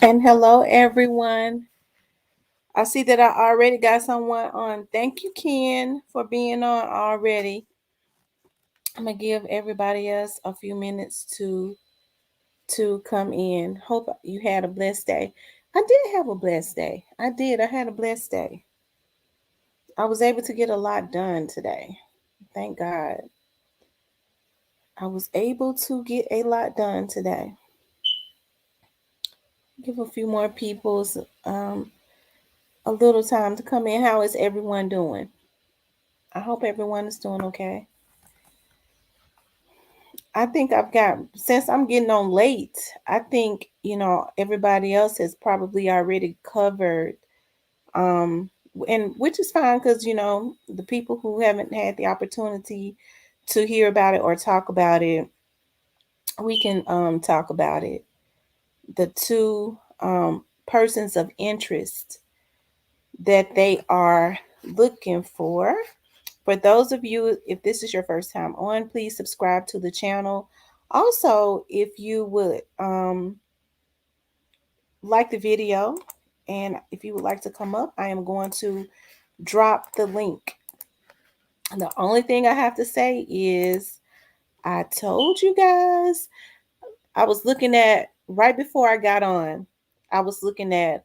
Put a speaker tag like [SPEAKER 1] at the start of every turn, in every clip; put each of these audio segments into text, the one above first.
[SPEAKER 1] And hello, everyone. I see that I already got someone on. Thank you, Ken, for being on already. I'm gonna give everybody else a few minutes to come in. Hope you had a blessed day. I did have a blessed day. I did. I had a blessed day. I was able to get a lot done today. Thank God. I was able to get a lot done today. Give a few more people's a little time to come in. How is everyone doing? I hope everyone is doing okay. I think I've got, since I'm getting on late, I think, everybody else has probably already covered, um, and which is fine because, the people who haven't had the opportunity to hear about it or talk about it, we can talk about it. The two persons of interest that they are looking for. For those of you, if this is your first time on, please subscribe to the channel. Also, if you would like the video and if you would like to come up, I am going to drop the link. The only thing I have to say is I told you guys, I was looking at right before I got on, I was looking at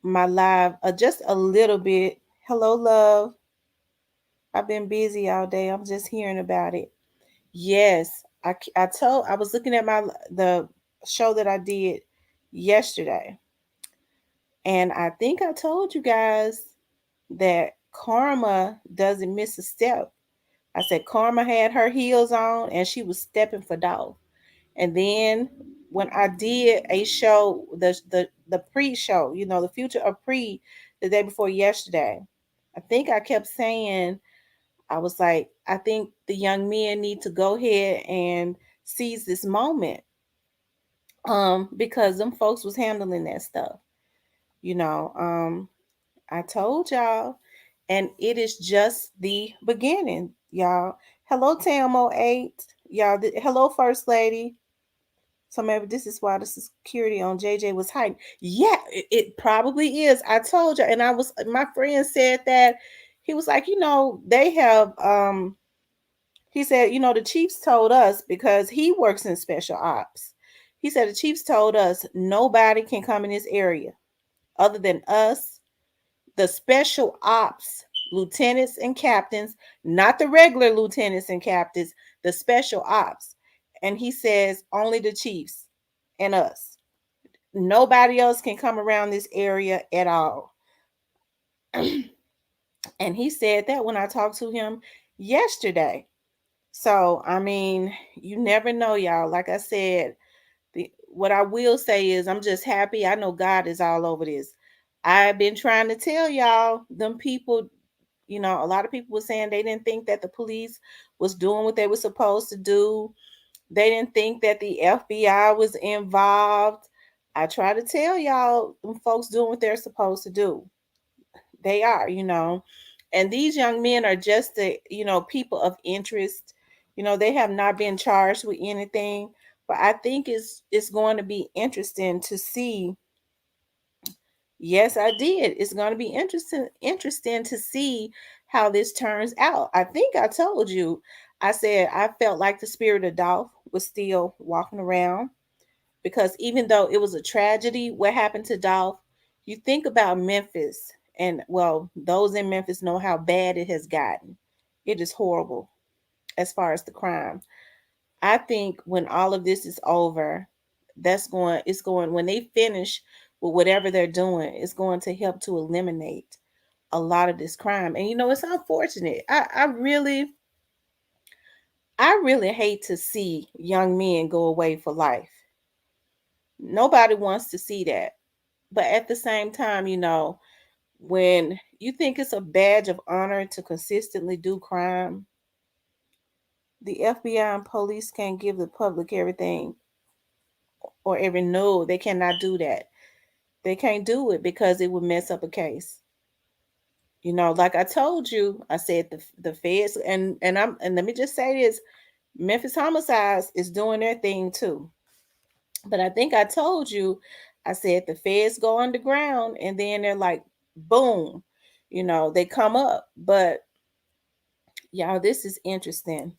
[SPEAKER 1] my live just a little bit. Hello, love. I've been busy all day. I'm just hearing about it. Yes, I was looking at the show that I did yesterday, and I think I told you guys that Karma doesn't miss a step. I said Karma had her heels on and she was stepping for Dolph. And then when I did a show, the pre-show, the future of pre the day before yesterday, I think I kept saying, I was like, I think the young men need to go ahead and seize this moment. Because them folks was handling that stuff. You know, I told y'all, and it is just the beginning, y'all. Hello, Tamo 8. Y'all, hello, First Lady. So maybe this is why the security on JJ was heightened. Yeah, it probably is. I told you, and my friend said that he was like, they have he said, the Chiefs told us because he works in special ops. He said the Chiefs told us nobody can come in this area other than us, the special ops lieutenants and captains, not the regular lieutenants and captains, the special ops. And he says only the Chiefs and us. Nobody else can come around this area at all. And he said that when I talked to him yesterday. So, I mean, you never know, y'all. Like I said, what I will say is I'm just happy. I know God is all over this. I've been trying to tell y'all, them people, a lot of people were saying they didn't think that the police was doing what they were supposed to do. They didn't think that the FBI was involved. I try to tell y'all, them folks doing what they're supposed to do. They are. And these young men are just people of interest. They have not been charged with anything, but I think it's going to be interesting to see. Yes, I did. It's going to be interesting to see how this turns out. I think I told you. I said I felt like the spirit of Dolph was still walking around because even though it was a tragedy what happened to Dolph, you think about Memphis, and well, those in Memphis know how bad it has gotten. It is horrible as far as the crime. I think when all of this is over, it's going when they finish with whatever they're doing, it's going to help to eliminate a lot of this crime. And it's unfortunate. I really hate to see young men go away for life. Nobody wants to see that. But at the same time, when you think it's a badge of honor to consistently do crime, the FBI and police can't give the public everything or every no, they cannot do that. They can't do it because it would mess up a case. Like I told you, I said the feds and let me just say this, Memphis homicides is doing their thing too. But I think I told you, I said the feds go underground and then they're like, boom, they come up. But y'all, this is interesting.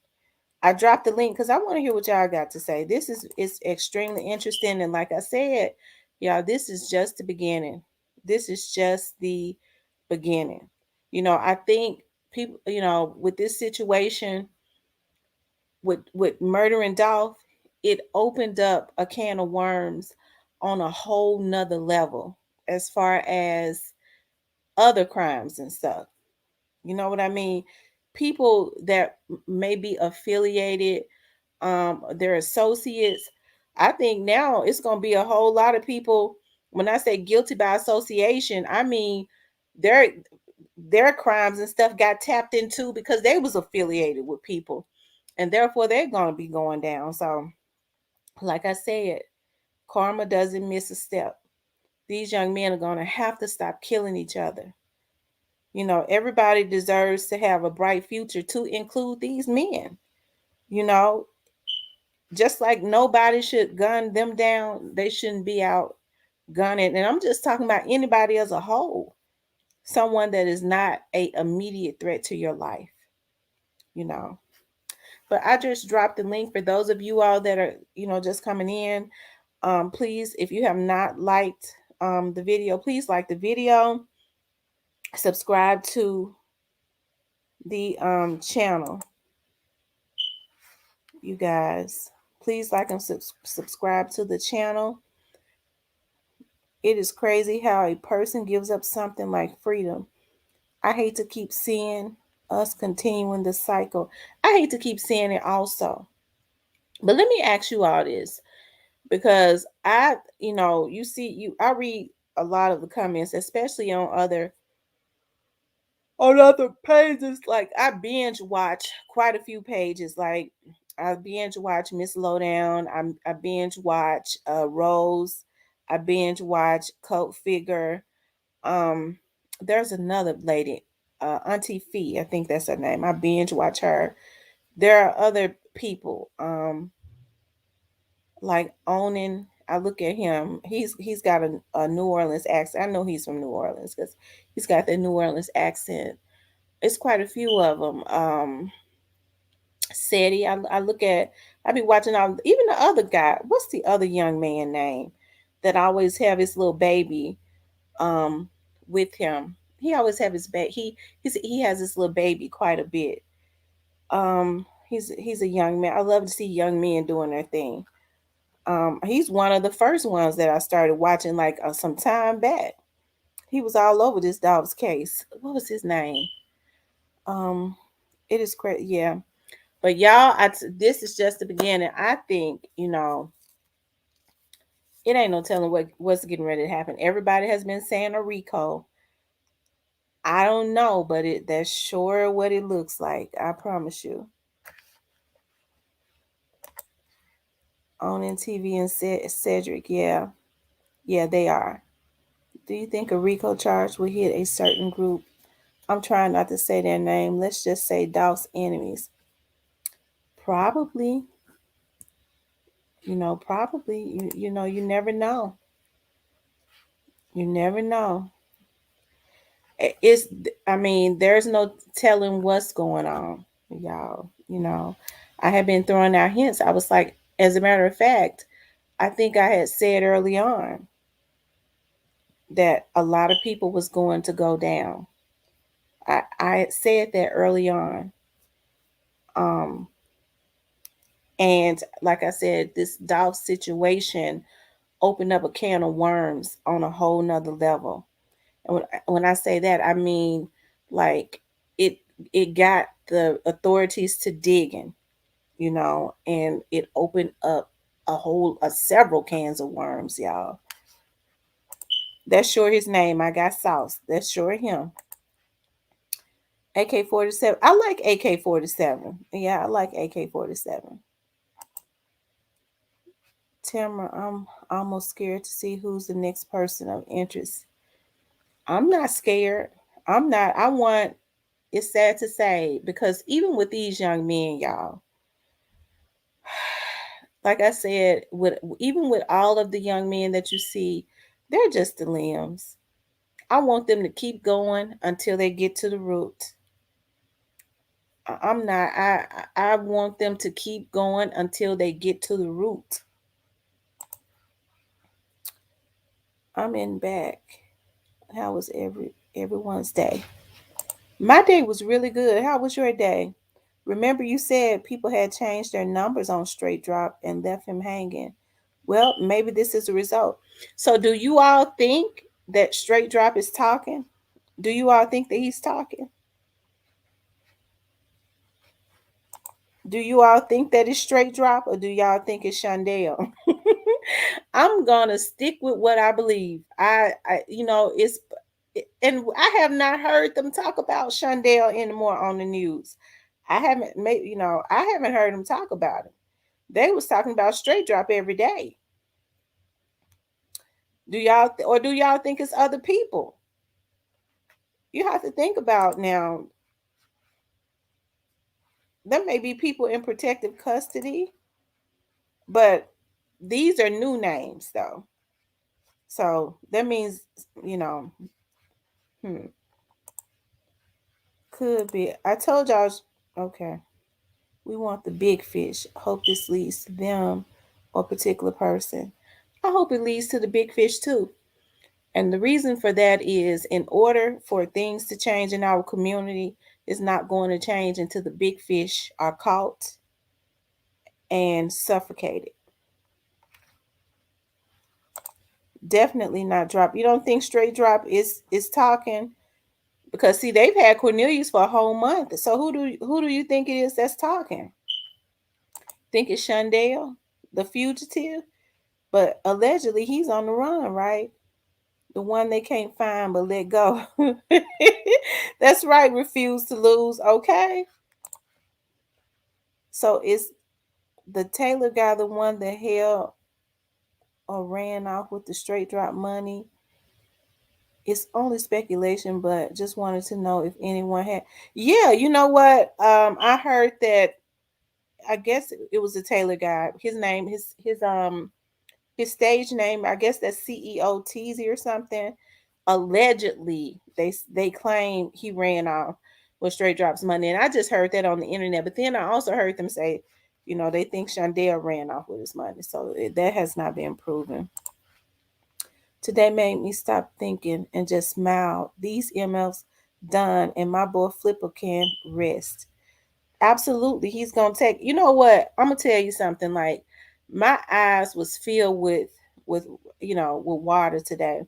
[SPEAKER 1] I dropped the link because I want to hear what y'all got to say. This is extremely interesting. And like I said, y'all, this is just the beginning. This is just the beginning. I think people, with this situation with murdering Dolph, it opened up a can of worms on a whole nother level as far as other crimes and stuff. You know what I mean? People that may be affiliated, their associates. I think now it's going to be a whole lot of people. When I say guilty by association, I mean their their crimes and stuff got tapped into because they was affiliated with people, and therefore they're going to be going down. So, like I said, karma doesn't miss a step. These young men are going to have to stop killing each other. Everybody deserves to have a bright future, to include these men. You know, just like nobody should gun them down, they shouldn't be out gunning. And I'm just talking about anybody as a whole, someone that is not a immediate threat to your life, you know. But I just dropped the link for those of you all that are, just coming in. Please, if you have not liked the video, please like the video, subscribe to the channel, you guys. Please like and subscribe to the channel. It is crazy how a person gives up something like freedom. I hate to keep seeing us continuing the cycle. I hate to keep seeing it also. But let me ask you all this, because I read a lot of the comments, especially on other pages. Like I binge watch quite a few pages. Like I binge watch Miss Lowdown. I binge watch Rose. I binge watch Coat Figure. Um, there's another lady, Auntie Fee. I think that's her name. I binge watch her. There are other people, like Onan. I look at him. He's got a New Orleans accent. I know he's from New Orleans because he's got that New Orleans accent. It's quite a few of them. Seti. I look at. I be watching all. Even the other guy. What's the other young man name that always have his little baby um with him? He always have his baby. He has his little baby quite a bit. He's a young man. I love to see young men doing their thing. He's one of the first ones that I started watching like some time back. He was all over this dog's case. What was his name? Um, it is crazy. Yeah, but y'all, this is just the beginning. I think it ain't no telling what's getting ready to happen. Everybody has been saying a Rico. I don't know, but that's sure what it looks like. I promise you. On in TV and Cedric, yeah, yeah, they are. Do you think a RICO charge will hit a certain group? I'm trying not to say their name. Let's just say Dolph's enemies. Probably. Probably. You never know. You never know. It's. I mean, there's no telling what's going on, y'all. I have been throwing out hints. I was like, as a matter of fact, I think I had said early on that a lot of people was going to go down. I had said that early on. Um, and like I said, this Dolph situation opened up a can of worms on a whole nother level. And when I say that, I mean like it it got the authorities to digging, and it opened up several cans of worms, y'all. That's sure his name. I got sauce. That's sure him. AK-47. I like AK-47. Yeah, I like AK-47. Tamara, I'm almost scared to see who's the next person of interest. I'm not scared. I'm not. It's sad to say, because even with these young men, y'all, Like I said, with even with all of the young men that you see, they're just the limbs. I want them to keep going until they get to the root. I'm not. I want them to keep going until they get to the root. I'm in back. How was everyone's day? My day was really good. How was your day? Remember, you said people had changed their numbers on Straight Drop and left him hanging. Well, maybe this is a result. So, do you all think that Straight Drop is talking? Do you all think that he's talking? Do you all think that it's Straight Drop, or do y'all think it's Shondell? I'm gonna stick with what I believe. It's and I have not heard them talk about Shondell anymore on the news. I haven't made, I haven't heard them talk about it. They was talking about Straight Drop every day. Or do y'all think it's other people? You have to think about now. There may be people in protective custody, but these are new names though. So that means, you know, hmm, could be. I told y'all, okay, we want the big fish. Hope this leads to them or particular person. I hope it leads to the big fish too. And the reason for that is in order for things to change in our community, it's not going to change until the big fish are caught and suffocated. Definitely not drop. You don't think Straight Drop is talking? Because see, they've had Cornelius for a whole month. So who do you think it is that's talking? Think it's Shondell, the fugitive? But allegedly he's on the run, right? The one they can't find but let go. That's right, refuse to lose. Okay. So is the Taylor guy the one that held or ran off with the Straight Drop money? It's only speculation, but just wanted to know if anyone had. Yeah, you know what? I heard that. I guess it was the Taylor guy. His name, his stage name. I guess that's CEO Teasy or something. Allegedly, they claim he ran off with Straight Drops money, and I just heard that on the internet. But then I also heard them say, they think Shondell ran off with his money, so that has not been proven. Today made me stop thinking and just smile. These MFs done, and my boy Flipper can rest. Absolutely, he's gonna take. You know what? I'm gonna tell you something. Like my eyes was filled with with water today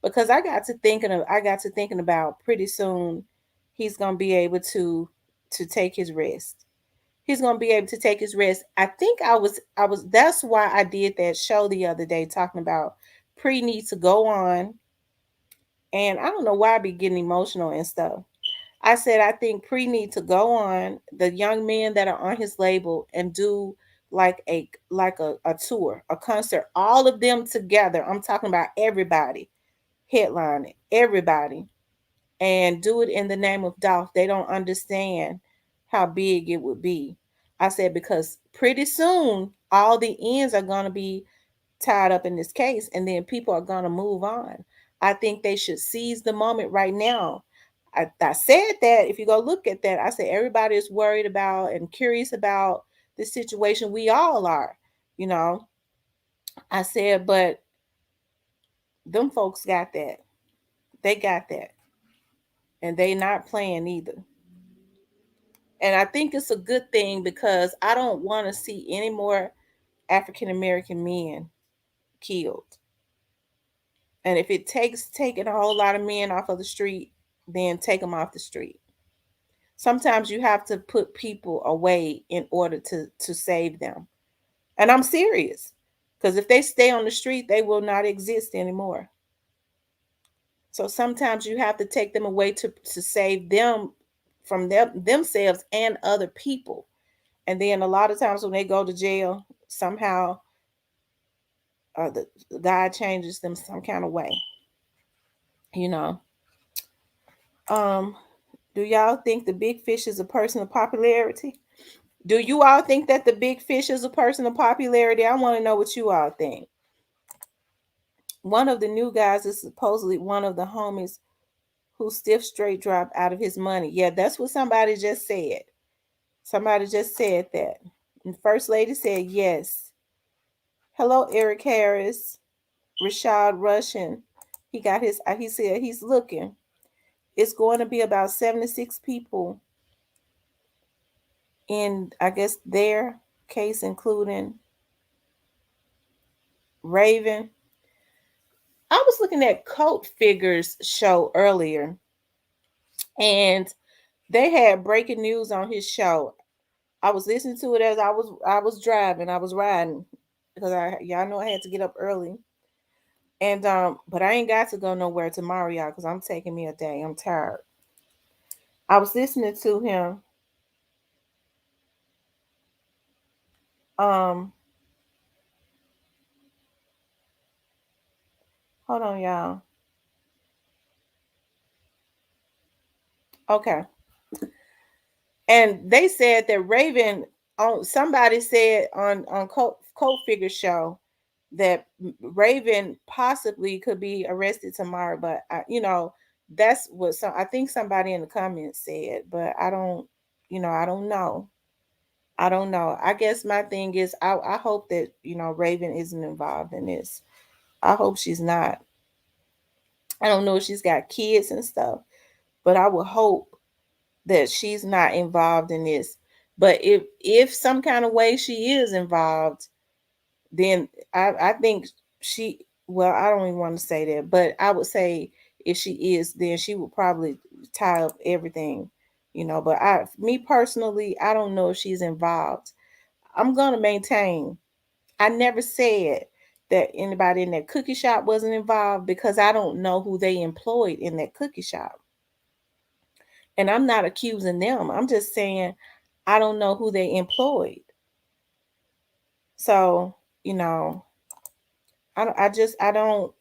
[SPEAKER 1] because I got to thinking about pretty soon he's gonna be able to take his rest. He's gonna be able to take his rest. I think I was that's why I did that show the other day talking about Pre needs to go on, and I don't know why I be getting emotional and stuff. I said I think Pre need to go on, the young men that are on his label, and do like a tour, a concert, all of them together. I'm talking about everybody, headlining everybody, and do it in the name of Dolph. They don't understand how big it would be. I said because pretty soon all the ends are gonna be tied up in this case, and then people are gonna move on. I think they should seize the moment right now. I said that if you go look at that, I said everybody is worried about and curious about the situation. We all are, you know. I said, but them folks got that. They got that. And they not playing either. And I think it's a good thing because I don't want to see any more African American men killed. And if it takes taking a whole lot of men off of the street, then take them off the street. Sometimes you have to put people away in order to save them. And I'm serious. Because if they stay on the street, they will not exist anymore. So sometimes you have to take them away to save them from themselves and other people. And then a lot of times when they go to jail, somehow the God changes them some kind of way. You know. Um, do y'all think the big fish is a person of popularity? Do you all think that the big fish is a person of popularity? I want to know what you all think. One of the new guys is supposedly one of the homies who stiff straight dropped out of his money. Yeah, that's what somebody just said. Somebody just said that. And First Lady said yes. Hello, Eric Harris. Rashad Russian. He got his, he said he's looking. It's going to be about 76 people in, I guess, their case, including Raven. I was looking at Cult Figures show earlier, and they had breaking news on his show. I was listening to it as I was driving, I was riding because y'all know I had to get up early. And but I ain't got to go nowhere tomorrow, y'all, because I'm taking me a day. I'm tired. I was listening to him. Um, hold on, y'all. Okay. And they said that Raven on somebody said on Cold Figure show that Raven possibly could be arrested tomorrow, but that's what some I think somebody in the comments said, but I don't, I don't know. I don't know. I guess my thing is I hope that Raven isn't involved in this. I hope she's not. I don't know if she's got kids and stuff, but I would hope that she's not involved in this. But if some kind of way she is involved, then I think she well, I don't even want to say that, but I would say if she is, then she would probably tie up everything, But me personally, I don't know if she's involved. I'm gonna maintain. I never said that anybody in that cookie shop wasn't involved because I don't know who they employed in that cookie shop. And I'm not accusing them. I'm just saying I don't know who they employed. So, you know, I don't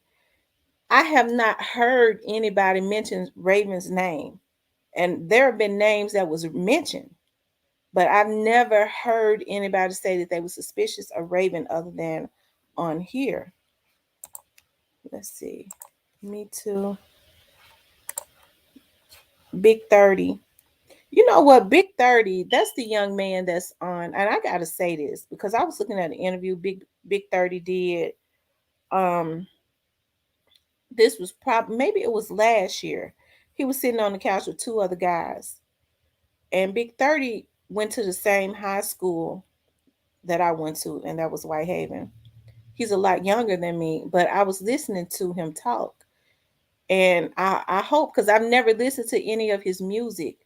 [SPEAKER 1] I have not heard anybody mention Raven's name. And there have been names that was mentioned, but I've never heard anybody say that they were suspicious of Raven other than on here. Let's see. Me too. Big 30. You know what? Big 30, that's the young man that's on. And I gotta say this because I was looking at an interview Big 30 did. Um, this was probably maybe it was last year. He was sitting on the couch with two other guys. And Big 30 went to the same high school that I went to, and that was Whitehaven. He's a lot younger than me, but I was listening to him talk. And I hope because I've never listened to any of his music.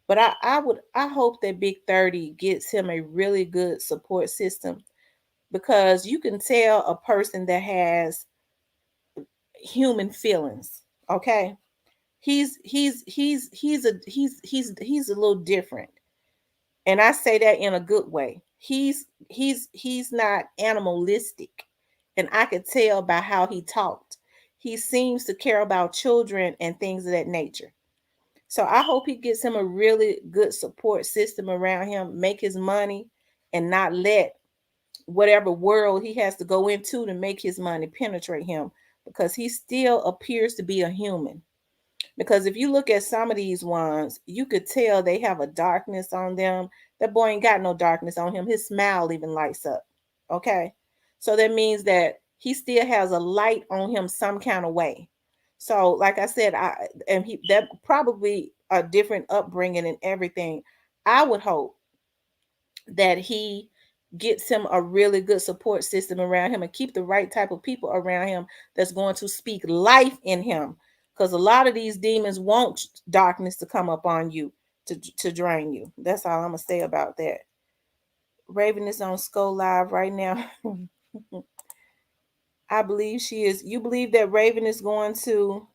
[SPEAKER 1] But I hope that Big 30 gets him a really good support system because you can tell a person that has human feelings. Okay. He's a little different. And I say that in a good way. He's not animalistic. And I could tell by how he talked. He seems to care about children and things of that nature. So I hope he gets him a really good support system around him, make his money, and not let whatever world he has to go into to make his money penetrate him because he still appears to be a human. Because if you look at some of these ones, you could tell they have a darkness on them. That boy ain't got no darkness on him. His smile even lights up. Okay. So that means that he still has a light on him some kind of way. So, like I said, that probably a different upbringing and everything. I would hope that he gets him a really good support system around him and keep the right type of people around him that's going to speak life in him because a lot of these demons want darkness to come up on you to drain you. That's all I'm gonna say about that. Raven is on Skull Live right now. I believe she is. You believe that Raven is going to?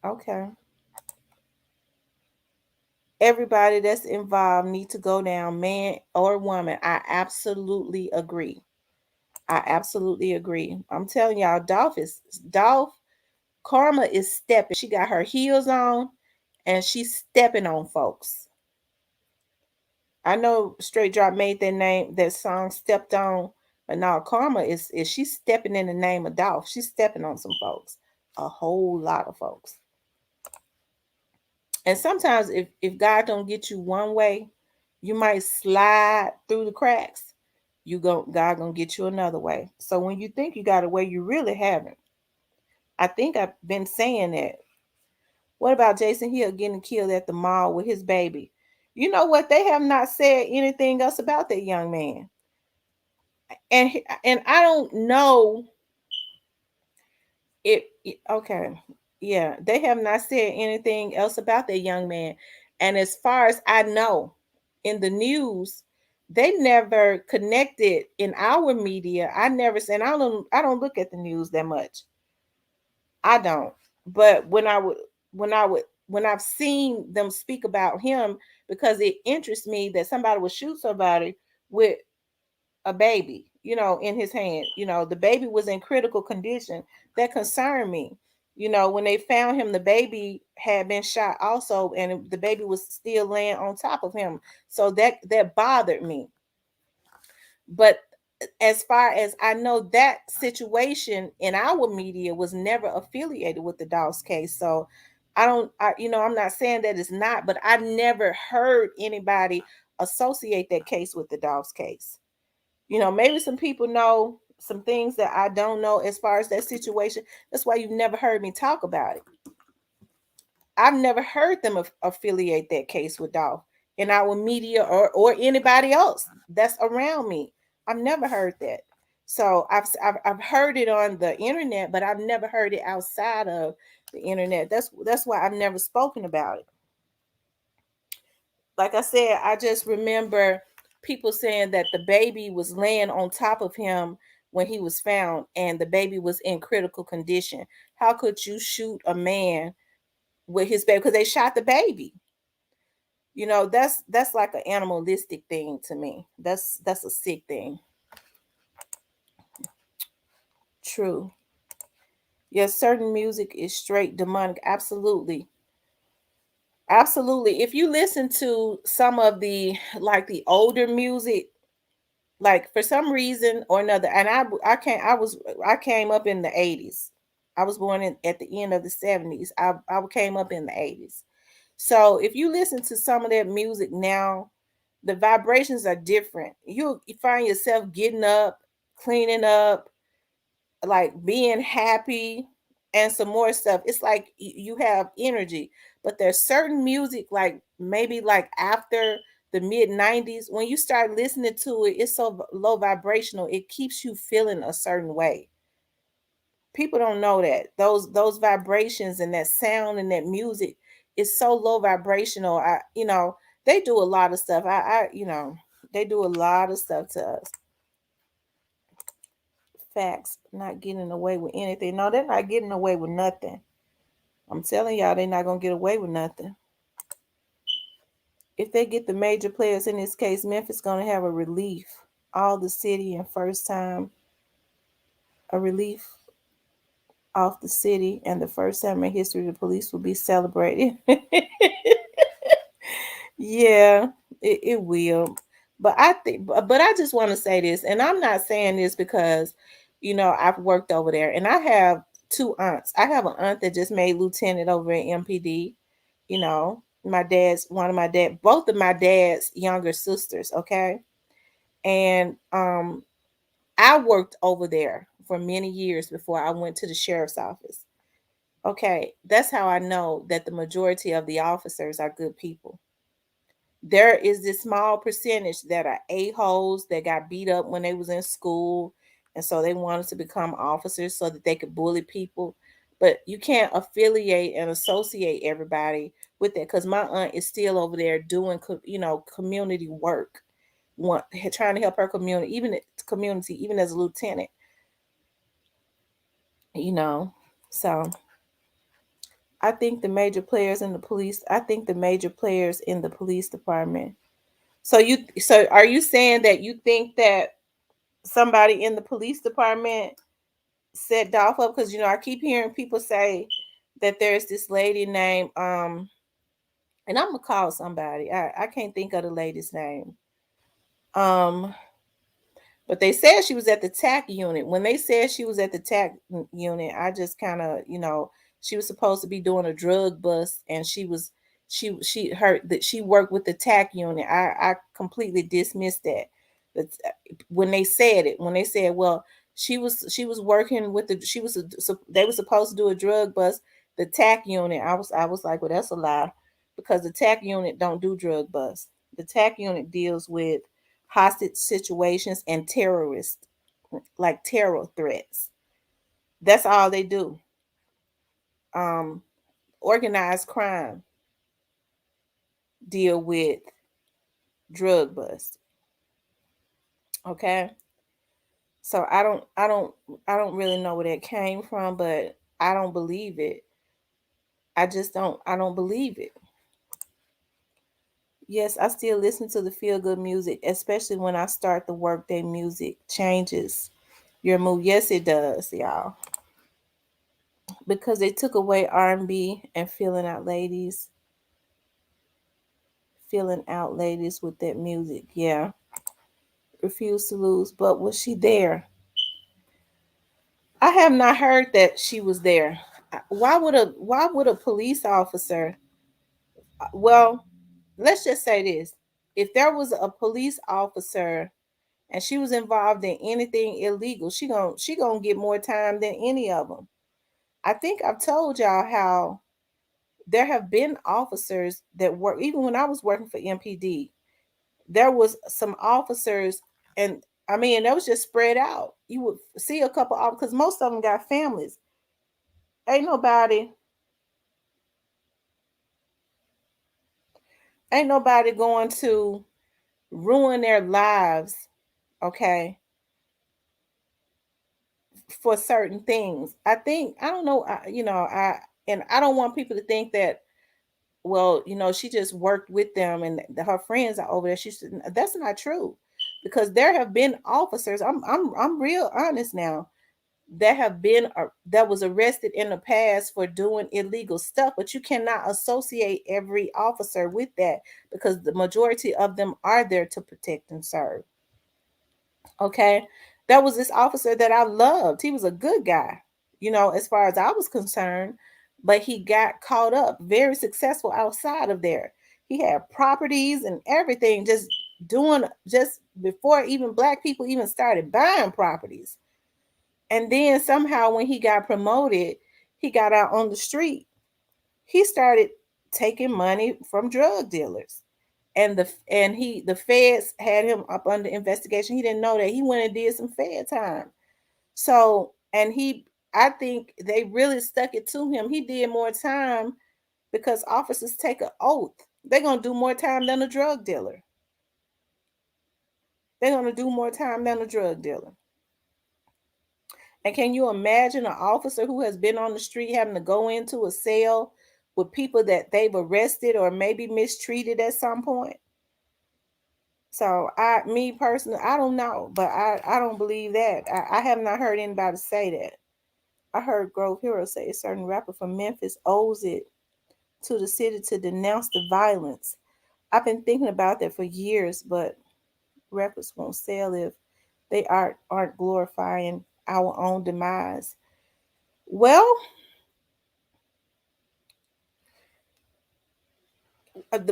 [SPEAKER 1] Okay. Everybody that's involved need to go down, man or woman. I absolutely agree. I absolutely agree. I'm telling y'all, Dolph. Karma is stepping. She got her heels on, and she's stepping on folks. I know Straight Drop made that song stepped on, but now Karma is she's stepping in the name of Dolph. She's stepping on some folks, a whole lot of folks. And sometimes if God don't get you one way, you might slide through the cracks. God gonna get you another way. So when you think you got a way, you really haven't. I think I've been saying that. What about Jason Hill getting killed at the mall with his baby? You know what? They have not said anything else about that young man. And I don't know okay. Yeah, they have not said anything else about that young man. And as far as I know, in the news, they never connected in our media. I never said I don't look at the news that much. I don't. But when I've seen them speak about him, because it interests me that somebody would shoot somebody with a baby, in his hand. The baby was in critical condition. That concerned me. When they found him, the baby had been shot also, and the baby was still laying on top of him. So that bothered me. But as far as I know, that situation in our media was never affiliated with the Doss case. So I don't, I'm not saying that it's not, but I never heard anybody associate that case with the Doss case. Maybe some people know some things that I don't know as far as that situation. That's why you've never heard me talk about it. I've never heard them affiliate that case with Dolph in our media or anybody else that's around me. I've never heard that. So I've heard it on the internet, but I've never heard it outside of the internet. That's why I've never spoken about it. Like I said, I just remember people saying that the baby was laying on top of him when he was found, and the baby was in critical condition. How could you shoot a man with his baby? Because they shot the baby. That's like an animalistic thing to me. That's a sick thing. True. Yes, certain music is straight demonic. Absolutely. Absolutely. If you listen to some of the older music, like for some reason or another, and I came up in the 80s. I was born at the end of the 70s. I came up in the 80s. So if you listen to some of that music now, the vibrations are different. You find yourself getting up, cleaning up, like being happy, and some more stuff. It's like you have energy. But there's certain music, like maybe like after the mid 90s, when you start listening to it, it's so low vibrational, it keeps you feeling a certain way. People don't know that those vibrations and that sound and that music is so low vibrational. They do a lot of stuff. They do a lot of stuff to us. Facts. Not getting away with anything. No, they're not getting away with nothing. I'm telling y'all, they're not gonna get away with nothing. If they get the major players in this case, Memphis gonna have a relief. All the city and first time a relief off the city, and the first time in history the police will be celebrated. Yeah, it will. But I just want to say this, and I'm not saying this because, I've worked over there, and I have two aunts. I have an aunt that just made lieutenant over at MPD. Both of my dad's younger sisters. Okay, and I worked over there for many years before I went to the sheriff's office. Okay, that's how I know that the majority of the officers are good people. There is this small percentage that are a-holes that got beat up when they was in school, and so they wanted to become officers so that they could bully people. But you can't affiliate and associate everybody with that, because my aunt is still over there doing community work, trying to help her community even as a lieutenant. you know so I think the major players in the police department. So are you saying that you think that somebody in the police department set Dolph up? Because I keep hearing people say that there's this lady named And I'm gonna call somebody. I can't think of the lady's name. Um, but they said she was at the TAC unit. When they said she was at the TAC unit, I just kind of, she was supposed to be doing a drug bust, and she heard that she worked with the TAC unit. I completely dismissed that. But when they said, well, she was working with they were supposed to do a drug bust, the TAC unit. I was like, well, that's a lie, because the TAC unit don't do drug busts. The TAC unit deals with hostage situations and terrorists, like terror threats. That's all they do. Um, Organized crime deal with drug bust. Okay, so I don't really know where that came from, but I don't believe it. I don't believe it. Yes, I still listen to the feel good music, especially when I start the workday. Music changes your mood. Yes, it does, y'all. Because they took away R&B and feeling out ladies with that music. Yeah, refused to lose. But was she there? I have not heard that she was there. Why would a police officer? Well, let's just say this: if there was a police officer and she was involved in anything illegal, she gonna get more time than any of them. I think I've told y'all how there have been officers that work. Even when I was working for MPD, there was some officers, and I mean, that was just spread out. You would see a couple of, because most of them got families. Ain't nobody, ain't nobody going to ruin their lives, okay, for certain things. I don't know, and I don't want people to think that, well, she just worked with them and her friends are over there. That's not true, because there have been officers. I'm real honest now, that was arrested in the past for doing illegal stuff, but you cannot associate every officer with that, because the majority of them are there to protect and serve. Okay, that was this officer that I loved. He was a good guy, as far as I was concerned, but he got caught up, very successful outside of there. He had properties and everything, just before even black people even started buying properties. And then somehow when he got promoted, he got out on the street. He started taking money from drug dealers. The feds had him up under investigation. He didn't know that. He went and did some fed time. So, and I think they really stuck it to him. He did more time because officers take an oath. They're going to do more time than a drug dealer. They're going to do more time than a drug dealer. And can you imagine an officer who has been on the street having to go into a cell with people that they've arrested or maybe mistreated at some point? So me personally, I don't know, but I don't believe that. I have not heard anybody say that. I heard Grove Hero say a certain rapper from Memphis owes it to the city to denounce the violence. I've been thinking about that for years, but records won't sell if they aren't glorifying our own demise. Well,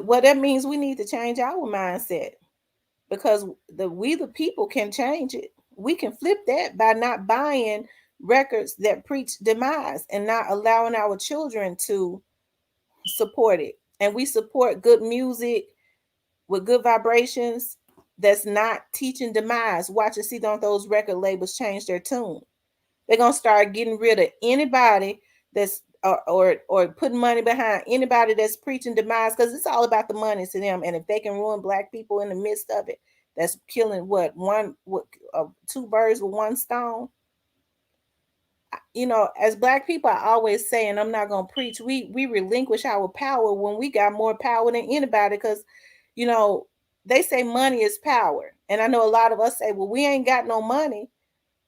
[SPEAKER 1] what that means, we need to change our mindset, because we the people can change it. We can flip that by not buying records that preach demise and not allowing our children to support it. And we support good music with good vibrations that's not teaching demise. Watch and see, don't those record labels change their tune. They're gonna start getting rid of anybody that's or putting money behind anybody that's preaching demise, because it's all about the money to them. And if they can ruin black people in the midst of it, that's killing two birds with one stone. As black people, I always say, and I'm not gonna preach, we relinquish our power when we got more power than anybody, because you know they say money is power, and I know a lot of us say, well, we ain't got no money,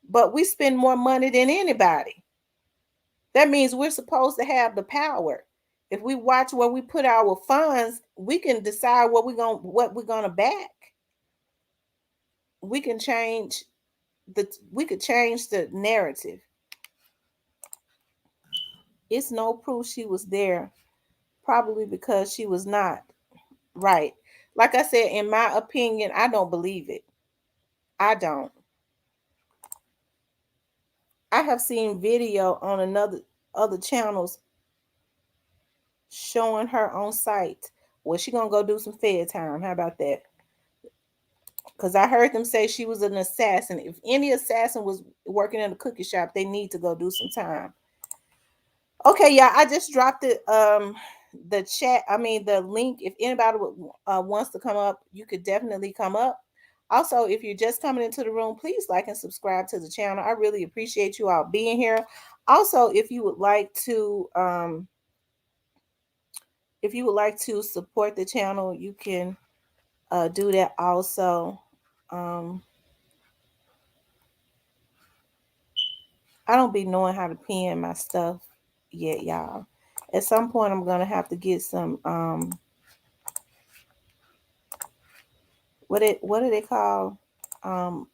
[SPEAKER 1] but we spend more money than anybody. That means we're supposed to have the power. If we watch where we put our funds, we can decide what we're gonna back. We can change we could change the narrative. It's no proof she was there, probably because she was not. Right. Like I said, in my opinion, I don't believe it. I don't. I have seen video on another other channels showing her on site. Well, she gonna go do some fed time. How about that? Because I heard them say she was an assassin. If any assassin was working in a cookie shop, they need to go do some time. Okay, yeah, I just dropped the chat. I mean the link. If anybody wants to come up, you could definitely come up. Also, if you're just coming into the room, please like and subscribe to the channel. I really appreciate you all being here. Also, if you would like to support the channel, you can do that also. Um, I don't be knowing how to pin my stuff yet, y'all. At some point, I'm gonna have to get some what do they call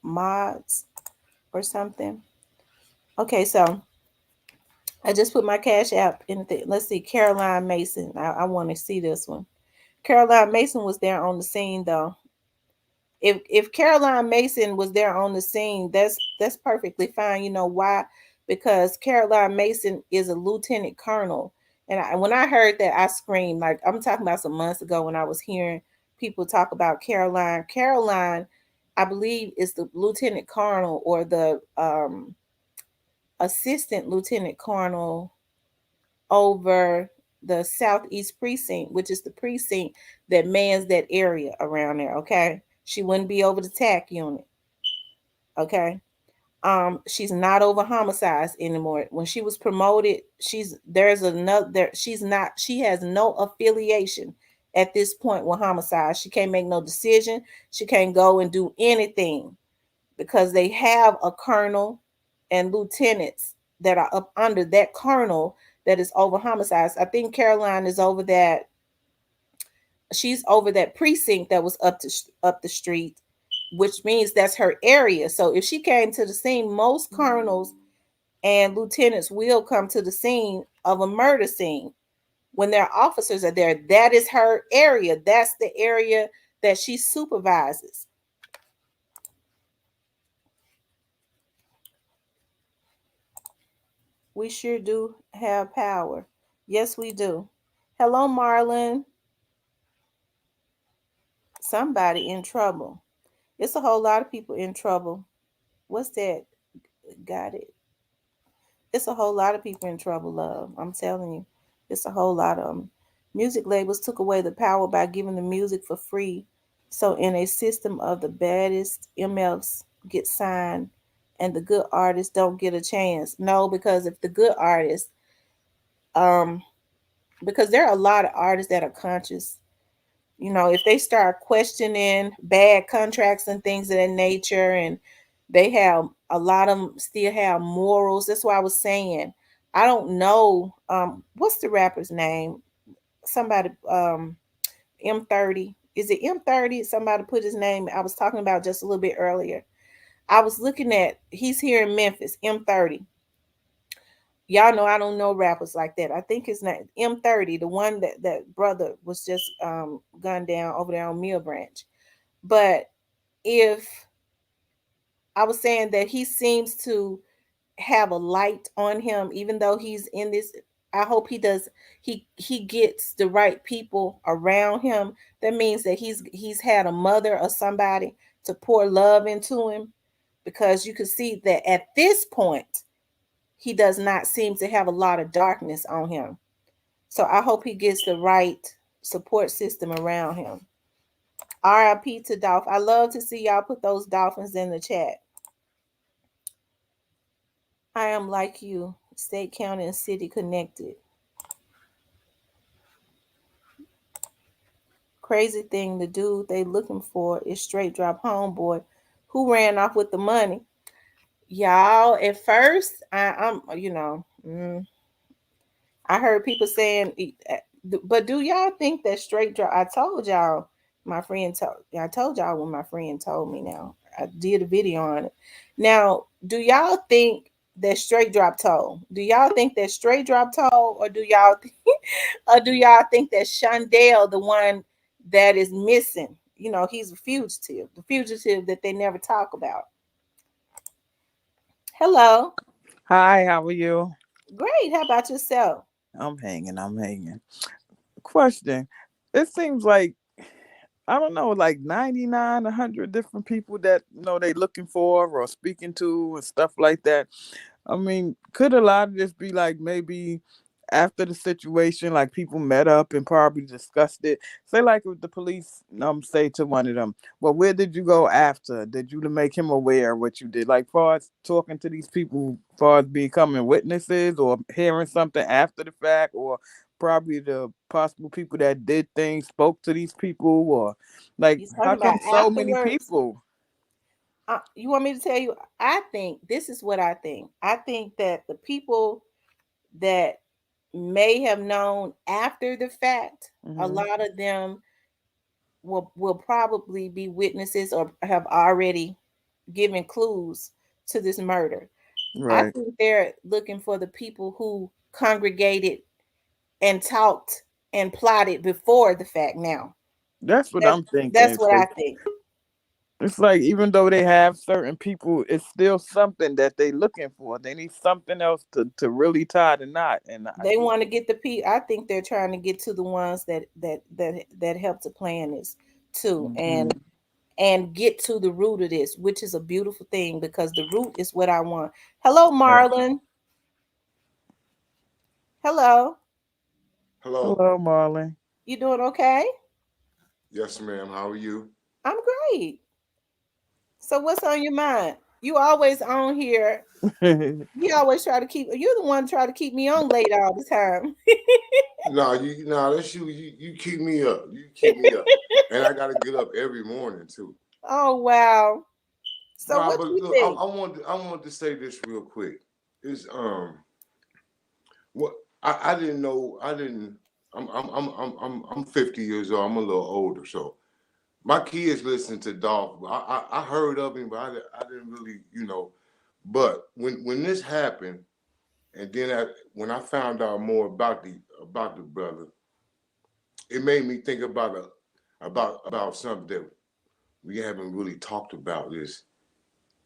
[SPEAKER 1] mods or something. Okay, so I just put my cash app in the let's see, Caroline Mason. I want to see this one. Caroline Mason was there on the scene though. If Caroline Mason was there on the scene, that's perfectly fine. You know why? Because Caroline Mason is a lieutenant colonel, and when I heard that, I screamed. Like I'm talking about some months ago when I was hearing people talk about Caroline. Caroline, I believe, is the lieutenant colonel or the assistant lieutenant colonel over the southeast precinct, which is the precinct that mans that area around there. Okay, she wouldn't be over the TAC unit. Okay, she's not over homicides anymore. When she was promoted, there's another there. She's not. She has no affiliation at this point with homicide. She can't make no decision. She can't go and do anything because they have a colonel and lieutenants that are up under that colonel that is over homicides. I think Caroline is over that. She's over that precinct that was up the street, which means that's her area. So if she came to the scene, most colonels and lieutenants will come to the scene of a murder scene when their officers are there. That is her area. That's the area that she supervises. We sure do have power. Yes, we do. Hello, Marlon. Somebody in trouble. It's a whole lot of people in trouble. What's that? Got it. It's a whole lot of people in trouble, love. I'm telling you. It's a whole lot of them. Music labels took away the power by giving the music for free. So, in a system of the baddest MFs get signed and the good artists don't get a chance. No, because if the good artists, um, because there are a lot of artists that are conscious. You know, if they start questioning bad contracts and things of that nature, and they have a lot of them still have morals. That's why I was saying, I don't know. What's the rapper's name? Somebody, M30. Is it M30? Somebody put his name. I was talking about just a little bit earlier. I was looking at, he's here in Memphis, M30. Y'all know I don't know rappers like that. I think his name M30, the one that brother was just gunned down over there on Mill Branch. But if I was saying that he seems to have a light on him, even though he's in this, I hope he does. He gets the right people around him. That means that he's had a mother or somebody to pour love into him, because you can see that at this point he does not seem to have a lot of darkness on him. So I hope he gets the right support system around him. RIP to Dolph. I love to see y'all put those dolphins in the chat. I am like you, state, county, and city connected. Crazy thing, the dude they looking for is straight drop homeboy who ran off with the money. Y'all, at first, I'm, I heard people saying But do y'all think that straight drop? I told y'all, my friend told. I told y'all when my friend told me. Now I did a video on it. Now, do y'all think that straight drop toll? Do y'all think that straight drop toll, or do y'all, or do y'all think that Shondell, the one that is missing? You know, he's a fugitive, the fugitive that they never talk about. Hello,
[SPEAKER 2] Hi, how are you?
[SPEAKER 1] great. How about yourself?
[SPEAKER 2] I'm hanging. Question. It seems like I don't know, like 99, 100 different people that they looking for or speaking to and stuff like that. I mean, could a lot of this be like maybe after the situation, like people met up and probably discussed it? Say like if the police say to one of them, well, where did you go after? Did you to make him aware of what you did? Like far as talking to these people, far as becoming witnesses or hearing something after the fact, or probably the possible people that did things spoke to these people, or like
[SPEAKER 1] You
[SPEAKER 2] how
[SPEAKER 1] talking about
[SPEAKER 2] come so many
[SPEAKER 1] afterwards?
[SPEAKER 2] people?
[SPEAKER 1] You want me to tell you? I think this is what I think. I think that the people that may have known after the fact, a
[SPEAKER 2] Hmm.
[SPEAKER 1] lot of them will probably be witnesses or have already given clues to this murder. I
[SPEAKER 2] Right.
[SPEAKER 1] think they're looking for the people who congregated and talked and plotted before the fact. Now,
[SPEAKER 2] That's what
[SPEAKER 1] that's
[SPEAKER 2] I'm thinking.
[SPEAKER 1] that's what I think.
[SPEAKER 2] It's like even though they have certain people, it's still something that they looking for. They need something else to really tie the knot. And I
[SPEAKER 1] They
[SPEAKER 2] just
[SPEAKER 1] want to get the I think they're trying to get to the ones that help to plan this too,
[SPEAKER 2] hmm
[SPEAKER 1] and get to the root of this, which is a beautiful thing because the root is what I want. Hello,
[SPEAKER 2] yeah.
[SPEAKER 1] Marlon. Hello.
[SPEAKER 3] Hello.
[SPEAKER 2] Hello, Marlon.
[SPEAKER 1] You doing okay?
[SPEAKER 3] Yes, ma'am. How are you?
[SPEAKER 1] I'm great. So what's on your mind? You always on here. You always try to keep. You're the one try to keep me on late all the time.
[SPEAKER 3] No, that's you. You keep me up. You keep me up. And I gotta get up every morning too.
[SPEAKER 1] Oh wow. So
[SPEAKER 3] No,
[SPEAKER 1] what
[SPEAKER 3] but
[SPEAKER 1] you
[SPEAKER 3] look,
[SPEAKER 1] think?
[SPEAKER 3] I want to say this real quick. Is what I didn't know. I didn't. I'm 50 years old. I'm a little older, so my kids listen to Dolph. I heard of him, but I didn't really, But when this happened, and then when I found out more about the brother, it made me think about something that we haven't really talked about. Is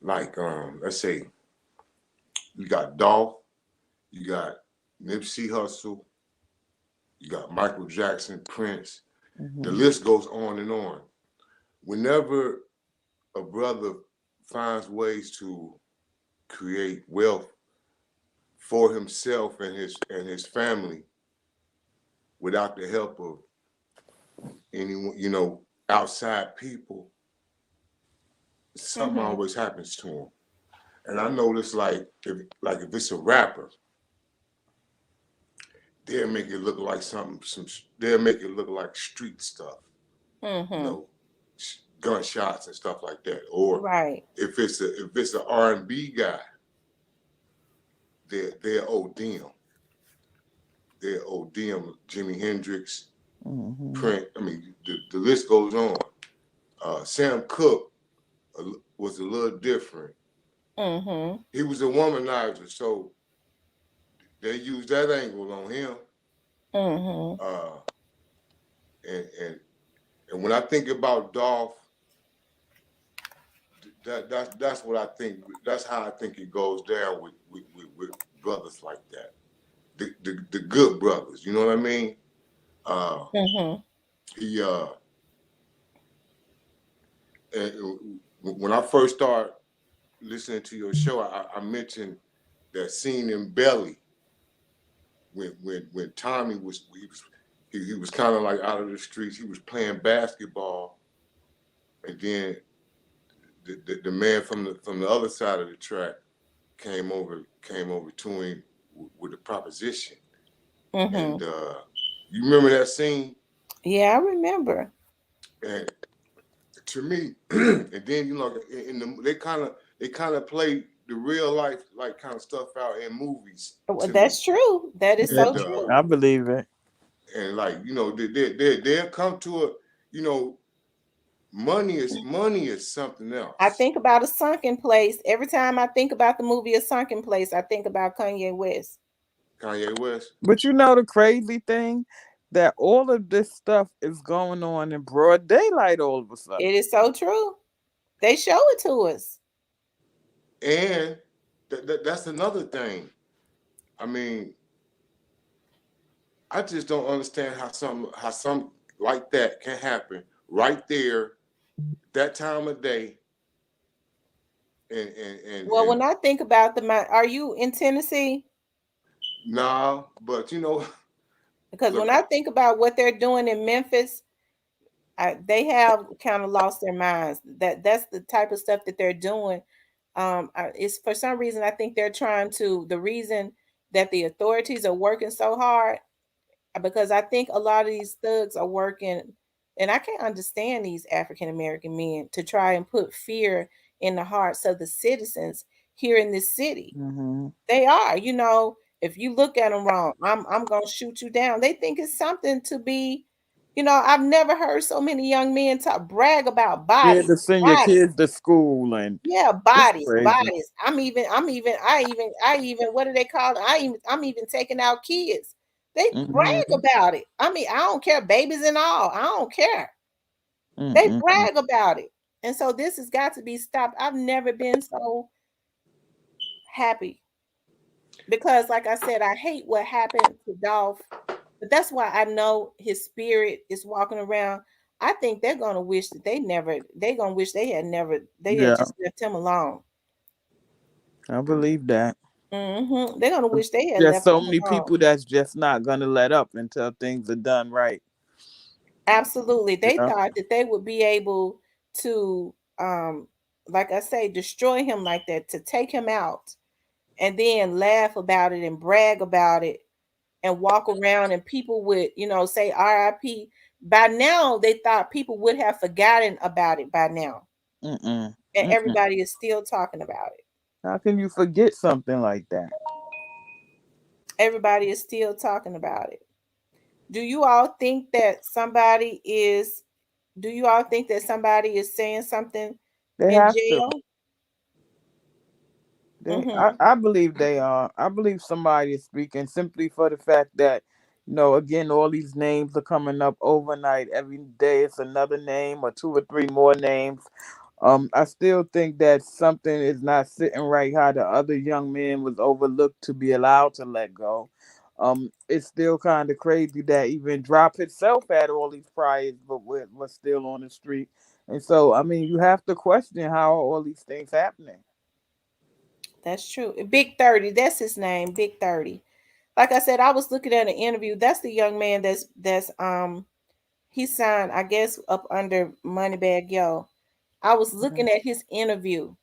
[SPEAKER 3] like let's say you got Dolph, you got Nipsey Hussle, you got Michael Jackson, Prince. The
[SPEAKER 2] hmm
[SPEAKER 3] list goes on and on. Whenever a brother finds ways to create wealth for himself and his family without the help of anyone, outside people, something
[SPEAKER 1] Mm-hmm.
[SPEAKER 3] always happens to him. And I notice like if it's a rapper, they'll make it look like they'll make it look like street stuff, you
[SPEAKER 1] Mm-hmm.
[SPEAKER 3] know, gunshots and stuff like that. Or
[SPEAKER 1] Right.
[SPEAKER 3] if it's an R&B guy, they're ODM. They're ODM, Jimi Hendrix,
[SPEAKER 2] hmm
[SPEAKER 3] Prince. I mean, the list goes on. Sam Cooke was a little different.
[SPEAKER 1] Mm-hmm.
[SPEAKER 3] He was a womanizer, so they used that angle on him.
[SPEAKER 1] Mm-hmm.
[SPEAKER 3] Uh, and when I think about Dolph, that's what I think. That's how I think it goes down with brothers like that. The good brothers, you know what I mean? Uh,
[SPEAKER 1] Mm-hmm.
[SPEAKER 3] he and when I first started listening to your show, I mentioned that scene in Belly when Tommy was kind of like out of the streets. He was playing basketball, and then the man from the other side of the track came over to him with a proposition.
[SPEAKER 1] Mm-hmm.
[SPEAKER 3] And you remember that scene?
[SPEAKER 1] Yeah, I remember.
[SPEAKER 3] And to me, and then they kind of play the real life like kind of stuff out in movies
[SPEAKER 1] Well,
[SPEAKER 3] to me.
[SPEAKER 1] that's true. That is
[SPEAKER 2] Yeah,
[SPEAKER 1] so
[SPEAKER 3] And
[SPEAKER 1] true.
[SPEAKER 2] I believe it.
[SPEAKER 3] and like they'll come to a you know money is something
[SPEAKER 1] I
[SPEAKER 3] else.
[SPEAKER 1] think about A Sunken Place. Every time I think about the movie A Sunken Place, I think about Kanye West.
[SPEAKER 3] Kanye West.
[SPEAKER 2] But you know the crazy thing, that all of this stuff is going on in broad daylight all of a sudden.
[SPEAKER 1] It is so true. They show it to us.
[SPEAKER 3] And that's another thing. I mean, I just don't understand how some like that can happen right there, that time of day,
[SPEAKER 1] Well,
[SPEAKER 3] and
[SPEAKER 1] when I think about are you in Tennessee?
[SPEAKER 3] nah, but
[SPEAKER 1] Because
[SPEAKER 3] look,
[SPEAKER 1] when I think about what they're doing in Memphis, they have kind of lost their minds. That's the type of stuff that they're doing. It's for some reason I think they're trying to. The reason that the authorities are working so hard because I think a lot of these thugs are working, and I can't understand these African American men to try and put fear in the hearts of the citizens here in this city.
[SPEAKER 2] Mm-hmm.
[SPEAKER 1] They are, if you look at them wrong, I'm gonna shoot you down. They think it's something to be, I've never heard so many young men talk brag about
[SPEAKER 2] Yeah,
[SPEAKER 1] bodies,
[SPEAKER 2] to send your
[SPEAKER 1] bodies.
[SPEAKER 2] kids to school, and
[SPEAKER 1] Yeah,
[SPEAKER 2] it's
[SPEAKER 1] bodies,
[SPEAKER 2] crazy.
[SPEAKER 1] bodies. I even, what do they call it? I'm even taking out kids. They brag
[SPEAKER 2] Mm-hmm.
[SPEAKER 1] about it. I mean, I don't care, babies and all. I don't care. They
[SPEAKER 2] Mm-mm.
[SPEAKER 1] brag about it. And so this has got to be stopped. I've never been so happy because, like I said, I hate what happened to Dolph, but that's why I know his spirit is walking around. I think they're gonna wish that they're gonna wish they had
[SPEAKER 2] Yeah,
[SPEAKER 1] just left him alone.
[SPEAKER 2] I believe that.
[SPEAKER 1] They're gonna wish they had
[SPEAKER 2] There's
[SPEAKER 1] left
[SPEAKER 2] so
[SPEAKER 1] him
[SPEAKER 2] many
[SPEAKER 1] alone.
[SPEAKER 2] people that's just not gonna let up until things are done right.
[SPEAKER 1] Absolutely. They
[SPEAKER 2] Yeah.
[SPEAKER 1] thought that they would be able to, like I say, destroy him like that, to take him out and then laugh about it and brag about it and walk around and people would, say RIP. By now, they thought people would have forgotten about it by now.
[SPEAKER 2] Mm-mm.
[SPEAKER 1] And
[SPEAKER 2] Mm-mm.
[SPEAKER 1] everybody is still talking about it.
[SPEAKER 2] How can you forget something like that?
[SPEAKER 1] Everybody is still talking about it. Do you all think that do you all think that somebody is saying something
[SPEAKER 2] They
[SPEAKER 1] in
[SPEAKER 2] have to.
[SPEAKER 1] jail? Mm-hmm.
[SPEAKER 2] I believe they are. I believe somebody is speaking simply for the fact that, again, all these names are coming up overnight. Every day it's another name or two or three more names. I still think that something is not sitting right how the other young man was overlooked to be allowed to let go. It's still kind of crazy that even Drop itself had all these priors, but was still on the street. And so, I mean, you have to question how are all these things happening.
[SPEAKER 1] That's true. Big 30, that's his name, Big 30. Like I said, I was looking at an interview. That's the young man that's he signed, I guess, up under Moneybag Yo. I was looking at his interview.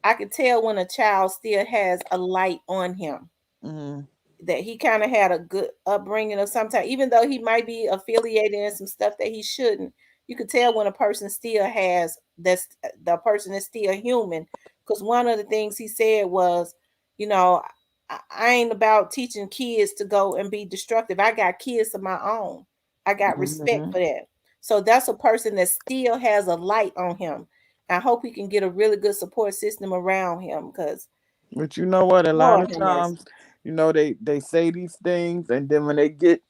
[SPEAKER 1] I could tell when a child still has a light on him,
[SPEAKER 2] Mm-hmm.
[SPEAKER 1] that he kind of had a good upbringing of some type, even though he might be affiliated in some stuff that he shouldn't. You could tell when a person still has that's the person is still human. Because one of the things he said was, you know, I ain't about teaching kids to go and be destructive. I got kids of my own. I got respect
[SPEAKER 2] Mm-hmm.
[SPEAKER 1] for that. So that's a person that still has a light on him. I hope he can get a really good support system around him because
[SPEAKER 2] But you know what? A lot
[SPEAKER 1] Lord
[SPEAKER 2] of
[SPEAKER 1] have mercy.
[SPEAKER 2] times, they say these things, and then when they get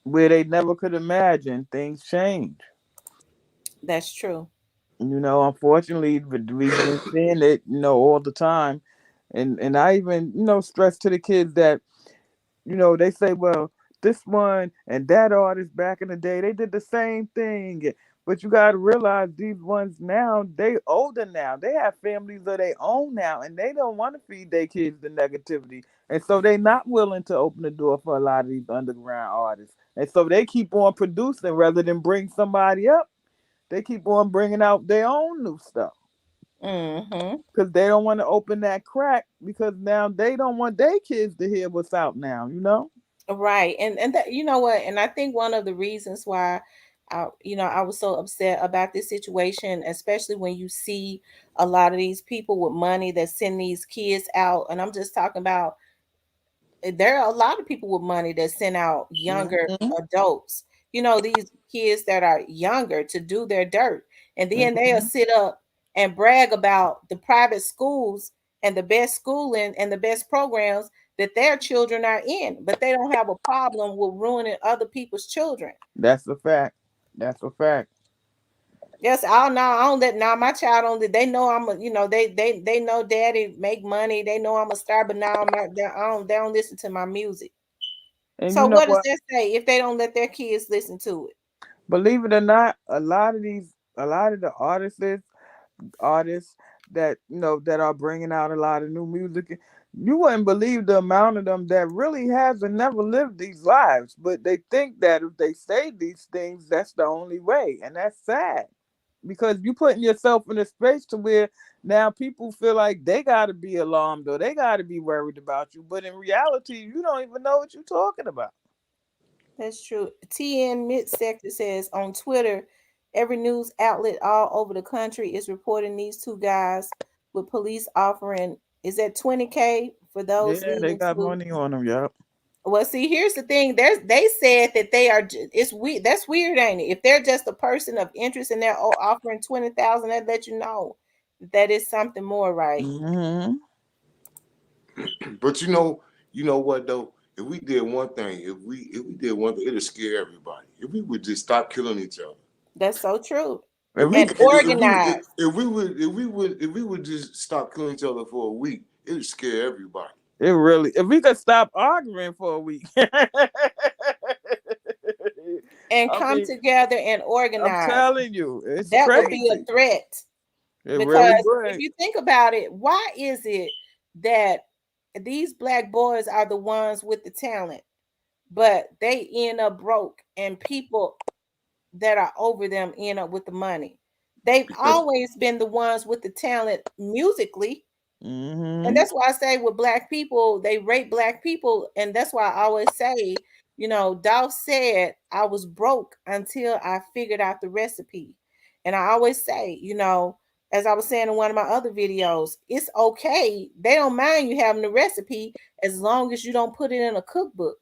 [SPEAKER 2] where they never could imagine, things change.
[SPEAKER 1] That's true.
[SPEAKER 2] Unfortunately, but we've been seeing it, all the time. And I even, stress to the kids that, they say, well, this one and that artist back in the day, they did the same thing. But you got to realize these ones now, they older now. They have families of their own now, and they don't want to feed their kids the negativity. And so they not willing to open the door for a lot of these underground artists. And so they keep on producing rather than bring somebody up. They keep on bringing out their own new stuff
[SPEAKER 1] Mm-hmm.
[SPEAKER 2] because they don't want to open that crack because now they don't want their kids to hear what's out now.
[SPEAKER 1] Right. And that, you know what, and I think one of the reasons why I was so upset about this situation, especially when you see a lot of these people with money that send these kids out, and I'm just talking about there are a lot of people with money that send out younger
[SPEAKER 2] Hmm.
[SPEAKER 1] adults, these kids that are younger to do their dirt. And then they'll
[SPEAKER 2] Hmm.
[SPEAKER 1] sit up and brag about the private schools and the best schooling and the best programs that their children are in, but they don't have a problem with ruining other people's children.
[SPEAKER 2] That's a fact. That's a fact.
[SPEAKER 1] Yes, I don't let now my child on that. They know I'm a, they know daddy make money. They know I'm a star, but now they don't listen to my music.
[SPEAKER 2] And you
[SPEAKER 1] So
[SPEAKER 2] know
[SPEAKER 1] what does
[SPEAKER 2] what?
[SPEAKER 1] that say if they don't let their kids listen to it?
[SPEAKER 2] Believe it or not, a lot of the artists that that are bringing out a lot of new music, you wouldn't believe the amount of them that really has and never lived these lives, but they think that if they say these things, that's the only way, and that's sad because you putting yourself in a space to where now people feel like they got to be alarmed or they got to be worried about you, but in reality, you don't even know what you're talking about.
[SPEAKER 1] That's true. TN Mid Sector says on Twitter, every news outlet all over the country is reporting these two guys with police offering is that 20K for those
[SPEAKER 2] Yeah, they
[SPEAKER 1] leading
[SPEAKER 2] got
[SPEAKER 1] to.
[SPEAKER 2] money on them. Yep.
[SPEAKER 1] Well, see, here's the thing. They said that they are. It's weird. That's weird, ain't it? If they're just a person of interest and they're offering 20,000, that let you know that is something more, right?
[SPEAKER 2] Hmm.
[SPEAKER 3] But you know what though? If we did one thing, if we did one thing, it'll scare everybody. If we would just stop killing each other.
[SPEAKER 1] That's so true.
[SPEAKER 2] If we
[SPEAKER 1] And
[SPEAKER 2] could,
[SPEAKER 1] organized.
[SPEAKER 3] If we would just stop killing each other for a week, it'd scare everybody.
[SPEAKER 2] it really, if we could stop arguing for a week.
[SPEAKER 1] And
[SPEAKER 2] I
[SPEAKER 1] come
[SPEAKER 2] mean,
[SPEAKER 1] together and
[SPEAKER 2] I'm
[SPEAKER 1] organize.
[SPEAKER 2] telling you, it's
[SPEAKER 1] That would be a
[SPEAKER 2] crazy.
[SPEAKER 1] threat.
[SPEAKER 2] It really
[SPEAKER 1] Because if
[SPEAKER 2] would.
[SPEAKER 1] you think about it, why is it that these black boys are the ones with the talent, but they end up broke and people that are over them end up with the money? They've
[SPEAKER 3] Because
[SPEAKER 1] always been the ones with the talent musically. And
[SPEAKER 2] Hmm.
[SPEAKER 1] that's why I say with black people, they rate black people. And that's why I always say, Dolph said, I was broke until I figured out the recipe. And I always say, as I was saying in one of my other videos, it's okay. They don't mind you having the recipe as long as you don't put it in a cookbook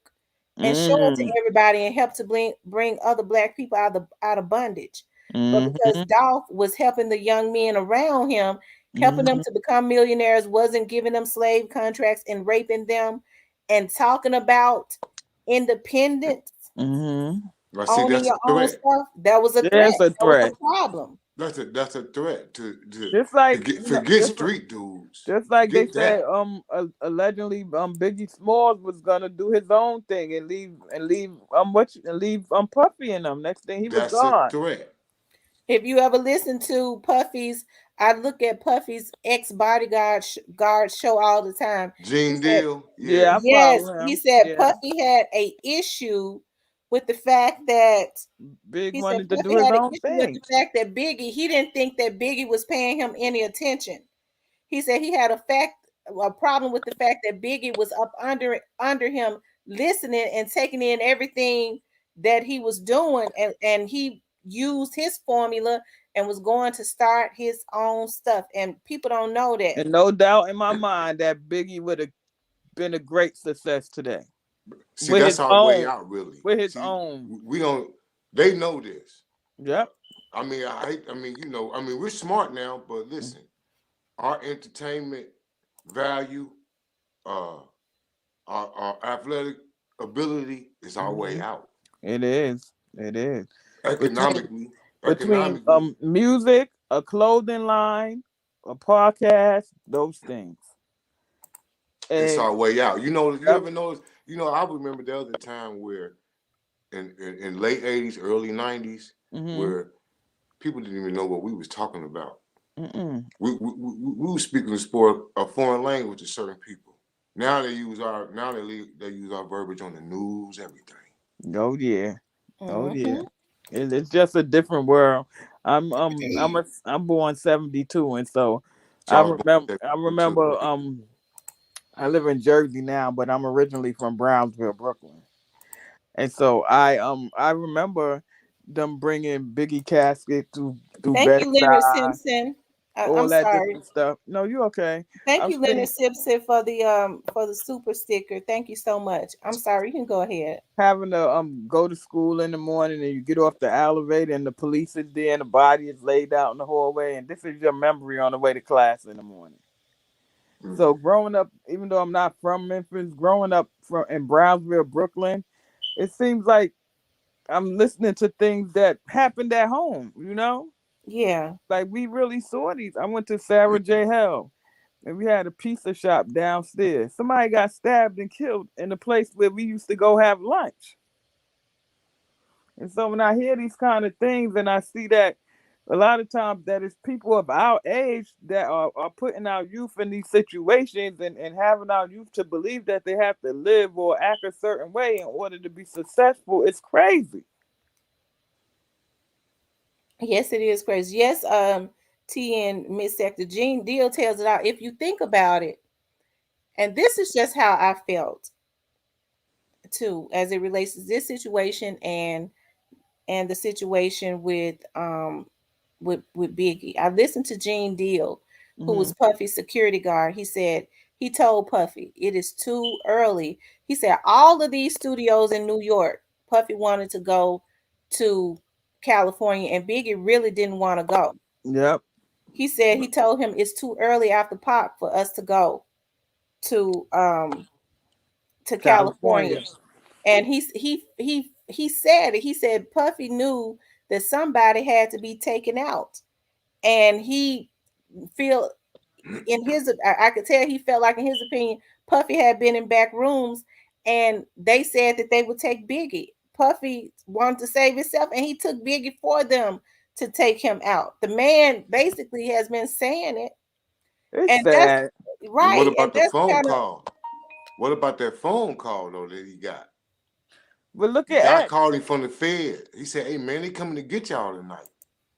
[SPEAKER 1] and show it to
[SPEAKER 2] Hmm.
[SPEAKER 1] everybody and help to bring other black people out of bondage. But because
[SPEAKER 2] Hmm.
[SPEAKER 1] Dolph was helping the young men around him, helping them
[SPEAKER 2] Hmm.
[SPEAKER 1] to become millionaires, wasn't giving them slave contracts and raping them, and talking about independence,
[SPEAKER 2] Hmm.
[SPEAKER 3] I see
[SPEAKER 1] owning
[SPEAKER 3] that's a
[SPEAKER 1] your own
[SPEAKER 3] threat.
[SPEAKER 1] stuff, that was a
[SPEAKER 2] Yeah,
[SPEAKER 1] threat.
[SPEAKER 2] it's a
[SPEAKER 1] That was a
[SPEAKER 2] threat.
[SPEAKER 1] problem.
[SPEAKER 3] That's a threat to
[SPEAKER 2] Just like
[SPEAKER 3] forget street dudes.
[SPEAKER 2] just like they
[SPEAKER 3] Forget
[SPEAKER 2] said,
[SPEAKER 3] that.
[SPEAKER 2] allegedly, Biggie Smalls was gonna do his own thing and leave Puffy and them. Next thing he was
[SPEAKER 3] That's a
[SPEAKER 2] gone.
[SPEAKER 3] threat.
[SPEAKER 1] If you ever listen to Puffy's, I look at Puffy's ex bodyguard guard show all the time. He
[SPEAKER 3] Gene
[SPEAKER 1] said,
[SPEAKER 3] Deal,
[SPEAKER 2] Yeah,
[SPEAKER 3] yeah.
[SPEAKER 2] I
[SPEAKER 1] yes,
[SPEAKER 2] follow
[SPEAKER 1] he
[SPEAKER 2] him.
[SPEAKER 1] said
[SPEAKER 2] Yeah,
[SPEAKER 1] Puffy had a issue with the fact that
[SPEAKER 2] Big
[SPEAKER 1] he said
[SPEAKER 2] wanted to do
[SPEAKER 1] Puffy
[SPEAKER 2] his
[SPEAKER 1] had an
[SPEAKER 2] own
[SPEAKER 1] issue with
[SPEAKER 2] thing.
[SPEAKER 1] the fact that he didn't think that Biggie was paying him any attention. He said he had a problem with the fact that Biggie was up under him, listening and taking in everything that he was doing, and he used his formula and was going to start his own stuff. And people don't know that.
[SPEAKER 2] And no doubt in my mind that Biggie would have been a great success today
[SPEAKER 3] See,
[SPEAKER 2] with his
[SPEAKER 3] that's our way
[SPEAKER 2] own,
[SPEAKER 3] out, really.
[SPEAKER 2] with his
[SPEAKER 3] See,
[SPEAKER 2] own.
[SPEAKER 3] we don't. They know this.
[SPEAKER 2] Yep.
[SPEAKER 3] I mean, we're smart now, but listen, our entertainment value, uh, our athletic ability is our way
[SPEAKER 2] Hmm.
[SPEAKER 3] out.
[SPEAKER 2] It is. It is. Between
[SPEAKER 3] Economically,
[SPEAKER 2] between
[SPEAKER 3] economically,
[SPEAKER 2] music, a clothing line, a podcast, those things.
[SPEAKER 3] it's
[SPEAKER 2] And
[SPEAKER 3] our way out. You
[SPEAKER 2] yep.
[SPEAKER 3] ever notice? I remember the other time where in late '80s, early '90s,
[SPEAKER 2] Hmm.
[SPEAKER 3] where people didn't even know what we was talking about.
[SPEAKER 2] Mm-mm.
[SPEAKER 3] We were speaking a foreign language to certain people. Now they use our verbiage on the news, everything.
[SPEAKER 2] Oh yeah. Oh yeah.
[SPEAKER 1] Hmm.
[SPEAKER 2] It's just a different world. I'm born 72, and so I
[SPEAKER 3] Charles
[SPEAKER 2] remember
[SPEAKER 3] Bonnet
[SPEAKER 2] I
[SPEAKER 3] too.
[SPEAKER 2] remember I live in Jersey now, but I'm originally from Brownsville, Brooklyn. And so I remember them bringing Biggie casket through
[SPEAKER 1] Thank
[SPEAKER 2] Bed
[SPEAKER 1] you, Leonard
[SPEAKER 2] Stuy.
[SPEAKER 1] Simpson.
[SPEAKER 2] all
[SPEAKER 1] I'm
[SPEAKER 2] that
[SPEAKER 1] sorry.
[SPEAKER 2] different stuff. No, you okay.
[SPEAKER 1] Thank
[SPEAKER 2] I've
[SPEAKER 1] you,
[SPEAKER 2] seen
[SPEAKER 1] Leonard Sipsit, for the super sticker. Thank you so much. I'm sorry. You can go ahead.
[SPEAKER 2] having to go to school in the morning and you get off the elevator and the police is there and the body is laid out in the hallway and this is your memory on the way to class in the morning.
[SPEAKER 3] Mm.
[SPEAKER 2] So growing up, even though I'm not from Memphis, growing up from in Brownsville, Brooklyn, it seems like I'm listening to things that happened at home, you know?
[SPEAKER 1] Yeah.
[SPEAKER 2] Like we really saw these. I went to Sarah J. Hell and we had a pizza shop downstairs. Somebody got stabbed and killed in the place where we used to go have lunch. And so when I hear these kind of things and I see that a lot of times that it's people of our age that are putting our youth in these situations and having our youth to believe that they have to live or act a certain way in order to be successful, it's crazy.
[SPEAKER 1] Yes, it is crazy. Yes, TN Miss Sector Gene Deal tells it out. If you think about it, and this is just how I felt too, as it relates to this situation and the situation with Biggie. I listened to Gene Deal, who
[SPEAKER 2] Hmm.
[SPEAKER 1] was Puffy's security guard. He said he told Puffy it is too early. He said all of these studios in New York, Puffy wanted to go to California, and Biggie really didn't want to go.
[SPEAKER 2] Yep.
[SPEAKER 1] He said he told him it's too early after Pop for us to go to California.
[SPEAKER 2] California.
[SPEAKER 1] And he said it. He said Puffy knew that somebody had to be taken out, and he feel in his I could tell he felt like in his opinion Puffy had been in back rooms, and they said that they would take Biggie. Puffy wanted to save himself, and he took Biggie for them to take him out. The man basically has been saying it,
[SPEAKER 2] It's
[SPEAKER 1] and that's
[SPEAKER 2] sad.
[SPEAKER 3] And what
[SPEAKER 1] right, and
[SPEAKER 3] about the
[SPEAKER 1] that's
[SPEAKER 3] phone
[SPEAKER 1] kind of
[SPEAKER 3] call? What about that phone call though that he got?
[SPEAKER 2] But look
[SPEAKER 3] The guy
[SPEAKER 2] at X.
[SPEAKER 3] called him from the Fed. He said, "Hey man, they coming to get y'all tonight."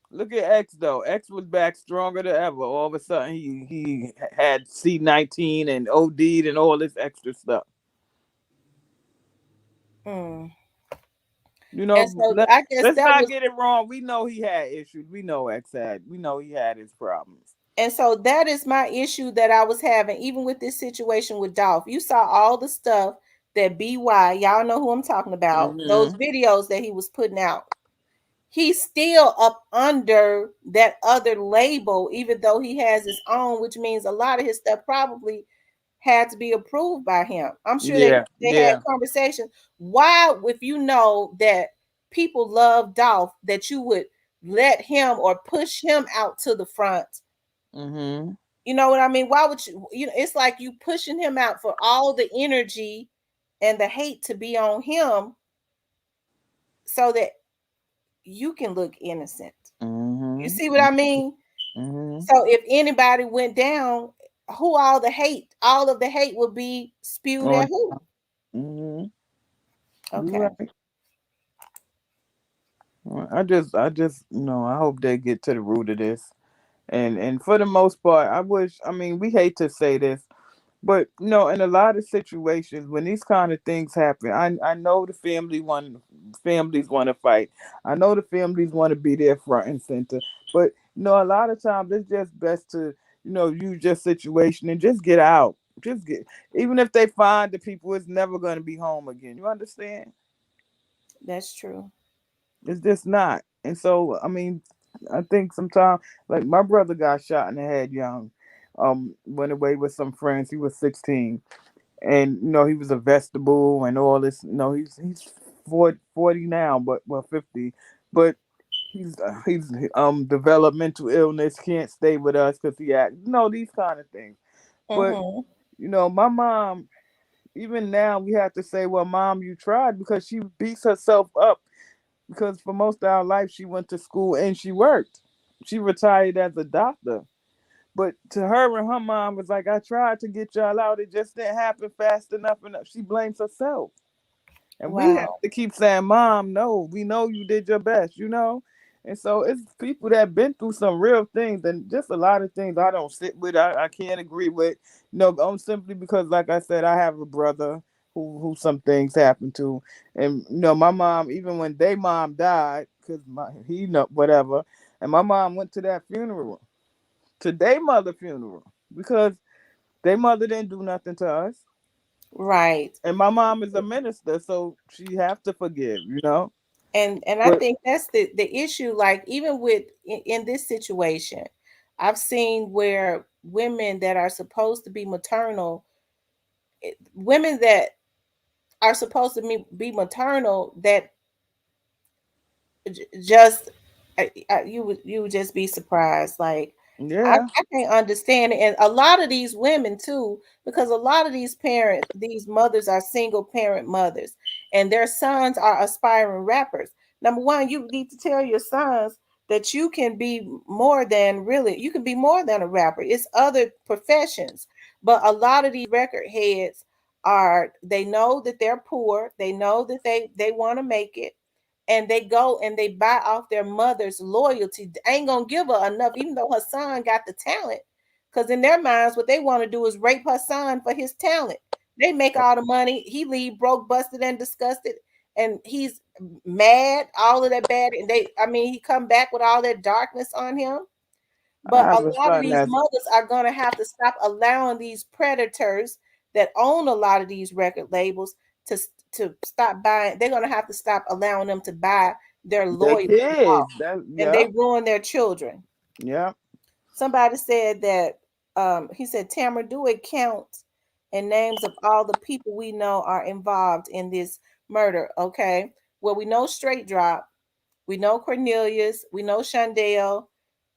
[SPEAKER 2] Look at X though. X was back stronger than ever. All of a sudden he had C-19 and OD'd and all this extra stuff.
[SPEAKER 1] mm.
[SPEAKER 2] You
[SPEAKER 1] And
[SPEAKER 2] know,
[SPEAKER 1] so I guess
[SPEAKER 2] let's
[SPEAKER 1] that
[SPEAKER 2] not
[SPEAKER 1] was
[SPEAKER 2] get it wrong. We know he had issues. We know X had. We know he had his problems.
[SPEAKER 1] And so that is my issue that I was having, even with this situation with Dolph. You saw all the stuff that BY, y'all know who I'm talking about, those
[SPEAKER 2] Hmm.
[SPEAKER 1] videos that he was putting out. He's still up under that other label, even though he has his own, which means a lot of his stuff probably had to be approved by him. I'm sure
[SPEAKER 2] Yeah,
[SPEAKER 1] they had
[SPEAKER 2] yeah.
[SPEAKER 1] conversations. Why, if you know that people love Dolph, that you would let him or push him out to the front?
[SPEAKER 2] Hmm.
[SPEAKER 1] You know what I mean? Why would you? You know, it's like you pushing him out for all the energy and the hate to be on him, so that you can look innocent. You
[SPEAKER 2] Hmm.
[SPEAKER 1] see what I mean?
[SPEAKER 2] Hmm.
[SPEAKER 1] So if anybody went down, who all of the hate would be spewed
[SPEAKER 2] On.
[SPEAKER 1] at who?
[SPEAKER 2] Hmm. You
[SPEAKER 1] Okay.
[SPEAKER 2] right. I just, I hope they get to the root of this. And for the most part, I wish. I mean, we hate to say this, but in a lot of situations when these kind of things happen, I know the families want to fight. I know the families want to be there front and center. But a lot of times it's just best to use your situation and just get out. Just get even if they find the people, it's never going to be home again. You understand?
[SPEAKER 1] That's true.
[SPEAKER 2] It's just not. And so I mean, I think sometimes like my brother got shot in the head young. Went away with some friends. He was 16 and he was a vegetable and all this. He's 40 now, but well 50, but he's developmental illness, can't stay with us because he act these kind of things. But
[SPEAKER 1] Mm-hmm.
[SPEAKER 2] my mom, even now we have to say, well, mom, you tried because she beats herself up because for most of our life she went to school and she worked. She retired as a doctor. But to her and her mom was like, I tried to get y'all out. It just didn't happen fast enough. She blames herself. And we have
[SPEAKER 1] Wow.
[SPEAKER 2] to keep saying, Mom, no, we know you did your best. And so it's people that been through some real things and just a lot of things I don't sit with, I can't agree with. Simply because, like I said, I have a brother who some things happened to. And, my mom, even when they mom died, because he know whatever, and my mom went to that funeral. to their mother funeral because their mother didn't do nothing to us.
[SPEAKER 1] Right.
[SPEAKER 2] And my mom is a minister, so she have to forgive, you know.
[SPEAKER 1] And I
[SPEAKER 2] But
[SPEAKER 1] think that's the issue. Like even with in this situation, I've seen where women that are supposed to be maternal, women that are supposed to be maternal, that just you would just be surprised. Like
[SPEAKER 2] yeah,
[SPEAKER 1] I can't understand it. And a lot of these women too, because a lot of these parents, these mothers are single parent mothers, and their sons are aspiring rappers. Number one, you need to tell your sons that you can be more than really, you can be more than a rapper. It's other professions. But a lot of these record heads are, they know that they're poor, they know that they want to make it, and they go and they buy off their mother's loyalty. Ain't gonna give her enough, even though her son got the talent. Because in their minds, what they want to do is rape her son for his talent. They make all the money. He leave broke, busted, and disgusted, and he's mad. All of that bad, and I mean, he come back with all that darkness on him.
[SPEAKER 2] I
[SPEAKER 1] But a
[SPEAKER 2] have a
[SPEAKER 1] lot of
[SPEAKER 2] son
[SPEAKER 1] these
[SPEAKER 2] that's
[SPEAKER 1] mothers are going to have to stop allowing these predators that own a lot of these record labels to stop buying. They're going to have to stop allowing them to buy their
[SPEAKER 2] their
[SPEAKER 1] loyalty off,
[SPEAKER 2] kids. That
[SPEAKER 1] and
[SPEAKER 2] yeah,
[SPEAKER 1] they ruin their children.
[SPEAKER 2] yeah.
[SPEAKER 1] Somebody said that he said, Tamara, do a count and names of all the people we know are involved in this murder. Okay. Well, we know Straight Drop. We know Cornelius. We know Shondell.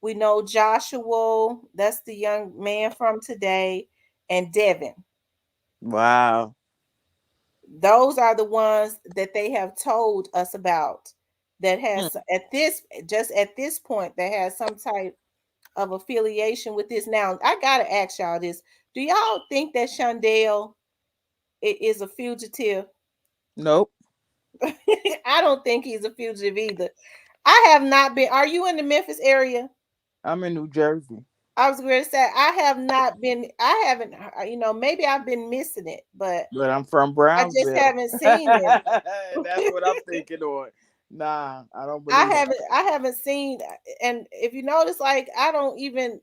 [SPEAKER 1] We know Joshua. That's the young man from today. And Devin.
[SPEAKER 2] Wow.
[SPEAKER 1] Those are the ones that they have told us about, that
[SPEAKER 2] Hmm.
[SPEAKER 1] has at this, just at this point, that has some type of affiliation with this. Now, I gotta ask y'all this: do y'all think that Shondell is a fugitive?
[SPEAKER 2] Nope.
[SPEAKER 1] I don't think he's a fugitive either. I have not been. Are you in the Memphis area?
[SPEAKER 2] I'm in New Jersey,
[SPEAKER 1] I was going to say I have not been. I haven't. Maybe I've been missing it, but
[SPEAKER 2] but I'm from
[SPEAKER 1] I just
[SPEAKER 2] Brownsville.
[SPEAKER 1] haven't seen him.
[SPEAKER 2] That's what I'm thinking on. Nah, I don't
[SPEAKER 1] I
[SPEAKER 2] believe that.
[SPEAKER 1] haven't. I haven't seen. And if you notice, like I don't even.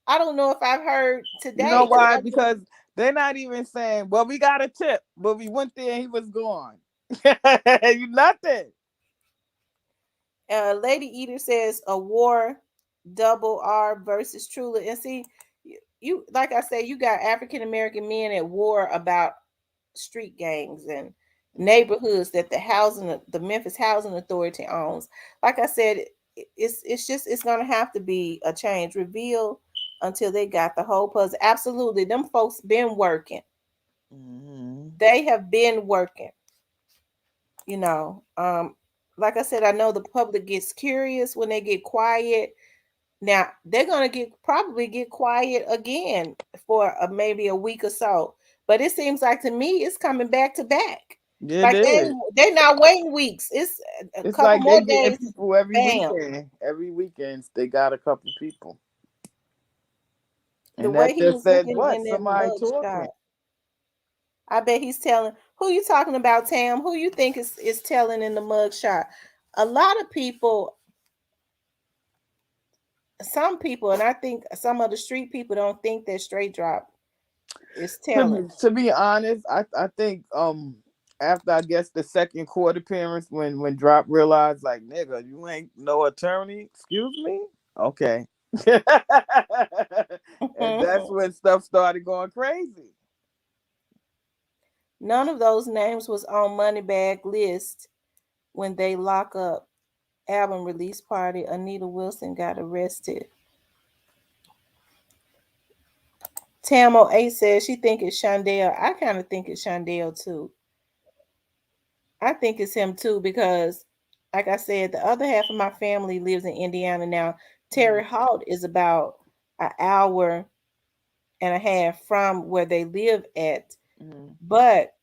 [SPEAKER 1] I don't know if I've heard
[SPEAKER 2] You know
[SPEAKER 1] today.
[SPEAKER 2] why? Because they're not even saying, "Well, we got a tip," but we went there and he was gone. You nothing.
[SPEAKER 1] Lady Eater says a war, double R versus Trula. And see, you like I say, you got African American men at war about street gangs and neighborhoods that the Memphis Housing Authority owns. Like I said, it's just it's gonna have to be a change reveal until they got the whole puzzle. Absolutely, them folks been working.
[SPEAKER 2] Hmm.
[SPEAKER 1] They have been working. You know, like I said, I know the public gets curious when they get quiet. Now they're gonna probably get quiet again for maybe a week or so. But it seems like to me it's coming back to back.
[SPEAKER 2] It
[SPEAKER 1] Like
[SPEAKER 2] is.
[SPEAKER 1] they're not waiting weeks. It's a
[SPEAKER 2] It's
[SPEAKER 1] couple
[SPEAKER 2] like they
[SPEAKER 1] more
[SPEAKER 2] getting
[SPEAKER 1] days.
[SPEAKER 2] people every
[SPEAKER 1] Bam.
[SPEAKER 2] weekend. Every weekend they got a couple people,
[SPEAKER 1] The
[SPEAKER 2] and
[SPEAKER 1] way
[SPEAKER 2] that
[SPEAKER 1] he
[SPEAKER 2] just
[SPEAKER 1] was
[SPEAKER 2] says
[SPEAKER 1] looking
[SPEAKER 2] what
[SPEAKER 1] in that
[SPEAKER 2] somebody
[SPEAKER 1] mug
[SPEAKER 2] talking.
[SPEAKER 1] shot, I bet he's telling who you talking about, Tam. Who you think is telling in the mug shot? A lot of people, some people, and I think some of the street people don't think that Straight Drop is telling.
[SPEAKER 2] To be honest, I think after I guess the second court appearance when Drop realized like nigga you ain't no attorney, excuse me, okay, and that's when stuff started going crazy.
[SPEAKER 1] None of those names was on Moneybag list when they lock up album release party. Anita Wilson got arrested. Tamo A says she think it's Shondell. I kind of think it's Shondell too. I think it's him too because, like I said, the other half of my family lives in Indiana now.
[SPEAKER 2] Mm,
[SPEAKER 1] Terre Haute is about an hour and a half from where they live at,
[SPEAKER 2] mm,
[SPEAKER 1] but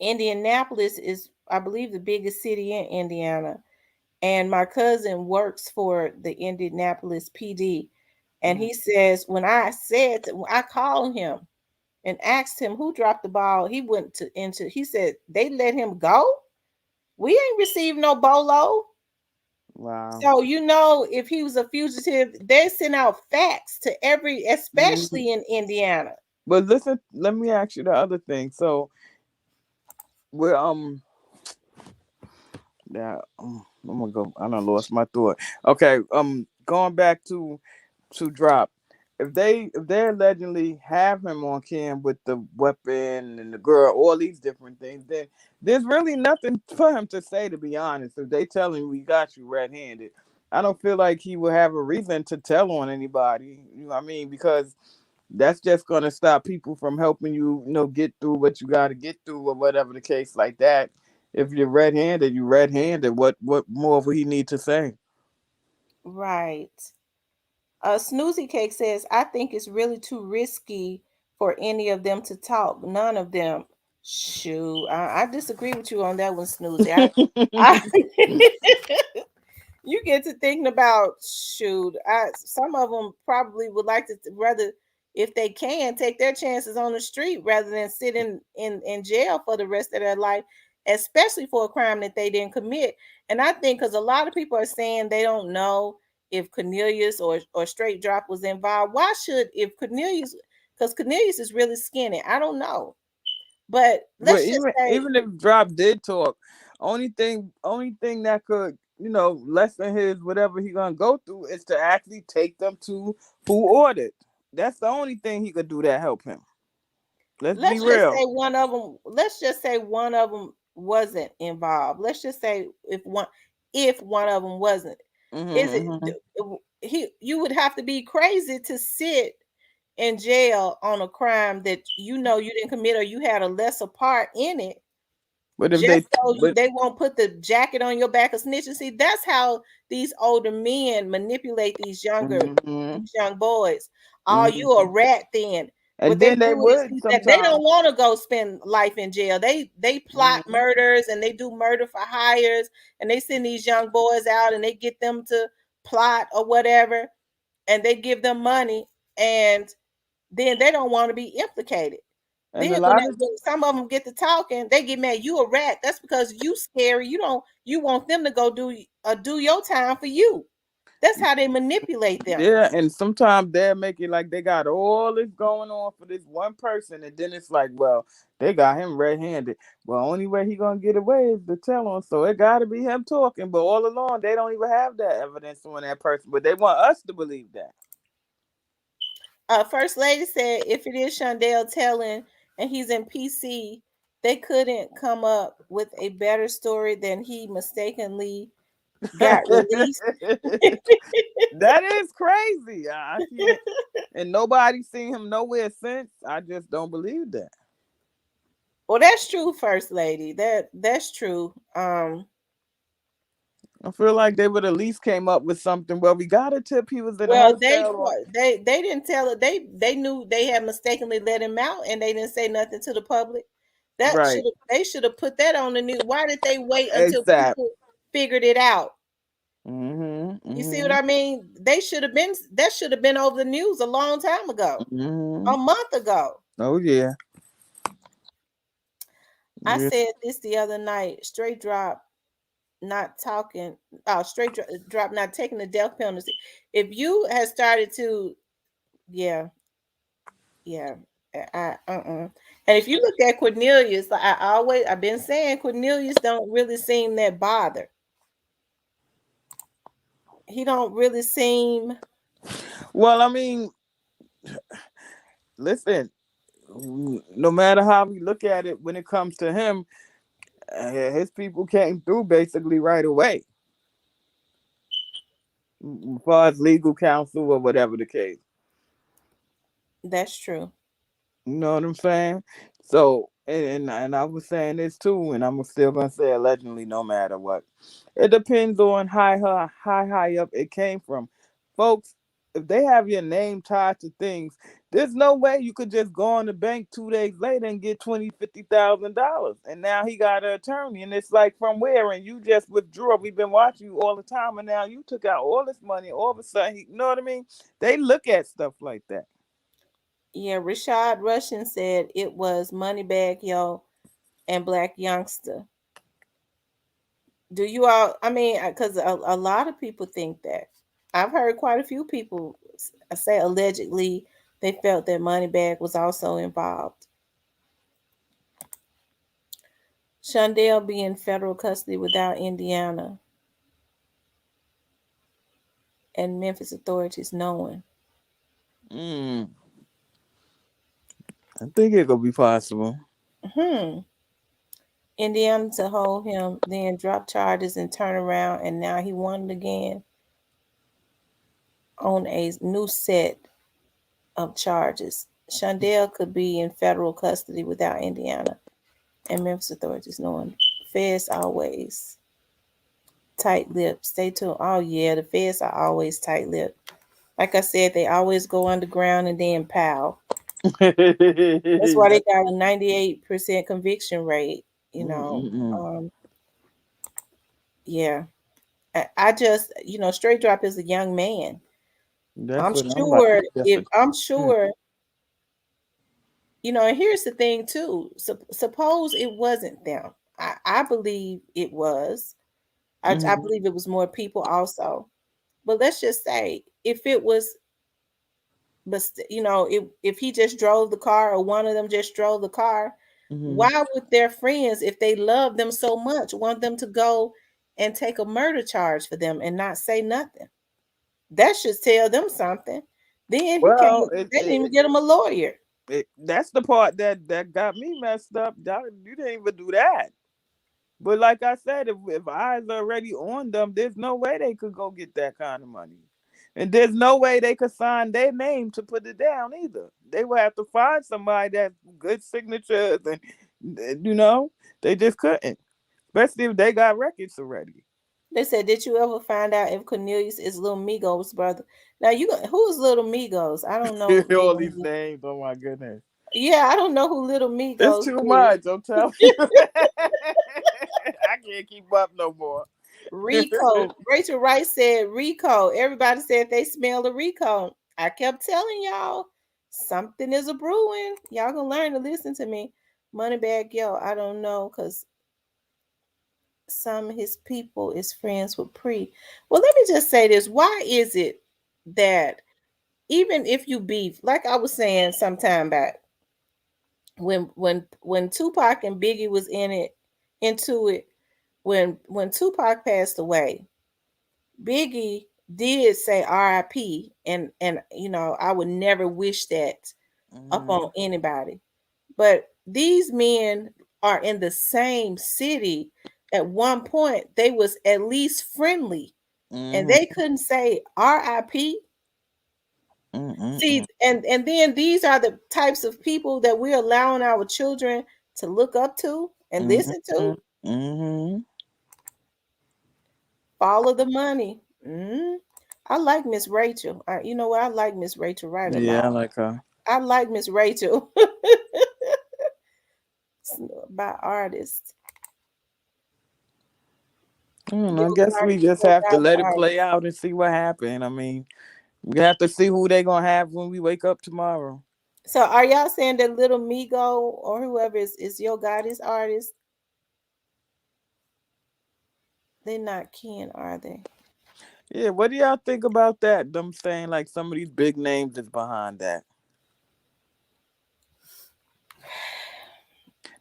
[SPEAKER 1] Indianapolis is, I believe, the biggest city in Indiana. And my cousin works for the Indianapolis PD. And
[SPEAKER 2] mm.
[SPEAKER 1] he says, I called him and asked him who dropped the ball, he went to he said they let him go. We ain't received no bolo.
[SPEAKER 2] Wow.
[SPEAKER 1] So you know, if he was a fugitive, they send out facts to every,
[SPEAKER 2] Mhm.
[SPEAKER 1] especially in Indiana.
[SPEAKER 2] But listen, let me ask you the other thing. So we're yeah, I'm gonna go. I done lost my thought. Okay, going back to drop. If they allegedly have him on cam with the weapon and the girl, all these different things, then there's really nothing for him to say. To be honest, if they tell him we got you red-handed, I don't feel like he will have a reason to tell on anybody. You know what I mean? Because that's just gonna stop people from helping you, get through what you got to get through, or whatever the case like that. If you're red-handed, you red-handed. What more would he need to say?
[SPEAKER 1] Right. Snoozy Cake says, I think it's really too risky for any of them to talk. None of them. Shoot, I disagree with you on that one, Snoozy. I you get to thinking about, shoot, some of them probably would like to rather, if they can, take their chances on the street rather than sit in jail for the rest of their life, especially for a crime that they didn't commit. And I think because a lot of people are saying they don't know if Cornelius or Straight Drop was involved. Why should, if Cornelius, because Cornelius is really skinny, I don't know, but
[SPEAKER 2] But
[SPEAKER 1] let's just say,
[SPEAKER 2] even if Drop did talk, only thing that could, lessen his whatever he gonna go through is to actually take them to who ordered. That's the only thing he could do that help him. Let's be
[SPEAKER 1] let's just
[SPEAKER 2] real.
[SPEAKER 1] say one of them, let's just say one of them wasn't involved. Let's just say if one of them wasn't, is it,
[SPEAKER 2] Mm-hmm,
[SPEAKER 1] he, you would have to be crazy to sit in jail on a crime that you know you didn't commit, or you had a lesser part in it,
[SPEAKER 2] but if
[SPEAKER 1] just
[SPEAKER 2] they,
[SPEAKER 1] so
[SPEAKER 2] but
[SPEAKER 1] they won't put the jacket on your back of snitching. See, that's how these older men manipulate
[SPEAKER 2] hmm
[SPEAKER 1] these young boys. Oh, you a
[SPEAKER 2] hmm
[SPEAKER 1] rat then. What
[SPEAKER 2] and
[SPEAKER 1] they
[SPEAKER 2] then they
[SPEAKER 1] do is
[SPEAKER 2] would
[SPEAKER 1] that they
[SPEAKER 2] sometimes.
[SPEAKER 1] don't want to go spend life in jail. They plot
[SPEAKER 2] Hmm
[SPEAKER 1] murders and they do murder for hires, and they send these young boys out and they get them to plot or whatever, and they give them money, and then they don't want to be implicated.
[SPEAKER 2] And
[SPEAKER 1] Then
[SPEAKER 2] a
[SPEAKER 1] when,
[SPEAKER 2] lot of,
[SPEAKER 1] when some of them get to talking, they get mad. You a rat. That's because you scary. You don't. You want them to go do your time for you. That's how they manipulate them.
[SPEAKER 2] yeah, and sometimes they'll make it like they got all this going on for this one person, and then it's like, well, they got him red-handed. Well, only way he gonna get away is to tell on, so it got to be him talking. But all along, they don't even have that evidence on that person, but they want us to believe that.
[SPEAKER 1] First lady said if it is Shondell telling and he's in PC, they couldn't come up with a better story than he mistakenly got released.
[SPEAKER 2] That is crazy. I can't, and nobody seen him nowhere since. I just don't believe that.
[SPEAKER 1] Well, that's true, first lady. That's true.
[SPEAKER 2] I feel like they would at least came up with something. Well, we got a tip he was in a
[SPEAKER 1] Well,
[SPEAKER 2] hotel, or
[SPEAKER 1] they didn't tell it. They knew they had mistakenly let him out, and they didn't say nothing to the public. That
[SPEAKER 2] right.
[SPEAKER 1] should have They should have put that on the news. Why did they wait until
[SPEAKER 2] ASAP.
[SPEAKER 1] people figured it out?
[SPEAKER 2] Mhm.
[SPEAKER 1] You see what
[SPEAKER 2] Mhm.
[SPEAKER 1] I mean? They should have been That should have been over the news a long time ago, a
[SPEAKER 2] Mhm.
[SPEAKER 1] month ago.
[SPEAKER 2] Oh yeah.
[SPEAKER 1] I
[SPEAKER 2] Yeah.
[SPEAKER 1] said this the other night. Straight drop not talking. Oh, drop not taking the death penalty. If you had started to, yeah, yeah. And if you look at Cornelius, like I've been saying, Cornelius don't really seem that bothered. He don't really seem.
[SPEAKER 2] Well, I mean, listen. No matter how we look at it, when it comes to him, his people came through basically right away, as far as legal counsel or whatever the case.
[SPEAKER 1] That's true.
[SPEAKER 2] You know what I'm saying? So, and I was saying this too, and I'm still gonna say allegedly, no matter what. It depends on high up it came from, folks. If they have your name tied to things, there's no way you could just go on the bank 2 days later and get $50,000. And now he got an attorney, and it's like, from where? And you just withdrew. We've been watching you all the time, and now you took out all this money. All of a sudden, you know what I mean? They look at stuff like that.
[SPEAKER 1] Yeah, Rashad Russian said it was Moneybag Yo and Black Youngster. Do you all? I mean, because a lot of people think that. I've heard quite a few people say allegedly they felt that Moneybag was also involved. Shondell be in federal custody without Indiana and Memphis authorities knowing.
[SPEAKER 2] Mm, I think it could be possible.
[SPEAKER 1] Hmm. Indiana to hold him, then drop charges and turn around, and now he won it again on a new set of charges. Shondell could be in federal custody without Indiana and Memphis authorities knowing. Feds always tight-lipped. Stay tuned. Oh yeah, the feds are always tight-lipped. Like I said, they always go underground and then pow. That's why they
[SPEAKER 2] That's,
[SPEAKER 1] got a 98% conviction rate. You know,
[SPEAKER 2] mm-mm-mm.
[SPEAKER 1] yeah. I just, Straight Drop is a young man.
[SPEAKER 2] That's
[SPEAKER 1] I'm
[SPEAKER 2] what I'm like.
[SPEAKER 1] sure
[SPEAKER 2] That's
[SPEAKER 1] if
[SPEAKER 2] a,
[SPEAKER 1] I'm
[SPEAKER 2] mm,
[SPEAKER 1] sure, and here's the thing too. Suppose it wasn't them. I believe it was. I
[SPEAKER 2] mm-hmm,
[SPEAKER 1] believe it was more people also. But let's just say if it was, but if he just drove the car or one of them just drove the car,
[SPEAKER 2] mm-hmm.
[SPEAKER 1] why would their friends, if they love them so much, want them to go and take a murder charge for them and not say nothing? That should tell them something. Then he can't.
[SPEAKER 2] Well,
[SPEAKER 1] They didn't even get him a lawyer.
[SPEAKER 2] that's the part that got me messed up. You didn't even do that. But like I said, if eyes are already on them, there's no way they could go get that kind of money. And there's no way they could sign their name to put it down either. They would have to find somebody that good signatures and they just couldn't. Especially if they got records already.
[SPEAKER 1] They said, "Did you ever find out if Cornelius is Little Migo's brother?" Now who is Little Migos? I don't know.
[SPEAKER 2] All these names, oh my goodness.
[SPEAKER 1] Yeah, I don't know who Little
[SPEAKER 2] It's
[SPEAKER 1] Migos
[SPEAKER 2] too
[SPEAKER 1] is.
[SPEAKER 2] much, I'm telling you. I can't keep up no more.
[SPEAKER 1] Rico. Rachel Wright said Rico. Everybody said they smell the Rico. I kept telling y'all something is a brewing. Y'all gonna learn to listen to me. Moneybag Yo, I don't know, because some of his people is friends with Pre. Well, let me just say this. Why is it that even if you beef, like I was saying sometime back, when Tupac and Biggie was into it, when Tupac passed away, Biggie did say R.I.P. and I would never wish that
[SPEAKER 2] Mm-hmm.
[SPEAKER 1] upon anybody. But these men are in the same city. At one point, they was at least friendly, and
[SPEAKER 2] Mm-hmm.
[SPEAKER 1] they couldn't say R.I.P.
[SPEAKER 2] Mm-mm-mm.
[SPEAKER 1] See, and then these are the types of people that we're allowing our children to look up to and listen to.
[SPEAKER 2] Mm-mm. Mm-hmm.
[SPEAKER 1] Follow the money. I like Miss Rachel. You know what? I like Miss Rachel Wright a
[SPEAKER 2] Yeah,
[SPEAKER 1] lot.
[SPEAKER 2] I like her.
[SPEAKER 1] I like Miss Rachel by artists.
[SPEAKER 2] I
[SPEAKER 1] Yo
[SPEAKER 2] guess we
[SPEAKER 1] Gotti,
[SPEAKER 2] just
[SPEAKER 1] Yo
[SPEAKER 2] have to
[SPEAKER 1] Gotti
[SPEAKER 2] let it play
[SPEAKER 1] artists.
[SPEAKER 2] out and see what happens. I mean, we have to see who they gonna have when we wake up tomorrow.
[SPEAKER 1] So are y'all saying that Little Migo or whoever is Yo Gotti's artist? They're not kin, are they?
[SPEAKER 2] Yeah, what do y'all think about that? Them saying like some of these big names is behind that.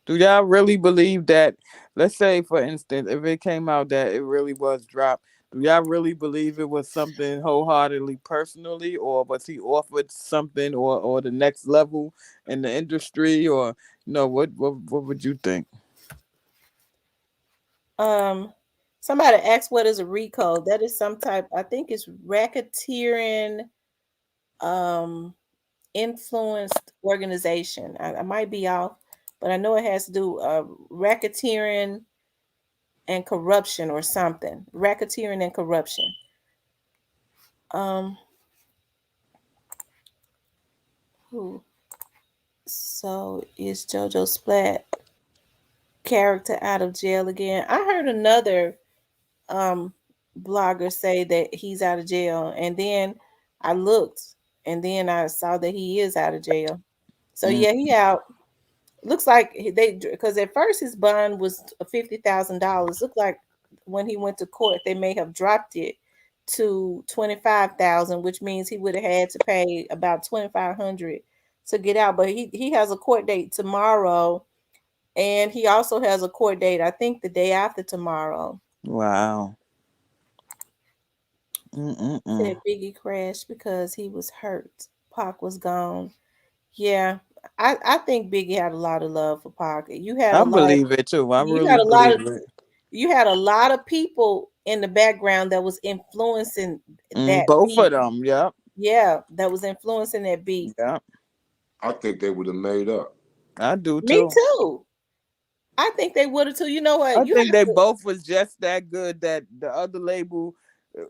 [SPEAKER 2] Do y'all really believe that? Let's say, for instance, if it came out that it really was dropped, do y'all really believe it was something wholeheartedly personally, or was he offered something, or the next level in the industry, or what would you think?
[SPEAKER 1] Um, Somebody asked what is a RICO? That is some type. I think it's racketeering, um, influenced organization. I might be off, but I know it has to do racketeering and corruption or something. Racketeering and corruption. Um, who? So is JoJo Splat character out of jail again? I heard another um blogger say that he's out of jail, and then I looked, and then I saw that he is out of jail. So
[SPEAKER 2] Mm,
[SPEAKER 1] yeah, he out. Looks like they, because at first his bond was $50,000. Look like when he went to court, they may have dropped it to 25,000, which means he would have had to pay about 2,500 to get out. But he has a court date tomorrow, and he also has a court date, I think, the day after tomorrow.
[SPEAKER 2] Wow.
[SPEAKER 1] Said
[SPEAKER 2] Mm-mm-mm.
[SPEAKER 1] Biggie crashed because he was hurt. Pac was gone. Yeah, I think Biggie had a lot of love for Pac.
[SPEAKER 2] I believe it too. I
[SPEAKER 1] You
[SPEAKER 2] really
[SPEAKER 1] had a lot of
[SPEAKER 2] believe it.
[SPEAKER 1] you had a lot of people in the background that was influencing that
[SPEAKER 2] Both
[SPEAKER 1] beat.
[SPEAKER 2] of them. Yep.
[SPEAKER 1] Yeah, that was influencing that beat.
[SPEAKER 2] Yep.
[SPEAKER 3] I think they would have made up.
[SPEAKER 2] I do
[SPEAKER 1] Me
[SPEAKER 2] too.
[SPEAKER 1] too. I think they would have too. You know what?
[SPEAKER 2] I
[SPEAKER 1] You
[SPEAKER 2] think
[SPEAKER 1] have
[SPEAKER 2] they
[SPEAKER 1] to.
[SPEAKER 2] both was just that good that the other label,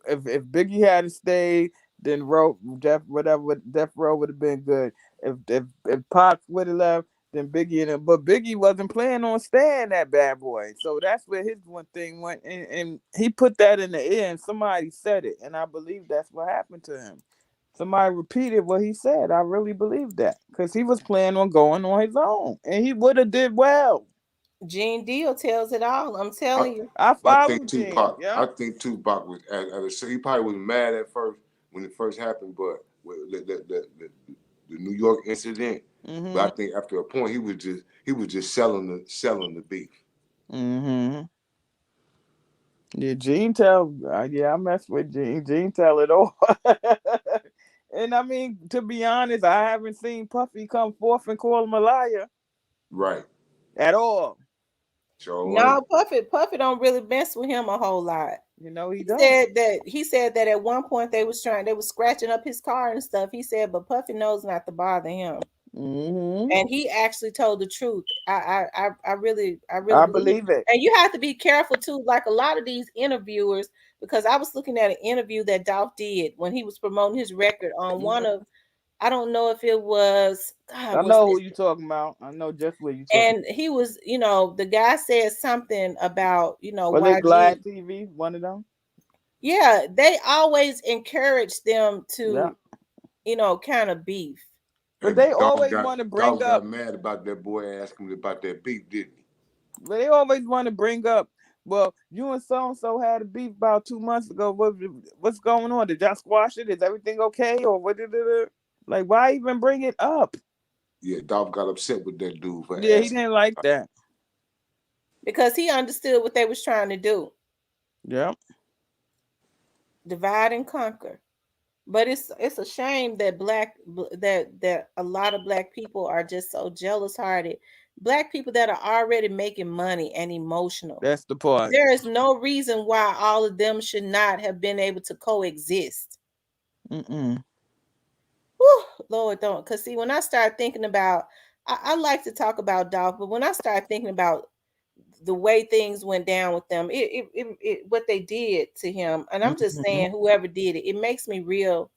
[SPEAKER 2] if Biggie had stayed, then Death Row would have been good. If Pac would have left, then Biggie and him. But Biggie wasn't planning on staying that bad boy, so that's where his one thing went, and he put that in the air, and somebody said it, and I believe that's what happened to him. Somebody repeated what he said. I really believe that because he was planning on going on his own, and he would have did well.
[SPEAKER 1] Gene Deal tells it all. I'm
[SPEAKER 3] I,
[SPEAKER 1] telling you.
[SPEAKER 2] I
[SPEAKER 3] I think
[SPEAKER 2] follow Gene.
[SPEAKER 3] Tupac.
[SPEAKER 2] Yeah.
[SPEAKER 3] I think Tupac was. He probably was mad at first when it first happened, but with the New York incident. But I
[SPEAKER 2] Mhm.
[SPEAKER 3] think after a point, he was just selling the beef.
[SPEAKER 2] Mhm. Yeah, Gene tell. Yeah, I mess with Gene. Gene tell it all. And I mean, to be honest, I haven't seen Puffy come forth and call him a liar
[SPEAKER 3] Right.
[SPEAKER 2] at all.
[SPEAKER 3] So ain't.
[SPEAKER 1] No, Puffy don't really mess with him a whole lot.
[SPEAKER 2] You know he
[SPEAKER 1] He
[SPEAKER 2] don't.
[SPEAKER 1] said that at one point they was scratching up his car and stuff. He said, but Puffy knows not to bother him.
[SPEAKER 2] Mhm.
[SPEAKER 1] And he actually told the truth. I really
[SPEAKER 2] I
[SPEAKER 1] believe.
[SPEAKER 2] believe it.
[SPEAKER 1] And you have to be careful too, like a lot of these interviewers, because I was looking at an interview that Dolph did when he was promoting his record on one
[SPEAKER 2] Mhm.
[SPEAKER 1] of, I don't know if it was, God,
[SPEAKER 2] I
[SPEAKER 1] was
[SPEAKER 2] know
[SPEAKER 1] it?
[SPEAKER 2] who you talking about. I know just what you talking.
[SPEAKER 1] And he was, the guy said something about,
[SPEAKER 2] Was it
[SPEAKER 1] YG.
[SPEAKER 2] Glad TV? One of them.
[SPEAKER 1] Yeah, they always encourage them
[SPEAKER 2] Yeah.
[SPEAKER 1] to, kind of beef.
[SPEAKER 2] But
[SPEAKER 3] And
[SPEAKER 2] they always want to bring
[SPEAKER 3] Dolph got
[SPEAKER 2] up.
[SPEAKER 3] mad about that boy asking him about that beef, didn't he?
[SPEAKER 2] But they always want to bring up. Well, you and so and so had a beef about 2 months ago. What's going on? Did y'all squash it? Is everything okay? Or what did it? Like, why even bring it up?
[SPEAKER 3] Yeah, Dolph got upset with that dude for
[SPEAKER 2] Yeah, he
[SPEAKER 3] asking.
[SPEAKER 2] didn't like that.
[SPEAKER 1] Because he understood what they was trying to do,
[SPEAKER 2] Yeah,
[SPEAKER 1] divide and conquer. But it's a shame that that a lot of black people are just so jealous hearted. Black people that are already making money and emotional.
[SPEAKER 2] that's the part.
[SPEAKER 1] There is no reason why all of them should not have been able to coexist.
[SPEAKER 2] Mm-mm.
[SPEAKER 1] Whew, Lord, don't. Because, see, when I start thinking about, I like to talk about Dolph, but when I start thinking about the way things went down with them, what they did to him, and I'm just
[SPEAKER 2] Mm-hmm.
[SPEAKER 1] saying, whoever did it, it makes me real.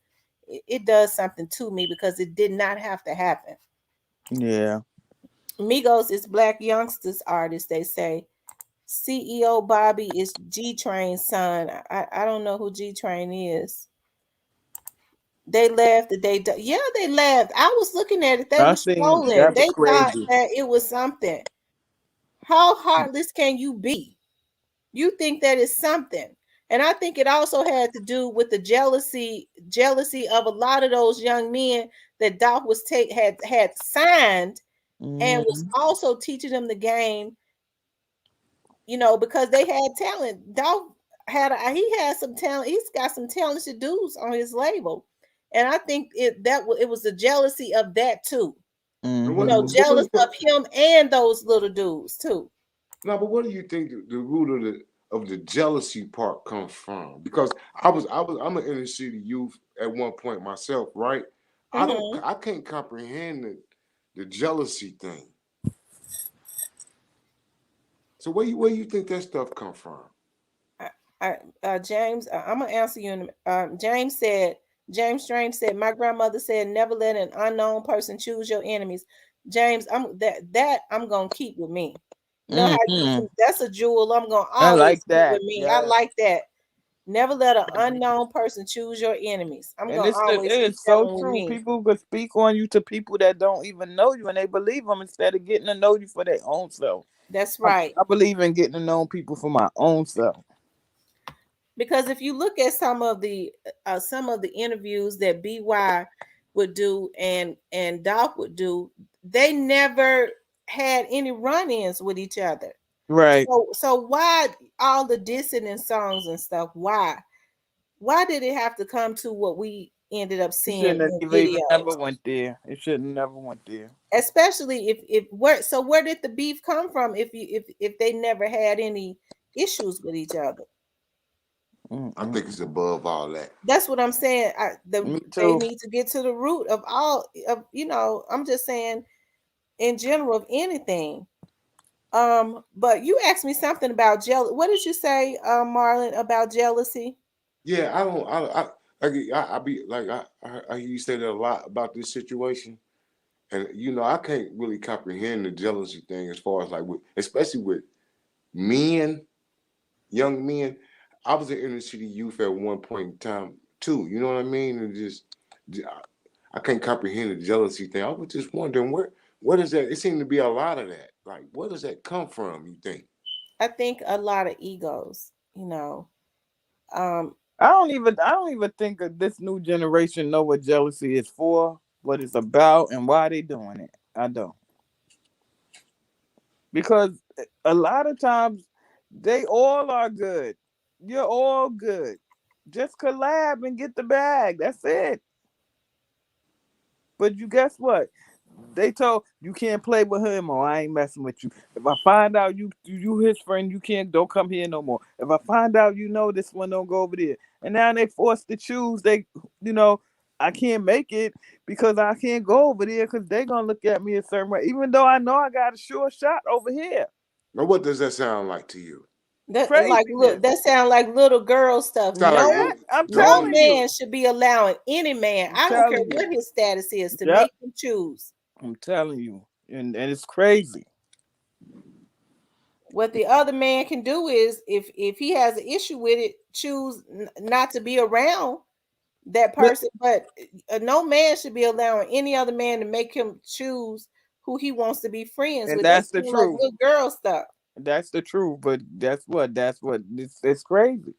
[SPEAKER 1] It does something to me because it did not have to happen.
[SPEAKER 2] Yeah,
[SPEAKER 1] Migos is black youngsters artist, they say. CEO Bobby is G Train's son. I don't know who G Train is. They laughed that yeah, they laughed. I was looking at it. They
[SPEAKER 2] I
[SPEAKER 1] were
[SPEAKER 2] seen
[SPEAKER 1] scrolling.
[SPEAKER 2] that was
[SPEAKER 1] They thought
[SPEAKER 2] crazy.
[SPEAKER 1] that it was something. How heartless can you be? You think that is something. And I think it also had to do with the jealousy of a lot of those young men that Doc was had signed and was
[SPEAKER 2] Mm-hmm.
[SPEAKER 1] also teaching them the game, because they had talent. Doc he had some talent. He's got some talented dudes on his label. And I think it was the jealousy of that too.
[SPEAKER 3] And
[SPEAKER 2] Mm-hmm.
[SPEAKER 1] Jealous of him and those little dudes too.
[SPEAKER 3] no, but what do you think the root of the jealousy part comes from? Because I'm an inner city youth at one point myself, right?
[SPEAKER 1] Hmm.
[SPEAKER 3] I can't comprehend the jealousy thing. So where you think that stuff come from?
[SPEAKER 1] James, I'm gonna answer you. James Strange said, my grandmother said, never let an unknown person choose your enemies. James, I'm gonna keep with me. You know how
[SPEAKER 2] Mm-hmm.
[SPEAKER 1] that's a jewel I'm gonna
[SPEAKER 2] I
[SPEAKER 1] always
[SPEAKER 2] like
[SPEAKER 1] keep with
[SPEAKER 2] that.
[SPEAKER 1] me. I
[SPEAKER 2] Yeah.
[SPEAKER 1] like that. Never let an unknown person choose your enemies. I'm
[SPEAKER 2] And
[SPEAKER 1] gonna
[SPEAKER 2] it
[SPEAKER 1] always keep
[SPEAKER 2] is
[SPEAKER 1] that
[SPEAKER 2] so
[SPEAKER 1] one with
[SPEAKER 2] true.
[SPEAKER 1] me.
[SPEAKER 2] People could speak on you to people that don't even know you, and they believe them instead of getting to know you for their own self.
[SPEAKER 1] That's
[SPEAKER 2] I,
[SPEAKER 1] right.
[SPEAKER 2] I believe in getting to know people for my own self.
[SPEAKER 1] Because if you look at some of the interviews that BY would do and Dolph would do, they never had any run-ins with each other.
[SPEAKER 2] Right.
[SPEAKER 1] So why all the dissing and songs and stuff? Why did it have to come to what we ended up
[SPEAKER 2] It
[SPEAKER 1] seeing
[SPEAKER 2] shouldn't have
[SPEAKER 1] in
[SPEAKER 2] even never
[SPEAKER 1] videos?
[SPEAKER 2] went there. It shouldn't never went there.
[SPEAKER 1] Especially where did the beef come from if they never had any issues with each other?
[SPEAKER 3] I think
[SPEAKER 2] Mm-mm.
[SPEAKER 3] it's above all that.
[SPEAKER 1] That's what I'm saying.
[SPEAKER 2] Me
[SPEAKER 1] They
[SPEAKER 2] too.
[SPEAKER 1] need to get to the root of all of, I'm just saying in general of anything. But you asked me something about jealousy. What did you say, Marlon, about jealousy?
[SPEAKER 3] Yeah, I don't. I be like I hear you say that a lot about this situation, and I can't really comprehend the jealousy thing as far as like especially with men, young men. I was an inner city youth at one point in time too. You know what I mean? And I can't comprehend the jealousy thing. I was just wondering what is that? It seemed to be a lot of that. Like, where does that come from? You think?
[SPEAKER 1] I think a lot of egos. Um,
[SPEAKER 2] I don't even think that this new generation know what jealousy is for, what it's about, and why they doing it. I don't. Because a lot of times they all are good. You're all good. Just collab and get the bag. That's it. But you guess what? They told you can't play with him or I ain't messing with you. If I find out you his friend, you can't don't come here no more. If I find out you know this one, don't go over there. And now they forced to choose. You know, I can't make it because I can't go over there because they gonna look at me a certain way. Even though I know I got a sure shot over here.
[SPEAKER 3] Now, what does that sound like to you?
[SPEAKER 1] that like look,
[SPEAKER 2] Craziness.
[SPEAKER 1] that sound like little girl stuff.
[SPEAKER 3] Sound like
[SPEAKER 1] No,
[SPEAKER 2] Yeah, I'm
[SPEAKER 1] no
[SPEAKER 3] no.
[SPEAKER 2] telling you.
[SPEAKER 1] man should be allowing any man,
[SPEAKER 2] I'm
[SPEAKER 1] I don't care
[SPEAKER 2] telling you.
[SPEAKER 1] what his status is, to
[SPEAKER 2] Yep.
[SPEAKER 1] make him choose.
[SPEAKER 2] I'm telling you. And it's crazy.
[SPEAKER 1] What the other man can do is, if he has an issue with it, choose not to be around that
[SPEAKER 2] But
[SPEAKER 1] person. But no man should be allowing any other man to make him choose who he wants to be friends
[SPEAKER 2] and
[SPEAKER 1] with. That's
[SPEAKER 2] that's the
[SPEAKER 1] kind of like
[SPEAKER 2] truth.
[SPEAKER 1] little girl stuff.
[SPEAKER 2] That's the truth. But that's what it's crazy.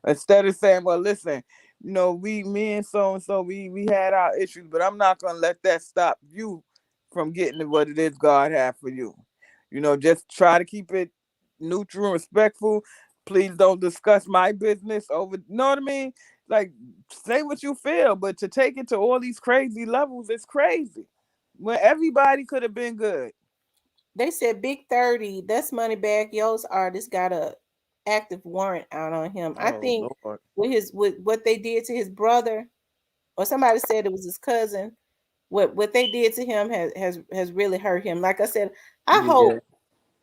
[SPEAKER 2] Instead of saying, well, listen, me and so and so, we had our issues, but I'm not gonna let that stop you from getting what it is God had for you. Just try to keep it neutral and respectful. Please don't discuss my business over, you know what I mean? Like, say what you feel, but to take it to all these crazy levels, it's crazy. When everybody could have been good.
[SPEAKER 1] They said Big 30, that's Moneybag Yo's artist, got a active warrant out on him. I
[SPEAKER 2] Oh
[SPEAKER 1] think
[SPEAKER 2] Lord.
[SPEAKER 1] with what they did to his brother, or somebody said it was his cousin. What they did to him has really hurt him. Like I said, I
[SPEAKER 2] Yeah.
[SPEAKER 1] hope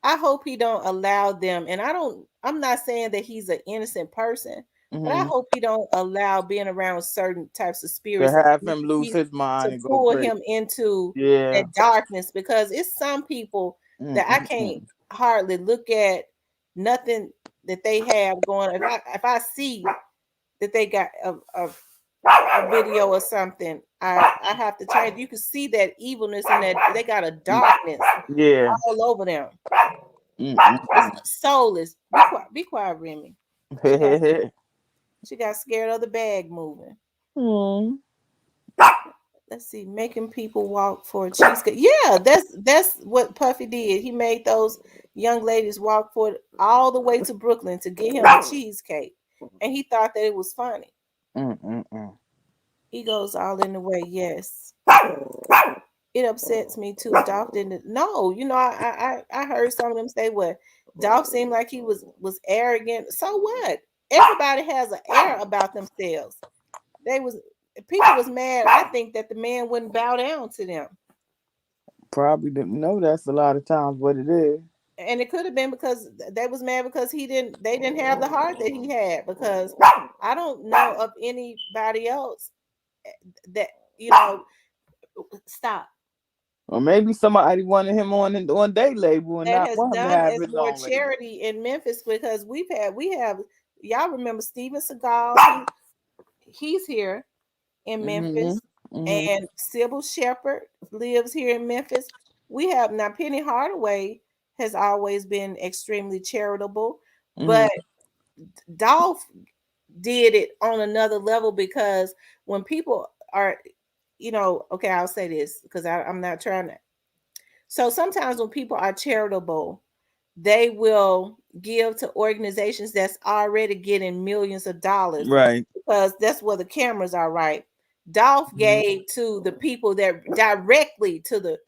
[SPEAKER 1] I hope he don't allow them. And I'm not saying that he's an innocent person, but I
[SPEAKER 2] Hmm.
[SPEAKER 1] hope he don't allow being around certain types of
[SPEAKER 2] To
[SPEAKER 1] spirits
[SPEAKER 2] have him lose his
[SPEAKER 1] to
[SPEAKER 2] mind and go
[SPEAKER 1] pull
[SPEAKER 2] crazy.
[SPEAKER 1] him into
[SPEAKER 2] Yeah.
[SPEAKER 1] that darkness, because it's some people that I can't
[SPEAKER 2] Mm-mm-mm.
[SPEAKER 1] hardly look at nothing that they have going. If I see that they got a video or something, I have to change. You can see that evilness and that they got a darkness
[SPEAKER 2] Yeah.
[SPEAKER 1] all over them.
[SPEAKER 2] Mm-mm-mm.
[SPEAKER 1] It's soulless. Be quiet, Remy. She got she got scared of the bag moving.
[SPEAKER 2] Hmm.
[SPEAKER 1] Let's see, making people walk for a cheesecake. Yeah, that's what Puffy did. He made those young ladies walk for it all the way to Brooklyn to get him a cheesecake, and he thought that it was funny.
[SPEAKER 2] Mm-mm-mm.
[SPEAKER 1] He goes all in the way. Yes, it upsets me too. Dolph didn't. No, I heard some of them say what Dolph seemed like he was arrogant. So what? Everybody has an air about themselves. They was People was mad. I think that the man wouldn't bow down to them,
[SPEAKER 2] Probably didn't know that's a lot of times what it is.
[SPEAKER 1] and it could have been because they was mad because they didn't have the heart that he had. Because I don't know of anybody else that you know. Stop.
[SPEAKER 2] Or maybe somebody wanted him on their label and
[SPEAKER 1] That
[SPEAKER 2] not
[SPEAKER 1] has
[SPEAKER 2] want him to
[SPEAKER 1] done
[SPEAKER 2] have
[SPEAKER 1] as
[SPEAKER 2] his
[SPEAKER 1] more
[SPEAKER 2] own label.
[SPEAKER 1] charity in Memphis, because we have y'all remember Steven Seagal, he's here in
[SPEAKER 2] Mm-hmm.
[SPEAKER 1] Memphis,
[SPEAKER 2] Mm-hmm.
[SPEAKER 1] and Sybil Shepherd lives here in Memphis. We have now Penny Hardaway has always been extremely charitable, but
[SPEAKER 2] Mm-hmm.
[SPEAKER 1] Dolph did it on another level, because when people are, okay, I'll say this because I'm not trying to. So sometimes when people are charitable, they will give to organizations that's already getting millions of dollars,
[SPEAKER 2] Right.
[SPEAKER 1] because that's where the cameras are, right? Dolph
[SPEAKER 2] Mhm.
[SPEAKER 1] gave to the people that directly to the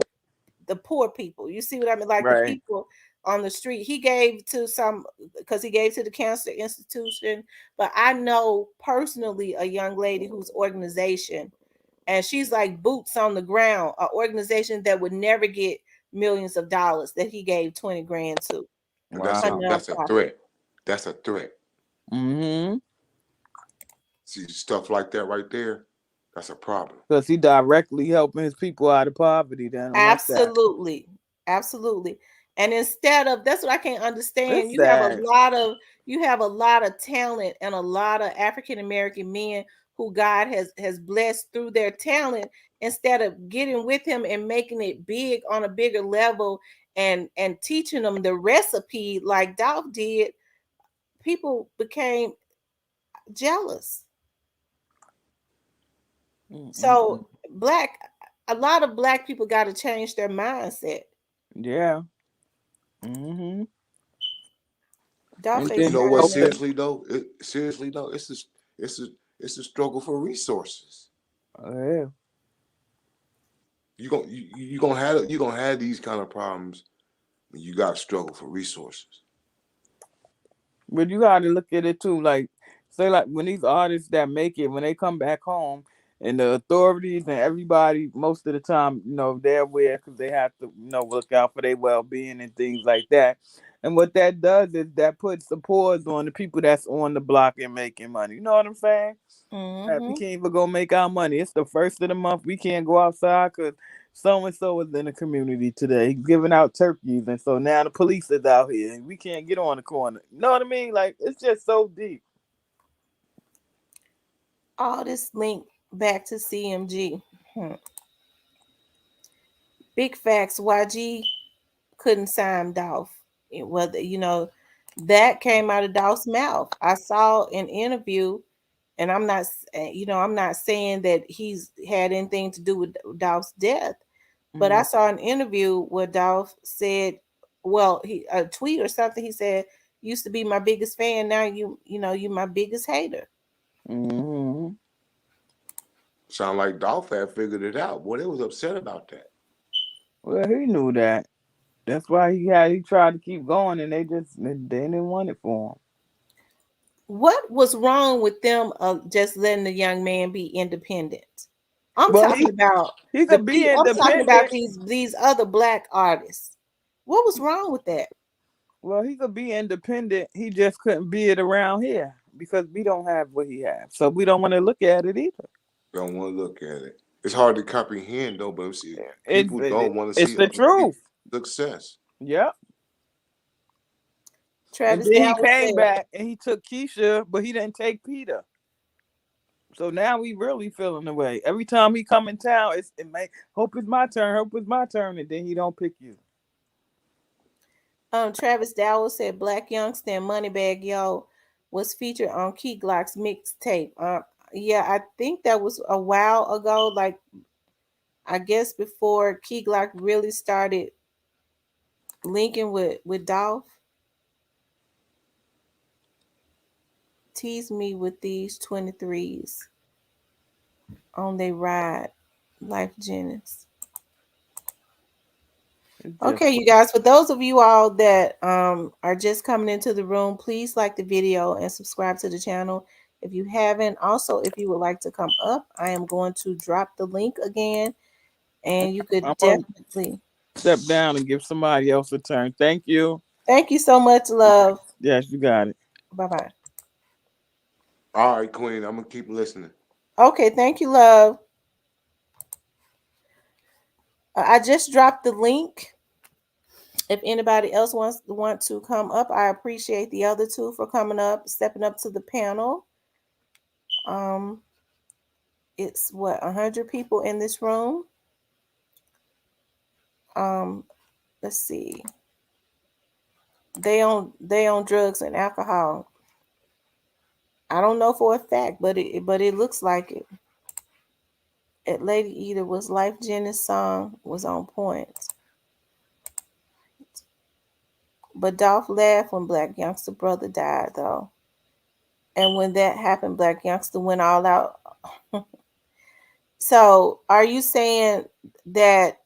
[SPEAKER 1] poor people. You see what I mean? Like the
[SPEAKER 2] Right.
[SPEAKER 1] people on the street. He gave to some, because he gave to the cancer institution. But I know personally a young lady whose organization, and she's like boots on the ground, an organization that would never get millions of dollars, that he gave 20 grand to,
[SPEAKER 3] And
[SPEAKER 2] Wow.
[SPEAKER 1] her
[SPEAKER 3] that's a
[SPEAKER 1] nonprofit.
[SPEAKER 3] threat. That's a threat.
[SPEAKER 2] Mm-hmm.
[SPEAKER 3] See stuff like that right there. That's a problem.
[SPEAKER 2] Because he directly helping his people out of poverty. They don't like that.
[SPEAKER 1] Absolutely. Absolutely. And instead of, that's what I can't understand.
[SPEAKER 2] It's sad.
[SPEAKER 1] You have a lot of talent and a lot of African American men who God has blessed through their talent, instead of getting with him and making it big on a bigger level, and teaching them the recipe like Dolph did. People became jealous.
[SPEAKER 2] Mm-mm-mm.
[SPEAKER 1] So a lot of black people got to change their mindset.
[SPEAKER 2] Yeah. Mm-hmm.
[SPEAKER 1] Dolph
[SPEAKER 2] And
[SPEAKER 1] ain't
[SPEAKER 3] You
[SPEAKER 2] then
[SPEAKER 3] know
[SPEAKER 1] trying
[SPEAKER 3] what?
[SPEAKER 1] to hear.
[SPEAKER 3] Seriously though, it's a it's a struggle for resources.
[SPEAKER 2] yeah.
[SPEAKER 3] You gonna have these kind of problems when you got to struggle for resources.
[SPEAKER 2] But you gotta look at it too, like say like when these artists that make it, when they come back home, and the authorities and everybody, most of the time, they're aware because they have to, look out for their well being and things like that. And what that does is that puts the pause on the people that's on the block and making money. You know what I'm saying? We
[SPEAKER 1] Mm-hmm.
[SPEAKER 2] can't even go make our money. It's the first of the month. We can't go outside because so and so is in the community today giving out turkeys, and so now the police is out here, and we can't get on the corner. You know what I mean? Like it's just so deep.
[SPEAKER 1] All this link back to CMG. Hmm. Big facts. YG couldn't sign Dolph. It was, that came out of Dolph's mouth. I saw an interview, and I'm not saying that he's had anything to do with Dolph's death, but I
[SPEAKER 2] Mm-hmm.
[SPEAKER 1] saw an interview where Dolph said, well, he a tweet or something. He said, "Used to be my biggest fan. Now you my biggest hater."
[SPEAKER 2] Mm-hmm.
[SPEAKER 3] Sound like Dolph had figured it out. Boy, they was upset about that.
[SPEAKER 2] Well, he knew that. That's why he tried to keep going, and they didn't want it for him.
[SPEAKER 1] What was wrong with them just letting the young man be independent? I'm
[SPEAKER 2] Well,
[SPEAKER 1] talking about
[SPEAKER 2] he could be
[SPEAKER 1] I'm talking about
[SPEAKER 2] independent.
[SPEAKER 1] these other black artists. What was wrong with that?
[SPEAKER 2] Well, he could be independent. He just couldn't be it around here because we don't have what he has. So we don't want to look at it either.
[SPEAKER 3] Don't want to look at it. It's hard to comprehend though, but see,
[SPEAKER 2] It,
[SPEAKER 3] people
[SPEAKER 2] it,
[SPEAKER 3] don't want to
[SPEAKER 2] it's
[SPEAKER 3] see
[SPEAKER 2] the
[SPEAKER 3] other
[SPEAKER 2] truth.
[SPEAKER 3] people success.
[SPEAKER 2] Yep. And
[SPEAKER 1] Travis
[SPEAKER 2] then he
[SPEAKER 1] Dallas
[SPEAKER 2] came
[SPEAKER 1] said,
[SPEAKER 2] back and he took Keisha, but he didn't take Peter. So now we really feeling the way. Every time he come in town, it may hope it's my turn, hope it's my turn, and then he don't pick you.
[SPEAKER 1] Travis Dallas said Black Youngster and Moneybag Yo was featured on Key Glock's mixtape. Yeah, I think that was a while ago, like I guess before Key Glock really started linking with Dolph. Tease me with these 23s on they ride. Life Jennings.
[SPEAKER 2] It's just
[SPEAKER 1] Okay, you guys, for those of you all that are just coming into the room, please like the video and subscribe to the channel if you haven't. Also, if you would like to come up, I am going to drop the link again, and you could
[SPEAKER 2] I'm gonna
[SPEAKER 1] definitely.
[SPEAKER 2] step down and give somebody else a turn. Thank you.
[SPEAKER 1] Thank you so much, love.
[SPEAKER 2] Yes, you got it.
[SPEAKER 1] Bye bye.
[SPEAKER 3] All right, Queen, I'm gonna keep listening.
[SPEAKER 1] Okay, thank you, love. I just dropped the link. If anybody else want to come up, I appreciate the other two for coming up, stepping up to the panel. Um, it's what 100 people in this room. Um, let's see. They on drugs and alcohol. I don't know for a fact, but it looks like it. At Lady Eater was Life Jennings' song was on point. But Dolph laughed when Black Youngster brother died though. And when that happened, Black Youngster went all out. So are you saying that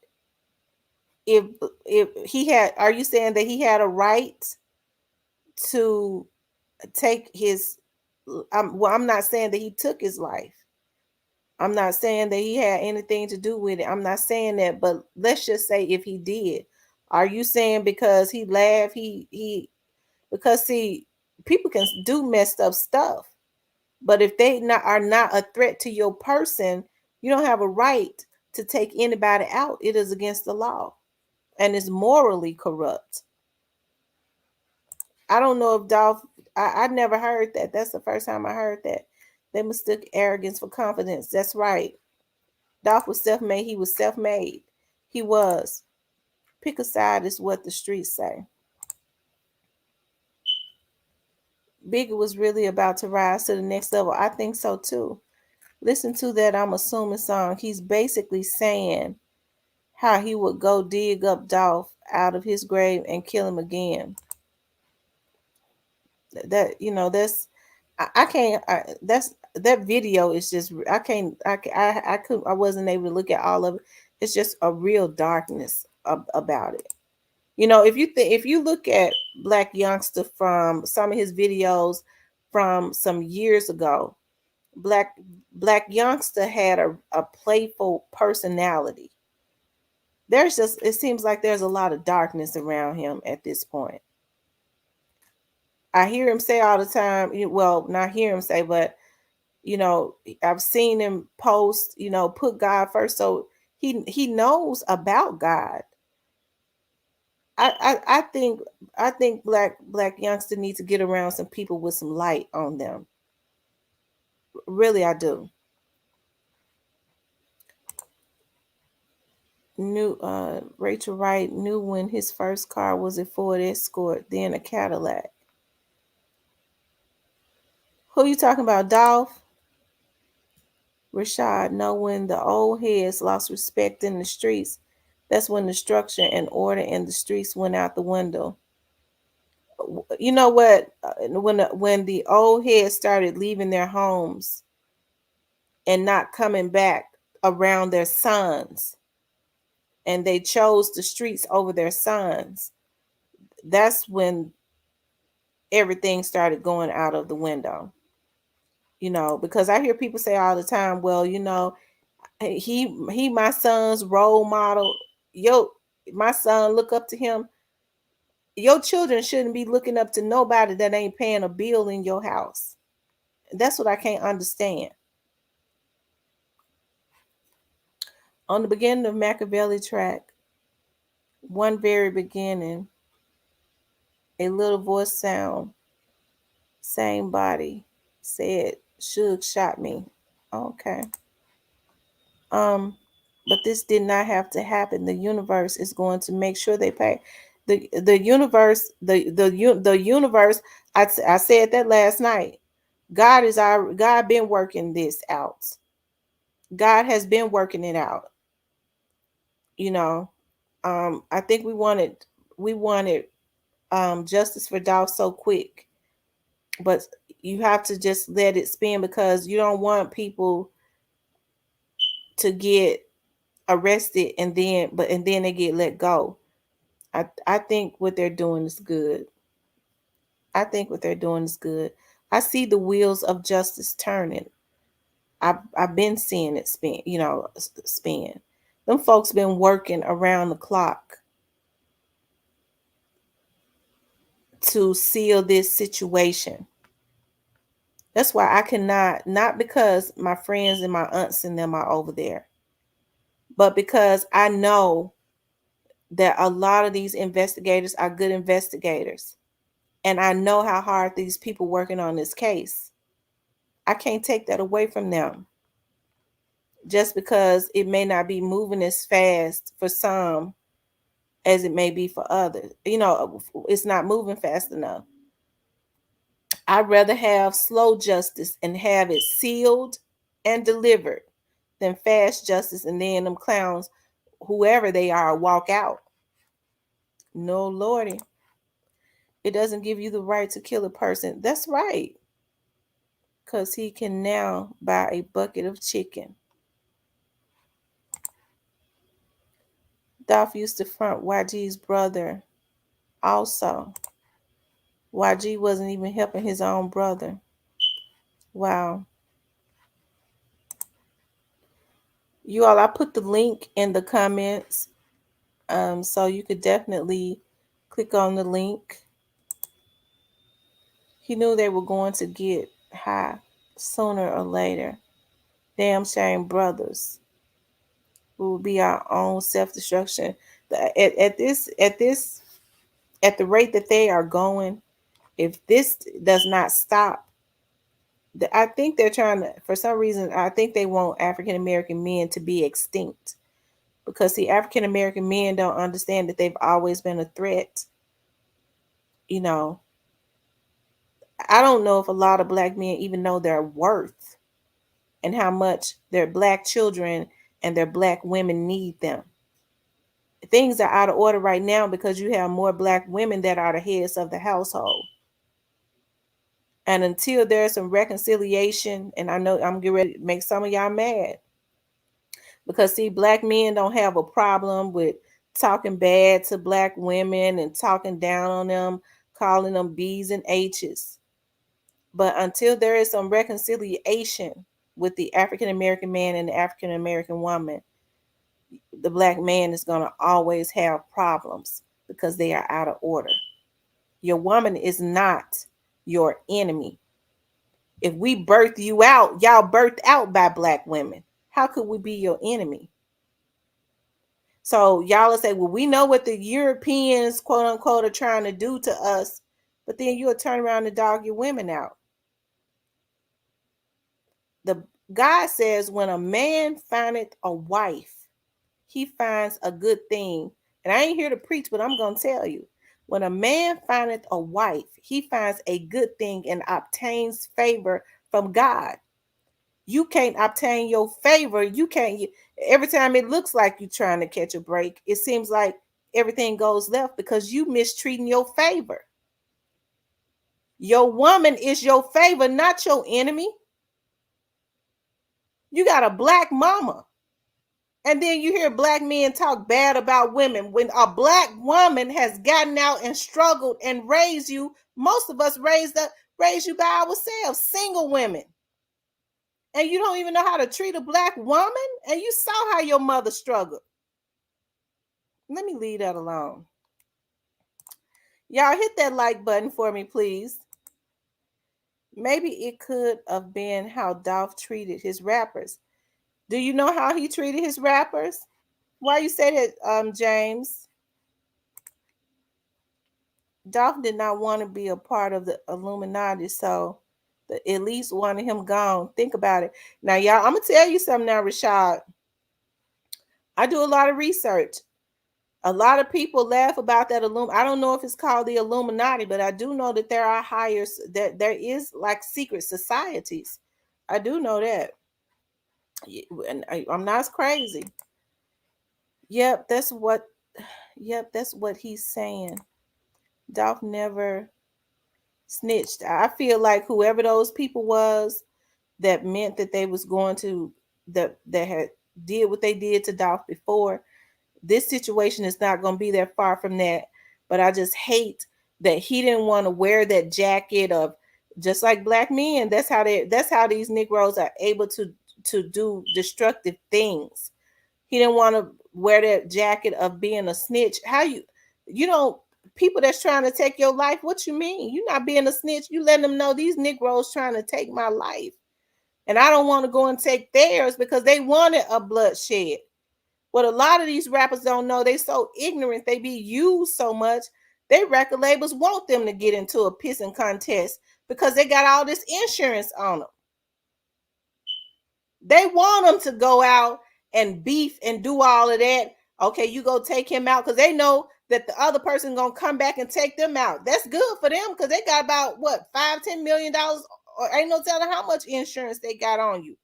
[SPEAKER 1] if if he had are you saying that he had a right to take his well, I'm not saying that he took his life. I'm not saying that he had anything to do with it. I'm not saying that, but let's just say if he did. Are you saying because he laughed, he because see, people can do messed up stuff. But if they not are not a threat to your person, you don't have a right to take anybody out. It is against the law and is morally corrupt. I don't know if Dolph. I never heard that. That's the first time I heard that. They mistook arrogance for confidence. That's right. Dolph was self-made. He was self-made. He was. Pick a side is what the streets say. Biggie was really about to rise to the next level. I think so too. Listen to that I'm assuming song. He's basically saying how he would go dig up Dolph out of his grave and kill him again. That that's I can't that's that video is just I can't I could I wasn't able to look at all of it. It's just a real darkness about it. If you look at Black Youngster from some of his videos from some years ago, Black Black Youngster had a playful personality. There's just it seems like there's a lot of darkness around him at this point. I hear him say all the time, well, not hear him say, but you know, I've seen him post, put God first. So he knows about God. I think Black Youngster needs to get around some people with some light on them. Really, I do. Knew Rachel Wright knew when his first car was a Ford Escort, then a Cadillac. Who you talking about, Dolph? Rashad, know when the old heads lost respect in the streets, that's when the structure and order in the streets went out the window. You know what? When the old heads started leaving their homes and not coming back around their sons, and they chose the streets over their sons, that's when everything started going out of the window. Because I hear people say all the time, well, he my son's role model. Yo, my son look up to him. Your children shouldn't be looking up to nobody that ain't paying a bill in your house. That's what I can't understand. On the beginning of Machiavelli track, one very beginning, a little voice sound, same body, said, Suge shot me. Okay. Um, but this did not have to happen. The universe is going to make sure they pay. The universe, the universe, I said that last night. God been working this out. God has been working it out. You know, I think we wanted justice for Dolph so quick, but you have to just let it spin because you don't want people to get arrested and then they get let go. I think what they're doing is good. I think what they're doing is good. I see the wheels of justice turning. I've been seeing it spin, spin. Them folks been working around the clock to seal this situation. That's why I cannot, not because my friends and my aunts and them are over there, but because I know that a lot of these investigators are good investigators. And I know how hard these people working on this case. I can't take that away from them just because it may not be moving as fast for some as it may be for others. It's not moving fast enough. I'd rather have slow justice and have it sealed and delivered than fast justice and then them clowns, whoever they are, walk out. No, Lordy. It doesn't give you the right to kill a person. That's right. Because he can now buy a bucket of chicken. Dolph used to front YG's brother also. YG wasn't even helping his own brother. Wow. You all, I put the link in the comments. So you could definitely click on the link. He knew they were going to get high sooner or later. Damn shame brothers. We will be our own self-destruction. At the rate that they are going, if this does not stop, I think they're trying to, for some reason, I think they want African American men to be extinct. Because see, African American men don't understand that they've always been a threat. You know, I don't know if a lot of black men even know their worth and how much their black children and their black women need them. Things are out of order right now because you have more black women that are the heads of the household. And until there's some reconciliation, and I know I'm getting ready to make some of y'all mad because see, black men don't have a problem with talking bad to black women and talking down on them, calling them B's and H's. But until there is some reconciliation with the African American man and the African American woman, the black man is going to always have problems because they are out of order. Your woman is not your enemy. If we birth you out, y'all birthed out by black women. How could we be your enemy? So y'all will say, well, we know what the Europeans, quote unquote, are trying to do to us, but then you'll turn around and dog your women out. The God says, when a man findeth a wife, he finds a good thing. And I ain't here to preach, but I'm going to tell you. When a man findeth a wife, he finds a good thing and obtains favor from God. You can't obtain your favor. You can't. Every time it looks like you're trying to catch a break, it seems like everything goes left because you mistreating your favor. Your woman is your favor, not your enemy. You got a black mama. And then you hear black men talk bad about women. When a black woman has gotten out and struggled and raised you, most of us raised you by ourselves, single women. And you don't even know how to treat a black woman? And you saw how your mother struggled. Let me leave that alone. Y'all hit that like button for me, please. Maybe it could have been how Dolph treated his rappers. Do you know how he treated his rappers? Why you say that, James? Dolph did not want to be a part of the Illuminati, so the elites wanted him gone. Think about it. Now, y'all, I'm going to tell you something now, Rashad. I do a lot of research. A lot of people laugh about that I don't know if it's called the Illuminati, but I do know that there are that there is like secret societies. I do know that. And I'm not crazy. Yep, that's what he's saying. Dolph never snitched. I feel like whoever those people was that meant that they was going to that had did what they did to Dolph before. This situation is not going to be that far from that. But I just hate that he didn't want to wear that jacket of just like black men. That's how these Negroes are able to do destructive things. He didn't want to wear that jacket of being a snitch. How you know people that's trying to take your life? What you mean? You're not being a snitch. You letting them know these Negroes trying to take my life, and I don't want to go and take theirs because they wanted a bloodshed. What a lot of these rappers don't know, they so ignorant, they be used so much, they record labels want them to get into a pissing contest because they got all this insurance on them. They want them to go out and beef and do all of that. Okay, you go take him out because they know that the other person gonna come back and take them out. That's good for them because they got about what, $5-10 million, or ain't no telling how much insurance they got on you.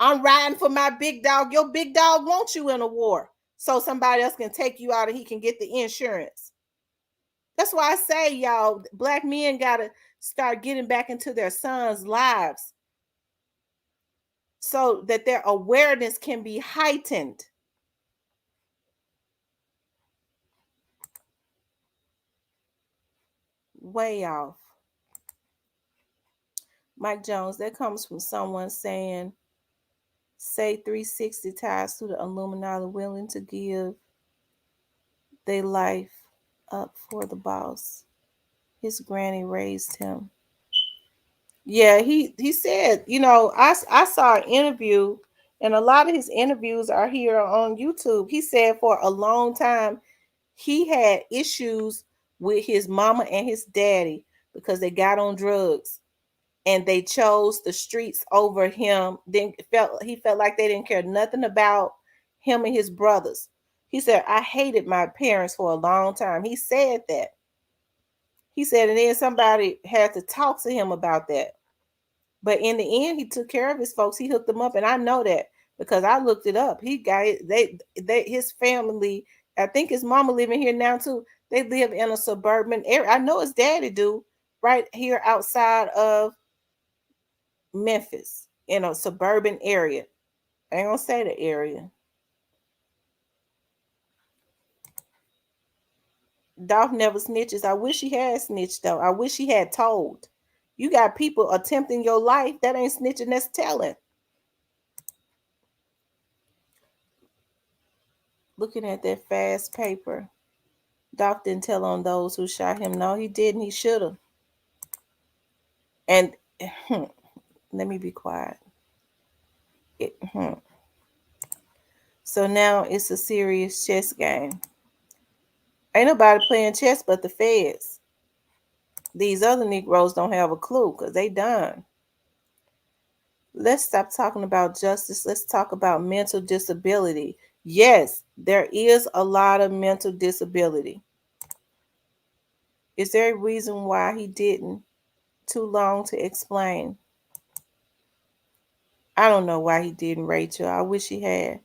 [SPEAKER 1] I'm riding for my big dog. Your big dog wants you in a war, so somebody else can take you out and he can get the insurance. That's why I say, y'all, black men gotta start getting back into their sons' lives so that their awareness can be heightened. Way off. Mike Jones, that comes from someone saying, say 360 ties to the Illuminati willing to give their life up for the boss. His granny raised him. Yeah, he said, I saw an interview, and a lot of his interviews are here on YouTube. He said for a long time he had issues with his mama and his daddy because they got on drugs and they chose the streets over him. Then he felt like they didn't care nothing about him and his brothers. He said, I hated my parents for a long time. He said that. He said, and then somebody had to talk to him about that. But in the end, he took care of his folks. He hooked them up, and I know that because I looked it up. He got his family. I think his mama living here now too. They live in a suburban area. I know his daddy do, right here outside of Memphis, in a suburban area. I ain't gonna say the area. Dolph never snitches. I wish he had snitched though. I wish he had told. You got people attempting your life. That ain't snitching, that's telling. Looking at that fast paper. Dolph didn't tell on those who shot him. No, he didn't. He should have. And let me be quiet. So now it's a serious chess game. Ain't nobody playing chess but the feds. These other Negroes don't have a clue because they done. Let's stop talking about justice. Let's talk about mental disability. Yes, there is a lot of mental disability. Is there a reason why he didn't? Too long to explain. I don't know why he didn't, Rachel. I wish he had.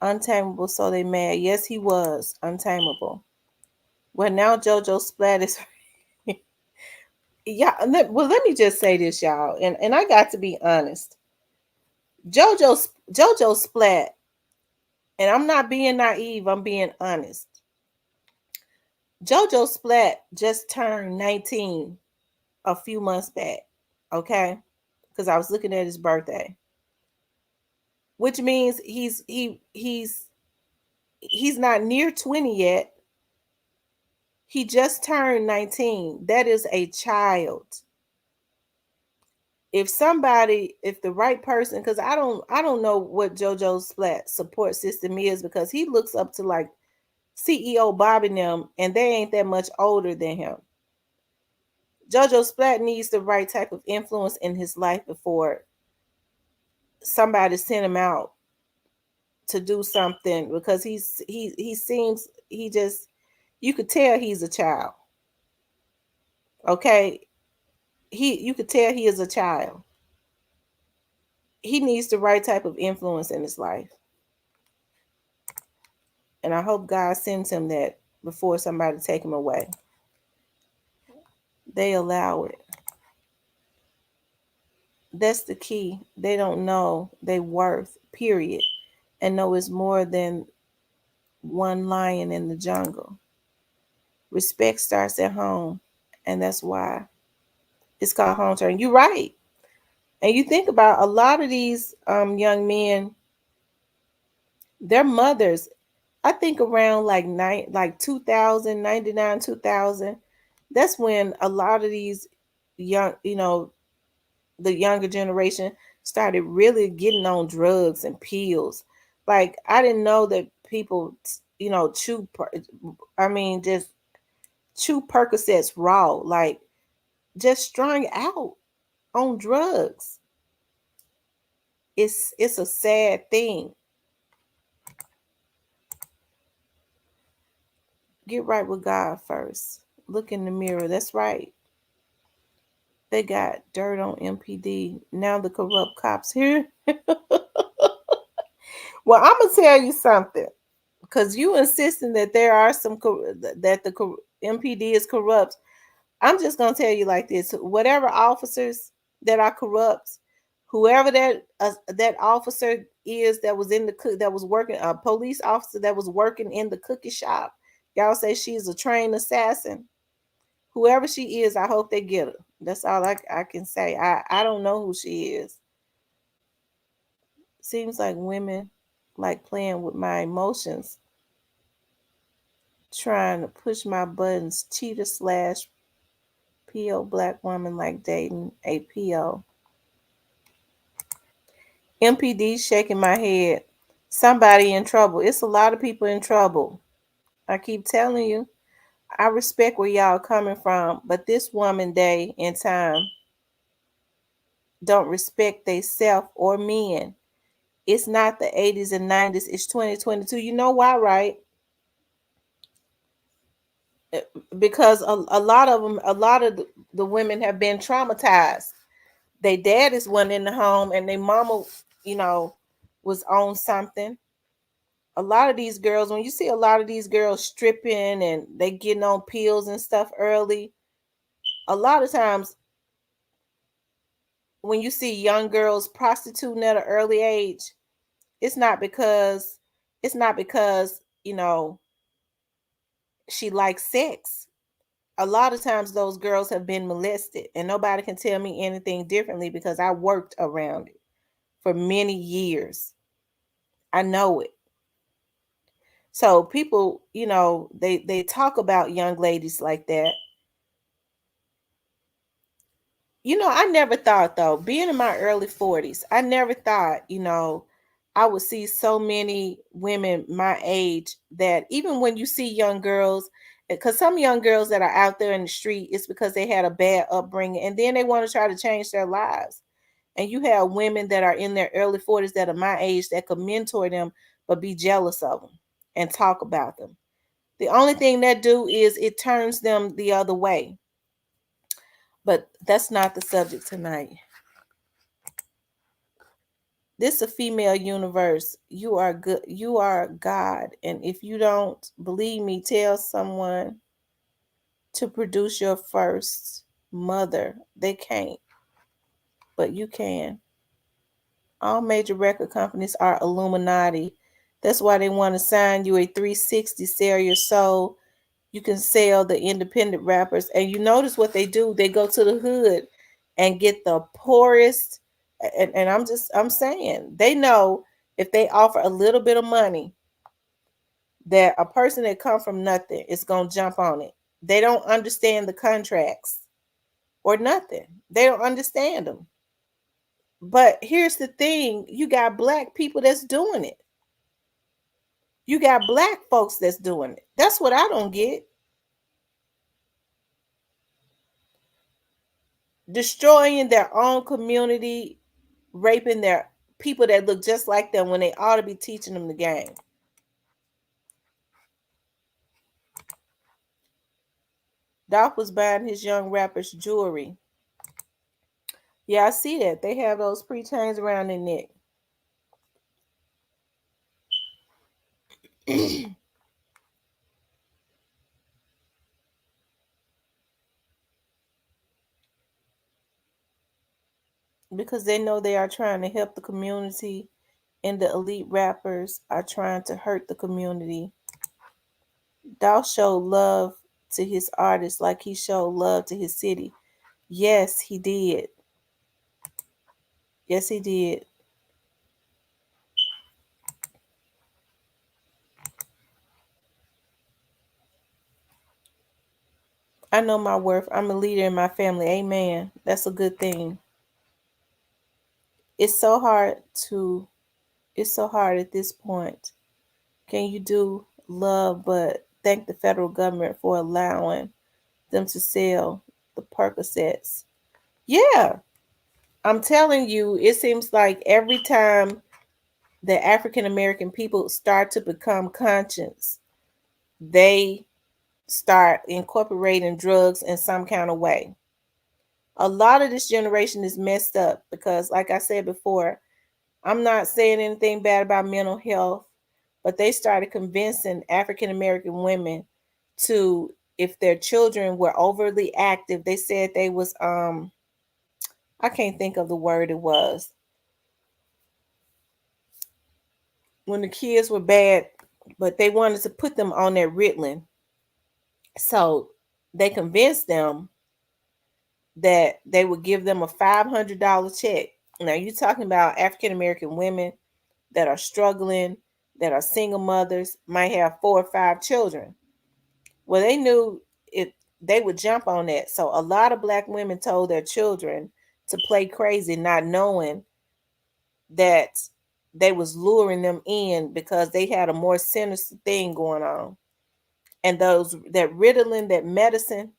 [SPEAKER 1] Untamable, so they mad. Yes, he was untamable. Well, now JoJo Splat is. Yeah. Let me just say this, y'all, and I got to be honest. JoJo Splat, and I'm not being naive. I'm being honest. JoJo Splat just turned 19 a few months back. Okay, because I was looking at his birthday, which means he's not near 20 yet. He just turned 19. That is a child. If the right person, because I don't know what JoJo Splat support system is, because he looks up to like CEO Bob and them, and they ain't that much older than him. JoJo Splat needs the right type of influence in his life before somebody sent him out to do something, because he seems, he just, you could tell he's a child. Okay, you could tell he is a child. He needs the right type of influence in his life, and I hope God sends him that before somebody take him away. They allow it. That's the key. They don't know they worth, period, and know it's more than one lion in the jungle. Respect starts at home, and that's why it's called home turn. You're right. And you think about a lot of these young men, their mothers, I think around like 2000, 99, 2000, that's when a lot of these young, the younger generation started really getting on drugs and pills. Like, I didn't know that people, just chew Percocets raw, like just strung out on drugs. It's a sad thing. Get right with God first. Look in the mirror. That's right. They got dirt on MPD. Now the corrupt cops here. Well, I'm gonna tell you something, because you insisting that there are that the MPD is corrupt. I'm just gonna tell you like this: whatever officers that are corrupt, whoever that officer is that was in the cook that was working, a police officer that was working in the cookie shop. Y'all say she's a trained assassin. Whoever she is, I hope they get her. That's all I can say. I don't know who she is. Seems like women like playing with my emotions, trying to push my buttons. Cheater slash PO black woman like dating a PO. MPD shaking my head. Somebody in trouble. It's a lot of people in trouble. I keep telling you. I respect where y'all coming from, but this woman day and time don't respect they self or men. It's not the 80s and 90s. It's 2022. You know why, right? Uh, Because a lot of them, a lot of the women have been traumatized. Their dad is one in the home, and their mama, you know, was on something. A lot of these girls, when you see a lot of these girls stripping and they getting on pills and stuff early, a lot of times when you see young girls prostituting at an early age, it's not because it's not because, she likes sex. A lot of times those girls have been molested, and nobody can tell me anything differently because I worked around it for many years. I know it. So people, they talk about young ladies like that. I never thought, though, being in my early 40s, I never thought, I would see so many women my age that even when you see young girls, because some young girls that are out there in the street, it's because they had a bad upbringing and then they want to try to change their lives. And you have women that are in their early 40s that are my age that could mentor them, but be jealous of them and talk about them. The only thing that do is it turns them the other way. But that's not the subject tonight. This is a female universe. You are good. You are God. And if you don't believe me, tell someone to produce your first mother. They can't, but you can. All major record companies are Illuminati. That's why they want to sign you a 360, sell your soul. You can sell the independent rappers. And you notice what they do. They go to the hood and get the poorest. And I'm saying, they know if they offer a little bit of money, that a person that come from nothing is going to jump on it. They don't understand the contracts or nothing. They don't understand them. But here's the thing, you got black people that's doing it. You got black folks that's doing it. That's what I don't get. Destroying their own community, raping their people that look just like them when they ought to be teaching them the game. Dolph was buying his young rappers jewelry. Yeah, I see that. They have those pre-chains around their neck. Because they know they are trying to help the community, and the elite rappers are trying to hurt the community. Dolph showed love to his artists like he showed love to his city. Yes, he did. Yes, he did. I know my worth. I'm a leader in my family. Amen. That's a good thing. It's so hard to, it's so hard at this point. Can you do love but thank the federal government for allowing them to sell the Percocets? Yeah, I'm telling you, it seems like every time the African American people start to become conscious, they start incorporating drugs in some kind of way. A lot of this generation is messed up because, like I said before, I'm not saying anything bad about mental health, but they started convincing African American women to, if their children were overly active, they said they was I can't think of the word it was, when the kids were bad, but they wanted to put them on their Ritalin. So they convinced them that they would give them a $500 check. Now you're talking about African American women that are struggling, that are single mothers, might have 4 or 5 children. Well, they knew it, they would jump on that. So a lot of black women told their children to play crazy, not knowing that they was luring them in because they had a more sinister thing going on. And those, that Ritalin, that medicine,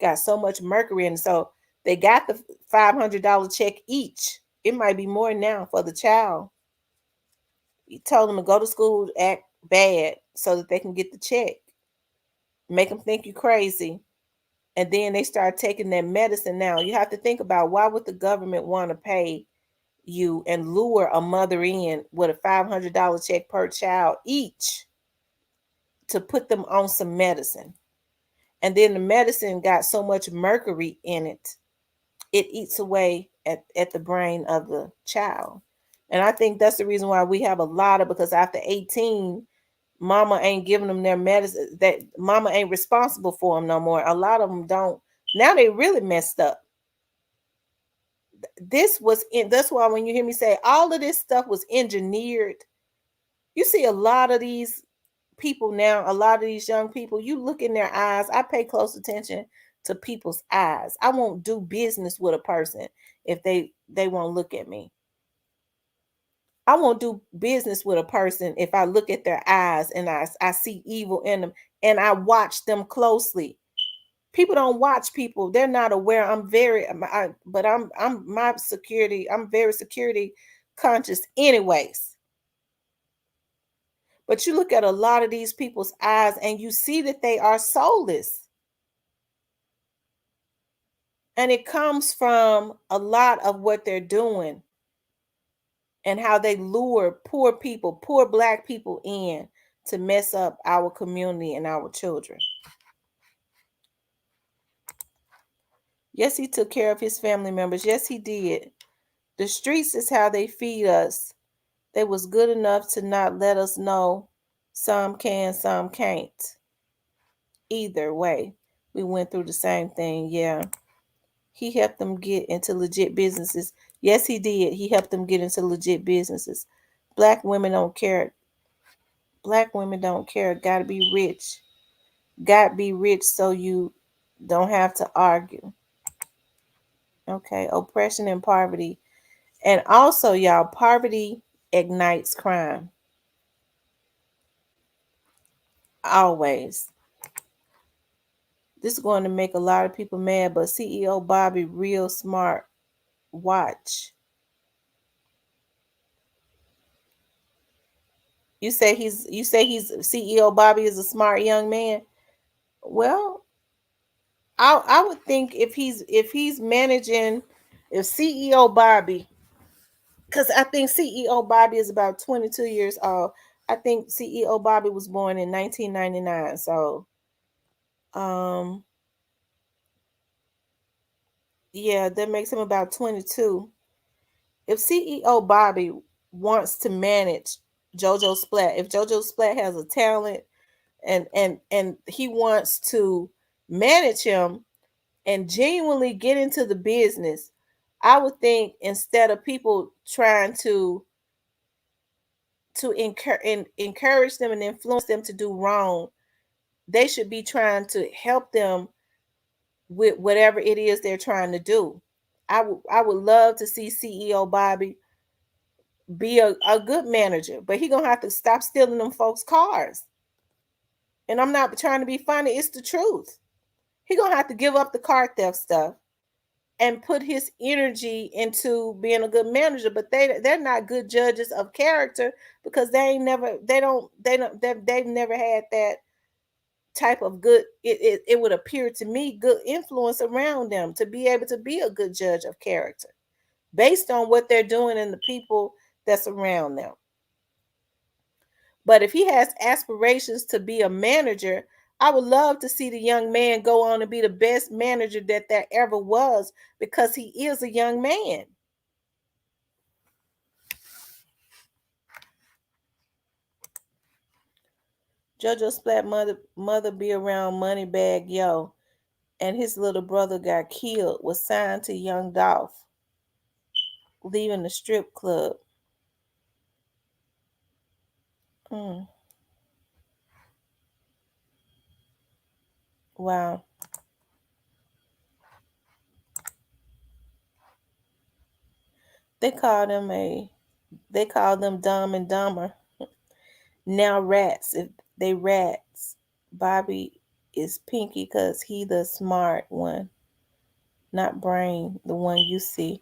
[SPEAKER 1] got so much mercury in it. So they got the $500 check each. It might be more now for the child. He told them to go to school, act bad so that they can get the check, make them think you crazy. And then they start taking that medicine. Now you have to think about, why would the government want to pay you and lure a mother in with a $500 check per child each to put them on some medicine? And then the medicine got so much mercury in it, it eats away at the brain of the child. And I think that's the reason why we have a lot of, because after 18, mama ain't giving them their medicine, that mama ain't responsible for them no more. A lot of them don't. Now they really messed up. This was in, that's why when you hear me say all of this stuff was engineered, you see a lot of these people now, a lot of these young people, you look in their eyes. I pay close attention to people's eyes. I won't do business with a person if they won't look at me. I won't do business with a person if I look at their eyes and I see evil in them and I watch them closely. People don't watch people. They're not aware. I'm very but I'm my security, I'm very security conscious anyways. But you look at a lot of these people's eyes and you see that they are soulless. And it comes from a lot of what they're doing and how they lure poor people, poor black people in to mess up our community and our children. Yes, he took care of his family members. Yes, he did. The streets is how they feed us. They was good enough to not let us know some can, some can't. Either way, we went through the same thing. Yeah. He helped them get into legit businesses. Yes, he did. He helped them get into legit businesses. Black women don't care. Black women don't care. Gotta be rich. Gotta be rich so you don't have to argue. Okay. Oppression and poverty. And also, y'all, poverty ignites crime. Always. This is going to make a lot of people mad, but CEO Bobby real smart. Watch. You say he's CEO Bobby is a smart young man. Well, I would think if he's managing, if CEO Bobby, because I think CEO Bobby is about 22 years old. I think CEO Bobby was born in 1999. So um yeah, that makes him about 22. If CEO Bobby wants to manage JoJo Splat, if JoJo Splat has a talent and he wants to manage him and genuinely get into the business, I would think instead of people trying to encourage them and influence them to do wrong, they should be trying to help them with whatever it is they're trying to do. I would love to see CEO Bobby be a good manager, but he gonna have to stop stealing them folks' cars. And I'm not trying to be funny, it's the truth. He gonna have to give up the car theft stuff and put his energy into being a good manager. But they're not good judges of character because they ain't never they don't they've never had that type of good, it would appear to me, good influence around them to be able to be a good judge of character based on what they're doing and the people that's around them. But if he has aspirations to be a manager, I would love to see the young man go on to be the best manager that there ever was, because he is a young man. Jojo Splat mother be around Moneybag Yo, and his little brother got killed, was signed to Young Dolph, leaving the strip club. Mm, wow. They call them a they call them Dumb and Dumber. Now rats, if they rats. Bobby is Pinky because he the smart one, not Brain, the one you see.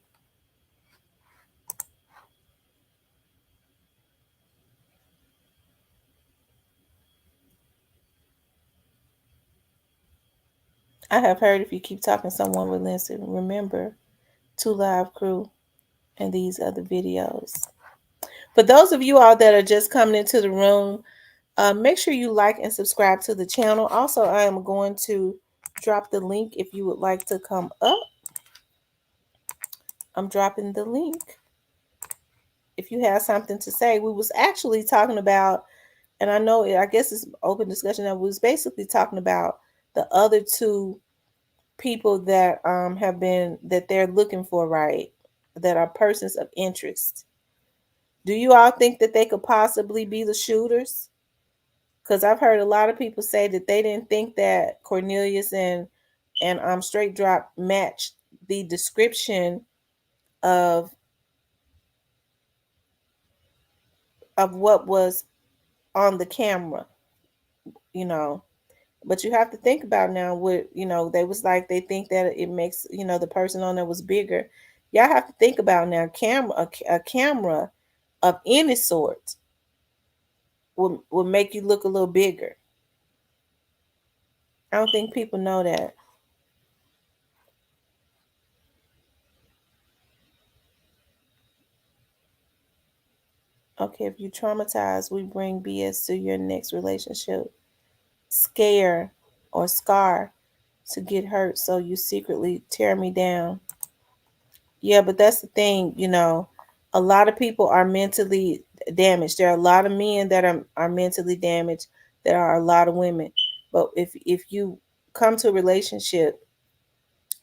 [SPEAKER 1] I have heard if you keep talking, someone will listen. Remember, Two Live Crew and these other videos. For those of you all that are just coming into the room, make sure you like and subscribe to the channel. Also, I am going to drop the link if you would like to come up. I'm dropping the link. If you have something to say, we was actually talking about, and I guess it's open discussion. That was basically talking about the other two people that have been that they're looking for, right? That are persons of interest. Do you all think that they could possibly be the shooters? Because I've heard a lot of people say that they didn't think that Cornelius and Straight Drop matched the description of what was on the camera, you know. But you have to think about now what, they was like, they think that it makes, the person on there was bigger. Y'all have to think about now, a camera of any sort will make you look a little bigger. I don't think people know that. Okay, if you traumatize, we bring BS to your next relationship. Scare or scar to get hurt, so you secretly tear me down. Yeah, but that's the thing, a lot of people are mentally damaged. There are a lot of men that are mentally damaged. There are a lot of women. But if you come to a relationship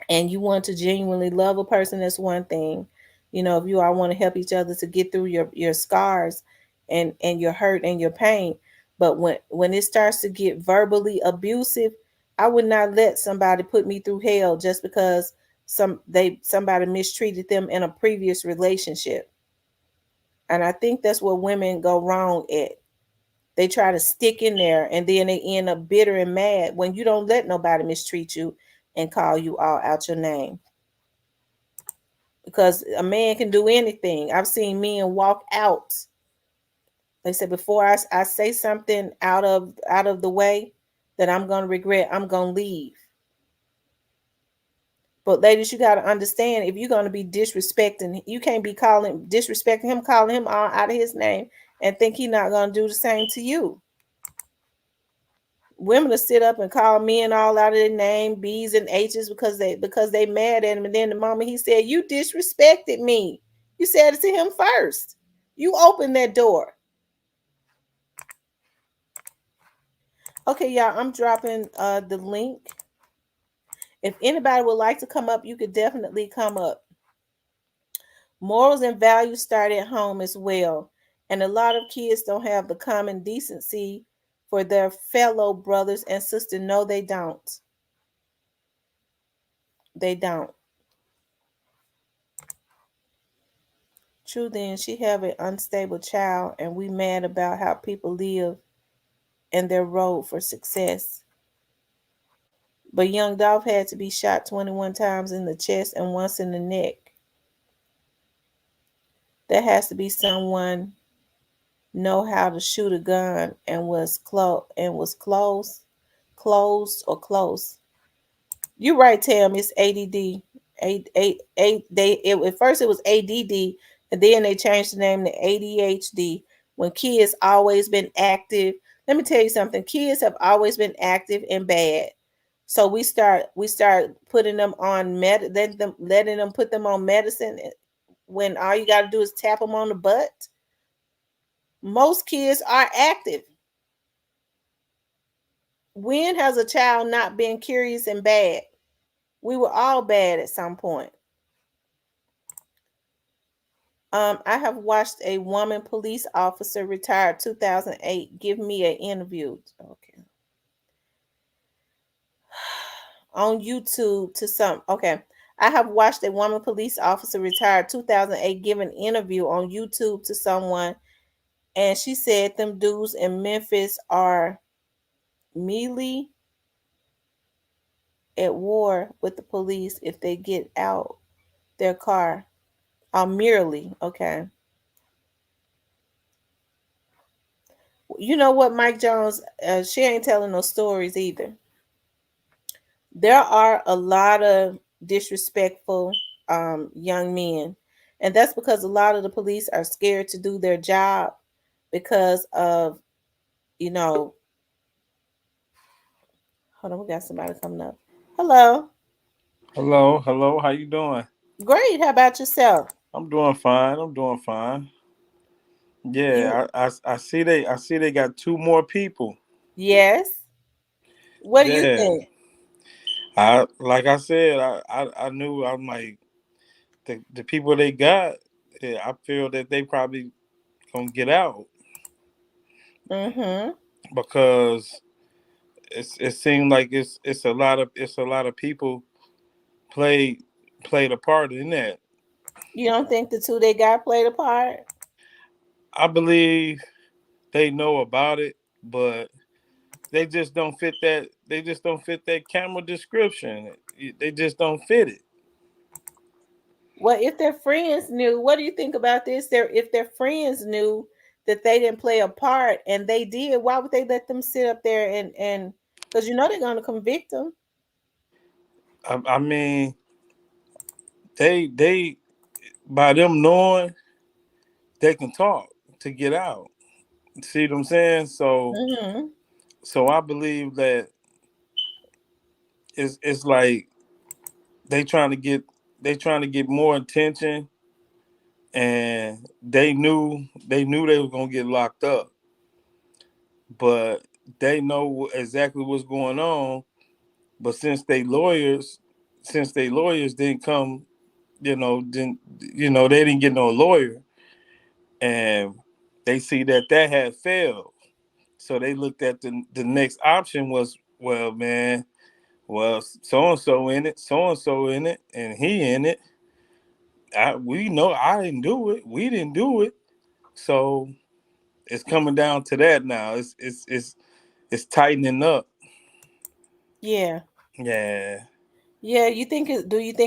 [SPEAKER 1] and you want to genuinely love a person, that's one thing. If you all want to help each other to get through your scars and your hurt and your pain. But when it starts to get verbally abusive, I would not let somebody put me through hell just because somebody mistreated them in a previous relationship. And I think that's where women go wrong at. They try to stick in there and then they end up bitter and mad when you don't let nobody mistreat you and call you all out your name. Because a man can do anything. I've seen men walk out. They said, before I say something out of the way that I'm gonna regret, I'm gonna leave. But ladies, you gotta understand, if you're gonna be disrespecting, you can't be disrespecting him, calling him all out of his name, and think he's not gonna do the same to you. Women will sit up and call men all out of their name, B's and H's, because they mad at him. And then the moment he said, "You disrespected me," you said it to him first. You opened that door. Okay, y'all, I'm dropping the link. If anybody would like to come up, you could definitely come up. Morals and values start at home as well. And a lot of kids don't have the common decency for their fellow brothers and sisters. No, they don't. They don't. True, then she have an unstable child, and we mad about how people live and their road for success. But young Dolph had to be shot 21 times in the chest and once in the neck. There has to be someone know how to shoot a gun and was close closed or close. You're right, Tam. It's ADD. At first it was ADD, and then they changed the name to ADHD. When kids always been active, let me tell you something. Kids have always been active and bad. So we start putting them on letting them put them on medicine when all you got to do is tap them on the butt. Most kids are active. When has a child not been curious and bad? We were all bad at some point. I have watched a woman police officer retired 2008 give me an interview. Okay. On YouTube to some. Okay. I have watched a woman police officer retired 2008 give an interview on YouTube to someone, and she said them dudes in Memphis are merely at war with the police if they get out their car. Merely, okay. You know what, Mike Jones? She ain't telling no stories either. There are a lot of disrespectful young men, and that's because a lot of the police are scared to do their job because of, you know. Hold on, we got somebody coming up. Hello.
[SPEAKER 4] Hello, hello. How you doing?
[SPEAKER 1] Great. How about yourself?
[SPEAKER 4] I'm doing fine. I'm doing fine.
[SPEAKER 1] You
[SPEAKER 4] I see they got two more people.
[SPEAKER 1] yes. What do you
[SPEAKER 4] Yeah.
[SPEAKER 1] think?
[SPEAKER 4] I like I said, I knew I'm like the people they got. Yeah, I feel that they probably gonna get out
[SPEAKER 1] Mm-hmm.
[SPEAKER 4] because it seemed like it's a lot of people play played a part in that.
[SPEAKER 1] You don't think the two they got played a part?
[SPEAKER 4] I believe they know about it, but they just don't fit that camera description. They just don't fit it.
[SPEAKER 1] Well, if their friends knew, what do you think about this? If their friends knew that they didn't play a part and they did, why would they let them sit up there and because you know they're going to convict them?
[SPEAKER 4] I mean, they by them knowing they can talk to get out. See what I'm saying?
[SPEAKER 1] Mm-hmm.
[SPEAKER 4] So I believe that it's like they trying to get they trying to get more attention, and they knew they were gonna get locked up, but they know exactly what's going on. But since they lawyers didn't come, didn't they didn't get no lawyer, and they see that had failed. So they looked at the next option was, well, man, well, so and so in it, so and so in it, and he in it. We know I didn't do it. We didn't do it. So it's coming down to that now. It's tightening up.
[SPEAKER 1] Yeah.
[SPEAKER 4] Yeah,
[SPEAKER 1] Yeah, do you think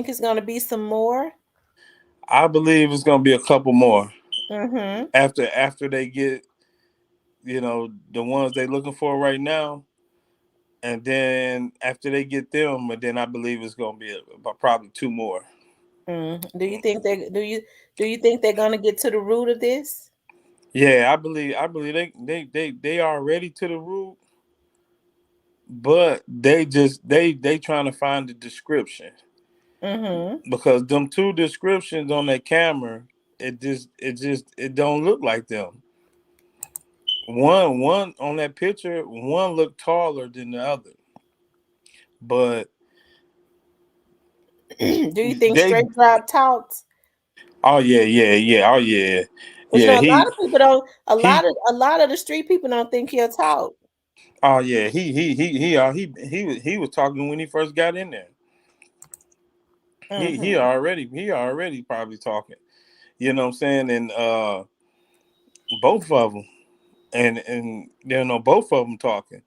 [SPEAKER 1] it's going to be some more?
[SPEAKER 4] I believe it's gonna be a couple more
[SPEAKER 1] Mm-hmm.
[SPEAKER 4] after they get the ones they looking for right now, and then after they get them, and then I believe it's gonna be about probably two more.
[SPEAKER 1] Do you think they're going to get to the root of this?
[SPEAKER 4] Yeah, I believe they are ready to the root, but they trying to find the description,
[SPEAKER 1] Mm-hmm.
[SPEAKER 4] because them two descriptions on that camera, it don't look like them. One on that picture, one looked taller than the other, but
[SPEAKER 1] Do you think
[SPEAKER 4] they
[SPEAKER 1] straight drop talks?
[SPEAKER 4] oh yeah, yeah, yeah, oh yeah,
[SPEAKER 1] Because you
[SPEAKER 4] yeah,
[SPEAKER 1] know a lot of people don't.
[SPEAKER 4] he
[SPEAKER 1] A lot of the street people don't think he'll talk.
[SPEAKER 4] oh yeah, he was talking when he first got in there.
[SPEAKER 1] Mm-hmm.
[SPEAKER 4] He already probably talking. You know what I'm saying? And both of them, and both of them talking.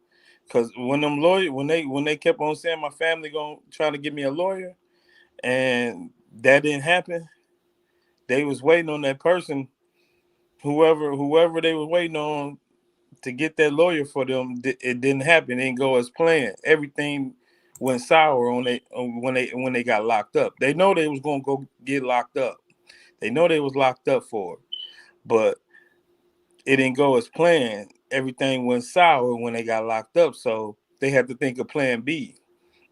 [SPEAKER 4] Cause when them lawyer when they kept on saying my family gonna try to get me a lawyer, and that didn't happen, they was waiting on that person, whoever they was waiting on to get that lawyer for them, it didn't happen. It didn't go as planned. Everything went sour when they got locked up. They know they was gonna go get locked up. They know they was locked up for it, but it didn't go as planned. Everything went sour when they got locked up, so they had to think of Plan B.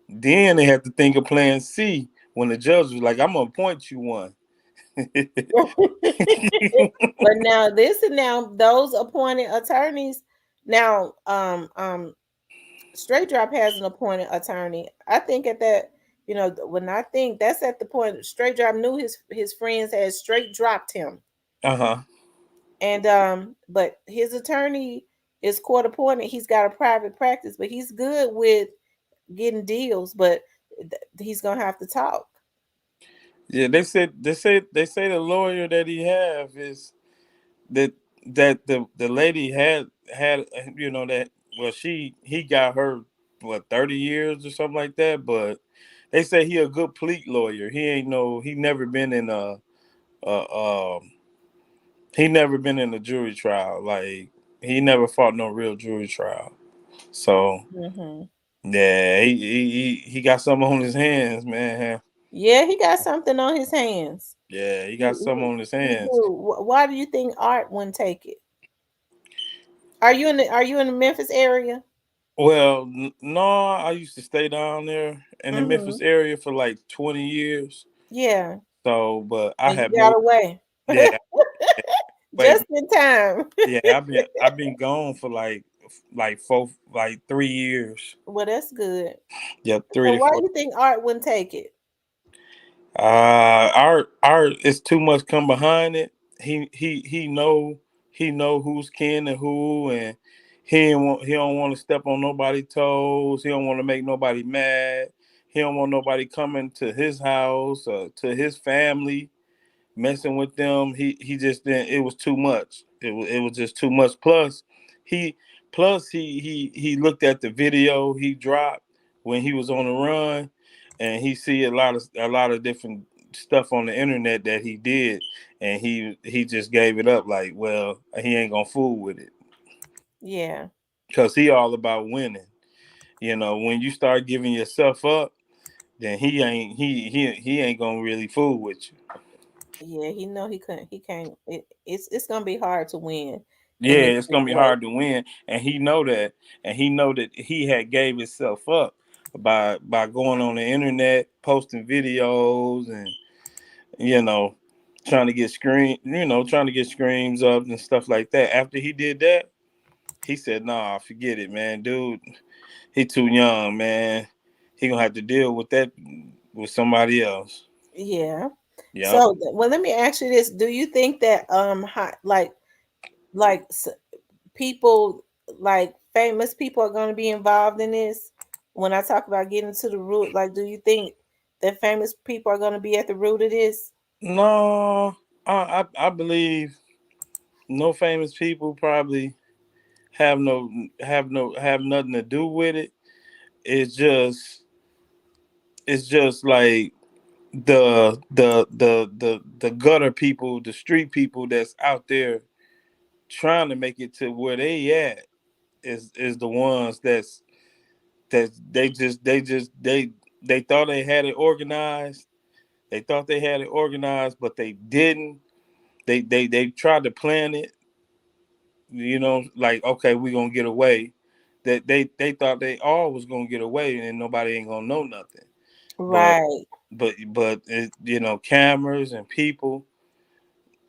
[SPEAKER 4] Then they had to think of Plan C when the judge was like, "I'm gonna appoint you one."
[SPEAKER 1] But now this and now those appointed attorneys now Straight Drop has an appointed attorney. I think at that, when I think that's at the point Straight Drop knew his friends had straight dropped him.
[SPEAKER 4] Uh-huh.
[SPEAKER 1] And but his attorney is court appointed. He's got a private practice, but he's good with getting deals, but he's going to have to talk.
[SPEAKER 4] Yeah, they say the lawyer that he have is that the lady had that, well, he got her, what, 30 years or something like that, but they say he a good plea lawyer. He never been in a he never been in a jury trial. Like, he never fought no real jury trial. So
[SPEAKER 1] Hmm.
[SPEAKER 4] yeah, he got something on his hands, man.
[SPEAKER 1] Yeah, he got something on his hands.
[SPEAKER 4] Yeah, he
[SPEAKER 1] He,
[SPEAKER 4] got something
[SPEAKER 1] he,
[SPEAKER 4] on his
[SPEAKER 1] he
[SPEAKER 4] hands.
[SPEAKER 1] do. Why do you think Art wouldn't take it? Are you in the Memphis area?
[SPEAKER 4] Well, no, I used to stay down there in the
[SPEAKER 1] Hmm.
[SPEAKER 4] Memphis area for like 20 years.
[SPEAKER 1] Yeah,
[SPEAKER 4] So, but I
[SPEAKER 1] and you
[SPEAKER 4] have
[SPEAKER 1] got
[SPEAKER 4] moved.
[SPEAKER 1] away
[SPEAKER 4] Yeah, yeah, wait,
[SPEAKER 1] just in time.
[SPEAKER 4] yeah, I've been gone for like 3 years.
[SPEAKER 1] Well, that's good.
[SPEAKER 4] Yep,
[SPEAKER 1] So
[SPEAKER 4] three to
[SPEAKER 1] why
[SPEAKER 4] four.
[SPEAKER 1] do you think Art wouldn't take it?
[SPEAKER 4] Art is too much come behind it. He know who's kin and who, and he don't want to step on nobody's toes. He don't want to make nobody mad. He don't want nobody coming to his house or to his family, messing with them. He just didn't. It was too much. It was just too much. He he looked at the video he dropped when he was on the run, and he see a lot of different stuff on the internet that he did, and he just gave it up. Like, well, he ain't gonna fool with it
[SPEAKER 1] Yeah,
[SPEAKER 4] because he all about winning. When you start giving yourself up, then he ain't gonna really fool with you.
[SPEAKER 1] yeah. He know he couldn't. He can't. It's gonna be hard to win in
[SPEAKER 4] Yeah,
[SPEAKER 1] this
[SPEAKER 4] it's gonna be
[SPEAKER 1] situation.
[SPEAKER 4] hard to win, and he know that he had gave himself up by going on the internet, posting videos, and you know, trying to get screams up and stuff like that. After he did that, he said, "Nah, forget it, man, dude. He too young, man. He gonna have to deal with that with somebody else."
[SPEAKER 1] Yeah.
[SPEAKER 4] Yep.
[SPEAKER 1] So, well, let me ask you this: do you think that like people, like famous people, are going to be involved in this? When I talk about getting to the root, like, do you think that famous people are going to be at the root of this?
[SPEAKER 4] No, I believe no famous people probably have nothing to do with it. It's just like the gutter people, the street people that's out there trying to make it to where they at is the ones that they thought they had it organized. They thought they had it organized, but they didn't. They tried to plan it, like, okay, we gonna get away. That they thought they all was gonna get away and nobody ain't gonna know nothing. But
[SPEAKER 1] Right,
[SPEAKER 4] cameras and people,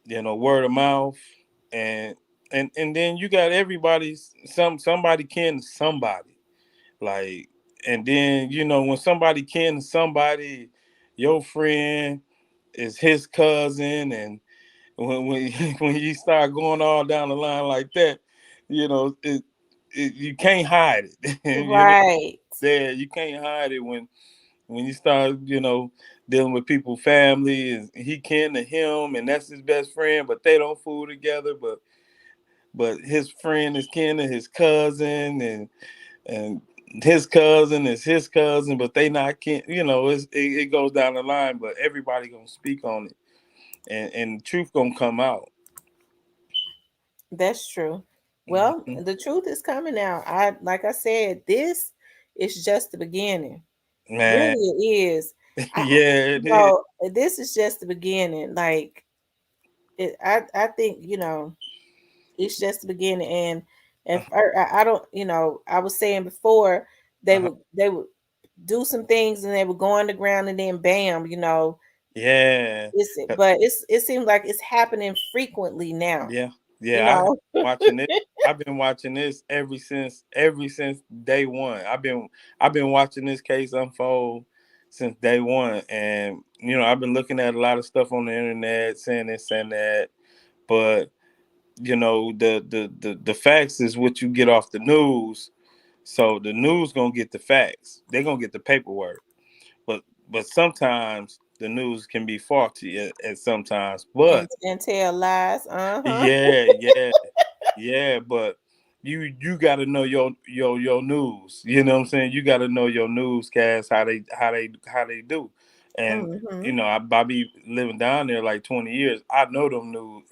[SPEAKER 4] word of mouth, and and then you got everybody's somebody kin to somebody, like, and then when somebody kin to somebody, your friend is his cousin, and when when you start going all down the line like that, you can't hide it.
[SPEAKER 1] right,
[SPEAKER 4] There, you can't hide it when you start, dealing with people, family, and he kin to him, and that's his best friend, but they don't fool together. But his friend is kin to his cousin, and his cousin is his cousin, but they not kin. It goes down the line, but everybody gonna speak on it, and the truth gonna come out.
[SPEAKER 1] that's true. Well,
[SPEAKER 4] Mhm.
[SPEAKER 1] the truth is coming out. Like I said, this is just the beginning.
[SPEAKER 4] Man,
[SPEAKER 1] Really, it is. I,
[SPEAKER 4] yeah, it is.
[SPEAKER 1] no, this is just the beginning. Like, I think it's just the beginning. And if I don't, I was saying before
[SPEAKER 4] Uh-huh.
[SPEAKER 1] they would do some things and they would go underground and then bam,
[SPEAKER 4] Yeah.
[SPEAKER 1] it seems like it's happening frequently now.
[SPEAKER 4] Yeah,
[SPEAKER 1] You
[SPEAKER 4] yeah.
[SPEAKER 1] know.
[SPEAKER 4] Watching it. I've been watching this ever since day one. I've been watching this case unfold since day one, and I've been looking at a lot of stuff on the internet, saying this and that, but the facts is what you get off the news. So the news gonna get the facts. They're gonna get the paperwork, but sometimes the news can be faulty at sometimes,
[SPEAKER 1] and
[SPEAKER 4] but
[SPEAKER 1] and tell lies. Uh-huh.
[SPEAKER 4] yeah, yeah. Yeah, but you got to know your news. You know what I'm saying? You got to know your newscast how they do. And
[SPEAKER 1] Mm-hmm.
[SPEAKER 4] I be living down there like 20 years. I know them news.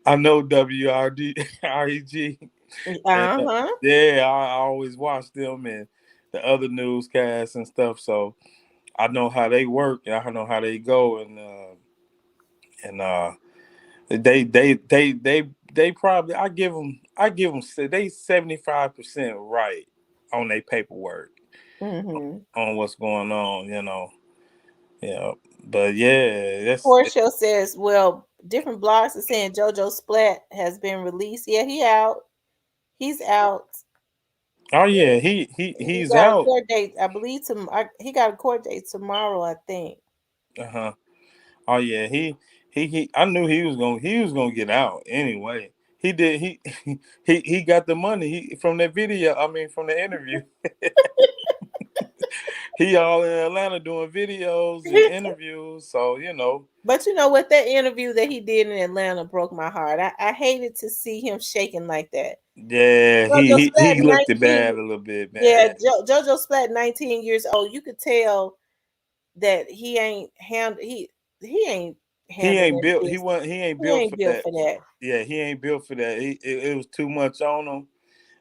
[SPEAKER 4] I know WRD REG. And
[SPEAKER 1] Uh-huh.
[SPEAKER 4] yeah, I always watch them and the other newscasts and stuff. So I know how they work and I know how they go and they probably I give them they 75% right on their paperwork
[SPEAKER 1] Mm-hmm.
[SPEAKER 4] on what's going on, yeah. But yeah, that's
[SPEAKER 1] Portia says, well, different blogs are saying JoJo Splat has been released. Yeah, he out. He's out.
[SPEAKER 4] oh yeah,
[SPEAKER 1] He
[SPEAKER 4] he's
[SPEAKER 1] got a
[SPEAKER 4] out.
[SPEAKER 1] court date, I believe. He got a court date tomorrow, I think.
[SPEAKER 4] Uh-huh. Oh yeah, he I knew he was gonna get out anyway. He did he got the money from that video. I mean, from the interview. He all in Atlanta doing videos and interviews, so
[SPEAKER 1] But you know what? That interview that he did in Atlanta broke my heart. I hated to see him shaking like that.
[SPEAKER 4] yeah,
[SPEAKER 1] JoJo Splat,
[SPEAKER 4] he looked it
[SPEAKER 1] 19.
[SPEAKER 4] bad a little bit,
[SPEAKER 1] Yeah,
[SPEAKER 4] man.
[SPEAKER 1] JoJo Splat, 19 years old. You could tell that he ain't
[SPEAKER 4] He
[SPEAKER 1] handling
[SPEAKER 4] ain't
[SPEAKER 1] that
[SPEAKER 4] built.
[SPEAKER 1] business.
[SPEAKER 4] He ain't
[SPEAKER 1] He
[SPEAKER 4] built
[SPEAKER 1] ain't
[SPEAKER 4] for
[SPEAKER 1] built
[SPEAKER 4] that.
[SPEAKER 1] for that.
[SPEAKER 4] Yeah, he ain't built for that. It was too much on him,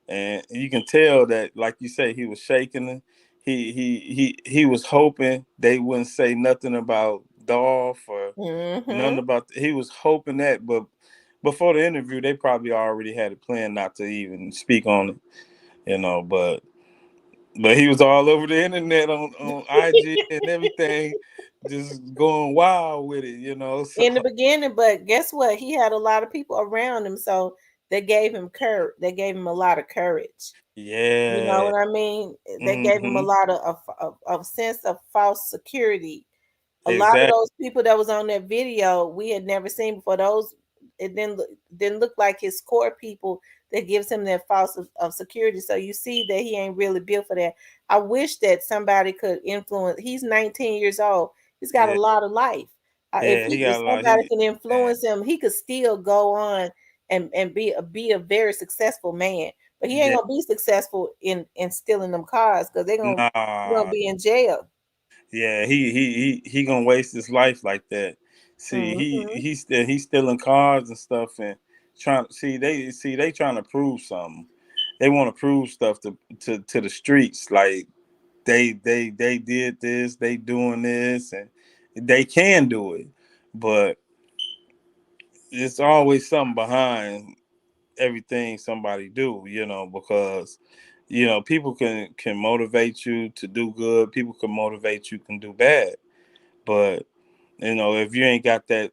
[SPEAKER 4] and you can tell that, like you say, he was shaking it. He was hoping they wouldn't say nothing about Dolph or
[SPEAKER 1] Mm-hmm.
[SPEAKER 4] nothing about. He was hoping that, but before the interview, they probably already had a plan not to even speak on it. But he was all over the internet on IG and everything, just going wild with it. So
[SPEAKER 1] In the beginning, but guess what? He had a lot of people around him, so they gave him courage. They gave him a lot of courage. You know
[SPEAKER 4] yeah.
[SPEAKER 1] what I mean? They gave him a
[SPEAKER 4] Hmm.
[SPEAKER 1] lot of sense of false security. A lot of
[SPEAKER 4] Exactly.
[SPEAKER 1] those people that was on that video we had never seen before. Those it didn't look like his core people that gives him that false of security. So you see that he ain't really built for that. I wish that somebody could influence. He's 19 years old. He's got a
[SPEAKER 4] Yeah.
[SPEAKER 1] lot of life.
[SPEAKER 4] Yeah. He
[SPEAKER 1] If
[SPEAKER 4] got a lot.
[SPEAKER 1] somebody can
[SPEAKER 4] Man.
[SPEAKER 1] influence him, he could still go on and be a very successful man. But he ain't
[SPEAKER 4] Yeah.
[SPEAKER 1] gonna be successful in stealing them cars because they're gonna
[SPEAKER 4] Nah.
[SPEAKER 1] be in jail.
[SPEAKER 4] Yeah. He gonna waste his life like that. See,
[SPEAKER 1] Hmm.
[SPEAKER 4] he's stealing cars and stuff and trying to they trying to prove something. They want to prove stuff to the streets, like they did this, they doing this, and they can do it, but it's always something behind everything somebody do, because people can motivate you to do good, people can motivate you can do bad, but if you ain't got that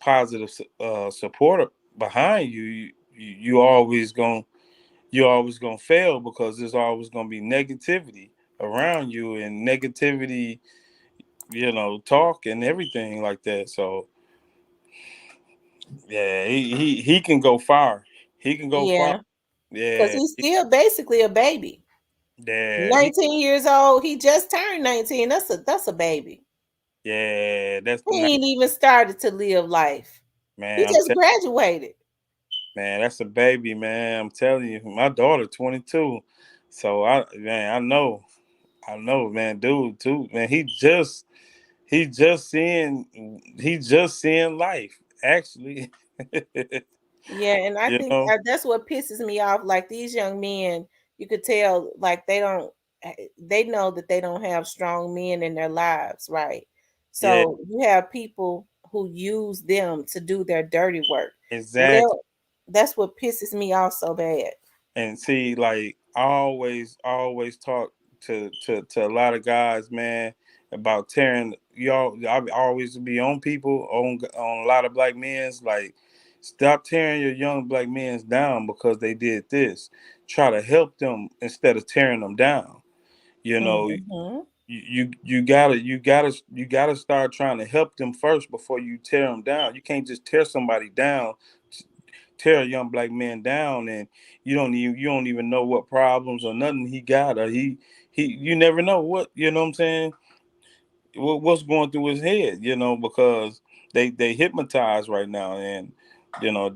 [SPEAKER 4] positive support behind you, you always going you always gonna fail because there's always gonna be negativity around you and negativity, talk and everything like that. So yeah, he can go far. He can go far.
[SPEAKER 1] Yeah, because
[SPEAKER 4] Yeah,
[SPEAKER 1] he's still basically a baby.
[SPEAKER 4] yeah,
[SPEAKER 1] 19 years old. He just turned 19. That's a baby.
[SPEAKER 4] yeah. That's the man.
[SPEAKER 1] He ain't even started to live life. He
[SPEAKER 4] Man,
[SPEAKER 1] just graduated.
[SPEAKER 4] man, that's a baby, man. I'm telling you, my daughter 22, so I know, man, dude, too, man. He just seeing life, actually.
[SPEAKER 1] Yeah, and I
[SPEAKER 4] You
[SPEAKER 1] think
[SPEAKER 4] know,
[SPEAKER 1] that's what pisses me off. Like these young men, you could tell, like they don't, they know that they don't have strong men in their lives, right?
[SPEAKER 4] yeah,
[SPEAKER 1] So you have people who use them to do their dirty work.
[SPEAKER 4] exactly.
[SPEAKER 1] Well, that's what pisses me off so bad.
[SPEAKER 4] And see, like I always talk to a lot of guys, man, about tearing y'all. I always be on people on a lot of black men's like, stop tearing your young black men's down because they did this. Try to help them instead of tearing them down. You know,
[SPEAKER 1] Hmm.
[SPEAKER 4] you gotta start trying to help them first before you tear them down. You can't just tear somebody down, tear a young black man down, and you don't even know what problems or nothing he got, or he you never know what, you know what I'm saying, what's going through his head, because they hypnotize right now. And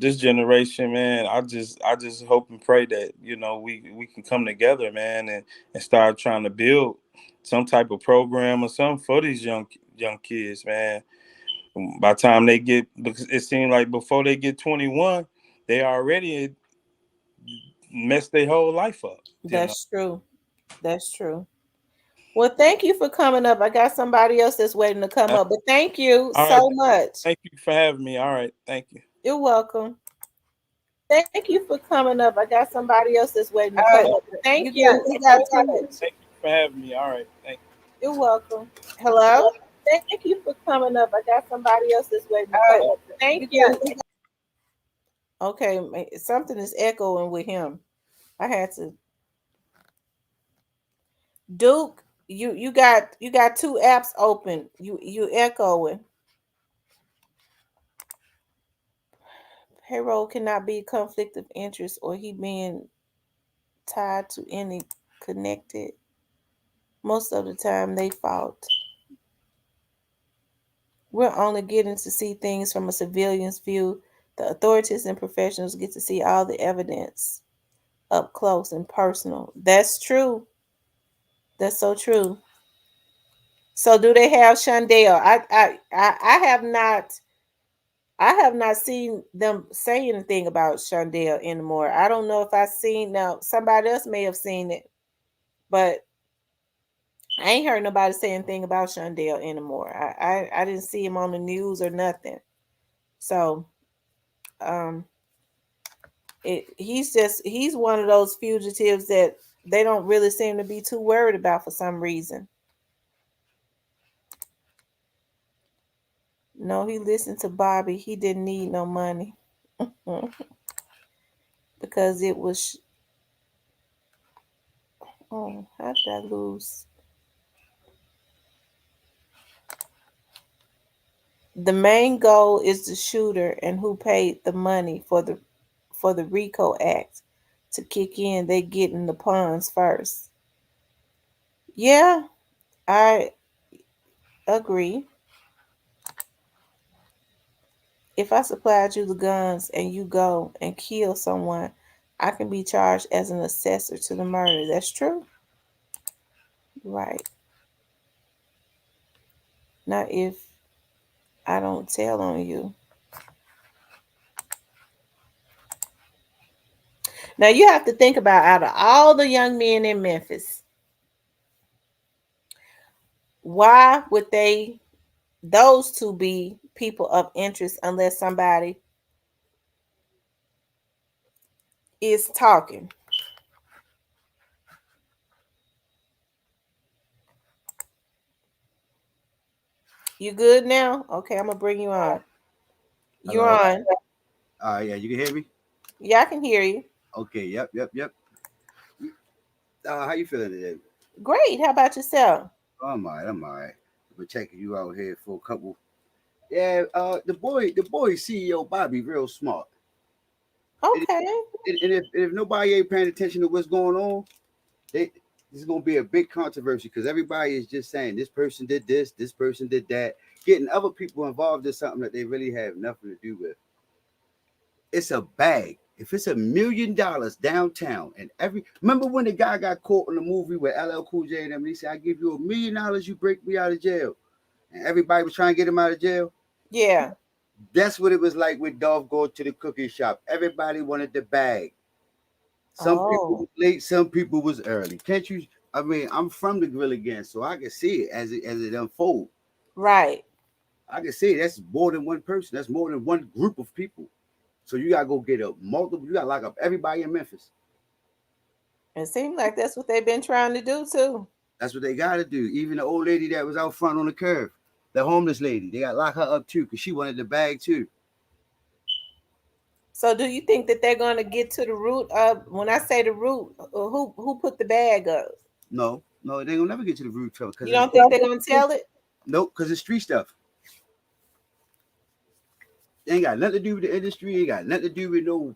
[SPEAKER 4] this generation, man, I just hope and pray that we can come together, man, and start trying to build some type of program or something for these young kids, man. By the time they get, because it seems like before they get 21, they already messed their whole life up.
[SPEAKER 1] That's true. That's true. Well, thank you for coming up. I got somebody else that's waiting to come
[SPEAKER 4] Uh,
[SPEAKER 1] up, but thank you
[SPEAKER 4] all right,
[SPEAKER 1] so much.
[SPEAKER 4] thank you for having me. All right, thank you.
[SPEAKER 1] You're welcome. Thank you for coming up. I got somebody else that's waiting to come up. But thank you. You got too much.
[SPEAKER 4] Thank you for having me. All right, thank you.
[SPEAKER 1] You're welcome. Hello? Thank you for coming up. I got somebody else that's waiting to come up. Thank you. Okay, something is echoing with him. I had to. Duke, you got two apps open. You echoing. Payroll cannot be conflict of interest or he being tied to any connected. Most of the time they fault. We're only getting to see things from a civilian's view. The authorities and professionals get to see all the evidence up close and personal. That's true. That's so true. So do they have Shondell? I have not seen them say anything about Shondell anymore. I don't know if I seen now somebody else may have seen it, but I ain't heard nobody say anything about Shondell anymore. I didn't see him on the news or nothing. So um he's one of those fugitives that they don't really seem to be too worried about for some reason. No, he listened to Bobby. He didn't need no money because it was. Oh, how did I lose? The main goal is the shooter and who paid the money for the RICO Act to kick in. They getting the pawns first. Yeah, I agree. If I supplied you the guns and you go and kill someone, I can be charged as an accessory to the murder. That's true. Right. Not if I don't tell on you. Now you have to think about out of all the young men in Memphis, why would those two be people of interest unless somebody is talking? You good now? Okay, I'm gonna bring you on. You're
[SPEAKER 5] Hello.
[SPEAKER 1] on.
[SPEAKER 5] Yeah, you can hear me.
[SPEAKER 1] Yeah, I can hear you.
[SPEAKER 5] Okay. Yep. How you feeling today?
[SPEAKER 1] Great. How about yourself?
[SPEAKER 5] Oh, I'm alright. Been checking you out here for a couple. Yeah. The boy CEO Bobby real smart. And,
[SPEAKER 1] Okay.
[SPEAKER 5] and if nobody ain't paying attention to what's going on, they this is gonna be a big controversy because everybody is just saying this person did this person did that, getting other people involved in something that they really have nothing to do with. It's a bag. If it's $1 million downtown, and every remember when the guy got caught in the movie with LL Cool J and them, and he said, "I give you $1 million, you break me out of jail," and everybody was trying to get him out of jail.
[SPEAKER 1] Yeah.
[SPEAKER 5] That's what it was like with Dolph going to the cookie shop. Everybody wanted the bag. Some people
[SPEAKER 1] Oh,
[SPEAKER 5] was late, some people was early. Can't you? I mean, I'm from the grill again, so I can see it as it unfolds.
[SPEAKER 1] right.
[SPEAKER 5] I can see it. That's more than one person. That's more than one group of people. So you gotta go get a multiple. You gotta lock up everybody in Memphis.
[SPEAKER 1] It seems like that's what they've been trying to do too.
[SPEAKER 5] That's what they gotta do. Even the old lady that was out front on the curb, the homeless lady, they got to lock her up too because she wanted the bag too.
[SPEAKER 1] So do you think that they're going to get to the root of, when I say the root, who put the bag up?
[SPEAKER 5] No, no, they gonna never get to the root trouble because
[SPEAKER 1] You
[SPEAKER 5] it's
[SPEAKER 1] don't think they're going to tell it?
[SPEAKER 5] nope, because it's street stuff. It ain't got nothing to do with the industry. It ain't got nothing to do with no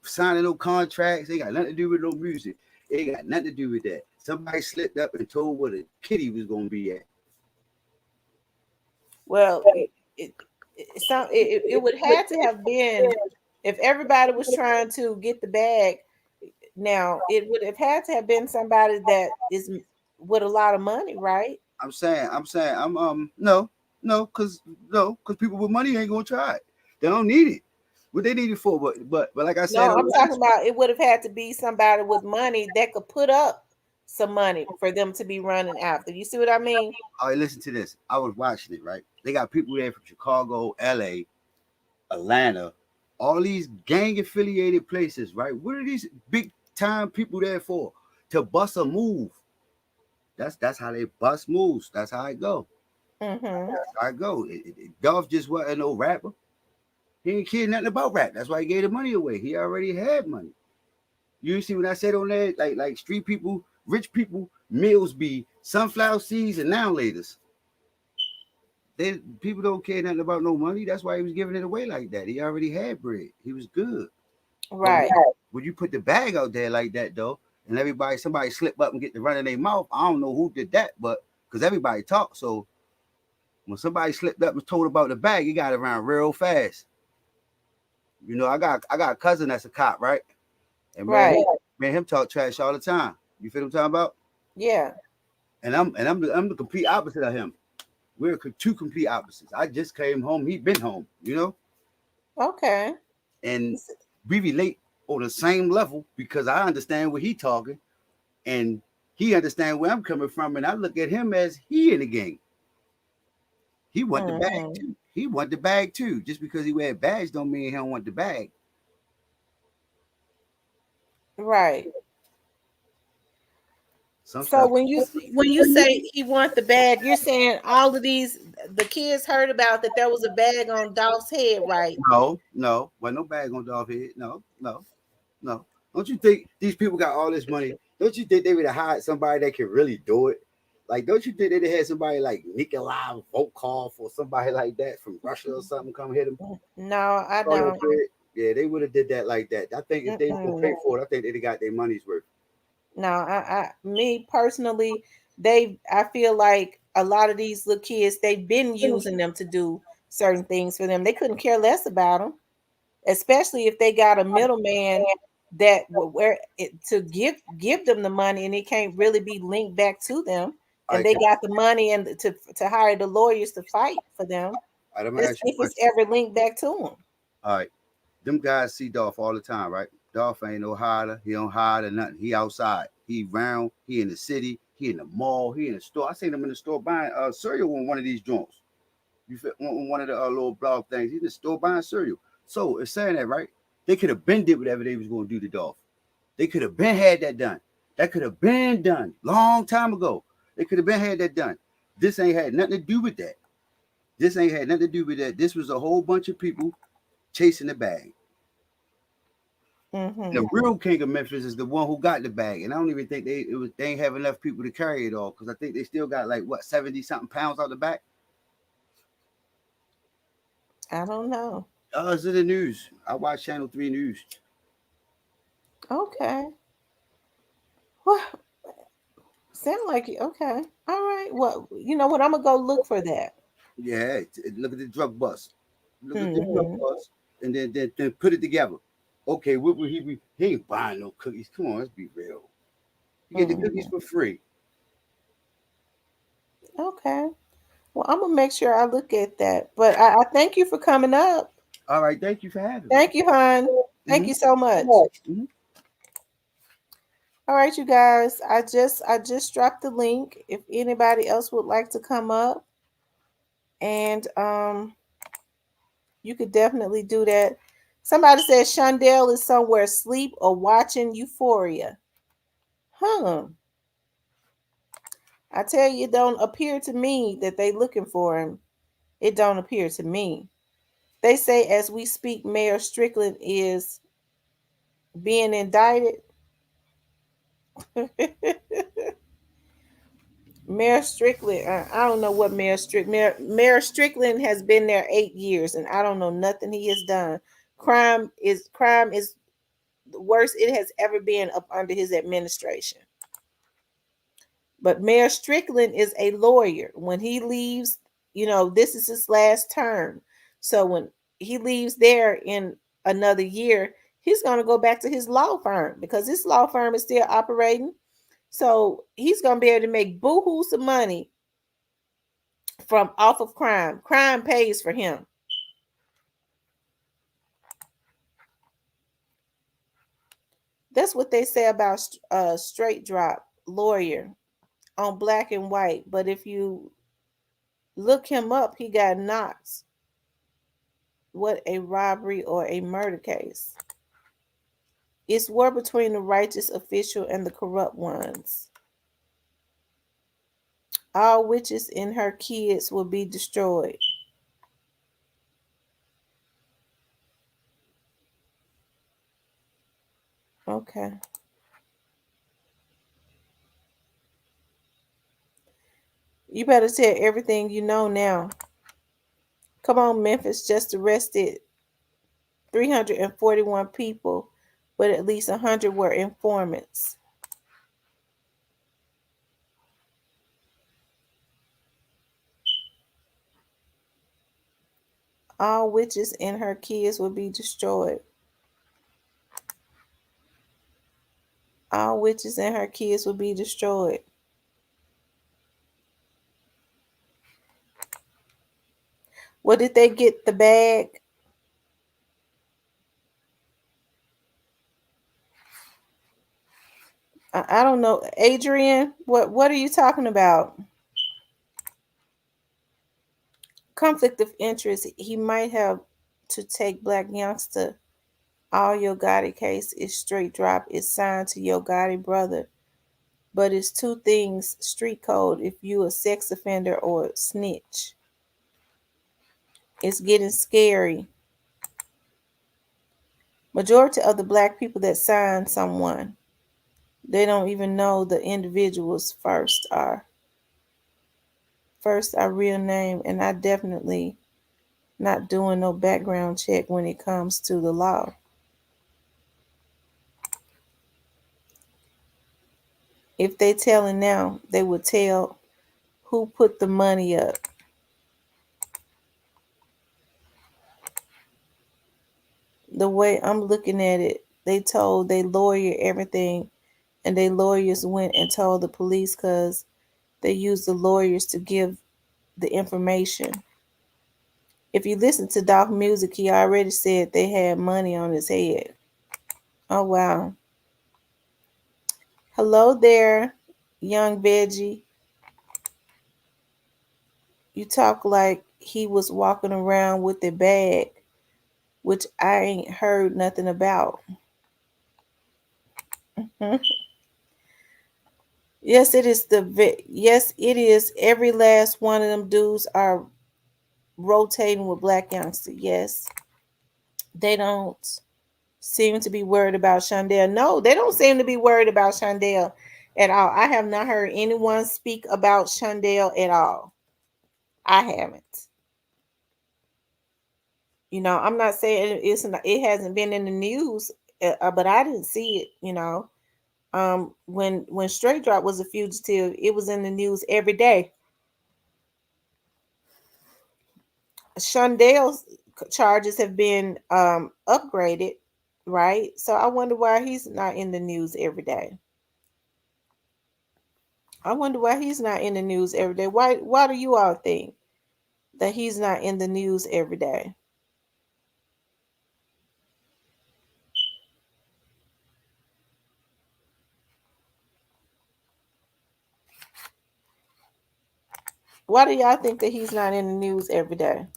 [SPEAKER 5] signing no contracts. It ain't got nothing to do with no music. It ain't got nothing to do with that. Somebody slipped up and told where the kitty was gonna be at.
[SPEAKER 1] Well, it would have to have been, if everybody was trying to get the bag. Now it would have had to have been somebody that is with a lot of money, right?
[SPEAKER 5] No, no, because people with money ain't gonna try it. They don't need it. What they need it for? But like I said,
[SPEAKER 1] No, I'm talking about it would have had to be somebody with money that could put up some money for them to be running after. You see what I mean?
[SPEAKER 5] all right, listen to this. I was watching it, right? They got people there from Chicago, LA, Atlanta, all these gang affiliated places, right? What are these big time people there for? To bust a move. That's how they bust moves. That's how it go.
[SPEAKER 1] Mm-hmm.
[SPEAKER 5] That's how it go. Dolph just wasn't no rapper. He ain't cared nothing about rap. That's why he gave the money away. He already had money. You see what I said on there? Like street people, rich people, meals be sunflower seeds and now laters. They people don't care nothing about no money. That's why he was giving it away like that. He already had bread. He was good. But
[SPEAKER 1] Right,
[SPEAKER 5] when you put the bag out there like that though, and somebody slip up and get the run in their mouth, I don't know who did that, but because everybody talked. So when somebody slipped up and told about the bag, he got around real fast. You know, I got a cousin that's a cop, right? And
[SPEAKER 1] right.
[SPEAKER 5] man, him talk trash all the time. You feel what I'm talking about?
[SPEAKER 1] Yeah.
[SPEAKER 5] And I'm the complete opposite of him. We're two complete opposites. I just came home. He been home. You know,
[SPEAKER 1] Okay.
[SPEAKER 5] and we relate on the same level because I understand what he talking, and he understand where I'm coming from, and I look at him as he in the game. He want the bag
[SPEAKER 1] Mm-hmm.
[SPEAKER 5] too. He want the bag too. Just because he wear bags don't mean he don't want the bag.
[SPEAKER 1] Right.
[SPEAKER 5] Some
[SPEAKER 1] So
[SPEAKER 5] stuff.
[SPEAKER 1] when you say he want the bag, you're saying all of these the kids heard about that there was a bag on Dolph's head, right?
[SPEAKER 5] No, no, well, no bag on Dolph head. No, no, no. Don't you think these people got all this money? Don't you think they would have hired somebody that could really do it? Like, don't you think they'd had somebody like Nikolai Volkov or somebody like that from Russia or something come hit them?
[SPEAKER 1] No, I
[SPEAKER 5] All that
[SPEAKER 1] don't.
[SPEAKER 5] bread? Yeah, they would have did that like that. I think if they were gonna pay
[SPEAKER 1] Mm-mm.
[SPEAKER 5] for it, I think they'd have got their money's worth.
[SPEAKER 1] No, me personally, I feel like a lot of these little kids, they've been using them to do certain things for them. They couldn't care less about them, especially if they got a middleman that where it, to give them the money and it can't really be linked back to them,
[SPEAKER 5] All
[SPEAKER 1] and
[SPEAKER 5] right,
[SPEAKER 1] they got the money and to hire the lawyers to fight for them.
[SPEAKER 5] all right, I'm gonna
[SPEAKER 1] It's,
[SPEAKER 5] ask you a
[SPEAKER 1] if it's
[SPEAKER 5] question.
[SPEAKER 1] ever linked back to them.
[SPEAKER 5] All right, them guys see Dolph all the time, right? Dolph ain't no hider. He don't hide or nothing. He outside. He round. He in the city. He in the mall. He in the store. I seen him in the store buying cereal on one of these joints. You fit on one of the little blog things. He's in the store buying cereal. So it's saying that, right? They could have been did whatever they was going to do to Dolph. They could have been had that done. That could have been done long time ago. They could have been had that done. This ain't had nothing to do with that. This ain't had nothing to do with that. This was a whole bunch of people chasing the bag.
[SPEAKER 1] Mm-hmm.
[SPEAKER 5] The real king of Memphis is the one who got the bag, and I don't even think they ain't have enough people to carry it all because I think they still got like what 70 something pounds out the back.
[SPEAKER 1] I don't know.
[SPEAKER 5] It's in the news. I watch Channel 3 News.
[SPEAKER 1] Okay. Well, sound like okay. All right. Well, you know what? I'm gonna go look for that.
[SPEAKER 5] Yeah, look at the drug bust. Look at the drug
[SPEAKER 1] Mm-hmm.
[SPEAKER 5] bust, and then put it together. Okay, what would he be? He ain't buying no cookies. Come on, let's be real. You get the cookies
[SPEAKER 1] Mm-hmm.
[SPEAKER 5] for free.
[SPEAKER 1] Okay. Well, I'm gonna make sure I look at that. But I thank you for coming up.
[SPEAKER 5] All right, thank you for having me.
[SPEAKER 1] Thank you, hon. Thank
[SPEAKER 5] Hmm.
[SPEAKER 1] you so much.
[SPEAKER 5] Hmm.
[SPEAKER 1] All right, you guys. I just dropped the link. If anybody else would like to come up, and you could definitely do that. Somebody said Shondell is somewhere asleep or watching Euphoria. Huh. I tell you, it don't appear to me that they looking for him. It don't appear to me. They say as we speak, Mayor Strickland is being indicted. Mayor Strickland, I don't know what Mayor Strickland has been there 8 years, and I don't know nothing he has done. Crime is the worst it has ever been up under his administration. But Mayor Strickland is a lawyer. When he leaves, this is his last term. So when he leaves there in another year, he's going to go back to his law firm because his law firm is still operating. So he's going to be able to make boohoo some money from off of crime. Crime pays for him. That's what they say about straight drop lawyer on Black and White. But if you look him up, he got knots. What a robbery or a murder case. It's war between the righteous official and the corrupt ones. All witches and her kids will be destroyed. Okay. You better tell everything you know now. Come on, Memphis just arrested 341 people, but at least 100 were informants. All witches and her kids will be destroyed. All witches and her kids will be destroyed. What did they get the bag? I don't know. Adrian, what are you talking about? Conflict of interest. He might have to take black youngster. All Yo Gotti case is straight drop. It's signed to Yo Gotti brother. But it's two things street code if you a sex offender or snitch. It's getting scary. Majority of the black people that sign someone, they don't even know the individuals first are real name, and I definitely not doing no background check when it comes to the law. If they telling now, they would tell who put the money up. The way I'm looking at it, they told they lawyer everything, and they lawyers went and told the police because they used the lawyers to give the information. If you listen to Dolph music, he already said they had money on his head. Oh wow. Hello there, young veggie. You talk like he was walking around with a bag, which I ain't heard nothing about. Yes, it is yes, it is. Every last one of them dudes are rotating with black youngster. Yes, they don't seem to be worried about Shondell. No, they don't seem to be worried about Shondell at all. I have not heard anyone speak about Shondell at all. I haven't. I'm not saying it hasn't been in the news, but I didn't see it. When Straight Drop was a fugitive, it was in the news every day. Shondell's charges have been upgraded, right? So I wonder why he's not in the news every day. I wonder why he's not in the news every day. Why do you all think? that he's not in the news every day? Why do y'all think that he's not in the news every day?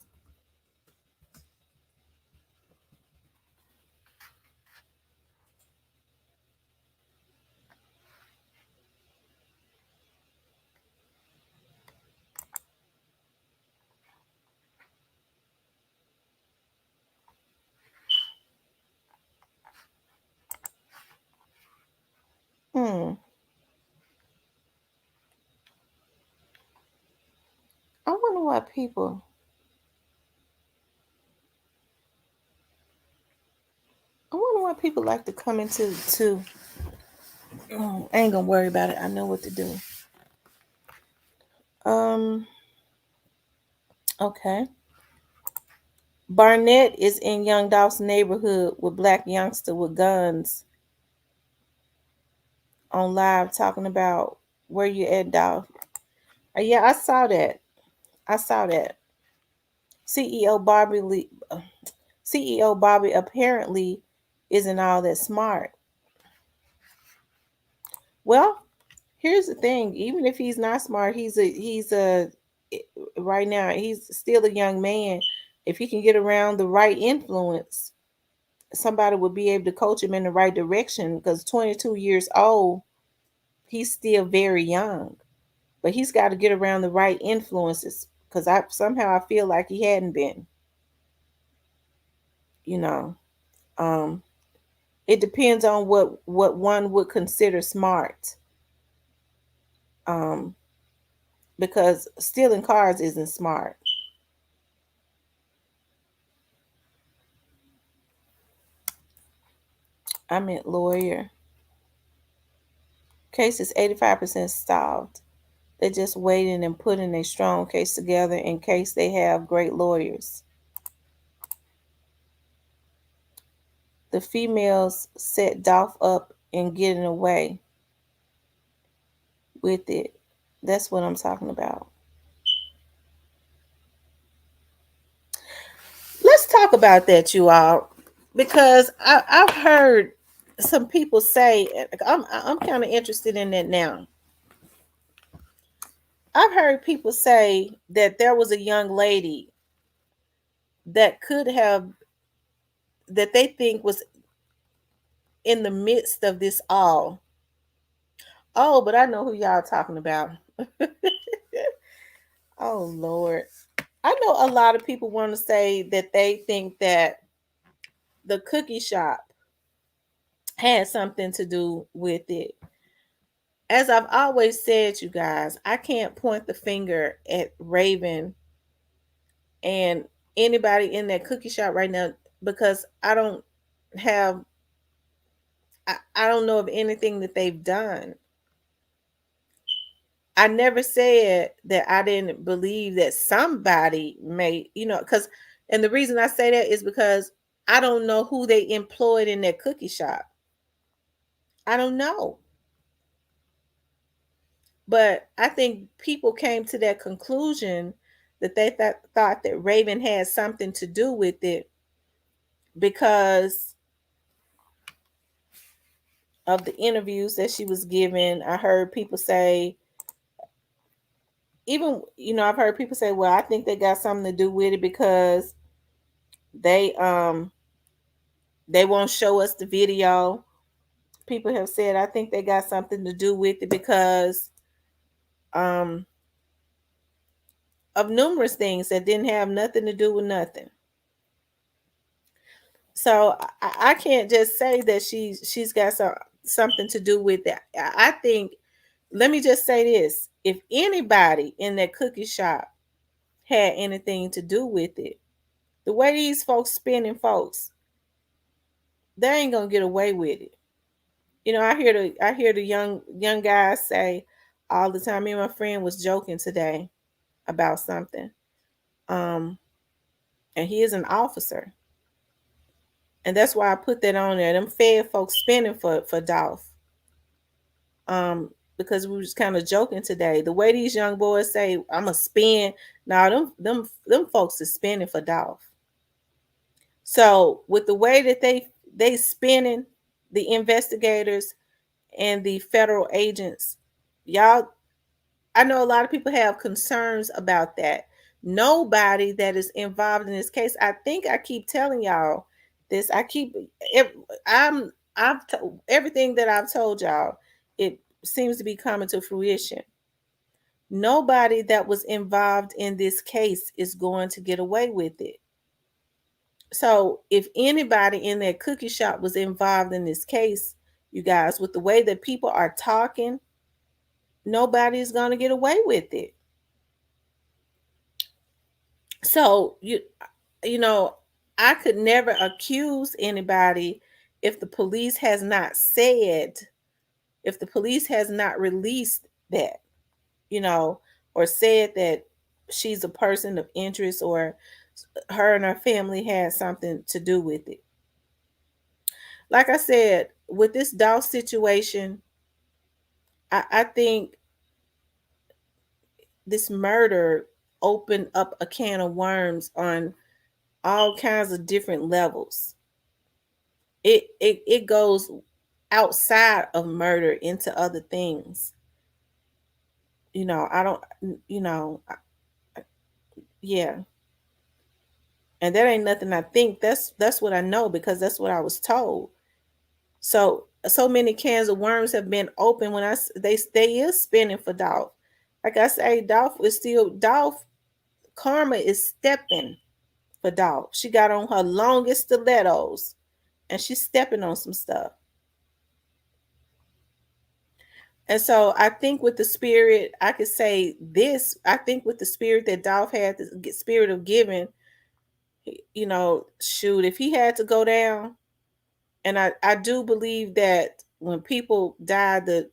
[SPEAKER 1] Hmm. I wonder why people. I wonder why people like to come into to. Oh, I ain't gonna worry about it. I know what to do. Um. Okay. Barnett is in Young Dolph's neighborhood with black youngster with guns on live talking about where you at, Dolph. Yeah, I saw that. I saw that. CEO Bobby Lee, CEO Bobby apparently isn't all that smart. Well, here's the thing. Even if he's not smart, he's a right now he's still a young man. If he can get around the right influence, somebody would be able to coach him in the right direction because 22 years old, he's still very young. But he's got to get around the right influences because I feel like he hadn't been, you know. Um it depends on what one would consider smart. Um because stealing cars isn't smart. I meant lawyer. Case is 85% solved. They're just waiting and putting a strong case together in case they have great lawyers. The females set Dolph up and getting away with it. That's what I'm talking about. Let's talk about that, you all, because I've heard some people say I'm kind of interested in that now. I've heard people say that there was a young lady that could have that they think was in the midst of this all. Oh, but I know who y'all talking about. Oh Lord. I know a lot of people want to say that they think that the cookie shop had something to do with it. As I've always said, you guys, I can't point the finger at Raven and anybody in that cookie shop right now because have I don't know of anything that they've done. I never said that I didn't believe that somebody may, because, and the reason I say that is because I don't know who they employed in that cookie shop. I don't know. But I think people came to that conclusion that they thought that Raven had something to do with it because of the interviews that she was giving. I heard people say, even, I've heard people say, well, I think they got something to do with it because they they won't show us the video. People have said I think they got something to do with it because um of numerous things that didn't have nothing to do with nothing. So I can't just say that she's got something to do with that. I think, let me just say this: if anybody in that cookie shop had anything to do with it, the way these folks spending folks, they ain't gonna get away with it. I hear the young guys say all the time. Me and my friend was joking today about something. Um, and he is an officer, and that's why I put that on there. Them Fed folks spending for Dolph. Um, because we were just kind of joking today. The way these young boys say, "I'm a spin," now them folks is spinning for Dolph. So with the way that they spinning, the investigators and the federal agents, y'all, I know a lot of people have concerns about that. Nobody that is involved in this case, I think I keep telling y'all this. I'm everything that I've told y'all, it seems to be coming to fruition. Nobody that was involved in this case is going to get away with it. So if anybody in that cookie shop was involved in this case, you guys, with the way that people are talking, nobody's going to get away with it. So you know, I could never accuse anybody if the police has not said, if the police has not released that, you know, or said that she's a person of interest, or her and her family had something to do with it. Like I said, with this Dolph situation, I think this murder opened up a can of worms on all kinds of different levels. It goes outside of murder into other things. You know, I don't, you know, yeah. And that ain't nothing I think. That's what I know, because that's what I was told. So many cans of worms have been open when they is spinning for Dolph. Like I say, Dolph karma is stepping for Dolph. She got on her longest stilettos and she's stepping on some stuff. And so I think with the spirit, I could say this. I think with the spirit that Dolph had, the spirit of giving, you know, shoot, if he had to go down, and I do believe that when people die, the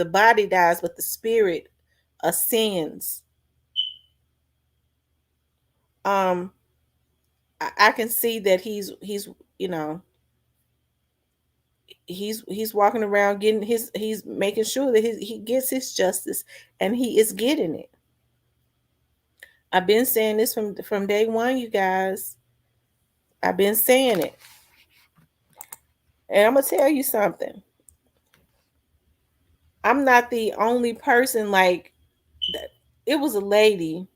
[SPEAKER 1] body dies, but the spirit ascends. Um, I can see that he's you know he's walking around getting he's making sure that he gets his justice, and he is getting it. I've been saying this from day one, you guys. I've been saying it. And I'm gonna tell you something. I'm not the only person like that. It was a lady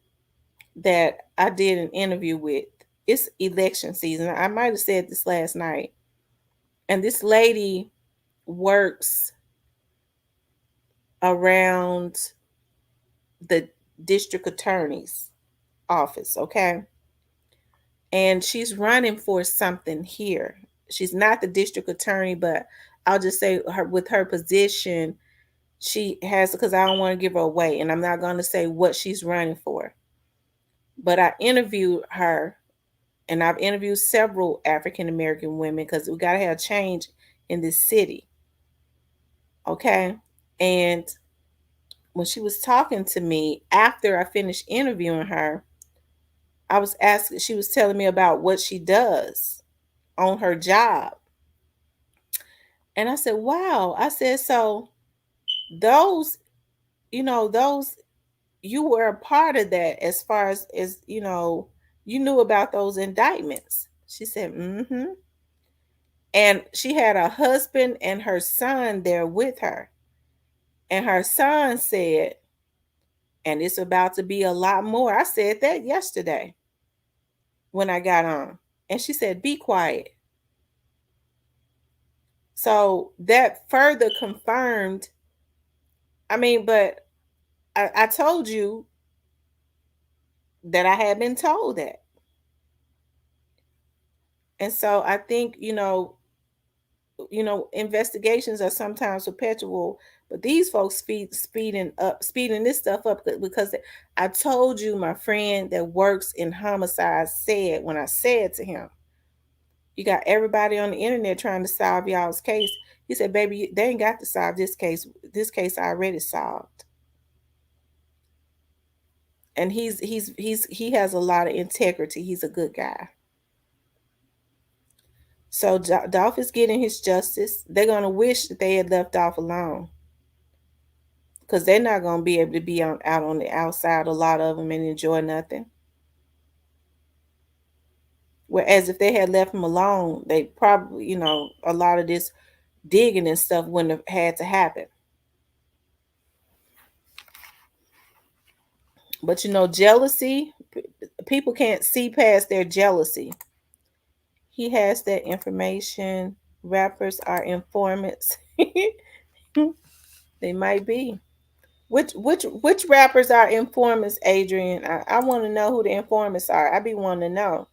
[SPEAKER 1] that I did an interview with. It's election season. I might have said this last night. And this lady works around the district attorney's office, okay? And she's running for something here. She's not the district attorney, but I'll just say her with her position, she has, because I don't want to give her away, and I'm not going to say what she's running for. But I interviewed her, and I've interviewed several African American women, because we got to have change in this city, okay? And when she was talking to me after I finished interviewing her, I was asking, she was telling me about what she does on her job. And I said, wow. I said, so those, those, you were a part of that, as far as you knew about those indictments. She said, mm-hmm. And she had a husband and her son there with her. And her son said, and it's about to be a lot more. I said that yesterday when I got on. And she said, be quiet. So that further confirmed. I mean, but I told you that I had been told that. And so I think, investigations are sometimes perpetual, but these folks speeding this stuff up, because I told you, my friend that works in homicide said, when I said to him, you got everybody on the internet trying to solve y'all's case. He said, baby, they ain't got to solve this case. This case already solved. And he has a lot of integrity. He's a good guy. So Dolph is getting his justice. They're gonna wish that they had left Dolph alone. because they're not gonna be able to be on out on the outside, a lot of them, and enjoy nothing. Whereas if they had left him alone, they probably, a lot of this digging and stuff wouldn't have had to happen. But jealousy, people can't see past their jealousy. He has that information. Rappers are informants. They might be. Which rappers are informants, Adrian? I want to know who the informants are. I be wanting to know.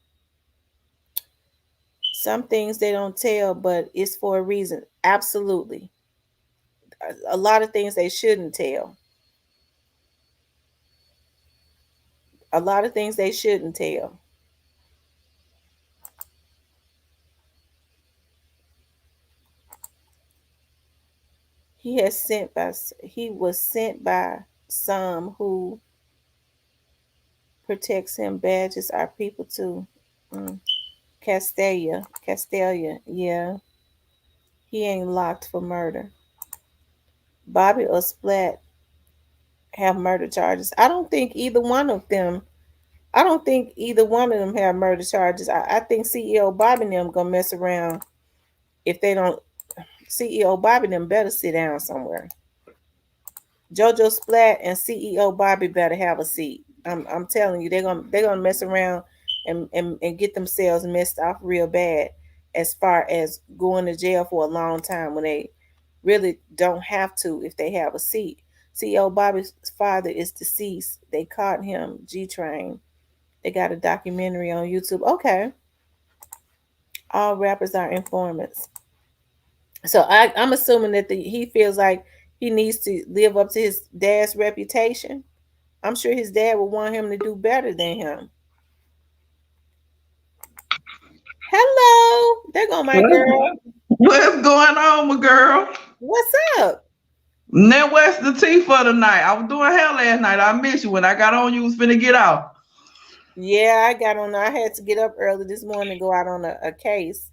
[SPEAKER 1] Some things they don't tell, but it's for a reason. Absolutely. A lot of things they shouldn't tell. A lot of things they shouldn't tell. He was sent by some who protects him. Badges are people too. Mm. Castelia, yeah. He ain't locked for murder. Bobby or Splat have murder charges. I don't think either one of them have murder charges. I think CEO Bobby and them gonna mess around if they don't. CEO Bobby and them better sit down somewhere. JoJo Splat and CEO Bobby better have a seat. I'm telling you, they're gonna mess around and get themselves messed off real bad as far as going to jail for a long time when they really don't have to if they have a seat. CEO Bobby's father is deceased. They caught him G Train. They got a documentary on YouTube. Okay. All rappers are informants. So I'm assuming that he feels like he needs to live up to his dad's reputation. I'm sure his dad would want him to do better than him. Hello, there go my girl.
[SPEAKER 6] What's going on, my girl?
[SPEAKER 1] What's up?
[SPEAKER 6] Now, what's the tea for tonight? I was doing hair last night. I missed you. When I got on, you was finna get off.
[SPEAKER 1] Yeah, I got on. I had to get up early this morning to go out on a case.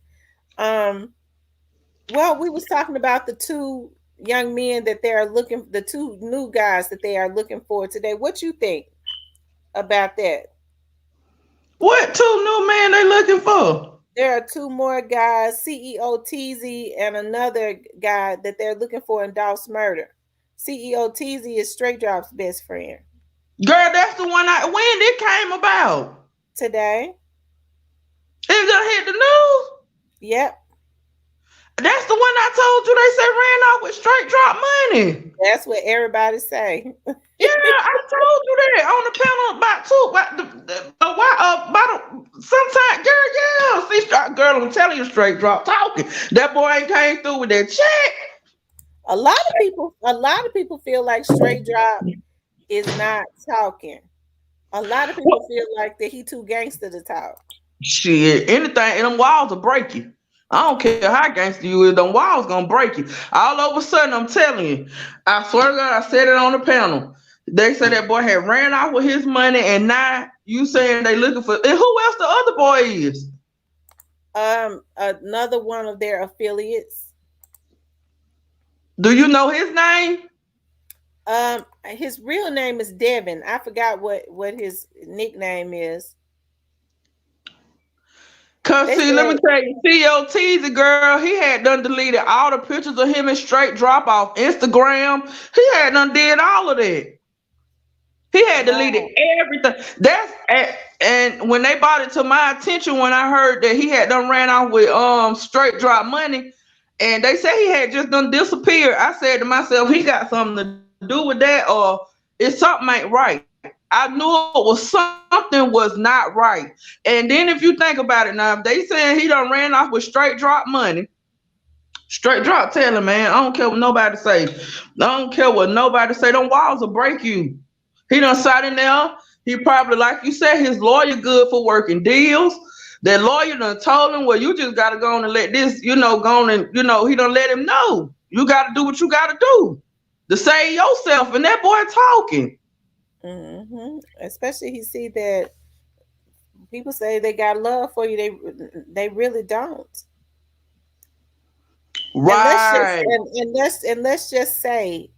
[SPEAKER 1] Well, we was talking about the two young men that they are looking, the two new guys that they are looking for today. What you think about that?
[SPEAKER 6] What two new men they looking for?
[SPEAKER 1] There are two more guys, CEO TZ and another guy that they're looking for in Dolph's murder. CEO TZ is Straight Drop's best friend.
[SPEAKER 6] Girl, that's the one when it came about.
[SPEAKER 1] Today.
[SPEAKER 6] It done hit the news?
[SPEAKER 1] Yep.
[SPEAKER 6] That's the one I told you they said ran off with straight drop money.
[SPEAKER 1] That's what everybody say.
[SPEAKER 6] Yeah, I told you that on the panel sometime, girl, yeah. See, girl, I'm telling you, straight drop talking. That boy ain't came through with that check.
[SPEAKER 1] A lot of people feel like Straight Drop is not talking. A lot of people feel like that he too gangster to talk.
[SPEAKER 6] Shit, anything, and them walls will break you. I don't care how gangster you is, them walls gonna break you. All of a sudden, I'm telling you, I swear to God, I said it on the panel. They said that boy had ran off with his money, and now you saying they looking for, and who else the other boy is?
[SPEAKER 1] Another one of their affiliates.
[SPEAKER 6] Do you know his name?
[SPEAKER 1] His real name is Devin. I forgot what his nickname is.
[SPEAKER 6] Cause let me tell you, COT's girl, he had done deleted all the pictures of him and Straight Drop off Instagram. He had done did all of that. He had deleted everything. And when they brought it to my attention, when I heard that he had done ran off with Straight Drop money, and they said he had just done disappeared, I said to myself, he got something to do with that, or if something ain't right. I knew it was something was not right. And then if you think about it now, if they saying he done ran off with Straight Drop money, Straight Drop tell him, man, I don't care what nobody say. I don't care what nobody say. Them walls will break you. He done sat in there. He probably, like you said, his lawyer good for working deals. That lawyer done told him, well, you just got to go on and let this, go on and, he done let him know. You got to do what you got to do to save yourself. And that boy talking.
[SPEAKER 1] Mm-hmm. Especially he see that people say they got love for you. They really don't.
[SPEAKER 6] Right.
[SPEAKER 1] And let's just say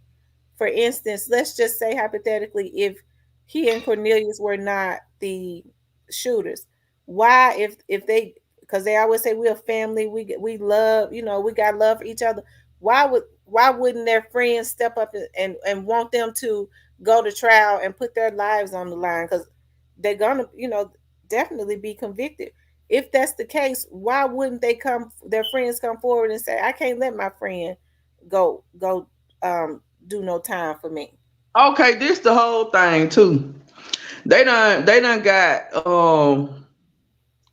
[SPEAKER 1] for instance, let's just say hypothetically, if he and Cornelius were not the shooters, why, if they, because they always say we're a family, we love, we got love for each other. Why wouldn't their friends step up and want them to go to trial and put their lives on the line? Because they're gonna, definitely be convicted. If that's the case, why wouldn't their friends come forward and say, I can't let my friend go do no time for me?
[SPEAKER 6] Okay, this the whole thing too. They done got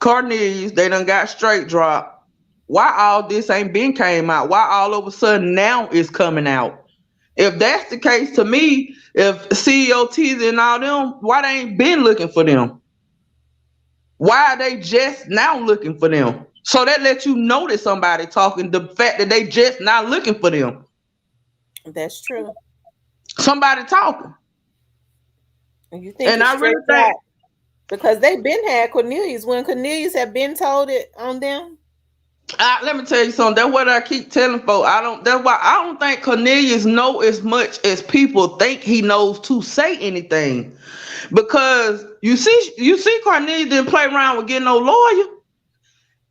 [SPEAKER 6] Cornelius, they done got straight drop. Why all this ain't been came out? Why all of a sudden now is coming out? If that's the case, to me, if CEOTs and all them, why they ain't been looking for them? Why are they just now looking for them? So that lets you know that somebody talking. The fact that they just not looking for them,
[SPEAKER 1] That's true.
[SPEAKER 6] somebody talking.
[SPEAKER 1] And you think
[SPEAKER 6] And
[SPEAKER 1] it's
[SPEAKER 6] I
[SPEAKER 1] straight
[SPEAKER 6] really
[SPEAKER 1] shot
[SPEAKER 6] think,
[SPEAKER 1] because they've been had Cornelius when Cornelius had been told it on them.
[SPEAKER 6] let me tell you something. That's what I keep telling folks. I don't. That's why I don't think Cornelius know as much as people think he knows to say anything. Because you see, Cornelius didn't play around with getting no lawyer.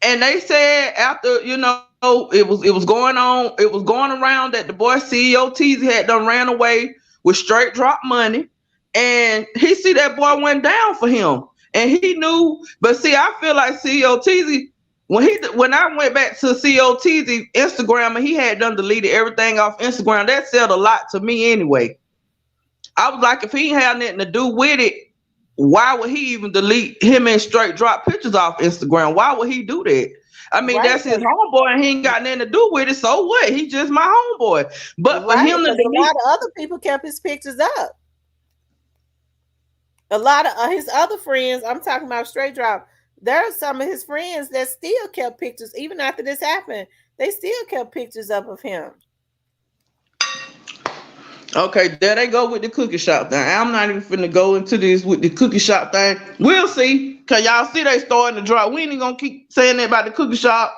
[SPEAKER 6] And they said after, it was going on, it was going around that the boy CEO Teasy had done ran away with straight drop money. And he see that boy went down for him. And he knew, but see, I feel like CEO Teasy, when I went back to CEO Teasy Instagram and he had done deleted everything off Instagram, that said a lot to me anyway. I was like, if he ain't had nothing to do with it, why would he even delete him and straight drop pictures off Instagram? Why would he do that? I mean,
[SPEAKER 1] Right,
[SPEAKER 6] that's his homeboy and he ain't got nothing to do with it. So what? He just my homeboy. But for
[SPEAKER 1] right,
[SPEAKER 6] him to
[SPEAKER 1] because a lot
[SPEAKER 6] delete,
[SPEAKER 1] of other people kept his pictures up. A lot of his other friends, I'm talking about straight drop. There are some of his friends that still kept pictures even after this happened. They still kept pictures up of him.
[SPEAKER 6] okay, there they go with the cookie shop thing. I'm not even finna go into this with the cookie shop thing. We'll see. Cause y'all see they starting to drop. We ain't gonna keep saying that about the cookie shop.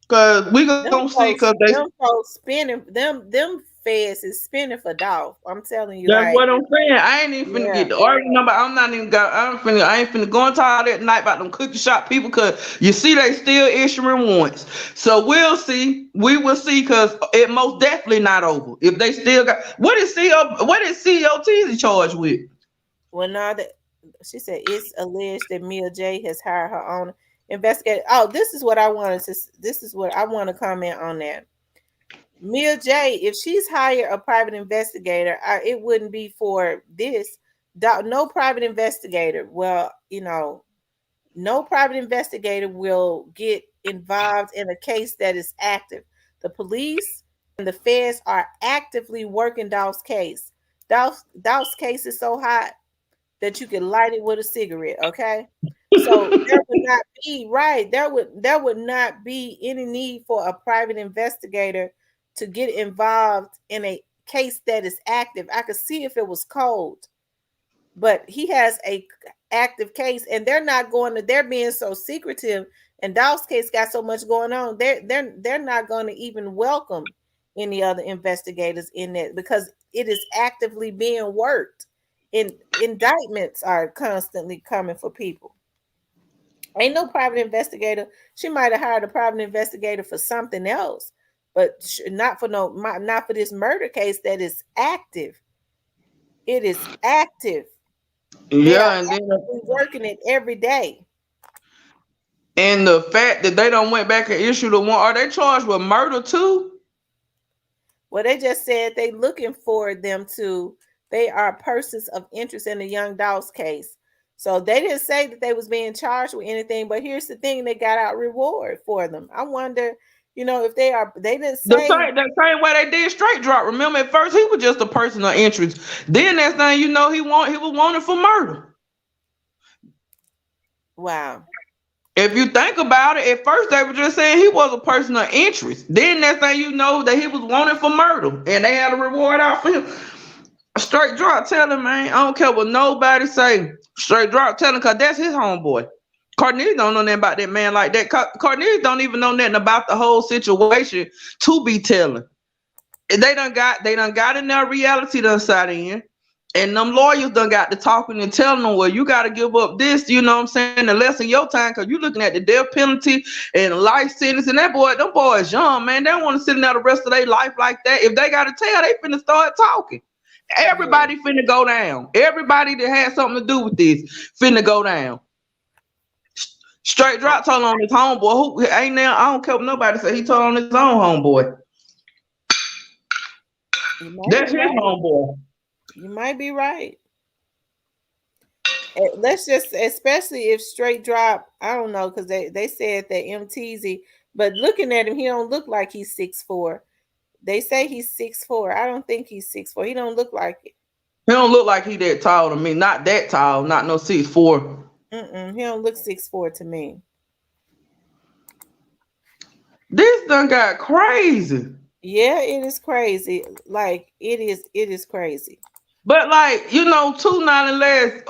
[SPEAKER 6] Cause we gonna see. Cause they
[SPEAKER 1] Them folks spinning, them feds is spinning for Dolph. I'm telling you,
[SPEAKER 6] That's
[SPEAKER 1] like,
[SPEAKER 6] what I'm saying. I ain't even finna
[SPEAKER 1] yeah.
[SPEAKER 6] get the arguing number. I'm not even got. I ain't finna go into all that tonight about them cookie shop people because you see they still issuing warrants. So we'll see. We will see because it most definitely not over. If they still got what is COTZ charged with?
[SPEAKER 1] Well, now that she said it's alleged that Mia J has hired her own investigator. Oh, this is what I wanted to. This is what I want to comment on that. Mia J, if she's hired a private investigator, it wouldn't be for this. No private investigator. Well, no private investigator will get involved in a case that is active. The police and the feds are actively working Dolph's case. Dolph's case is so hot that you can light it with a cigarette, okay? So there would not be right. There would not be any need for a private investigator to get involved in a case that is active. I could see if it was cold, but he has a active case, and they're being so secretive. And Daw's case got so much going on. They're not going to even welcome any other investigators in it because it is actively being worked. Indictments are constantly coming for people. Ain't no private investigator. She might have hired a private investigator for something else, but not for not for this murder case that is active. It is active. They are
[SPEAKER 6] Yeah, and then
[SPEAKER 1] actively working it every day.
[SPEAKER 6] and the fact that they don't went back and issued a warrant. Are they charged with murder too?
[SPEAKER 1] Well, they just said they looking for them to. They are persons of interest in the Young Doss case. So they didn't say that they was being charged with anything. But here's the thing: they got out reward for them. I wonder, if they are. They didn't
[SPEAKER 6] The
[SPEAKER 1] say.
[SPEAKER 6] same way they did straight drop. Remember, at first he was just a person of interest. Then next thing you know, he was wanted for murder.
[SPEAKER 1] Wow.
[SPEAKER 6] If you think about it, at first they were just saying he was a person of interest. Then next thing you know, that he was wanted for murder, and they had a reward out for him. Straight drop, tell him, man. I don't care what nobody say. Straight drop, tell him, cause that's his homeboy. Cornelius don't know nothing about that man like that. Cornelius don't even know nothing about the whole situation to be telling. they done got in their reality done sat in. And them lawyers done got to talking and telling them, well, you got to give up this, you know what I'm saying, the less of your time, because you're looking at the death penalty and life sentence. And them boys young, man. They don't want to sit in there the rest of their life like that. If they got to tell, they finna start talking.
[SPEAKER 1] Yeah.
[SPEAKER 6] Everybody finna go down. Everybody that had something to do with this finna go down. Straight
[SPEAKER 1] I-
[SPEAKER 6] drop told on his homeboy, who ain't now, I don't care what nobody say, he told on his own homeboy.
[SPEAKER 1] You might
[SPEAKER 6] That's
[SPEAKER 1] be
[SPEAKER 6] his
[SPEAKER 1] right.
[SPEAKER 6] homeboy.
[SPEAKER 1] You might be right. Let's just, especially if straight drop, I don't know, because they said that MTZ, but looking at him, he don't look like he's 6'4". They say he's 6'4". I don't think he's 6'4". He don't look like it.
[SPEAKER 6] He don't look like he that tall to me. Not that tall. Not no 6'4".
[SPEAKER 1] He don't look 6'4" to me.
[SPEAKER 6] This done got crazy.
[SPEAKER 1] Yeah, it is crazy. Like it is crazy.
[SPEAKER 6] But like, 2 9 and less,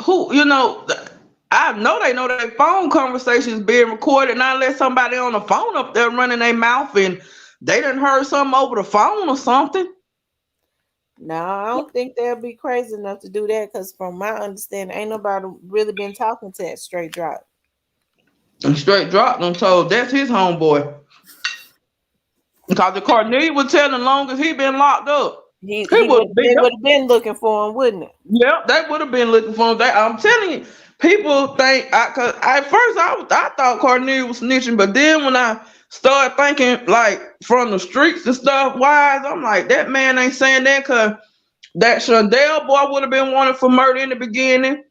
[SPEAKER 6] I know their phone conversations being recorded, not unless somebody on the phone up there running their mouth and they done heard something over the phone or something.
[SPEAKER 1] No, I don't think they'll be crazy enough to do that, because from my understanding, ain't nobody really been talking to that straight drop.
[SPEAKER 6] And straight dropped them told that's his homeboy. Because the Cornelia was telling long as he been locked up.
[SPEAKER 1] He
[SPEAKER 6] He
[SPEAKER 1] he
[SPEAKER 6] would
[SPEAKER 1] would
[SPEAKER 6] have been.
[SPEAKER 1] they would have been looking for him, wouldn't it?
[SPEAKER 6] Yep, they would have been looking for him. I'm telling you, people think cause at first I thought Cornelia was snitching, but then when I started thinking like from the streets and stuff wise, I'm like, that man ain't saying that, cause that Shondell boy would have been wanted for murder in the beginning.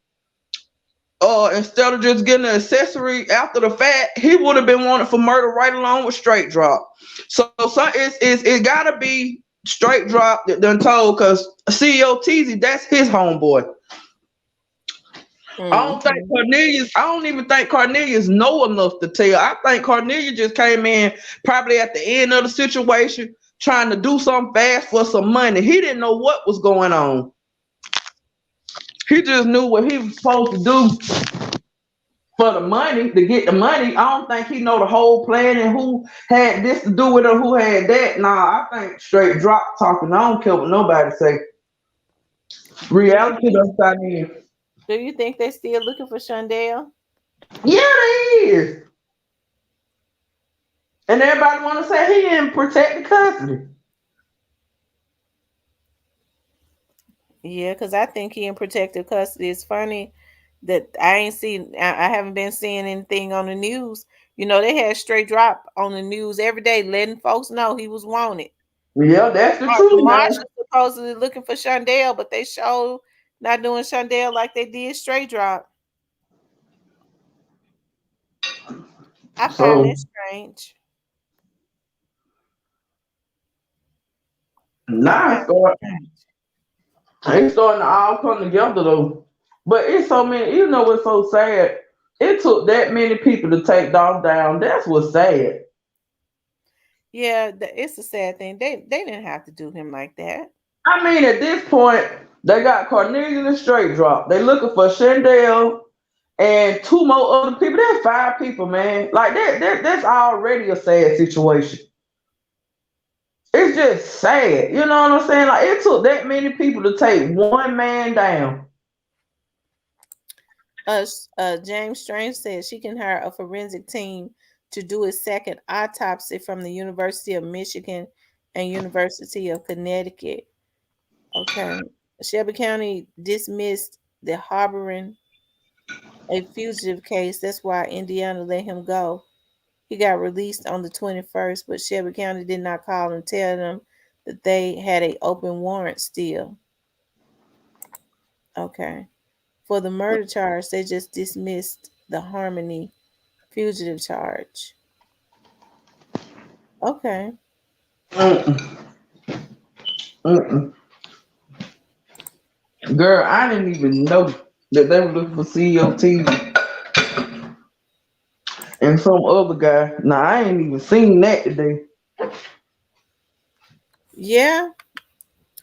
[SPEAKER 6] Instead of just getting an accessory after the fact, he would have been wanted for murder right along with straight drop. So it gotta be straight drop that done told, cause CEO Teasy, that's his homeboy.
[SPEAKER 1] Hmm.
[SPEAKER 6] I don't even think Cornelius know enough to tell. I think Cornelius just came in probably at the end of the situation trying to do something fast for some money. He didn't know what was going on. He just knew what he was supposed to do for the money, to get the money. I don't think he know the whole plan and who had this to do with it, who had that. Nah, I think straight drop talking. I don't care what nobody say.
[SPEAKER 1] Do you
[SPEAKER 6] Reality
[SPEAKER 1] think
[SPEAKER 6] does start in.
[SPEAKER 1] they're still looking for Shondell?
[SPEAKER 6] Yeah, they is. And everybody want to say he in protected custody.
[SPEAKER 1] Yeah, because I think he in protective custody. It's funny that I haven't been seeing anything on the news. They had straight drop on the news every day, letting folks know he was wanted.
[SPEAKER 6] Yeah, that's the
[SPEAKER 1] The
[SPEAKER 6] truth now.
[SPEAKER 1] marshals supposedly looking for Shondell, but they show not doing Shondell like they did straight drop. I find
[SPEAKER 6] So
[SPEAKER 1] that strange. I
[SPEAKER 6] now
[SPEAKER 1] find it strange.
[SPEAKER 6] it's starting to all come together though. But it's so many, what's so sad? It took that many people to take Dolph down. That's what's sad.
[SPEAKER 1] Yeah, it's a sad thing. They didn't have to do him like that.
[SPEAKER 6] I mean, at this point, they got Cornelius and straight drop. They looking for Shendell and two more other people. That's 5 people, man. Like that's already a sad situation. It's just sad. You know what I'm saying? Like it took that many people to take one man down.
[SPEAKER 1] James Strange said she can hire a forensic team to do a second autopsy from the University of Michigan and University of Connecticut. Okay. Shelby County dismissed the harboring a fugitive case. That's why Indiana let him go. He got released on the 21st, but Shelby County did not call and tell them that they had a open warrant still. Okay. For the murder charge, they just dismissed the Harmony fugitive charge. Okay.
[SPEAKER 6] Mm-mm, mm-mm. Girl, I didn't even know that they were looking for COT and some other guy. Nah, I ain't even seen that today.
[SPEAKER 1] Yeah,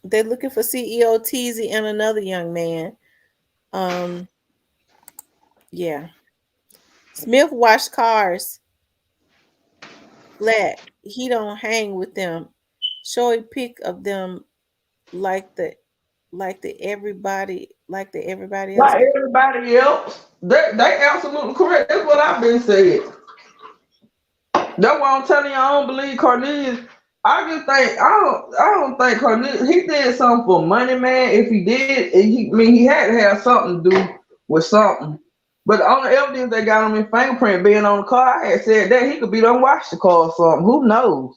[SPEAKER 1] they're looking for CEO Teasy and another young man. Um, yeah. Smith washed cars flat. He don't hang with them. show a pic of them like the like the everybody else.
[SPEAKER 6] Like everybody else. They absolutely correct. That's what I've been saying. That's why I'm telling you I don't believe Cornelius. I don't think Cornelius he did something for money, man. If he did, he had to have something to do with something. But the only evidence they got on his fingerprint being on the car, I had said that he could be done watch the car or something. Who knows?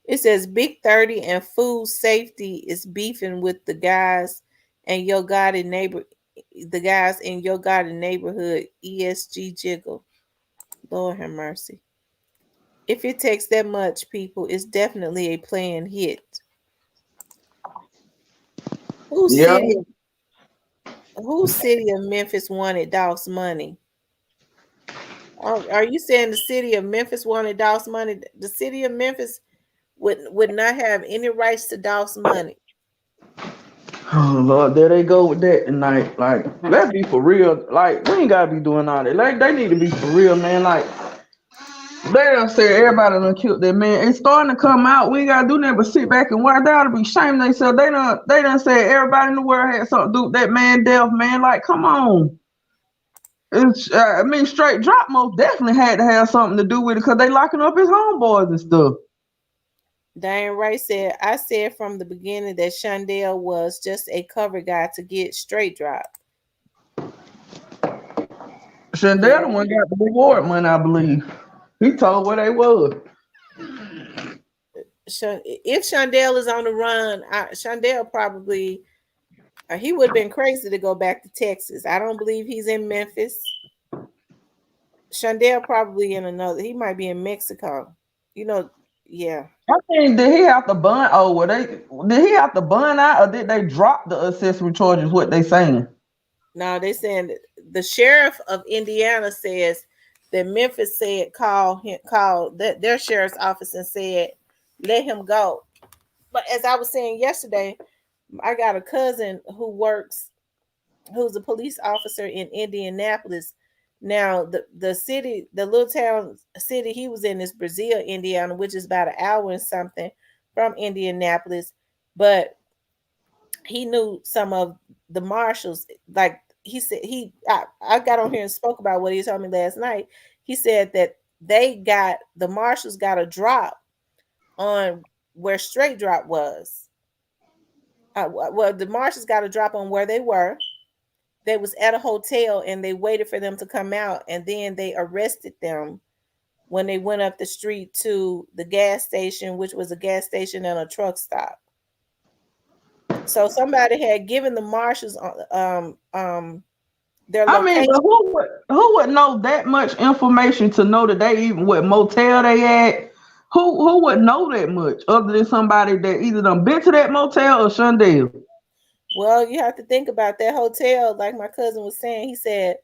[SPEAKER 1] It says Big 30 and food safety is beefing with and your God in neighbor the guys in your garden neighborhood ESG jiggle. Lord have mercy. If it takes that much, people, it's definitely a planned hit. Whose
[SPEAKER 6] Yeah.
[SPEAKER 1] city whose city of Memphis wanted Dolph's money? Are you saying the city of Memphis wanted Dolph's money? The city of Memphis would not have any rights to Dolph's money.
[SPEAKER 6] Oh Lord, there they go with that tonight. Like, let's be for real. Like, we ain't gotta be doing all that. Like, they need to be for real, man. Like, they done said everybody done killed that man. It's starting to come out. We ain't gotta do nothing but sit back and watch. They ought to be ashamed of themselves. They done said everybody in the world had something to do with that man death, man. Like, come on. Straight drop most definitely had to have something to do with it because they locking up his homeboys and stuff.
[SPEAKER 1] Diane Wright said, I said from the beginning that Shondell was just a cover guy to get straight drop.
[SPEAKER 6] Chandel the one got the reward money, I believe. He told where they was.
[SPEAKER 1] If Shondell is on the run, Shondell probably he would have been crazy to go back to Texas. I don't believe he's in Memphis. Shondell probably in another. He might be in Mexico. Yeah.
[SPEAKER 6] I think did he have to bun? Oh, did he have to bun out, or did they drop the accessory charges? What they saying?
[SPEAKER 1] No, they saying the sheriff of Indiana says that Memphis said called their sheriff's office and said let him go. But as I was saying yesterday, I got a cousin who's a police officer in Indianapolis. Now the city, the little town city he was in is Brazil, Indiana, which is about an hour and something from Indianapolis. But he knew some of the marshals. Like he said, I got on here and spoke about what he told me last night. He said that the marshals got a drop on where straight drop was. Well, the marshals got a drop on where they were. They was at a hotel and they waited for them to come out, and then they arrested them when they went up the street to the gas station, which was a gas station and a truck stop. So somebody had given the marshals their
[SPEAKER 6] I mean,
[SPEAKER 1] location.
[SPEAKER 6] but who would know that much information to know that they even what motel they at? Who would know that much other than somebody that either done been to that motel or Shondell?
[SPEAKER 1] Well, you have to think about that hotel. Like my cousin was saying, he said,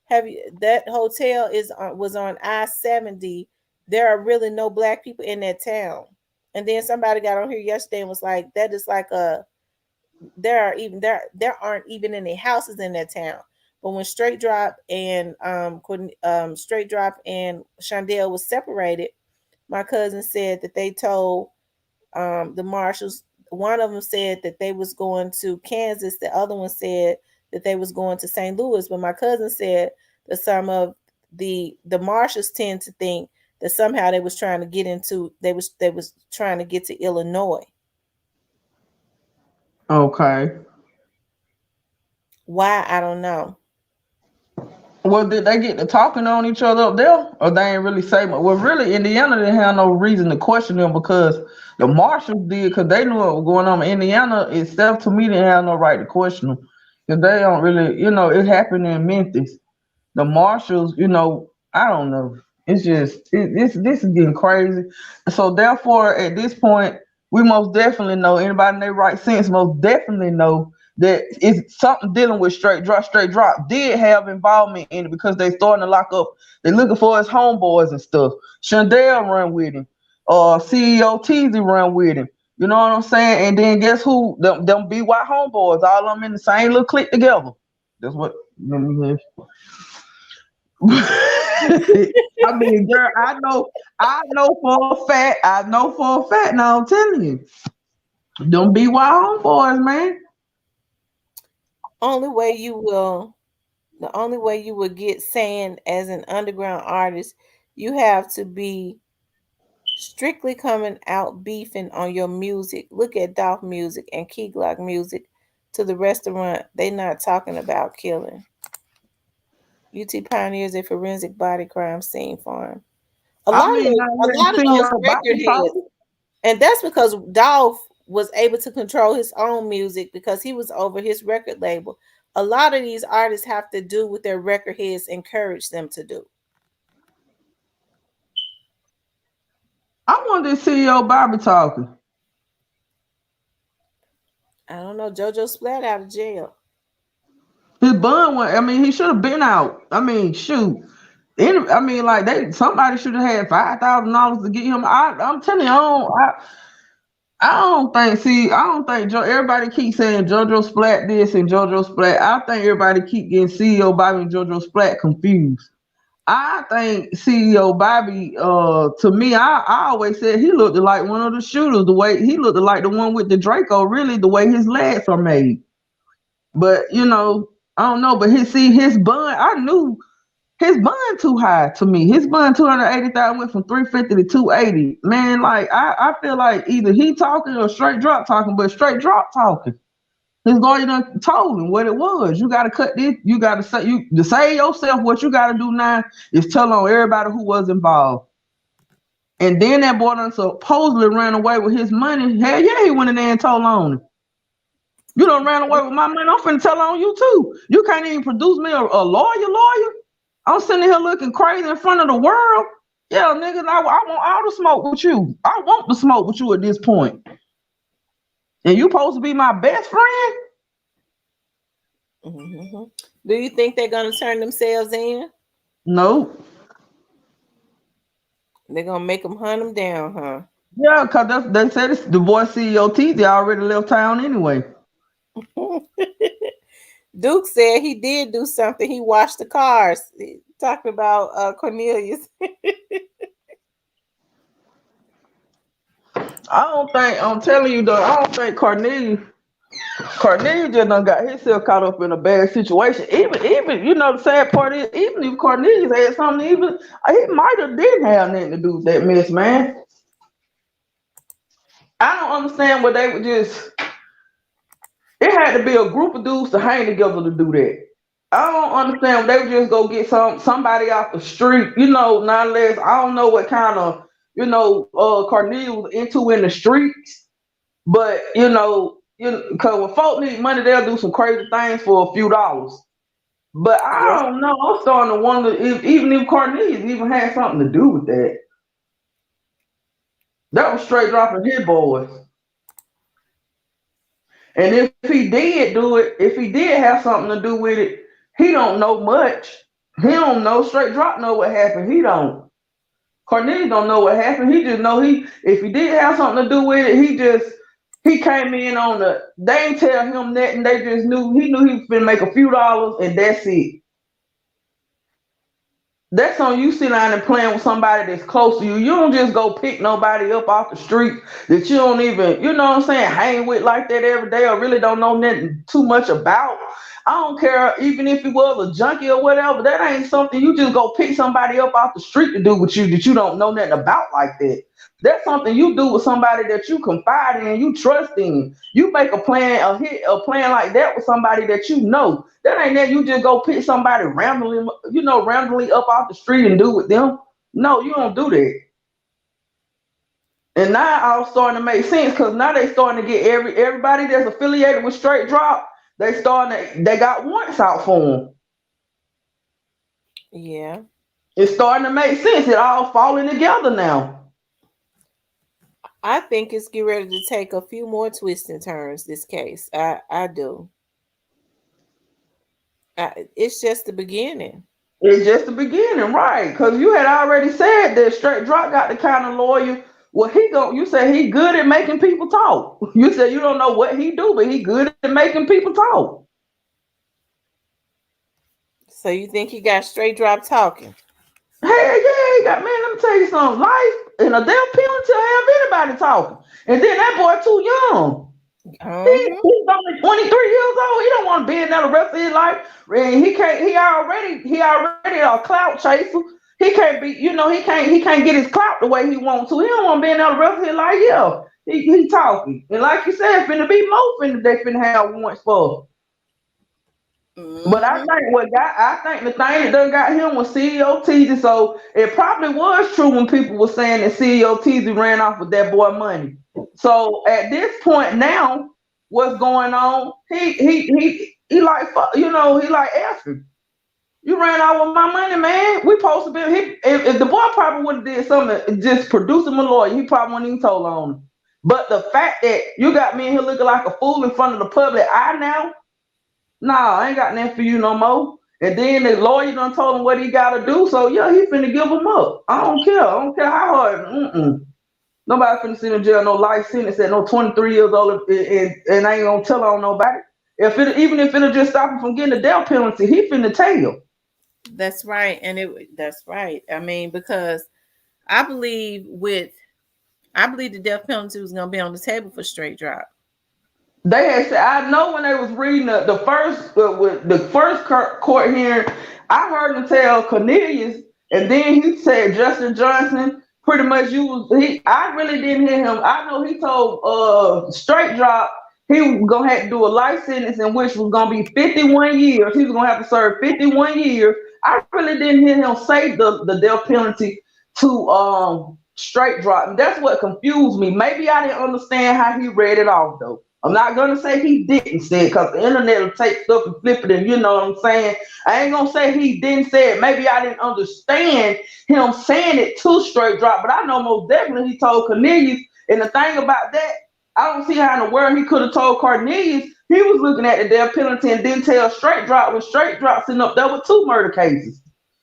[SPEAKER 1] that hotel was on I-70. There are really no black people in that town. And then somebody got on here yesterday and was like, that is like there aren't even any houses in that town. But when Straight Drop and Shondell was separated, my cousin said that they told the marshals. One of them said that they was going to Kansas. The other one said that they was going to St. Louis. But my cousin said that some of the marshals tend to think that somehow they was trying to get to Illinois.
[SPEAKER 6] Okay.
[SPEAKER 1] Why? I don't know.
[SPEAKER 6] Well, did they get to talking on each other up there, or they ain't really say much? Well, really, Indiana didn't have no reason to question them because the marshals did, because they knew what was going on. Indiana itself, to me, didn't have no right to question them because they don't really, it happened in Memphis. The marshals, I don't know. It's just this is getting crazy. So therefore, at this point, we most definitely know anybody in their right sense most definitely know that it's something dealing with straight drop did have involvement in it because they starting to lock up. They looking for his homeboys and stuff. Shondell run with him. CEO Teasy run with him. You know what I'm saying? And then guess who? Them BY homeboys, all of them in the same little clique together. That's what. I mean, girl, I know for a fact. I know for a fact. Now I'm telling you, don't be wild boys, man.
[SPEAKER 1] Only way you will, the only way you will get sand as an underground artist, you have to be strictly coming out beefing on your music. Look at Dolph music and Key Glock music to the restaurant. They not talking about killing. UT pioneers a forensic body crime scene farm.
[SPEAKER 6] I mean, I
[SPEAKER 1] A
[SPEAKER 6] didn't
[SPEAKER 1] lot of
[SPEAKER 6] see
[SPEAKER 1] those
[SPEAKER 6] your
[SPEAKER 1] record
[SPEAKER 6] body
[SPEAKER 1] heads,
[SPEAKER 6] talking.
[SPEAKER 1] and that's because Dolph was able to control his own music because he was over his record label. A lot of these artists have to do what their record heads encourage them to do.
[SPEAKER 6] I wanted to see your Bobby talking.
[SPEAKER 1] I don't know. JoJo Splat out of jail.
[SPEAKER 6] His bun went. I mean, he should have been out. I mean, shoot. I mean, like somebody should have had $5,000 to get him. I'm telling you, I don't think. See, I don't think everybody keeps saying JoJo Splat this and JoJo Splat. I think everybody keep getting CEO Bobby and JoJo Splat confused. I think CEO Bobby, to me, I always said he looked like one of the shooters. The way he looked like the one with the Draco, really, the way his legs are made. But I don't know. But his bun, I knew his bun too high to me. His bun 280,000 went from 350 to 280. Man, like I feel like either he talking or straight drop talking, but straight drop talking. His lawyer done told him what it was. You gotta cut this. You gotta say you to save yourself. What you gotta do now is tell on everybody who was involved. And then that boy done supposedly ran away with his money. Hell yeah, he went in there and told on him. You done ran away with my money. I'm finna tell on you too. You can't even produce me a lawyer. I'm sitting here looking crazy in front of the world. Yeah, nigga, I want all the smoke with you. I want the smoke with you at this point. And you supposed to be my best friend?
[SPEAKER 1] Mm-hmm. Do you think they're gonna turn themselves in?
[SPEAKER 6] No.
[SPEAKER 1] They're gonna make them hunt them down, huh?
[SPEAKER 6] Yeah, because they said the boy CEO T, they already left town anyway.
[SPEAKER 1] Duke said he did do something. He washed the cars. Talking about Cornelius.
[SPEAKER 6] I'm telling you though, I don't think Cornelius just done got himself caught up in a bad situation. Even the sad part is, even if Cornelius had something, even he might have didn't have nothing to do with that mess, man. I don't understand what they would just. It had to be a group of dudes to hang together to do that. I don't understand. They would just go get somebody off the street, not unless I don't know what kind of Cornelius was into in the streets, but because when folk need money, they'll do some crazy things for a few dollars. But I
[SPEAKER 1] Yeah.
[SPEAKER 6] don't know. I'm starting to wonder if Cornelius even had something to do with that. That was straight dropping his boys. And if he did do it, if he did have something to do with it, he don't know much. He don't know. Straight drop know what happened. He don't. Cornelius don't know what happened. He just know if he did have something to do with it, he came in on they ain't tell him that, and they just knew he was gonna make a few dollars and that's it. That's on you sitting down and playing with somebody that's close to you. You don't just go pick nobody up off the street that you don't even, what I'm saying, hang with like that every day or really don't know nothing too much about. I don't care, even if it was a junkie or whatever, that ain't something you just go pick somebody up off the street to do with you that you don't know nothing about like that. That's something you do with somebody that you confide in, you trust in. You make a plan like that with somebody that you know. That ain't that you just go pick somebody randomly up off the street and do with them. No, you don't do that. And now all starting to make sense because now they starting to get everybody that's affiliated with Straight Drop. They got warrants out for them.
[SPEAKER 1] Yeah.
[SPEAKER 6] It's starting to make sense. It all falling together now.
[SPEAKER 1] I think it's getting ready to take a few more twists and turns. This case, I do. It's just the beginning.
[SPEAKER 6] It's just the beginning, right? Because you had already said that Straight Drop got the kind of lawyer. Well, you said he good at making people talk. You said you don't know what he do, but he good at making people talk.
[SPEAKER 1] So you think he got Straight Drop talking?
[SPEAKER 6] he got, man, let me tell you something. Life and a death penalty will have anybody talking. And then that boy too young.
[SPEAKER 1] Uh-huh.
[SPEAKER 6] He's only 23 years old. He don't want to be in there the rest of his life. And he can't. He already a clout chaser. He can't be. He can't get his clout the way he wants to. He don't want to be in there the rest of his life. Yeah, he talking. And like you said, finna be more finna they finna have once for. But I
[SPEAKER 1] Mm-hmm.
[SPEAKER 6] think I think the thing that done got him was CEO Teasy. So it probably was true when people were saying that CEO Teasy ran off with that boy money. So at this point now, what's going on? He like he like asking. You ran out with my money, man. We supposed to be. If the boy probably would have did something, just produce him a lawyer, he probably wouldn't even told on him. But the fact that you got me in here looking like a fool in front of the public eye now, nah, I ain't got nothing for you no more. And then the lawyer done told him what he got to do. So yeah, he finna give him up. I don't care. I don't care how hard. Nobody finna sit in jail no life sentence at no 23 years old and I ain't gonna tell on nobody. Even if it'll just stop him from getting the death penalty, he finna tell.
[SPEAKER 1] That's right. That's right. I mean, because I believe with I believe the death penalty was gonna be on the table for straight drop.
[SPEAKER 6] They had said, I know when they was reading the first court hearing, I heard them tell Cornelius, and then he said Justin Johnson. Pretty much, you was he. I really didn't hear him. I know he told Straight Drop he was gonna have to do a life sentence, in which was gonna be 51 years. He was gonna have to serve 51 years. I really didn't hear him say the death penalty to Straight Drop, and that's what confused me. Maybe I didn't understand how he read it off though. I'm not gonna say he didn't say it because the internet will take stuff and flip it, and you know what I'm saying. I ain't gonna say he didn't say it. Maybe I didn't understand him saying it to Straight Drop, but I know most definitely he told Cornelius. And the thing about that, I don't see how in the world he could have told Cornelius he was looking at the death penalty and didn't tell Straight Drop when Straight Drop sitting up there with 2 murder cases.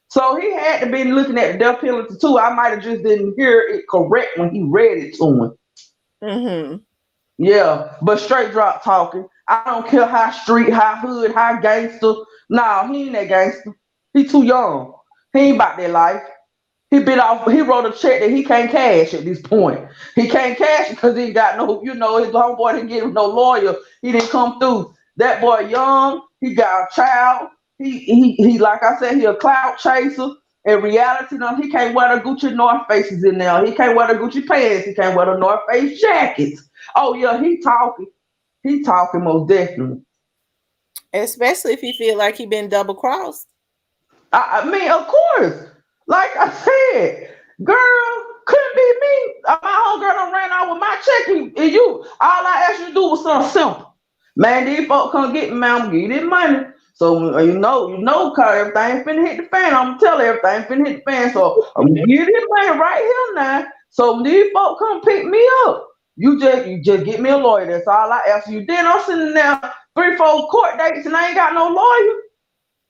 [SPEAKER 6] So he had to be looking at the death penalty too. I might have just didn't hear it correct when he read it to him.
[SPEAKER 1] Mm-hmm.
[SPEAKER 6] Yeah, but Straight Drop talking. I don't care how street, how hood, how gangster. Nah, he ain't that gangster. He too young. He ain't about that life. He been off. He wrote a check that he can't cash at this point. He can't cash it because he ain't got no. His homeboy didn't get him no lawyer. He didn't come through. That boy young. He got a child. He like I said, he a clout chaser. In reality, no, he can't wear the Gucci North Faces in there. He can't wear the Gucci pants. He can't wear the North Face jackets. Oh yeah, he talking. He talking most definitely.
[SPEAKER 1] Especially if he feel like he been double crossed.
[SPEAKER 6] I mean, of course. Like I said, girl, couldn't be me. My homegirl done ran out with my check and you. All I asked you to do was something simple. Man, these folks come get me, man. I'm gonna give you this money. So cause everything finna hit the fan. I'm gonna tell everything finna hit the fan. So I'm gonna give you this money right here now. So when these folks come pick me up, you just get me a lawyer. That's all I ask you. Then I'm sitting there 3, 4 court dates and I ain't got no lawyer.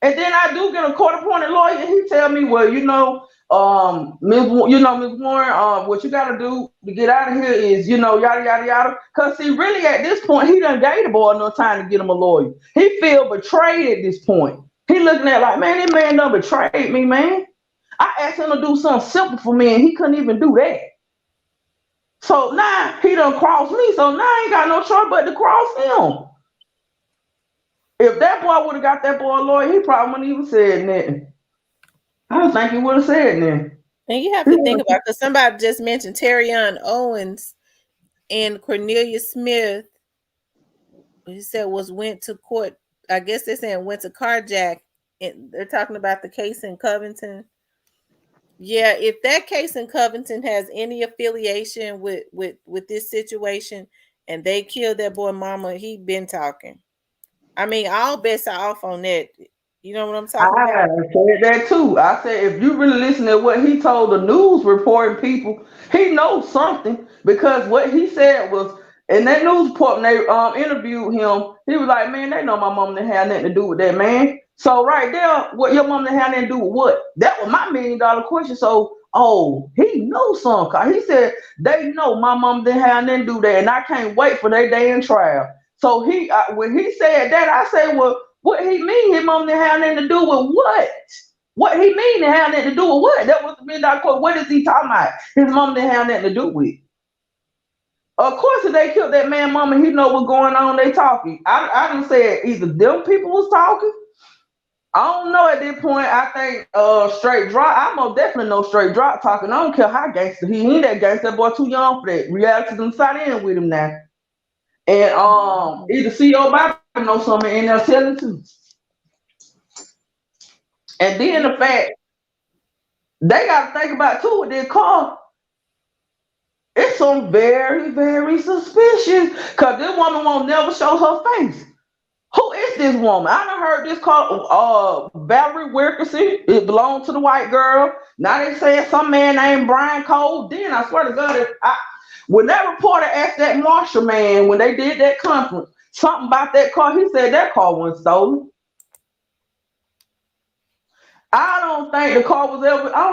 [SPEAKER 6] And then I do get a court-appointed lawyer, and he tell me, well, Ms. Warren, what you got to do to get out of here is, yada yada yada. Cause see, really at this point, he done gave the boy no time to get him a lawyer. He feel betrayed at this point. He looking at like, man, this man done betrayed me, man. I asked him to do something simple for me, and he couldn't even do that. So now he done crossed me. So now I ain't got no choice but to cross him. If that boy would have got that boy a lawyer, he probably wouldn't even said nothing. I don't think he would have said nothing.
[SPEAKER 1] And you have to think about, because somebody just mentioned Terrion Owens and Cornelia Smith. He said went to court. I guess they're saying went to carjack. And they're talking about the case in Covington. Yeah, if that case in Covington has any affiliation with this situation, and they killed that boy mama, he been talking. I mean, all bets are off on that. You know what I'm talking
[SPEAKER 6] I
[SPEAKER 1] about?
[SPEAKER 6] said that too. I said if you really listen to what he told the news reporting people, he knows something because what he said was in that news report when they interviewed him, he was like, man, they know my mom didn't have nothing to do with that, man. So right there, what your mom didn't have nothing to do with what? That was my $1 million question. So he knows something. 'Cause he said they know my mom didn't have nothing to do with that, and I can't wait for their day in trial. So when he said that, I said, well, what he mean? His mom didn't have nothing to do with what? What he mean to have nothing to do with what? That was the $1 million question. What is he talking about? His mom didn't have nothing to do with. Of course, if they killed that man, mama, he know what's going on. They talking. I done said either them people was talking. I don't know at this point. I think straight drop. I most definitely know straight drop talking. I don't care how gangster he ain't that gangster. That boy too young for that. Reality done sat in with him now. And either CEO Bobby know something and they're telling too. And then the fact they got to think about too with this car. It's some very, very suspicious. Cause this woman won't never show her face. Who is this woman? I done heard this called Valerie Wilkerson. It belonged to the white girl. Now they saying some man named Brian Cole. Then I swear to God, when that reporter asked that Marshall man when they did that conference something about that car, he said that car wasn't stolen. I don't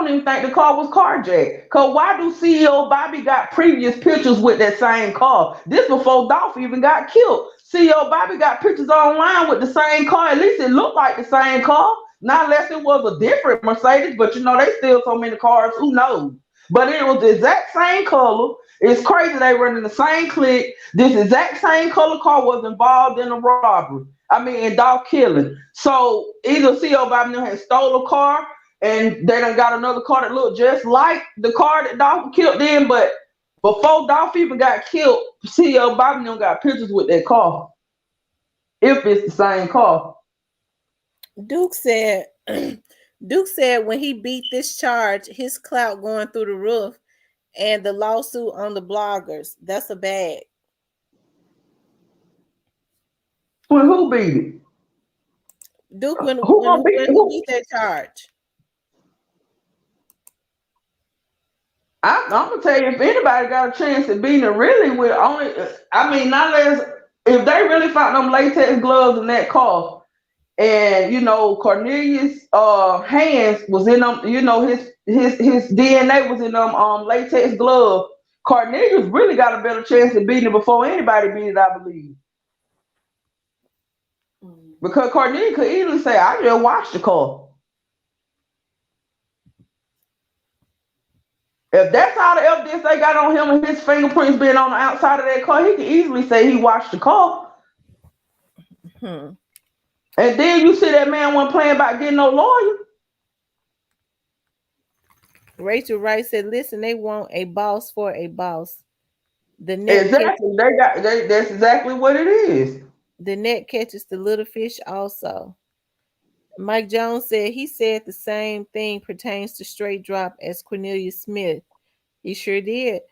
[SPEAKER 6] even think the car was carjacked. Cause why do CEO Bobby got previous pictures with that same car? This before Dolph even got killed. CEO Bobby got pictures online with the same car. At least it looked like the same car. Not unless it was a different Mercedes, but they steal so many cars, who knows? But it was the exact same color. It's crazy they running the same clique. This exact same color car was involved in a robbery. I mean, in Dolph killing. So either CEO Bobby had stole a car and they done got another car that looked just like the car that Dolph killed in, but before Dolph even got killed, CEO Bobby got pictures with that car. If it's the same car.
[SPEAKER 1] Duke said Duke said when he beat this charge, his clout going through the roof and the lawsuit on the bloggers. That's a bag.
[SPEAKER 6] When who beat it?
[SPEAKER 1] Duke when
[SPEAKER 6] Who gonna
[SPEAKER 1] he
[SPEAKER 6] beat who?
[SPEAKER 1] beat that charge.
[SPEAKER 6] I'm gonna tell you, if anybody got a chance at beating it, really with only, I mean, not less. If they really found them latex gloves in that car, and Cornelius' hands was in them, his DNA was in them latex gloves. Cornelius really got a better chance at beating it before anybody beat it, I believe. Because Cornelius could easily say, "I just washed the car." If that's all the evidence they got on him and his fingerprints being on the outside of that car, he can easily say he washed the car. And then you see that man wasn't playing about getting no lawyer.
[SPEAKER 1] Rachel Wright said, "Listen, they want a boss for a boss. The net
[SPEAKER 6] Exactly. That's exactly what it is.
[SPEAKER 1] The net catches the little fish also." Mike Jones said he said the same thing pertains to straight drop as Cornelius Smith. He sure did.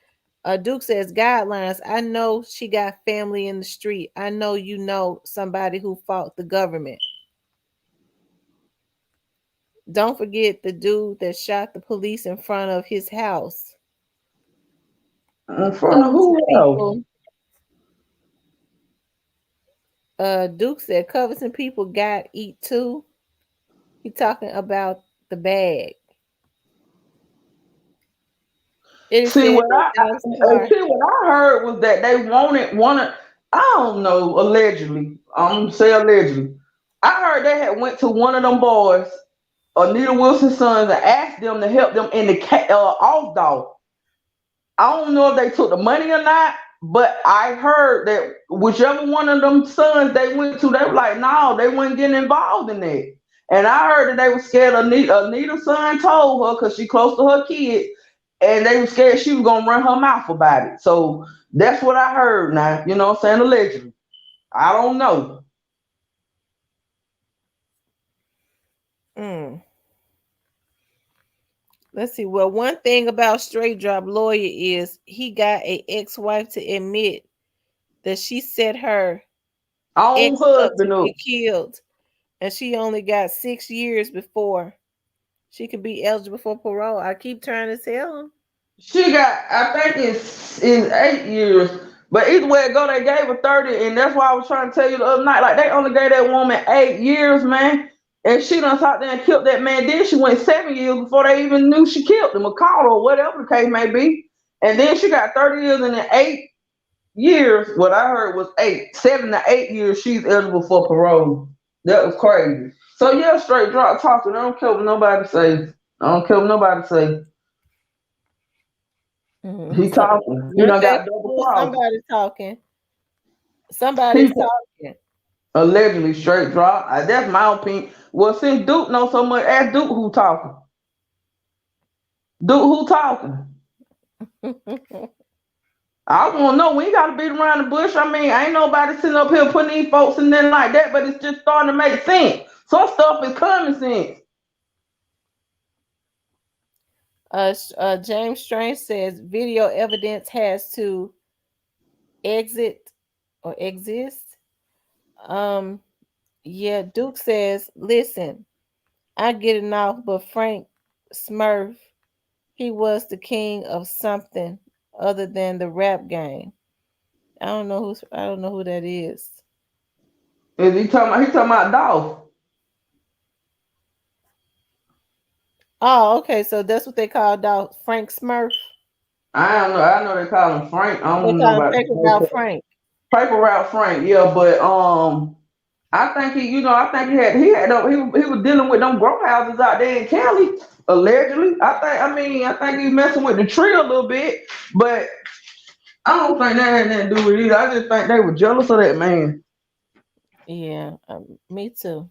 [SPEAKER 1] Duke says guidelines. I know she got family in the street. I know you know somebody who fought the government. Don't forget the dude that shot the police in front of his house.
[SPEAKER 6] In front of who else?
[SPEAKER 1] Duke said Covington people got eat too. He talking about the bag.
[SPEAKER 6] See what I heard was that they wanted. I don't know. Allegedly, I'm gonna say allegedly. I heard they had went to one of them boys, Anita Wilson's sons, and asked them to help them in the off dog. I don't know if they took the money or not, but I heard that whichever one of them sons they went to, they were like, no, they weren't getting involved in that. And I heard that they were scared. Anita's son told her because she close to her kid, and they were scared she was gonna run her mouth about it. So that's what I heard. Now, you know what I'm saying, allegedly. I don't know.
[SPEAKER 1] Let's see. Well, one thing about straight drop lawyer is he got a ex-wife to admit that she set her
[SPEAKER 6] own husband
[SPEAKER 1] up to be killed, and she only got 6 years before she could be eligible for parole. I keep trying to tell him.
[SPEAKER 6] She got, I think it's 8 years. But either way it go, they gave her 30, and that's why I was trying to tell you the other night. Like, they only gave that woman 8 years, man. And she done sat there and killed that man. Then she went 7 years before they even knew she killed him, or caught her, or whatever the case may be. And then she got 30 years, and in 8 years, what I heard was 7 to 8 years, she's eligible for parole. That was crazy. So yeah, straight drop talking. I don't care what nobody say. I don't care what nobody say. He
[SPEAKER 1] So
[SPEAKER 6] talking. He
[SPEAKER 1] one
[SPEAKER 6] done
[SPEAKER 1] thing
[SPEAKER 6] got double
[SPEAKER 1] for sure,
[SPEAKER 6] crossed.
[SPEAKER 1] somebody talking.
[SPEAKER 6] He
[SPEAKER 1] Somebody's talking.
[SPEAKER 6] allegedly straight drop. That's my opinion. Well, since Duke knows so much, ask Duke who talking. Duke who talking. I want to know. We ain't got to beat around the bush. I mean, ain't nobody sitting up here putting these folks in there like that, but it's just starting to make sense. Some stuff is common sense.
[SPEAKER 1] James Strange says video evidence has to exit or exist. Um, yeah, Duke says, listen, I get it off, but Frank Smurf, he was the king of something other than the rap game. I don't know who that is.
[SPEAKER 6] Is he talking about Dolph.
[SPEAKER 1] Oh, okay, so that's what they call dog Frank Smurf.
[SPEAKER 6] I don't know. I know they call him Frank. I
[SPEAKER 1] They
[SPEAKER 6] don't know
[SPEAKER 1] call him
[SPEAKER 6] about
[SPEAKER 1] paper
[SPEAKER 6] the
[SPEAKER 1] route
[SPEAKER 6] paper,
[SPEAKER 1] Frank.
[SPEAKER 6] paper route Frank. Yeah, but I think I think he was dealing with them grow houses out there in Cali, allegedly. I think he messing with the tree a little bit, but I don't think that had nothing to do with it either. I just think they were jealous of that man.
[SPEAKER 1] Yeah, me too.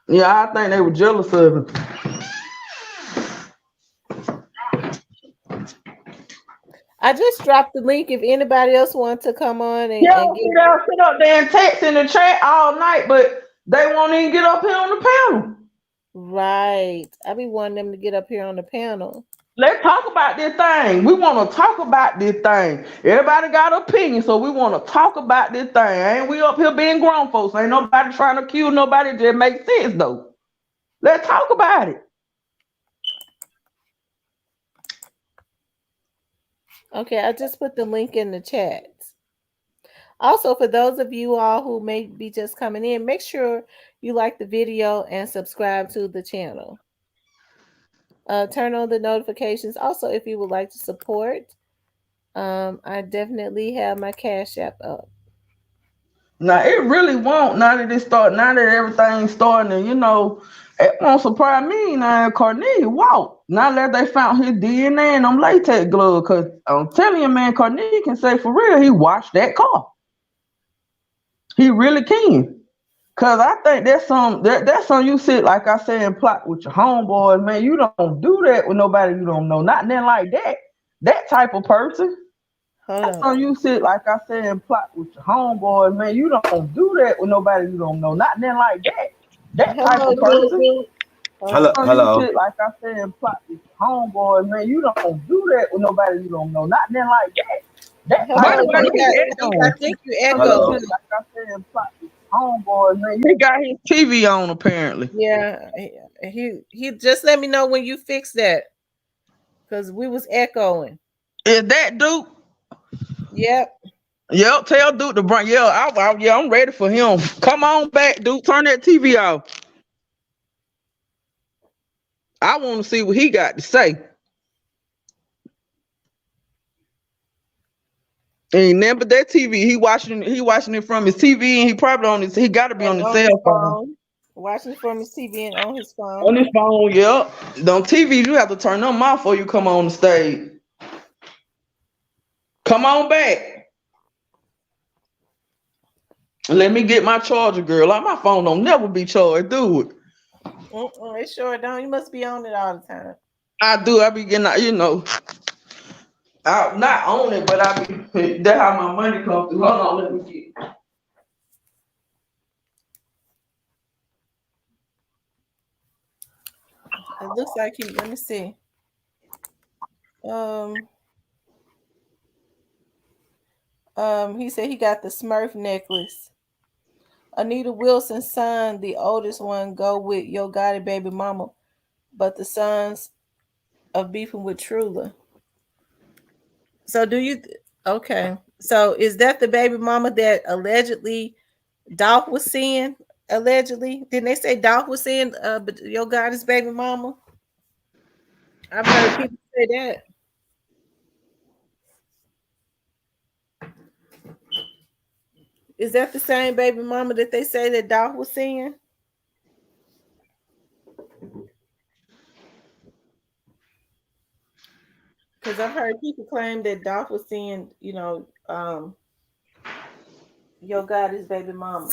[SPEAKER 6] Yeah, I think they were jealous of him.
[SPEAKER 1] I just dropped the link if anybody else wants to come on
[SPEAKER 6] Yeah,
[SPEAKER 1] and
[SPEAKER 6] see,
[SPEAKER 1] get
[SPEAKER 6] they'll sit up there and text in the chat all night, but they won't even get up here on the panel.
[SPEAKER 1] right. I be wanting them to get up here on the panel.
[SPEAKER 6] Let's talk about this thing. We want to talk about this thing. Everybody got an opinion, so we want to talk about this thing. Ain't we up here being grown folks? Ain't nobody trying to kill nobody. Just make sense though. Let's talk about it.
[SPEAKER 1] Okay, I just put the link in the chat. Also, for those of you all who may be just coming in, make sure you like the video and subscribe to the channel. Turn on the notifications. Also, if you would like to support, I definitely have my Cash App up.
[SPEAKER 6] Now it really won't. Now that it start, now that everything's starting, to, it won't surprise me. Now Cornelia walked. Now that they found his DNA in them latex gloves, cause I'm telling you, man, Cornelia can say for real, he washed that car. He really can. Cause I think that's something you sit like I said and plot with your homeboys, man. You don't do that with nobody you don't know. Not then like that. That type of person.
[SPEAKER 1] Hold
[SPEAKER 6] That's
[SPEAKER 1] on.
[SPEAKER 6] something you sit like I said and plot with your homeboys, man. You don't do that with nobody you don't know. Not then like that. That type
[SPEAKER 1] Hello,
[SPEAKER 6] of person.
[SPEAKER 1] dude. Hold
[SPEAKER 5] Hello,
[SPEAKER 1] on.
[SPEAKER 6] Something you
[SPEAKER 5] hello.
[SPEAKER 6] sit like I said and plot with your homeboys, man. You don't do that with nobody you don't know. Not then like that. That type
[SPEAKER 1] Hello,
[SPEAKER 6] of
[SPEAKER 1] you
[SPEAKER 6] person.
[SPEAKER 1] got Duke. I think you echoed,
[SPEAKER 5] Hello.
[SPEAKER 6] Like
[SPEAKER 1] huh?
[SPEAKER 6] I said and plot with your homeboys, man. He got his TV on apparently.
[SPEAKER 1] Yeah, he just let me know when you fix that, because we was echoing.
[SPEAKER 6] Is that Duke?
[SPEAKER 1] Yep.
[SPEAKER 6] Yep, tell Duke to bring. Yeah, I'm ready for him. Come on back, Duke. Turn that TV off. I want to see what he got to say. Ain't never but that TV. He watching it from his TV, and he probably on his. He got to be
[SPEAKER 1] And
[SPEAKER 6] on his
[SPEAKER 1] on
[SPEAKER 6] cell
[SPEAKER 1] his
[SPEAKER 6] phone.
[SPEAKER 1] phone, watching from his TV and on his
[SPEAKER 6] On
[SPEAKER 1] phone.
[SPEAKER 6] his phone, yep. On TV, you have to turn them off before you come on the stage. Come on back. Let me get my charger, girl. Like my phone don't never be charged, do it.
[SPEAKER 1] It sure don't. You must be on it all the time.
[SPEAKER 6] I do. I be getting, out not on it, but I be. That's how my money comes through. Hold on, let me get.
[SPEAKER 1] It looks like he. Let me see. Um. He said he got the Smurf necklace. Anita Wilson's son, the oldest one, go with Yo Gotti baby mama, but the sons of beefing with Trula. So do you? Okay. So is that the baby mama that allegedly Dolph was seeing? Allegedly, didn't they say Dolph was seeing? But Yo Gotti's baby mama. I've heard people say that. Is that the same baby mama that they say that Dolph was seeing? Because I've heard people claim that Dolph was seeing, your goddess baby mama.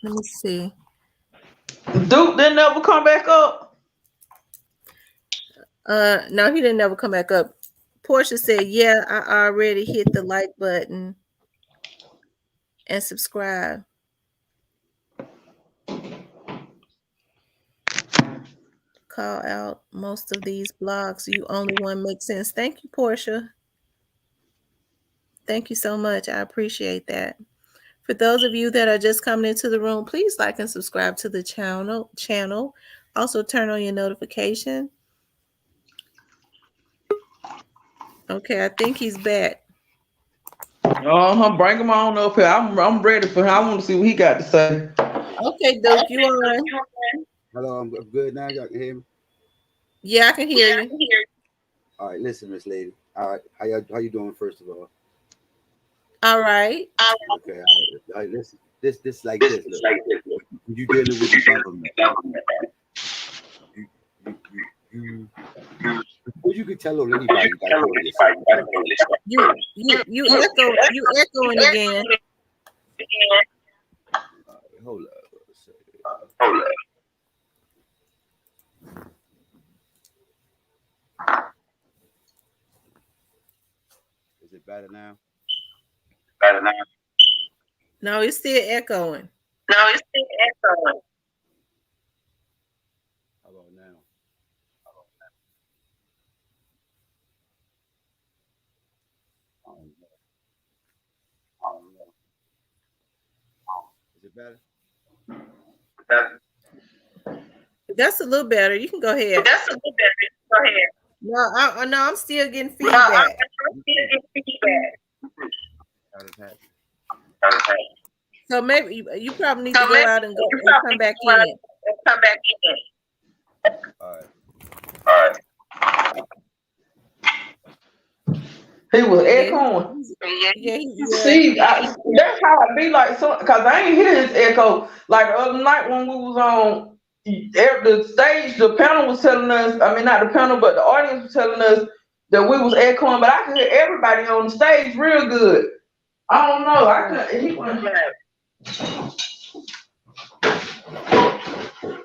[SPEAKER 1] Let me see.
[SPEAKER 6] Duke didn't ever come back up.
[SPEAKER 1] No, he didn't ever come back up. Portia said, "Yeah, I already hit the like button and subscribe." Call out most of these blogs. You only one makes sense. Thank you, Portia. Thank you so much. I appreciate that. For those of you that are just coming into the room, please like and subscribe to the channel. Also turn on your notification. Okay, I think he's back.
[SPEAKER 6] Bring him on up here. I'm ready for him. I want to see what he got to say.
[SPEAKER 1] Okay, Duke, you on?
[SPEAKER 5] Hello, I'm good now. Y'all can hear me?
[SPEAKER 1] Yeah, I can hear you.
[SPEAKER 5] All right, listen, Miss Lady. All right, how you doing? First of all.
[SPEAKER 1] All right.
[SPEAKER 5] Okay. All right. Listen. This like this. Look, when you dealing with the government, you before you can tell on anybody, you gotta know this.
[SPEAKER 1] You echoing again.
[SPEAKER 5] Hold up. Is it better now?
[SPEAKER 1] No, it's still echoing.
[SPEAKER 5] How about now? I don't know. Is it better?
[SPEAKER 1] That's a little better. You can go ahead. No, I'm still getting feedback. So maybe you probably need to go out and come back in.
[SPEAKER 5] All right.
[SPEAKER 6] He was echoing.
[SPEAKER 1] Yeah.
[SPEAKER 6] See, that's how it be like. So, cause I ain't hear his echo. Like the other night when we was on the stage, the panel was telling us. I mean, not the panel, but the audience was telling us that we was echoing. But I could hear everybody on the stage real good. I don't know. I couldn't. He went.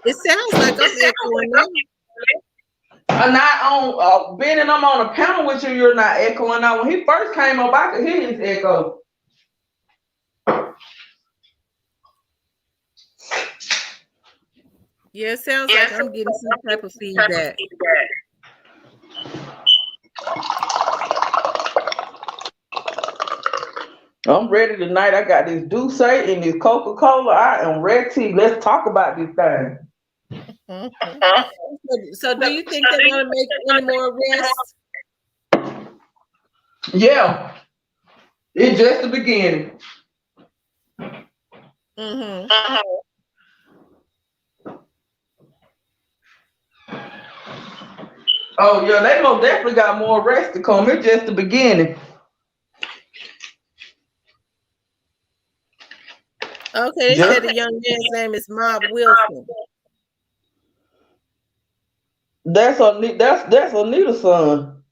[SPEAKER 1] It sounds like I'm echoing now.
[SPEAKER 6] I'm not on Ben and I'm on a panel with you. You're not echoing. Now when he first came up, I could hear his echo.
[SPEAKER 1] Yeah, it sounds like I'm getting some type of feedback.
[SPEAKER 6] I'm ready tonight. I got this Douce and this Coca-Cola. I am ready. Let's talk about this thing.
[SPEAKER 1] So do you think they're going to make any more arrests?
[SPEAKER 6] Yeah. It's just the beginning.
[SPEAKER 1] Mm-hmm.
[SPEAKER 6] Oh, yeah, they most definitely got more arrests to come. It's just the beginning.
[SPEAKER 1] Okay, they said the young man's name is Mob Wilson.
[SPEAKER 6] That's Anita's son.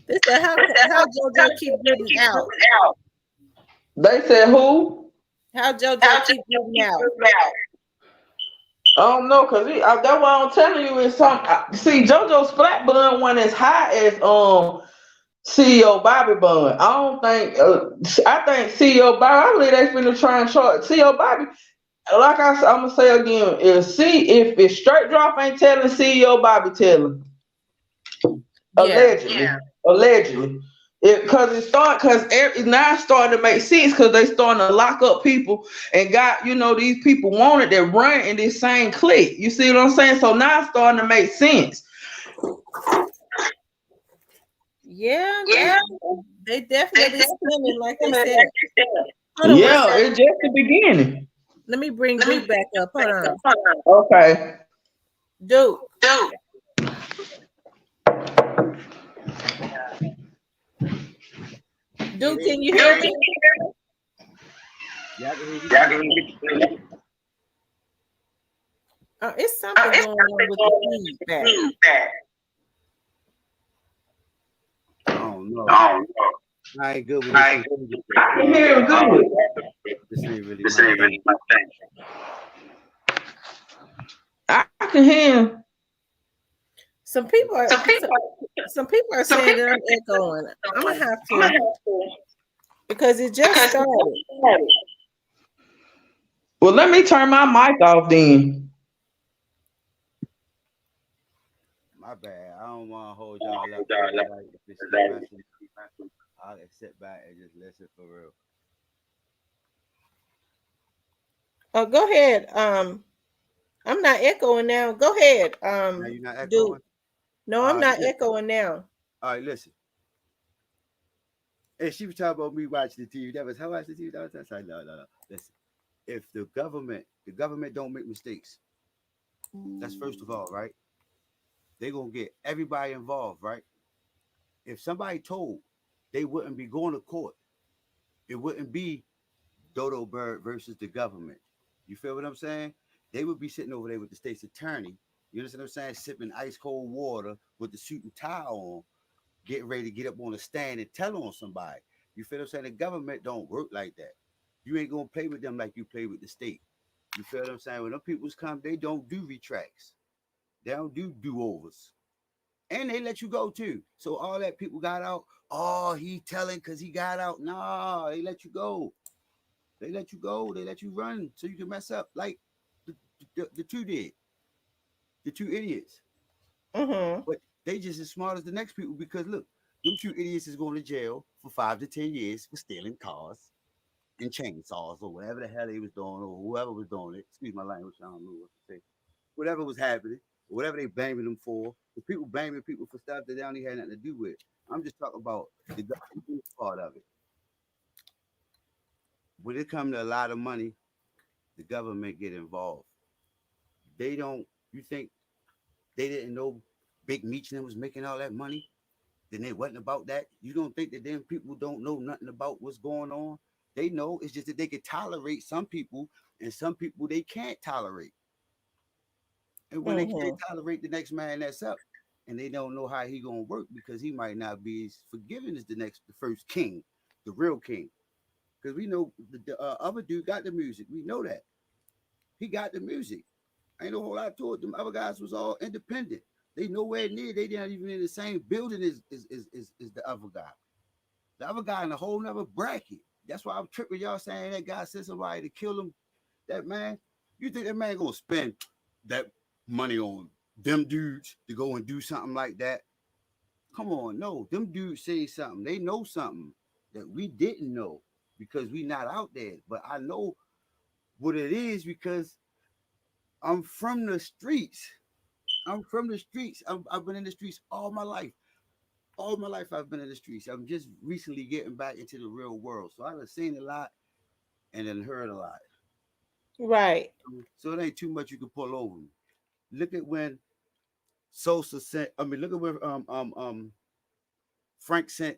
[SPEAKER 1] They said how JoJo keep getting out.
[SPEAKER 6] They said who?
[SPEAKER 1] How JoJo keep getting out.
[SPEAKER 6] I don't know, cause that's why I'm telling you is something. See, JoJo's flat bun one as high as CEO Bobby bun. I don't think. I think CEO Bobby. I believe they finna try and charge CEO Bobby. Like I'm gonna say again, if Straight Drop ain't telling, CEO Bobby telling.
[SPEAKER 1] Yeah.
[SPEAKER 6] Allegedly. Because it's now starting to make sense because they starting to lock up people and got these people wanted that run in this same clique. You see what I'm saying? So now it's starting to make sense.
[SPEAKER 1] Yeah. They definitely spinning like they said.
[SPEAKER 6] Yeah, it's just the beginning.
[SPEAKER 1] Let me bring Duke back up. Hold on.
[SPEAKER 6] Okay.
[SPEAKER 1] Duke. Dude, can you hear me?
[SPEAKER 5] Yeah, I can hear you.
[SPEAKER 1] It's something going on with the feedback.
[SPEAKER 5] I don't know. I ain't good with this.
[SPEAKER 6] I can hear him good.
[SPEAKER 5] This ain't really my thing.
[SPEAKER 6] I can hear him.
[SPEAKER 1] Some people are saying that I'm echoing. I'm gonna have to, because it just started.
[SPEAKER 6] Well, let me turn my mic off then.
[SPEAKER 5] My bad. I don't want to hold y'all up. Like, if it's messing, I'll sit back and just listen for real.
[SPEAKER 1] Oh, go ahead. I'm not echoing now. Go ahead.
[SPEAKER 5] Now you're not
[SPEAKER 1] Dude.
[SPEAKER 5] echoing?
[SPEAKER 1] No, I'm not echoing now.
[SPEAKER 5] All right, listen. And she was talking about me watching the TV. That was how I watched the TV. That was like, no. Listen, if the government don't make mistakes, that's first of all, right? They're gonna get everybody involved, right? If somebody told they wouldn't be going to court, it wouldn't be Dodo Bird versus the government. You feel what I'm saying? They would be sitting over there with the state's attorney. You understand what I'm saying? Sipping ice cold water with the suit and tie on, getting ready to get up on the stand and tell on somebody. You feel what I'm saying? The government don't work like that. You ain't gonna play with them like you play with the state. You feel what I'm saying? When them peoples come, they don't do retracts. They don't do do-overs. And they let you go too. So all that people got out, oh, he telling because he got out. No, they let you go. They let you go. They let you run so you can mess up like the two did. The two idiots.
[SPEAKER 1] Mm-hmm.
[SPEAKER 5] But they just as smart as the next people because look, them two idiots is going to jail for 5 to 10 years for stealing cars and chainsaws or whatever the hell they was doing or whoever was doing it. Excuse my language, I don't know what to say. Whatever was happening, whatever they blaming them for. The people blaming people for stuff that they don't even have nothing to do with. I'm just talking about the government part of it. When it comes to a lot of money, the government get involved. They don't. You think they didn't know Big Meech and them was making all that money? Then it wasn't about that. You don't think that them people don't know nothing about what's going on? They know. It's just that they can tolerate some people, and some people they can't tolerate. And when they can't
[SPEAKER 1] Mm-hmm.
[SPEAKER 5] tolerate the next man that's up, and they don't know how he gonna work because he might not be as forgiving as the first king, the real king. Because we know the other dude got the music. We know that he got the music. Ain't no whole lot to it. Them other guys was all independent. They nowhere near. They not even in the same building as the other guy. The other guy in a whole nother bracket. That's why I'm tripping y'all saying that guy sent somebody to kill him. That man, you think that man gonna spend that money on them dudes to go and do something like that? Come on, no. Them dudes say something. They know something that we didn't know because we not out there. But I know what it is because I'm from the streets. I'm from the streets. I've been in the streets all my life. All my life I've been in the streets. I'm just recently getting back into the real world. So I've seen a lot and then heard a lot.
[SPEAKER 1] Right.
[SPEAKER 5] So it ain't too much you can pull over me. Look at when Sosa sent, I mean, look at when Frank sent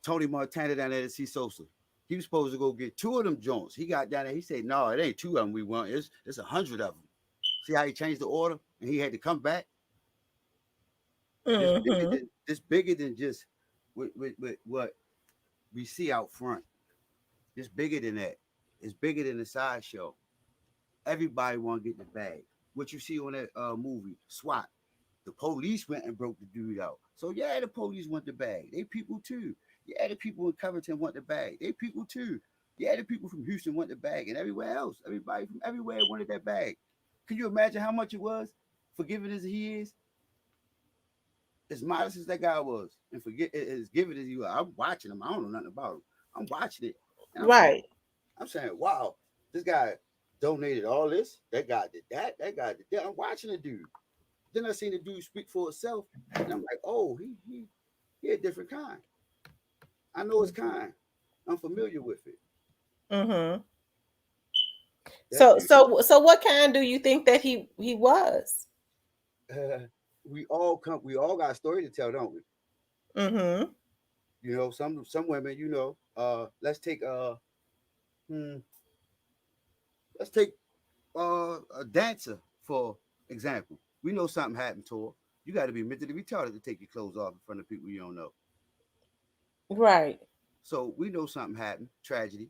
[SPEAKER 5] Tony Montana down there to see Sosa. He was supposed to go get 2 of them joints. He got down there. He said, "No, it ain't 2 of them we want. It's 100 of them." See how he changed the order and he had to come back.
[SPEAKER 1] Mm-hmm.
[SPEAKER 5] This bigger than just with what we see out front. It's bigger than that. It's bigger than the sideshow. Everybody want to get the bag. What you see on that movie, SWAT, the police went and broke the dude out. So yeah, the police want the bag. They people too. Yeah, the people in Covington want the bag. They people too. Yeah, the people from Houston want the bag, and everywhere else, everybody from everywhere wanted that bag. Can you imagine how much it was? Forgiving as he is, as modest as that guy was, and forget as giving as he was. I'm watching him. I don't know nothing about him. I'm watching it, and
[SPEAKER 1] Right.
[SPEAKER 5] I'm saying, wow, this guy donated all this. That guy did that. That guy did that. I'm watching the dude. Then I seen the dude speak for itself, and I'm like, oh, he a different kind. I know his kind. I'm familiar with it.
[SPEAKER 1] Mm-hmm.
[SPEAKER 5] That
[SPEAKER 1] So
[SPEAKER 5] dude.
[SPEAKER 1] so what kind do you think that he was?
[SPEAKER 5] We all got a story to tell, don't we?
[SPEAKER 1] Mm-hmm.
[SPEAKER 5] You know, some women, you know, hmm, let's take a dancer for example. We know something happened to her. You got to be mentally retarded to take your clothes off in front of people you don't know.
[SPEAKER 1] Right.
[SPEAKER 5] So we know something happened, tragedy,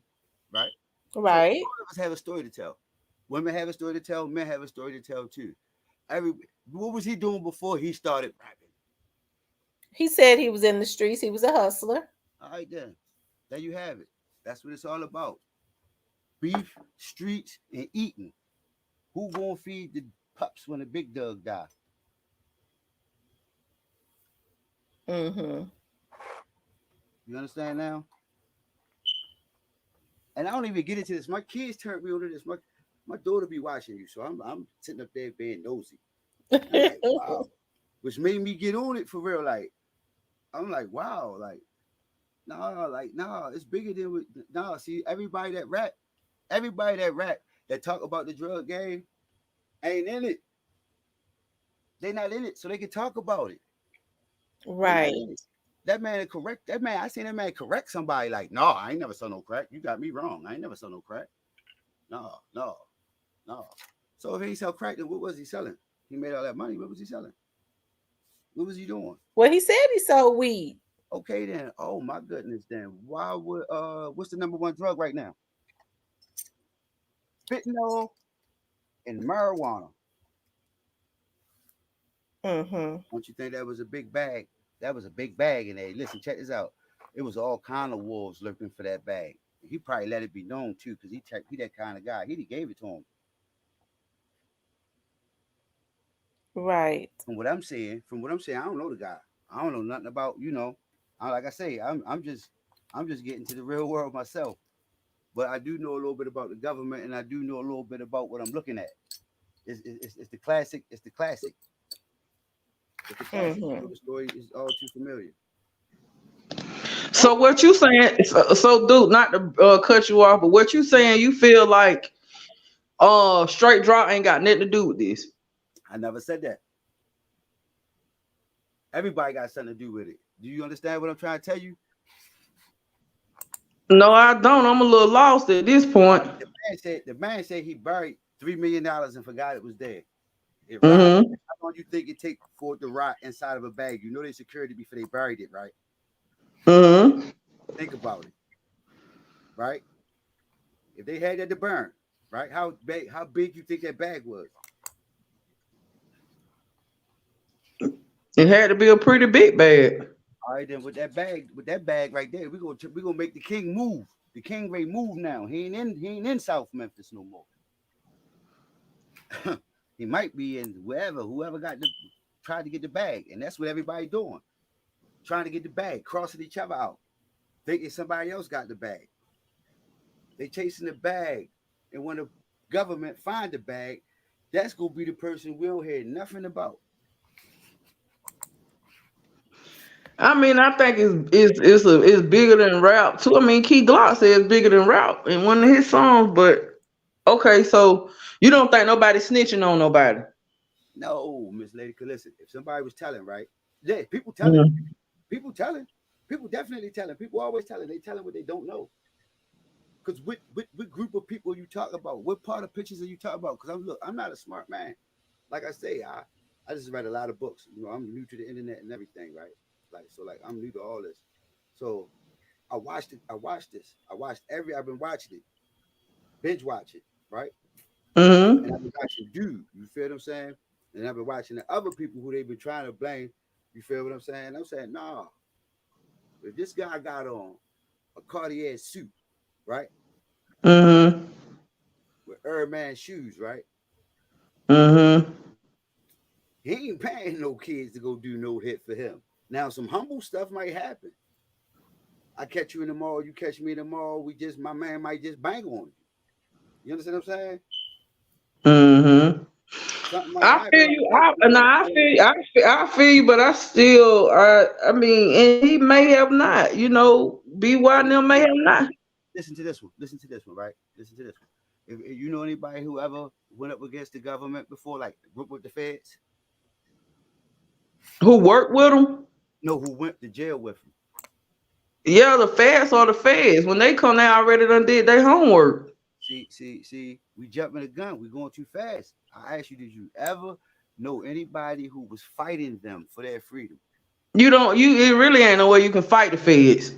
[SPEAKER 5] right? So
[SPEAKER 1] Right.
[SPEAKER 5] all of us have a story to tell. Women have a story to tell. Men have a story to tell too. Every What was he doing before he started rapping?
[SPEAKER 1] He said he was in the streets. He was a hustler.
[SPEAKER 5] All right, then. There you have it. That's what it's all about. Beef, streets, and eating. Who gonna feed the pups when the big dog die?
[SPEAKER 1] Mm-hmm.
[SPEAKER 5] You understand now? And I don't even get into this. My kids turned me on to this. My daughter be watching you, so I'm sitting up there being nosy. I'm like, wow, which made me get on it for real. Like, I'm like, wow, like, nah, it's bigger than nah. See, everybody that rap, that talk about the drug game, ain't in it. They not in it, so they can talk about it. They not
[SPEAKER 1] Right.
[SPEAKER 5] in it. That man correct. That man, I seen that man correct somebody. Like, no, I ain't never saw no crack. You got me wrong. I ain't never saw no crack. No, no, no. So if he sell crack, then what was he selling? He made all that money. What was he selling? What was he doing?
[SPEAKER 1] Well, he said he sold weed.
[SPEAKER 5] Okay, then. Oh my goodness. Then why would what's the number one drug right now? Fentanyl and marijuana.
[SPEAKER 1] Mm-hmm.
[SPEAKER 5] Don't you think that was a big bag? That was a big bag in there. Listen, check this out. It was all kind of wolves looking for that bag. He probably let it be known too, because he that kind of guy. He gave it to him.
[SPEAKER 1] Right.
[SPEAKER 5] From what I'm saying, I don't know the guy. I don't know nothing about, like I say, I'm just getting to the real world myself. But I do know a little bit about the government, and I do know a little bit about what I'm looking at. It's the classic. It's the classic. It's the classic. You
[SPEAKER 1] Mm-hmm.
[SPEAKER 5] know, the story is all too familiar.
[SPEAKER 6] So what you saying? So, dude, not to cut you off, but what you saying? You feel like straight drop ain't got nothing to do with this?
[SPEAKER 5] I never said that. Everybody got something to do with it. Do you understand what I'm trying to tell you?
[SPEAKER 6] No, I don't. I'm a little lost at this
[SPEAKER 5] All
[SPEAKER 6] point.
[SPEAKER 5] right, the man said he buried $3 million and forgot it was there. It rotted.
[SPEAKER 6] Mm-hmm.
[SPEAKER 5] How long you think it take for it to rot inside of a bag? You know they security before they buried it, right?
[SPEAKER 6] Mm-hmm.
[SPEAKER 5] Think about it, right? If they had that to burn, right? How big you think that bag was?
[SPEAKER 6] It had to be a pretty big bag.
[SPEAKER 5] All right, then with that bag right there, we gonna make the king move. The king Ray move now. He ain't in South Memphis no more. He might be in whoever tried to get the bag, and that's what everybody doing, trying to get the bag, crossing each other out, thinking somebody else got the bag. They chasing the bag, and when the government find the bag, that's gonna be the person we don't hear nothing about.
[SPEAKER 6] I mean, I think it's bigger than rap too. I mean, Key Glock said it's bigger than rap in one of his songs. But okay, so you don't think nobody snitching on nobody?
[SPEAKER 5] No, Miss Lady, cause listen, if somebody was telling, right? Yeah, people telling,
[SPEAKER 6] Mm.
[SPEAKER 5] people telling, people definitely telling, people always telling, they telling what they don't know. Because what group of people are you talking about? What part of pictures are you talking about? Because I'm not a smart man. Like I say, I just read a lot of books. You know, I'm new to the internet and everything, right? Like I'm new to all this. So I watched it. I watched this. I've been watching it, binge watch it, right? And I've
[SPEAKER 6] Mm-hmm.
[SPEAKER 5] been watching dude. You feel what I'm saying? And I've been watching the other people who they've been trying to blame. You feel what I'm saying? I'm saying, nah. If this guy got on a Cartier suit, right,
[SPEAKER 6] Mm-hmm.
[SPEAKER 5] with Airman shoes, right,
[SPEAKER 6] Mm-hmm.
[SPEAKER 5] he ain't paying no kids to go do no hit for him. Now, some humble stuff might happen. I catch you in the mall, you catch me in the mall. My man might just bang on you. You understand what I'm saying?
[SPEAKER 6] Mm-hmm.
[SPEAKER 5] Something might
[SPEAKER 6] I
[SPEAKER 5] happen
[SPEAKER 6] feel
[SPEAKER 5] like
[SPEAKER 6] you.
[SPEAKER 5] that. You know what I'm saying?
[SPEAKER 6] I feel you, but I still, I mean, and he may have not. You know, BY and
[SPEAKER 5] So
[SPEAKER 6] them may have not.
[SPEAKER 5] listen to this one. Listen to this one, right? Listen to this one. If you know anybody who ever went up against the government before, like went with the feds,
[SPEAKER 6] Who worked with him?
[SPEAKER 5] know who went to jail with him.
[SPEAKER 6] Yeah, the feds or the feds. When they come, they already done did their homework.
[SPEAKER 5] See, we jumping the gun. We going too fast. I asked you, did you ever know anybody who was fighting them for their freedom?
[SPEAKER 6] You don't. It really ain't no way you can fight the feds.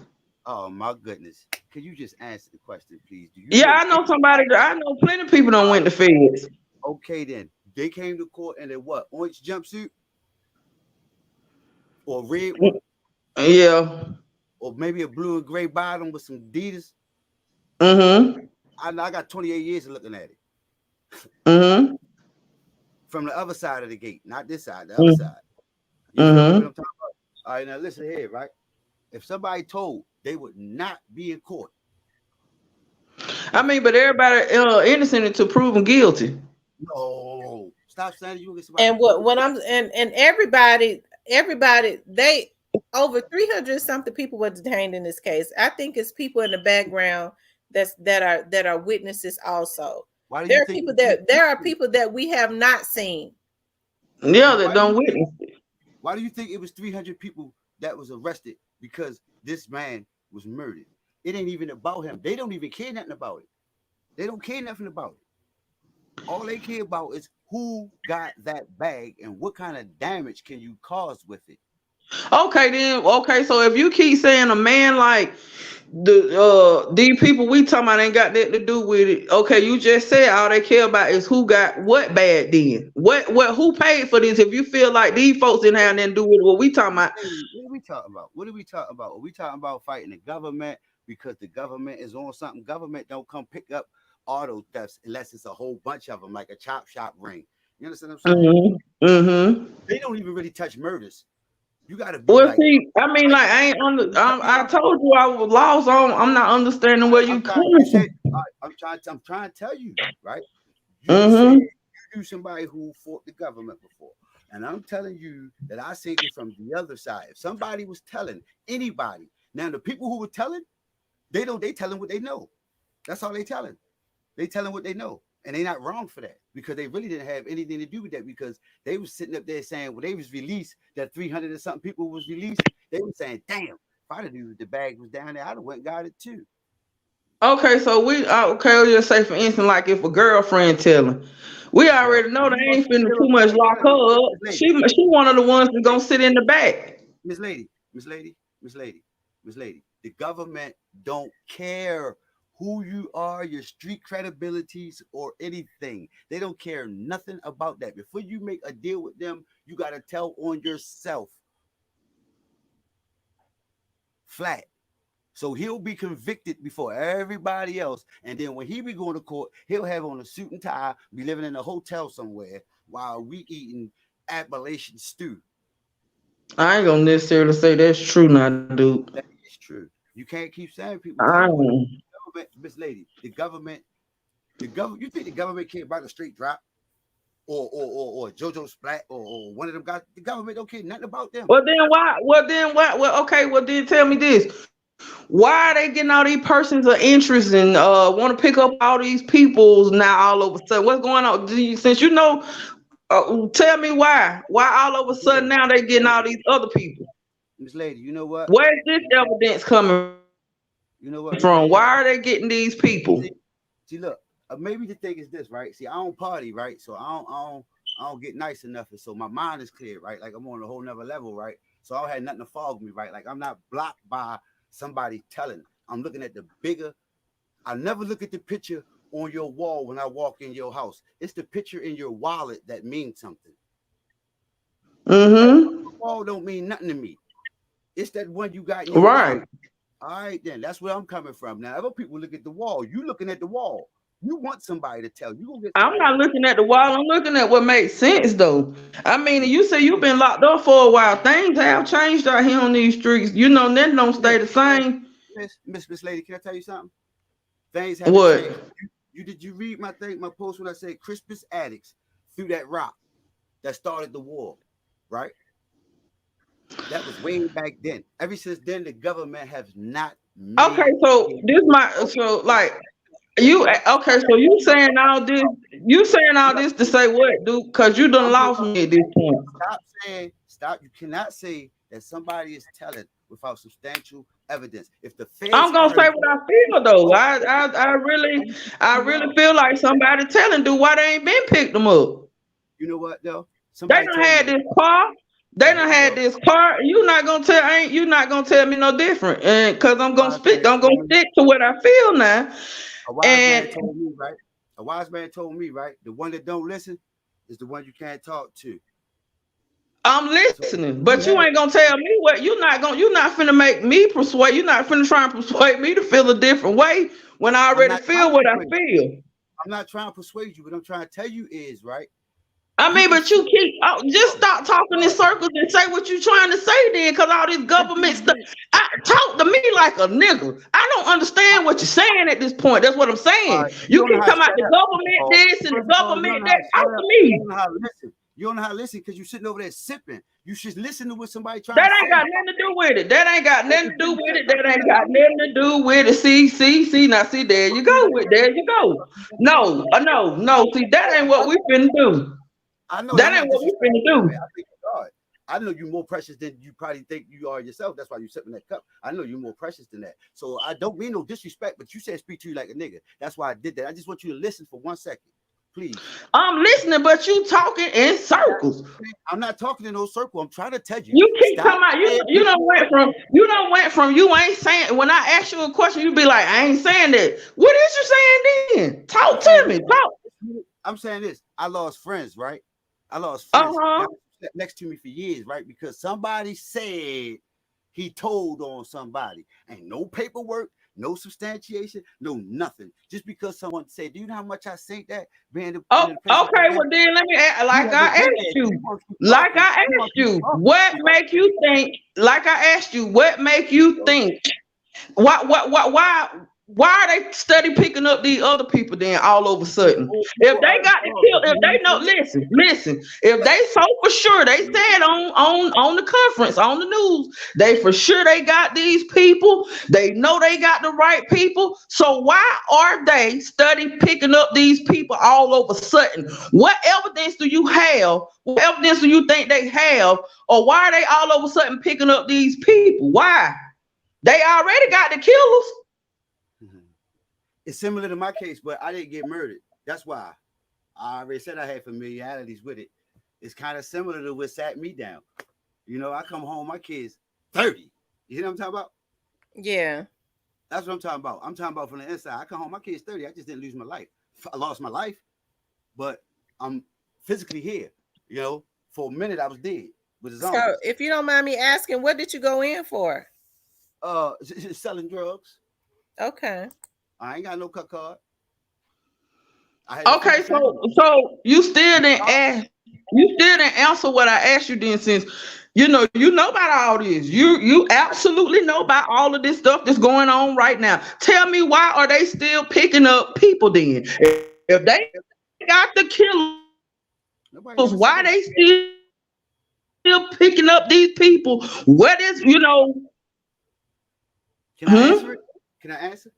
[SPEAKER 5] Oh my goodness. Can you just answer the question, please? Do you
[SPEAKER 6] Yeah,
[SPEAKER 5] know
[SPEAKER 6] I know somebody.
[SPEAKER 5] anybody?
[SPEAKER 6] I know plenty of people don't
[SPEAKER 5] Uh,
[SPEAKER 6] went to feds.
[SPEAKER 5] okay then. They came to court in a what? Orange jumpsuit or red one?
[SPEAKER 6] Yeah.
[SPEAKER 5] Or maybe a blue and gray bottom with some Adidas.
[SPEAKER 6] Mm-hmm.
[SPEAKER 5] I know I got 28 years of looking at it.
[SPEAKER 6] Mm-hmm.
[SPEAKER 5] From the other side of the gate, not this side, the other side. You feel me? What
[SPEAKER 6] Mm-hmm.
[SPEAKER 5] I'm talking about? All right, now listen here, right? If somebody told they would not be in court,
[SPEAKER 6] I
[SPEAKER 5] if
[SPEAKER 6] mean, but everybody innocent until proven guilty.
[SPEAKER 5] no, stop saying you get somebody
[SPEAKER 1] And
[SPEAKER 5] proven.
[SPEAKER 1] what I'm and everybody they over 300 something people were detained in this case. I think it's people in the background that are witnesses also.
[SPEAKER 5] Why do you
[SPEAKER 1] There are
[SPEAKER 5] think it
[SPEAKER 1] people
[SPEAKER 5] was
[SPEAKER 1] that there are
[SPEAKER 5] 300?
[SPEAKER 1] people that we have not seen.
[SPEAKER 6] Yeah,
[SPEAKER 5] Now,
[SPEAKER 6] that
[SPEAKER 5] why do
[SPEAKER 6] don't
[SPEAKER 5] you think?
[SPEAKER 6] witness.
[SPEAKER 5] Why do you think it was 300 people that was arrested because this man was murdered? It ain't even about him. They don't even care nothing about it. They don't care nothing about it. All they care about is who got that bag and what kind of damage can you cause with it.
[SPEAKER 6] Okay, then. Okay, so if you keep saying a man like these people we talking about ain't got that to do with it. Okay, you just said all they care about is who got what bad then. What who paid for this? If you feel like these folks didn't have nothing to do with what we talking about.
[SPEAKER 5] What are we talking about? What are we talking about? Are we talking about fighting the government because the government is on something? Government don't come pick up auto thefts unless it's a whole bunch of them, like a chop shop ring. You understand what I'm saying?
[SPEAKER 6] Mm-hmm. Mm-hmm.
[SPEAKER 5] They don't even really touch murders. You got to be
[SPEAKER 6] Well,
[SPEAKER 5] like,
[SPEAKER 6] see, I mean,
[SPEAKER 5] like
[SPEAKER 6] like I ain't under.
[SPEAKER 5] help me
[SPEAKER 6] I
[SPEAKER 5] out.
[SPEAKER 6] told you I was lost on. I'm not understanding where you
[SPEAKER 5] I'm trying.
[SPEAKER 6] coming
[SPEAKER 5] You
[SPEAKER 6] from.
[SPEAKER 5] said I'm trying to tell you, right? You said
[SPEAKER 6] Mm-hmm.
[SPEAKER 5] you knew somebody who fought the government before, and I'm telling you that I seen it from the other side. If somebody was telling anybody, now the people who were telling, they telling what they know. That's all they telling. They telling what they know, and they not wrong for that because they really didn't have anything to do with that because they was sitting up there saying when they was released that 300 and something people was released, they were saying, "Damn, if I knew the bag was down there, I'd have went and got it too."
[SPEAKER 6] Okay, so okay, I'll just say for instance, like if a girlfriend telling, we
[SPEAKER 5] Well,
[SPEAKER 6] already know
[SPEAKER 5] you
[SPEAKER 6] they
[SPEAKER 5] gonna
[SPEAKER 6] ain't finna
[SPEAKER 5] still
[SPEAKER 6] too much lock her up.
[SPEAKER 5] Miss Lady,
[SPEAKER 6] She one of the ones that gonna sit in the back.
[SPEAKER 5] Miss Lady, Miss Lady, Miss Lady, Miss Lady. The government don't care who you are, your street credibilities, or anything. They don't care nothing about that. Before you make a deal with them, you gotta tell on yourself flat. So he'll be convicted before everybody else. And then when he be going to court, he'll have on a suit and tie, be living in a hotel somewhere while we eating Appalachian stew.
[SPEAKER 6] I ain't gonna necessarily say that's true now, dude.
[SPEAKER 5] That is true. You can't keep saying people
[SPEAKER 6] I
[SPEAKER 5] telling what
[SPEAKER 6] ain't.
[SPEAKER 5] government, Miss Lady, the government, you think the government care about a straight drop or JoJo Splat or one of them guys? The government don't care nothing about them.
[SPEAKER 6] Well then why? Well then why? Well okay. Well then tell me this. Why are they getting all these persons of interest and want to pick up all these peoples now all of a sudden? What's going on? Since you know, tell me why? Why all of a
[SPEAKER 5] Miss
[SPEAKER 6] sudden now they getting all these other people?
[SPEAKER 5] Lady, you know what?
[SPEAKER 6] Where's this evidence coming from? Why are they getting these people?
[SPEAKER 5] See, see, look, maybe the thing is this, right? See, I don't party, right? So I don't get nice enough, and so my mind is clear, right? Like I'm on a whole nother level, right? So I don't have nothing to fog me, right? Like I'm not blocked by somebody telling. I'm looking at the bigger. I never look at the picture on your wall when I walk in your house. It's the picture in your wallet that means something. That
[SPEAKER 6] Mm-hmm.
[SPEAKER 5] wall don't mean nothing to me. It's that one you got in your
[SPEAKER 6] Right.
[SPEAKER 5] wallet. All right, then that's where I'm coming from. Now, other people look at the wall. You looking at the wall. You want somebody to tell. You gonna get
[SPEAKER 6] I'm
[SPEAKER 5] somebody.
[SPEAKER 6] not looking at the wall. I'm looking at what makes sense, though. I mean, you say you've been locked up for a while. Things have changed out here on these streets. You know, nothing don't stay
[SPEAKER 5] Miss,
[SPEAKER 6] the same.
[SPEAKER 5] Miss Lady, can I tell you something? Things haven't
[SPEAKER 6] What?
[SPEAKER 5] changed. Did you read my post when I said Crispus addicts threw that rock that started the war, right? That was way back then. Ever since then, the government has not
[SPEAKER 6] Okay,
[SPEAKER 5] made
[SPEAKER 6] so
[SPEAKER 5] a
[SPEAKER 6] this my
[SPEAKER 5] oh,
[SPEAKER 6] so like you okay, so you saying all this to say what, dude? Cause you done
[SPEAKER 5] I'm,
[SPEAKER 6] lost me at this point.
[SPEAKER 5] stop saying stop. You cannot say that somebody is telling without substantial evidence. If the feds
[SPEAKER 6] I'm gonna say
[SPEAKER 5] heard
[SPEAKER 6] what I feel though.
[SPEAKER 5] you,
[SPEAKER 6] I really feel like somebody telling do why they ain't been picked them up.
[SPEAKER 5] you know what though?
[SPEAKER 6] They
[SPEAKER 5] Somebody
[SPEAKER 6] done
[SPEAKER 5] told me
[SPEAKER 6] had
[SPEAKER 5] that.
[SPEAKER 6] this car. They
[SPEAKER 5] Here
[SPEAKER 6] done
[SPEAKER 5] we
[SPEAKER 6] had
[SPEAKER 5] go.
[SPEAKER 6] this car. You not gonna tell me no different. And cause
[SPEAKER 5] A wise man
[SPEAKER 6] I'm gonna
[SPEAKER 5] told me.
[SPEAKER 6] stick to what I feel now.
[SPEAKER 5] A wise man
[SPEAKER 6] And
[SPEAKER 5] told me, right? A wise man told me, right? The one that don't listen is the one you can't talk to.
[SPEAKER 6] I'm
[SPEAKER 5] So
[SPEAKER 6] listening,
[SPEAKER 5] you
[SPEAKER 6] but you
[SPEAKER 5] had
[SPEAKER 6] ain't gonna tell me what you're not finna make me persuade. You're not finna try and persuade me to feel a different way when I
[SPEAKER 5] I'm
[SPEAKER 6] already
[SPEAKER 5] not trying
[SPEAKER 6] feel
[SPEAKER 5] to
[SPEAKER 6] what I
[SPEAKER 5] persuade you.
[SPEAKER 6] feel.
[SPEAKER 5] I'm not trying to persuade you. What I'm trying to tell you is, right?
[SPEAKER 6] I
[SPEAKER 5] You
[SPEAKER 6] mean,
[SPEAKER 5] can
[SPEAKER 6] but
[SPEAKER 5] sit
[SPEAKER 6] you keep just
[SPEAKER 5] no,
[SPEAKER 6] stop talking in
[SPEAKER 5] no,
[SPEAKER 6] circles and say what you trying to say then, because all this
[SPEAKER 5] but
[SPEAKER 6] government
[SPEAKER 5] you
[SPEAKER 6] stuff.
[SPEAKER 5] went
[SPEAKER 6] Talk to me like a nigga. I don't
[SPEAKER 5] I,
[SPEAKER 6] understand what you're saying at this point. That's what I'm saying.
[SPEAKER 5] you
[SPEAKER 6] You
[SPEAKER 5] don't know
[SPEAKER 6] keep
[SPEAKER 5] how to
[SPEAKER 6] talking about
[SPEAKER 5] shut
[SPEAKER 6] the
[SPEAKER 5] up, first of
[SPEAKER 6] government
[SPEAKER 5] all.
[SPEAKER 6] this and the
[SPEAKER 5] First of all, you
[SPEAKER 6] government
[SPEAKER 5] don't know how
[SPEAKER 6] that.
[SPEAKER 5] to
[SPEAKER 6] Talk
[SPEAKER 5] shut
[SPEAKER 6] to
[SPEAKER 5] up. You
[SPEAKER 6] me.
[SPEAKER 5] don't know how to listen. You don't know how to listen because you're sitting over there sipping. You should listen to what somebody trying
[SPEAKER 6] That
[SPEAKER 5] to
[SPEAKER 6] ain't got
[SPEAKER 5] say.
[SPEAKER 6] nothing to do with it. That ain't got
[SPEAKER 5] Yes,
[SPEAKER 6] nothing
[SPEAKER 5] it
[SPEAKER 6] to
[SPEAKER 5] do.
[SPEAKER 6] do with
[SPEAKER 5] Shut
[SPEAKER 6] it.
[SPEAKER 5] up.
[SPEAKER 6] That ain't
[SPEAKER 5] Shut up.
[SPEAKER 6] got nothing to do with it. See. Now, see, there you go. There you go. No, no. See, that ain't what we finna do.
[SPEAKER 5] I know, and
[SPEAKER 6] That
[SPEAKER 5] I'm
[SPEAKER 6] ain't
[SPEAKER 5] not
[SPEAKER 6] what we
[SPEAKER 5] disrespecting
[SPEAKER 6] finna
[SPEAKER 5] you, man.
[SPEAKER 6] do.
[SPEAKER 5] I think God. I know you're more precious than you probably think you are yourself. That's why you're sipping that cup. I know you're more precious than that. So I don't mean no disrespect, but you said speak to you like a nigga. That's why I did that. I just want you to listen for 1 second, please.
[SPEAKER 6] I'm listening, but you talking in circles.
[SPEAKER 5] I'm not talking in no circle. I'm trying to tell you,
[SPEAKER 6] You keep
[SPEAKER 5] stop
[SPEAKER 6] talking about
[SPEAKER 5] saying
[SPEAKER 6] you
[SPEAKER 5] people.
[SPEAKER 6] don't went from you ain't saying when I ask you a question, you be like, I ain't saying that. What is you saying then?
[SPEAKER 5] I'm
[SPEAKER 6] Talk
[SPEAKER 5] saying
[SPEAKER 6] to
[SPEAKER 5] this,
[SPEAKER 6] me.
[SPEAKER 5] right?
[SPEAKER 6] Talk.
[SPEAKER 5] I'm saying this. I lost friends, right? I lost friends
[SPEAKER 6] Uh-huh.
[SPEAKER 5] that sat next to me for years, right? Because somebody said he told on somebody. Ain't no paperwork, no substantiation, no nothing. Just because someone said, do you know how much I think that being in
[SPEAKER 6] Oh,
[SPEAKER 5] the place
[SPEAKER 6] okay.
[SPEAKER 5] I've been?
[SPEAKER 6] Well then let me
[SPEAKER 5] You
[SPEAKER 6] like I
[SPEAKER 5] haven't been
[SPEAKER 6] asked
[SPEAKER 5] there.
[SPEAKER 6] you.
[SPEAKER 5] You want to keep
[SPEAKER 6] Like
[SPEAKER 5] talking.
[SPEAKER 6] I
[SPEAKER 5] You want
[SPEAKER 6] asked
[SPEAKER 5] to keep
[SPEAKER 6] you,
[SPEAKER 5] talking.
[SPEAKER 6] what
[SPEAKER 5] You
[SPEAKER 6] make you think, like I asked you, what make you think why are they study picking up these other people then all over a sudden?
[SPEAKER 5] more
[SPEAKER 6] If
[SPEAKER 5] people
[SPEAKER 6] they
[SPEAKER 5] are
[SPEAKER 6] got to
[SPEAKER 5] involved.
[SPEAKER 6] kill,
[SPEAKER 5] Did you
[SPEAKER 6] if
[SPEAKER 5] hear me
[SPEAKER 6] they know,
[SPEAKER 5] say that?
[SPEAKER 6] listen, if they so for sure, they said on the conference, on the news, they for sure they got these people, they know they got the right people. So why are they study picking up these people all over a sudden? What evidence do you have? What evidence do you think they have? Or why are they all over a sudden picking up these people? Why? They already got the killers.
[SPEAKER 5] Mhm. It's similar to my case, but I didn't get murdered. That's why I already said I had familiarities with it. It's kind of similar to what sat me down. You know, I come home, my kids 30. You know what I'm talking about?
[SPEAKER 1] Yeah.
[SPEAKER 5] That's what I'm talking about. I'm talking about from the inside. I come home, my kids 30. I just didn't lose my life. I lost my life, but I'm physically here. You know, for a minute I was dead with the
[SPEAKER 1] So
[SPEAKER 5] zombies.
[SPEAKER 1] if you don't mind me asking, what did you go in for?
[SPEAKER 5] Selling drugs.
[SPEAKER 1] Okay.
[SPEAKER 5] I ain't got no cut card. I had to feed the
[SPEAKER 6] Okay,
[SPEAKER 5] family.
[SPEAKER 6] so you still didn't answer what I asked you then, since you know about all this. You absolutely know about all of this stuff that's going on right now. Tell me, why are they still picking up people then? If they got the killers, why they still
[SPEAKER 5] Nobody never said that.
[SPEAKER 6] picking up these people? What is,
[SPEAKER 5] Can I
[SPEAKER 6] hmm?
[SPEAKER 5] answer it? Can I answer?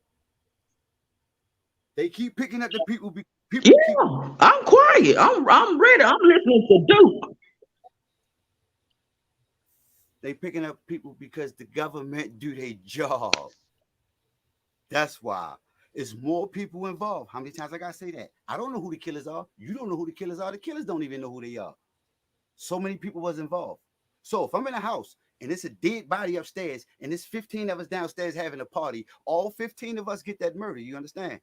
[SPEAKER 5] They keep picking up the people. People keep.
[SPEAKER 6] Yeah, I'm quiet. I'm ready. I'm listening to Duke.
[SPEAKER 5] They picking up people because the government do their job. That's why. It's more people involved. How many times I gotta say that? I don't know who the killers are. You don't know who the killers are. The killers don't even know who they are. So many people was involved. So if I'm in a house and it's a dead body upstairs and it's 15 of us downstairs having a party, all 15 of us get that murder. You understand?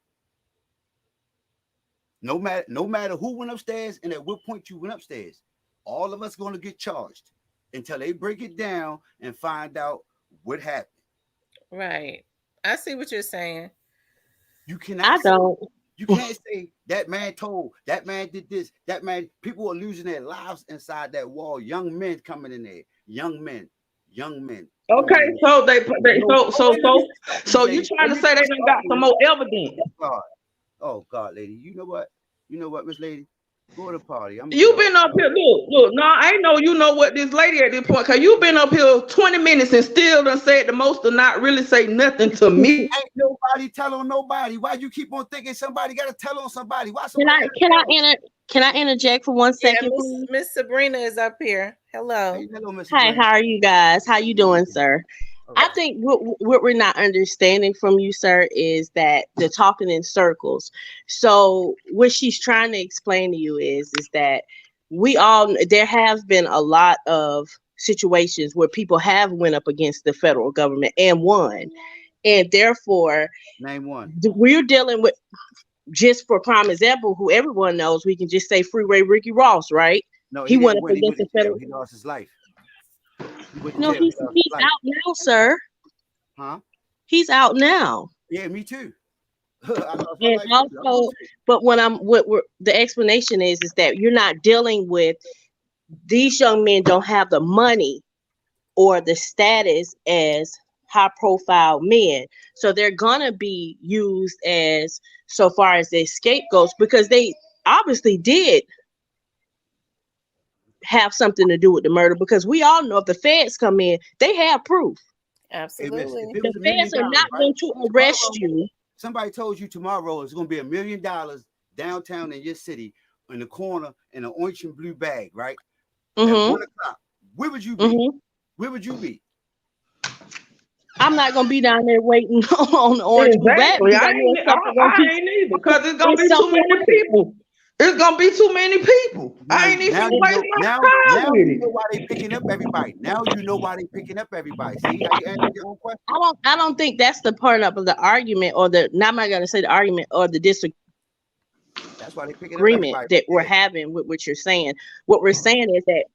[SPEAKER 5] No matter who went upstairs and at what point you went upstairs, all of us going to get charged until they break it down and find out what happened.
[SPEAKER 1] Right. I see what you're saying.
[SPEAKER 5] You
[SPEAKER 7] I
[SPEAKER 5] cannot say
[SPEAKER 7] don't.
[SPEAKER 5] you can't say that man told, that man did this, that man. People are losing their lives inside that wall. Young men coming in there, young men coming
[SPEAKER 6] Okay,
[SPEAKER 5] in there.
[SPEAKER 6] so they
[SPEAKER 5] No, oh, wait, let me finish talking, Miss
[SPEAKER 6] so you
[SPEAKER 5] Lady.
[SPEAKER 6] trying
[SPEAKER 5] Let
[SPEAKER 6] to
[SPEAKER 5] me
[SPEAKER 6] say they
[SPEAKER 5] finish
[SPEAKER 6] done got
[SPEAKER 5] talking,
[SPEAKER 6] some
[SPEAKER 5] man.
[SPEAKER 6] more evidence?
[SPEAKER 5] Oh God, oh God, lady. You know what, Miss Lady? Go to the party. I'm gonna
[SPEAKER 6] You
[SPEAKER 5] get off.
[SPEAKER 6] been up here, look. No, I ain't know you know what this lady at this point, cause you been up here 20 minutes and still done said the most to not really say nothing to me.
[SPEAKER 5] Ain't nobody tell on nobody. Why you keep on thinking somebody got to tell on somebody? Why
[SPEAKER 7] Can
[SPEAKER 5] somebody
[SPEAKER 7] I
[SPEAKER 5] got to
[SPEAKER 7] can I
[SPEAKER 5] tell?
[SPEAKER 7] enter? Can I interject for 1
[SPEAKER 1] Yeah,
[SPEAKER 7] second, please?
[SPEAKER 1] Miss Sabrina is up here. Hello.
[SPEAKER 5] Hey, hello, Miss
[SPEAKER 7] Hi,
[SPEAKER 5] Sabrina.
[SPEAKER 7] how are you guys? How you doing, sir?
[SPEAKER 5] All
[SPEAKER 7] I
[SPEAKER 5] right.
[SPEAKER 7] think what we're not understanding from you, sir, is that the talking in circles. So what she's trying to explain to you is that there have been a lot of situations where people have went up against the federal government and won. And therefore,
[SPEAKER 5] Name one.
[SPEAKER 7] we're dealing with, just for prime example, who everyone knows, we can just say Freeway Ricky Ross, right?
[SPEAKER 5] No,
[SPEAKER 7] He
[SPEAKER 5] he
[SPEAKER 7] went
[SPEAKER 5] didn't
[SPEAKER 7] up
[SPEAKER 5] win. He
[SPEAKER 7] against
[SPEAKER 5] went
[SPEAKER 7] the
[SPEAKER 5] to jail.
[SPEAKER 7] federal.
[SPEAKER 5] He lost his life. He went to
[SPEAKER 7] No,
[SPEAKER 5] jail. He
[SPEAKER 7] he's
[SPEAKER 5] lost his life.
[SPEAKER 7] out now, sir.
[SPEAKER 5] Huh?
[SPEAKER 7] He's out now.
[SPEAKER 5] Yeah, me too. I lost my
[SPEAKER 7] And
[SPEAKER 5] life too. I'm
[SPEAKER 7] also, but what the explanation is that you're not dealing with, these young men don't have the money or the status as high profile men. So they're gonna be used as, so far as their scapegoats, because they obviously did have something to do with the murder, because we all know if the feds come in, they have proof.
[SPEAKER 5] Hey, miss, if
[SPEAKER 1] Absolutely.
[SPEAKER 5] it
[SPEAKER 7] The
[SPEAKER 5] was $1 million,
[SPEAKER 7] feds are not
[SPEAKER 5] right?
[SPEAKER 7] going to arrest
[SPEAKER 5] Tomorrow,
[SPEAKER 7] you.
[SPEAKER 5] somebody told you tomorrow it's going to be $1 million downtown in your city in the corner in an orange and blue bag, right? At
[SPEAKER 7] Mm-hmm.
[SPEAKER 5] 1:00. Where would you be?
[SPEAKER 7] Mm-hmm.
[SPEAKER 5] Where would you be?
[SPEAKER 7] I'm not gonna be down there waiting on the orange blue bag,
[SPEAKER 6] Exactly.
[SPEAKER 7] because I know it's something gonna
[SPEAKER 6] I
[SPEAKER 7] be,
[SPEAKER 6] ain't either, because it's gonna
[SPEAKER 7] it's
[SPEAKER 6] be too
[SPEAKER 7] something
[SPEAKER 6] many
[SPEAKER 7] with it.
[SPEAKER 6] people. It's gonna be too many people. I ain't even
[SPEAKER 5] Now
[SPEAKER 6] gonna
[SPEAKER 5] you
[SPEAKER 6] waste
[SPEAKER 5] know.
[SPEAKER 6] my
[SPEAKER 5] Now
[SPEAKER 6] time with
[SPEAKER 5] you
[SPEAKER 6] it.
[SPEAKER 5] know why they picking up everybody. Now you know why they picking up everybody. See how you answered your own question.
[SPEAKER 7] I don't think that's the part of the argument, or the, not am I gonna say the argument or the disagreement
[SPEAKER 5] That's why they picking up everybody
[SPEAKER 7] that
[SPEAKER 5] right
[SPEAKER 7] we're
[SPEAKER 5] there.
[SPEAKER 7] having with what you're saying. What we're saying is that,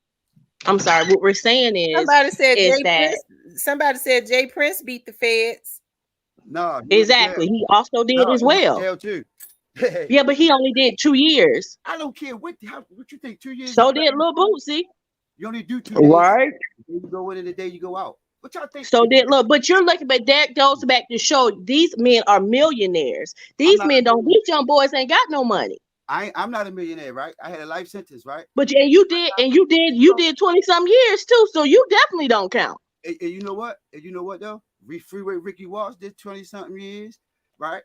[SPEAKER 7] I'm sorry, what we're saying
[SPEAKER 1] Somebody said
[SPEAKER 7] is
[SPEAKER 1] Jay
[SPEAKER 7] that
[SPEAKER 1] Prince. Somebody said Jay Prince beat the feds.
[SPEAKER 5] No, he went to jail.
[SPEAKER 7] exactly, he also did
[SPEAKER 5] No,
[SPEAKER 7] as
[SPEAKER 5] he went to
[SPEAKER 7] well.
[SPEAKER 5] jail too.
[SPEAKER 7] Yeah, but he only did 2 years.
[SPEAKER 5] I don't care what you think. 2 years is
[SPEAKER 7] So
[SPEAKER 5] better
[SPEAKER 7] did
[SPEAKER 5] than
[SPEAKER 7] Lil
[SPEAKER 5] 20.
[SPEAKER 7] Boosie.
[SPEAKER 5] You only do 2 days.
[SPEAKER 6] Right?
[SPEAKER 5] The day you go in and the day you go out. What y'all think?
[SPEAKER 7] So did look, but you're looking, but that goes back to show these men are millionaires.
[SPEAKER 5] I'm
[SPEAKER 7] These
[SPEAKER 5] not.
[SPEAKER 7] men don't. These young boys ain't got no money.
[SPEAKER 5] I'm not a millionaire, right? I had a life sentence, right?
[SPEAKER 7] But you did 20 some years too. So you definitely don't count.
[SPEAKER 5] And you know what? And you know what though? Freeway Ricky Walsh did 20 something years, right?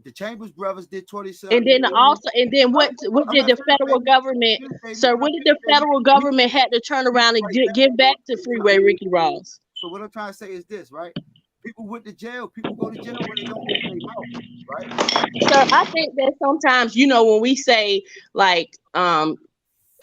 [SPEAKER 5] The Chambers brothers did 20 something
[SPEAKER 7] And then
[SPEAKER 5] years.
[SPEAKER 7] what
[SPEAKER 5] I'm
[SPEAKER 7] did
[SPEAKER 5] not
[SPEAKER 7] the
[SPEAKER 5] finished,
[SPEAKER 7] federal
[SPEAKER 5] baby.
[SPEAKER 7] government,
[SPEAKER 5] Finished, baby.
[SPEAKER 7] sir?
[SPEAKER 5] I'm not
[SPEAKER 7] When did the
[SPEAKER 5] finished, baby.
[SPEAKER 7] federal government had to turn around and
[SPEAKER 5] Right
[SPEAKER 7] give back to
[SPEAKER 5] now.
[SPEAKER 7] Freeway Ricky Ross?
[SPEAKER 5] So what I'm trying to say is this, right? People went to jail. People go to jail when they don't open their mouth, right?
[SPEAKER 7] So I think that sometimes, when we say, like, a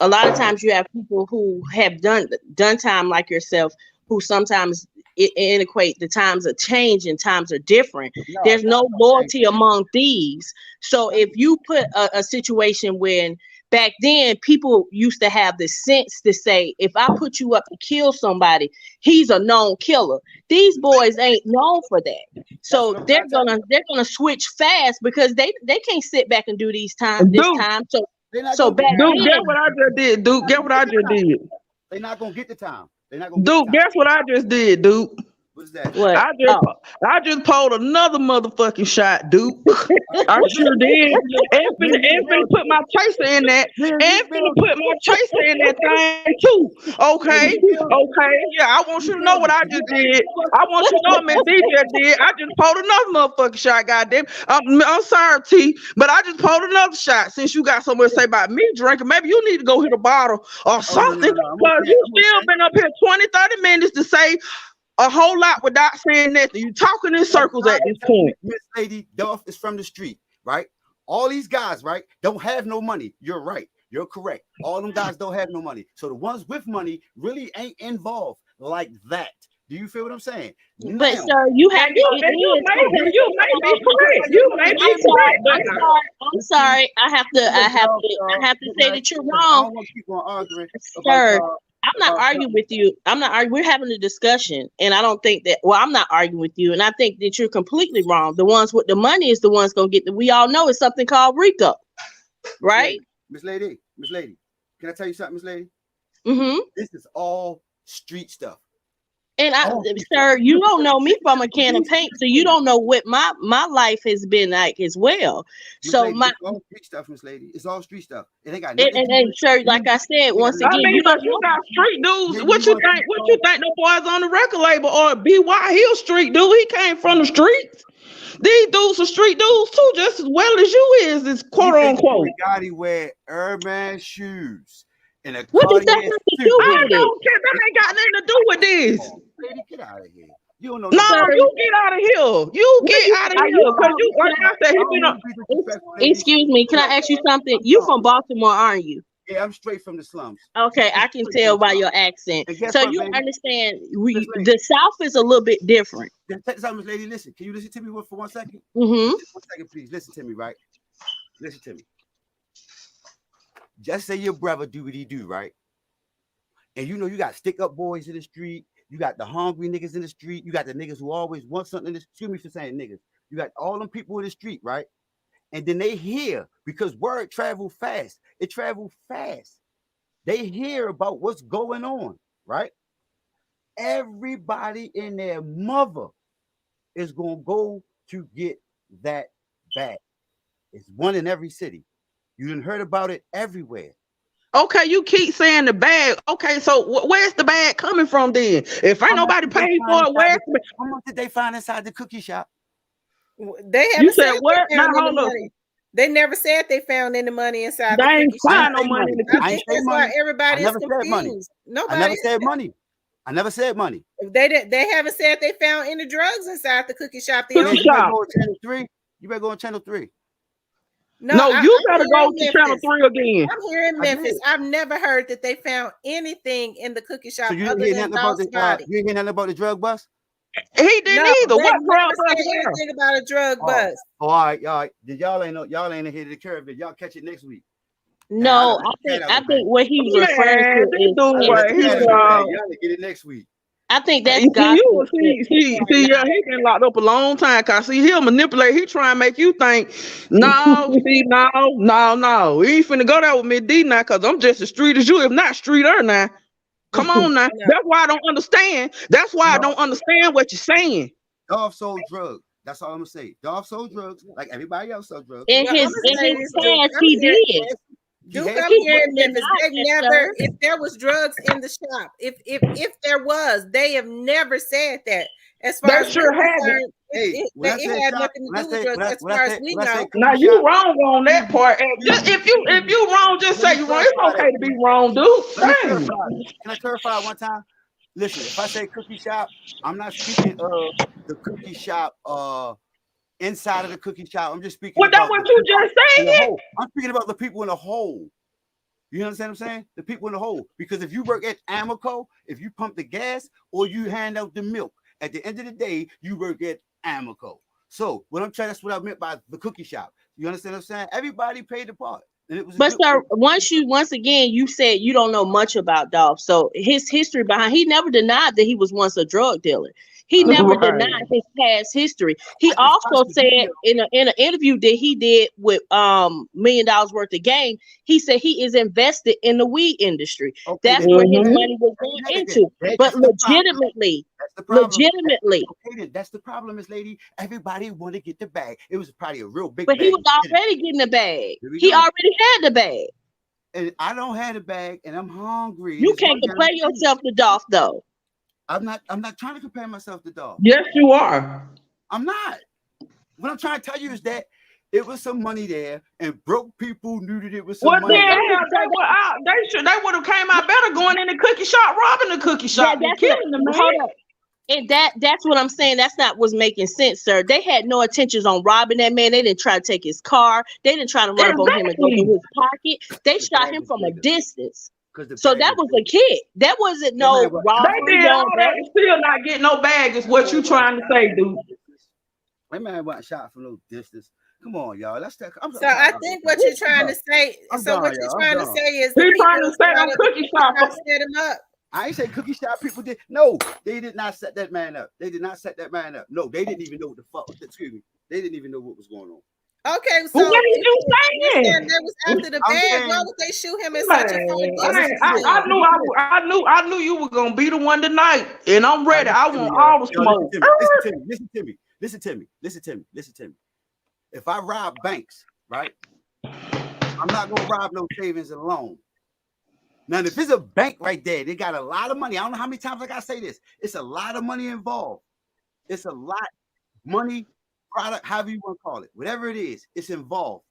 [SPEAKER 7] lot of times you have people who have done time like yourself, who sometimes equate the times of change and times are different.
[SPEAKER 5] No,
[SPEAKER 7] There's no
[SPEAKER 5] times don't change.
[SPEAKER 7] loyalty among thieves. So if you put a situation when back then people used to have the sense to say, if I put you up to kill somebody, he's a known killer. These boys ain't known for that.
[SPEAKER 5] That's what
[SPEAKER 7] So
[SPEAKER 5] I'm
[SPEAKER 7] they're
[SPEAKER 5] trying to tell you.
[SPEAKER 7] gonna switch fast, because they can't sit back and do this time.
[SPEAKER 5] They're not
[SPEAKER 7] So
[SPEAKER 5] gonna get
[SPEAKER 7] back
[SPEAKER 5] the time.
[SPEAKER 6] Dude, guess
[SPEAKER 7] then,
[SPEAKER 6] what I just did, Duke? Guess what I just did?
[SPEAKER 5] They're not gonna get the time. They're not gonna get
[SPEAKER 6] Duke,
[SPEAKER 5] the time.
[SPEAKER 6] guess what I just did, Duke?
[SPEAKER 5] What's that?
[SPEAKER 7] what?
[SPEAKER 6] I just pulled another motherfucking shot, Duke. I sure did. And finna put my chaser in that. And finna put my chaser in that thing too. Okay. Okay. Yeah, I want you to know what I just did. I want you to know what Miss DJ did. I just pulled another motherfucking shot, goddamn. I'm sorry, T, but I just pulled another shot. Since you got something to say about me drinking, maybe you need to go hit a bottle or something.
[SPEAKER 5] No.
[SPEAKER 6] Because you still been up here 20, 30 minutes to say a whole lot without saying nothing. You talking in circles at this point.
[SPEAKER 5] Miss Lady, Dolph is from the street, right? All these guys, right, don't have no money. You're right. You're correct. All them guys don't have no money. So the ones with money really ain't involved like that. Do you feel what I'm saying?
[SPEAKER 7] But
[SPEAKER 5] Now,
[SPEAKER 7] sir, you have
[SPEAKER 6] You may be correct. You may be correct.
[SPEAKER 7] I'm sorry. I have to say that you're
[SPEAKER 5] I
[SPEAKER 7] wrong,
[SPEAKER 5] don't want to keep on arguing
[SPEAKER 7] sir.
[SPEAKER 5] about
[SPEAKER 7] I'm not arguing with you. I'm not arguing. We're having a discussion, and I don't think that. Well, I'm not arguing with you, and I think that you're completely wrong. The ones with the money is the ones gonna get. We all know it's something called RICO, right?
[SPEAKER 5] Miss Lady. Can I tell you something, Miss Lady?
[SPEAKER 7] Mm-hmm.
[SPEAKER 5] This is all street stuff.
[SPEAKER 7] And sir, you don't know me from a can of paint, so you don't know what my life has been like as well.
[SPEAKER 5] Miss
[SPEAKER 7] So
[SPEAKER 5] Lady, it's all street stuff, Miss Lady. It's all street stuff. It ain't got nothing to do
[SPEAKER 7] and
[SPEAKER 5] with
[SPEAKER 7] sir, like I said, once
[SPEAKER 6] I
[SPEAKER 7] again,
[SPEAKER 6] mean,
[SPEAKER 7] you
[SPEAKER 6] but
[SPEAKER 7] don't
[SPEAKER 6] you
[SPEAKER 7] know.
[SPEAKER 6] got street dudes. What you think? The boys on the record label or B.Y. Hill Street dude? He came from the streets. These dudes are street dudes too, just as well as you is quote unquote.
[SPEAKER 5] Gotti wear Hermes shoes and a
[SPEAKER 7] What does that
[SPEAKER 5] Cartier
[SPEAKER 7] have to
[SPEAKER 5] suit.
[SPEAKER 7] do
[SPEAKER 6] I
[SPEAKER 7] with it?
[SPEAKER 6] don't care. That ain't got nothing to do with this.
[SPEAKER 5] Lady, get out of here. You don't know
[SPEAKER 6] No,
[SPEAKER 5] nothing.
[SPEAKER 6] you get out of here. You get out of here. Cause you, like I said, he been up.
[SPEAKER 7] Excuse me, can I ask you something? You from Baltimore, aren't you?
[SPEAKER 5] Yeah, I'm straight from the slums.
[SPEAKER 7] Okay, I can tell by your accent.
[SPEAKER 5] And guess
[SPEAKER 7] So
[SPEAKER 5] what,
[SPEAKER 7] you
[SPEAKER 5] baby?
[SPEAKER 7] understand
[SPEAKER 5] Miss Lady.
[SPEAKER 7] the South is a little bit different.
[SPEAKER 5] Take this out, Miss Lady. Listen, can you listen to me for 1 second?
[SPEAKER 7] Mm-hmm.
[SPEAKER 5] 1 second, please. Listen to me, right? Listen to me. Just say your brother do what he do, right? And you know you got stick up boys in the street. You got the hungry niggas in the street. You got the niggas who always want something. Excuse me for saying niggas. You got all them people in the street, right? And then they hear, because word travel fast. It travel fast. They hear about what's going on, right? Everybody in their mother is going to go to get that bag. It's one in every city. You done heard about it everywhere.
[SPEAKER 6] Okay, you keep saying the bag. Okay, so where's the bag coming from then? If ain't nobody paying for it, where's the bag?
[SPEAKER 5] How much did they find inside the cookie shop?
[SPEAKER 1] They haven't
[SPEAKER 6] You said
[SPEAKER 1] said
[SPEAKER 6] what?
[SPEAKER 1] they
[SPEAKER 6] Now
[SPEAKER 1] found any
[SPEAKER 6] hold up.
[SPEAKER 1] money. They never said they found any money inside
[SPEAKER 6] They
[SPEAKER 1] the
[SPEAKER 6] ain't
[SPEAKER 1] cookie shop.
[SPEAKER 6] find no money in the
[SPEAKER 1] I
[SPEAKER 6] cookie
[SPEAKER 1] think that's why everybody is confused.
[SPEAKER 5] I
[SPEAKER 1] Nobody.
[SPEAKER 5] never said money. I never said money.
[SPEAKER 1] They haven't said they found any drugs inside the cookie shop. The
[SPEAKER 5] Yeah,
[SPEAKER 1] only-
[SPEAKER 5] you better go on channel 3. You better go on channel 3.
[SPEAKER 6] No,
[SPEAKER 1] I'm
[SPEAKER 6] you better
[SPEAKER 1] here
[SPEAKER 6] go
[SPEAKER 1] in
[SPEAKER 6] to channel
[SPEAKER 1] Memphis.
[SPEAKER 6] 3 again.
[SPEAKER 1] I'm here in
[SPEAKER 5] I did.
[SPEAKER 1] Memphis. I've never heard that they found anything in the cookie shop
[SPEAKER 5] So you
[SPEAKER 1] other
[SPEAKER 5] didn't hear
[SPEAKER 1] than
[SPEAKER 5] nothing about
[SPEAKER 1] Dolph's
[SPEAKER 5] the
[SPEAKER 1] body.
[SPEAKER 5] you didn't hear nothing about the drug bust?
[SPEAKER 6] He didn't
[SPEAKER 1] No,
[SPEAKER 6] either.
[SPEAKER 1] they
[SPEAKER 6] What
[SPEAKER 1] never
[SPEAKER 6] drug
[SPEAKER 1] said
[SPEAKER 6] bust there?
[SPEAKER 1] anything about a drug bust.
[SPEAKER 5] All right. Did y'all ain't ahead of the curve, but y'all catch it next week.
[SPEAKER 7] No, I think what he was referring
[SPEAKER 6] Man,
[SPEAKER 7] to
[SPEAKER 6] this
[SPEAKER 7] is,
[SPEAKER 6] dude
[SPEAKER 7] is
[SPEAKER 6] right here,
[SPEAKER 5] Y'all get it next week.
[SPEAKER 7] I think that's
[SPEAKER 6] See,
[SPEAKER 7] gospel.
[SPEAKER 6] yeah, he been locked up a long time. Cause see, he'll manipulate. He try and make you think, no, see, no. He ain't finna go there with me, D now, cause I'm just as street as you, if not streeter now. Come on now.
[SPEAKER 1] No.
[SPEAKER 6] That's why I don't understand. That's why I don't understand what you're saying.
[SPEAKER 5] Dolph sold drugs. That's all I'm gonna say. Dolph sold drugs like everybody else sold drugs.
[SPEAKER 7] In
[SPEAKER 1] Well,
[SPEAKER 7] his
[SPEAKER 1] I'ma say this, Duke.
[SPEAKER 7] past,
[SPEAKER 1] I'm
[SPEAKER 7] he
[SPEAKER 1] here.
[SPEAKER 7] did.
[SPEAKER 1] Duke,
[SPEAKER 5] had
[SPEAKER 1] I'm
[SPEAKER 5] to.
[SPEAKER 1] here in Memphis. They
[SPEAKER 7] denied that,
[SPEAKER 1] never,
[SPEAKER 7] sir.
[SPEAKER 1] if there was drugs in the shop, if there was, they have never said that. As far
[SPEAKER 6] They
[SPEAKER 1] as
[SPEAKER 6] sure
[SPEAKER 1] we're
[SPEAKER 6] haven't.
[SPEAKER 1] concerned,
[SPEAKER 5] Hey, when I
[SPEAKER 1] it
[SPEAKER 5] say
[SPEAKER 1] had
[SPEAKER 5] shop,
[SPEAKER 1] nothing
[SPEAKER 5] when
[SPEAKER 1] to
[SPEAKER 5] I
[SPEAKER 1] do with
[SPEAKER 5] say
[SPEAKER 1] drugs,
[SPEAKER 5] when I
[SPEAKER 1] as
[SPEAKER 5] when I
[SPEAKER 1] far as
[SPEAKER 5] say
[SPEAKER 1] we
[SPEAKER 5] when I say
[SPEAKER 1] know.
[SPEAKER 5] cookie
[SPEAKER 6] Now you
[SPEAKER 5] shop,
[SPEAKER 6] wrong on that part. And just if you wrong, just say you wrong. It's okay to be wrong, dude.
[SPEAKER 5] let me
[SPEAKER 6] Dang.
[SPEAKER 5] clarify. Can I clarify one time? Listen, if I say cookie shop, I'm not speaking of the cookie shop inside of the cookie shop. I'm just speaking
[SPEAKER 6] Well, that's
[SPEAKER 5] about
[SPEAKER 6] what
[SPEAKER 5] the
[SPEAKER 6] you
[SPEAKER 5] people
[SPEAKER 6] just
[SPEAKER 5] in the
[SPEAKER 6] said.
[SPEAKER 5] whole. I'm speaking about the people in the whole. You understand what I'm saying? The people in the whole. Because if you work at Amoco, if you pump the gas or you hand out the milk, at the end of the day, you work at Amoco. So what I'm trying, that's what I meant by the cookie shop. You understand what I'm saying? Everybody paid the part. And it was a
[SPEAKER 7] But
[SPEAKER 5] good
[SPEAKER 7] sir,
[SPEAKER 5] thing.
[SPEAKER 7] once again, you said you don't know much about Dolph. So his history behind, he never denied that he was once a drug dealer. He never
[SPEAKER 6] Right.
[SPEAKER 7] denied his past history. He
[SPEAKER 5] I just
[SPEAKER 7] also
[SPEAKER 5] watched the
[SPEAKER 7] said
[SPEAKER 5] video.
[SPEAKER 7] in an interview that he did with $1 million worth of game, he said he is invested in the weed industry.
[SPEAKER 5] Okay,
[SPEAKER 7] That's
[SPEAKER 5] then
[SPEAKER 7] where
[SPEAKER 5] that's
[SPEAKER 7] his
[SPEAKER 5] bad.
[SPEAKER 7] money was
[SPEAKER 5] That's
[SPEAKER 7] going
[SPEAKER 5] bad.
[SPEAKER 7] into.
[SPEAKER 5] That's
[SPEAKER 7] But
[SPEAKER 5] the problem.
[SPEAKER 7] legitimately,
[SPEAKER 5] That's the problem.
[SPEAKER 7] legitimately.
[SPEAKER 5] Okay, then that's the problem, Miss Lady. Everybody want to get the bag. It was probably a real big
[SPEAKER 7] But
[SPEAKER 5] bag.
[SPEAKER 7] he was already getting the bag.
[SPEAKER 5] Here we
[SPEAKER 7] He
[SPEAKER 5] go.
[SPEAKER 7] already had the bag.
[SPEAKER 5] And I don't have a bag, and I'm hungry. and
[SPEAKER 7] You
[SPEAKER 5] it's
[SPEAKER 7] can't
[SPEAKER 5] money I
[SPEAKER 7] compare
[SPEAKER 5] don't see.
[SPEAKER 7] yourself to Dolph though.
[SPEAKER 5] I'm not trying to compare myself to Dolph.
[SPEAKER 6] Yes, you are.
[SPEAKER 5] I'm not. What I'm trying to tell you is that it was some money there, and broke people knew that it was some
[SPEAKER 6] Well,
[SPEAKER 5] money
[SPEAKER 6] then
[SPEAKER 5] there.
[SPEAKER 6] hell, they were out. They would have came out better going in the cookie shop, robbing the cookie shop, and killing the man.
[SPEAKER 7] Hold up. And that's what I'm saying. That's not what's making sense, sir. They had no intentions on robbing that man. They didn't try to take his car. They didn't try to run up on him and go
[SPEAKER 6] Exactly.
[SPEAKER 7] in his pocket. They
[SPEAKER 5] The
[SPEAKER 7] shot
[SPEAKER 5] bag
[SPEAKER 7] him
[SPEAKER 5] was
[SPEAKER 7] from a
[SPEAKER 5] bigger.
[SPEAKER 7] distance.
[SPEAKER 5] Because the
[SPEAKER 7] So
[SPEAKER 5] bag
[SPEAKER 7] that
[SPEAKER 5] was
[SPEAKER 7] was a
[SPEAKER 5] bigger.
[SPEAKER 7] kid. That wasn't
[SPEAKER 5] That man
[SPEAKER 7] no
[SPEAKER 5] was-
[SPEAKER 7] robbery.
[SPEAKER 6] They did all
[SPEAKER 7] on
[SPEAKER 6] that
[SPEAKER 7] that.
[SPEAKER 6] and still not get no bag. Is what you trying to say, dude?
[SPEAKER 5] That man wasn't shot from no distance. Come on, y'all. Let's take.
[SPEAKER 1] So I think what you're trying to say.
[SPEAKER 5] I'm
[SPEAKER 1] So
[SPEAKER 5] done,
[SPEAKER 1] what you're
[SPEAKER 5] y'all. I'm
[SPEAKER 1] trying to
[SPEAKER 5] done.
[SPEAKER 1] say is
[SPEAKER 6] He
[SPEAKER 1] the people
[SPEAKER 6] trying to say
[SPEAKER 1] inside
[SPEAKER 6] on
[SPEAKER 1] of the
[SPEAKER 6] cookie shop.
[SPEAKER 1] set him up.
[SPEAKER 5] I ain't say cookie shop people did. No, they did not set that man up. They did not set that man up. No, they didn't even know what the fuck. Excuse me. They didn't even know what was going on.
[SPEAKER 1] Okay, so
[SPEAKER 6] Well, what are you
[SPEAKER 1] you're saying
[SPEAKER 6] saying?
[SPEAKER 1] they was after the
[SPEAKER 5] I'm
[SPEAKER 1] bag.
[SPEAKER 5] saying-
[SPEAKER 1] Why would they shoot him in
[SPEAKER 6] Man,
[SPEAKER 1] such a far
[SPEAKER 6] I
[SPEAKER 1] distance?
[SPEAKER 6] knew you were gonna be the one tonight, and I'm ready. I want all the smoke.
[SPEAKER 5] Listen to me. Listen to me. If I rob banks, right? I'm not gonna rob no savings and loan. Now, if it's a bank right there, they got a lot of money. I don't know how many times I gotta say this. It's a lot of money involved. It's a lot of money product, however you want to call it, whatever it is, it's involved.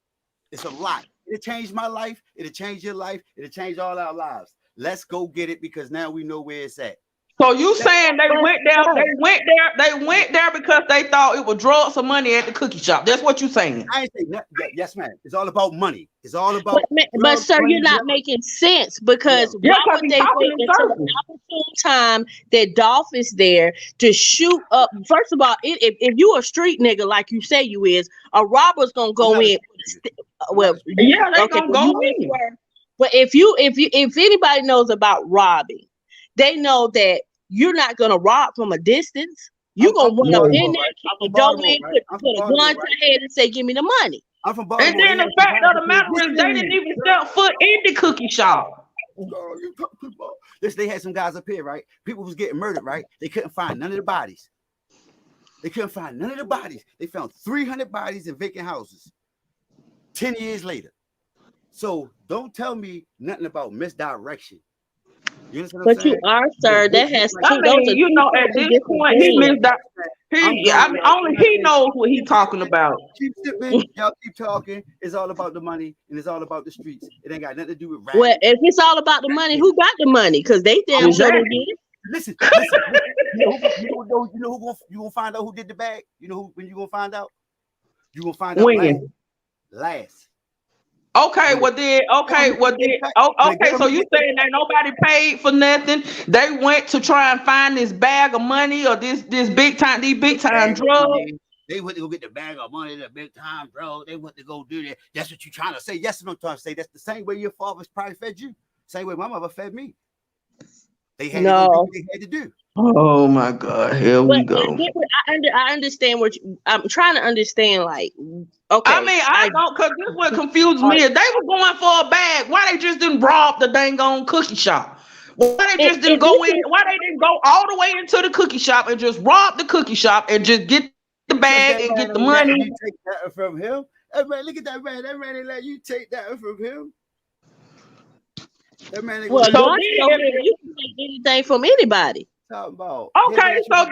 [SPEAKER 5] It's a lot. It'll change my life. It'll change your life. It'll change all our lives. Let's go get it because now we know where it's at.
[SPEAKER 6] So you saying they went there? They went there because they thought it would draw some money at the cookie shop. That's what you saying?
[SPEAKER 5] I ain't saying nothing. Yes, man. It's all about money. It's all about.
[SPEAKER 7] But sir, you're not making sense because why would they wait until the opportune time that Dolph is there to shoot up? First of all, if you a street nigga like you say you is, a robber's gonna go in. Well,
[SPEAKER 6] yeah, they gonna go in.
[SPEAKER 7] But if anybody knows about robbing, they know that you're not gonna rob from a distance. You're gonna run up in there, kick the door in, put a gun to the head and say, "Give me the money."
[SPEAKER 5] I'm from Baltimore.
[SPEAKER 6] And then the fact of the matter is, they didn't even step foot in the cookie shop.
[SPEAKER 5] Listen, they had some guys up here, right? People was getting murdered, right? They couldn't find none of the bodies. They found 300 bodies in vacant houses 10 years later. So don't tell me nothing about misdirection. You understand what I'm saying?
[SPEAKER 7] You are, sir. That has two.
[SPEAKER 6] I mean, you know, at this point, he missed that. Only he knows what he's talking about.
[SPEAKER 5] Keep sipping, y'all keep talking. It's all about the money and it's all about the streets. It ain't got nothing to do with rap.
[SPEAKER 7] Well, if it's all about the money, who got the money? Because they damn sure they did.
[SPEAKER 5] Listen. You know who gonna find out who did the bag? You know who when you gonna find out? You gonna find out last.
[SPEAKER 6] Okay, so you saying that nobody paid for nothing? They went to try and find this bag of money or these big time drugs.
[SPEAKER 5] They went to go get the bag of money, the big time drugs. They went to go do that. That's what you're trying to say. Yes, I'm trying to say. That's the same way your father's probably fed you. Same way my mother fed me. They had to do what they had to do.
[SPEAKER 6] Oh my God, here we go.
[SPEAKER 7] I understand I'm trying to understand. Like, okay,
[SPEAKER 6] I mean, I don't, because this what confused me. If they were going for a bag, why they just didn't rob the dang on cookie shop? Why they just didn't go in? Why they didn't go all the way into the cookie shop and just rob the cookie shop and just get the bag and get the money?
[SPEAKER 5] You take that from him. Hey, man, look at that man. That man ain't let you take that from him. That man ain't
[SPEAKER 7] you can take anything from anybody.
[SPEAKER 5] About.
[SPEAKER 6] Okay, so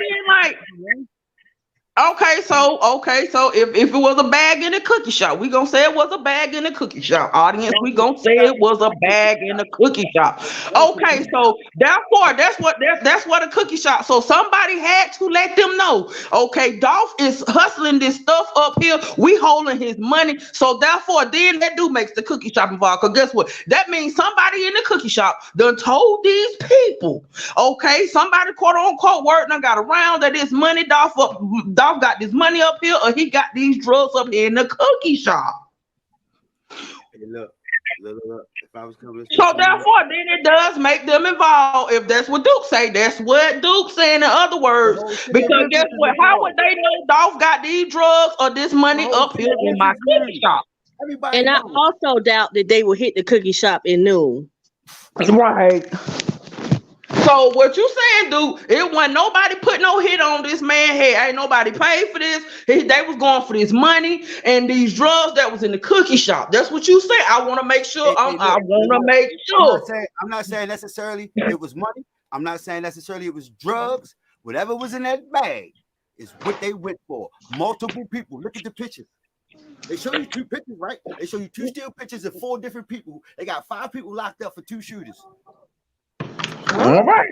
[SPEAKER 6] if it was a bag in the cookie shop, we gonna say it was a bag in the cookie shop. Audience, we gonna say it was a bag in the cookie shop. Okay, so therefore that's what a cookie shop. So somebody had to let them know. Okay, Dolph is hustling this stuff up here. We holding his money. So therefore, then that do makes the cookie shop involved. Cause guess what? That means somebody in the cookie shop done told these people. Okay, somebody quote unquote word done got around that this money Dolph got this money up here, or he got these drugs up here in the cookie shop.
[SPEAKER 5] Hey, look. If I was coming,
[SPEAKER 6] so therefore, then it does make them involved. If that's what Duke say, that's what Duke saying. In other words, because guess what? How would they know Dolph got these drugs or this money up here in my cookie shop?
[SPEAKER 7] And I also doubt that they will hit the cookie shop in noon.
[SPEAKER 6] Right. So what you saying, dude? It wasn't nobody put no hit on this man head. Ain't nobody paid for this. They was going for this money and these drugs that was in the cookie shop. That's what you say. I want to make sure. I want to make sure.
[SPEAKER 5] I'm not saying necessarily it was money. I'm not saying necessarily it was drugs. Whatever was in that bag is what they went for. Multiple people. Look at the pictures. They show you 2 pictures, right? They show you 2 still pictures of 4 different people. They got 5 people locked up for 2 shooters.
[SPEAKER 6] All right.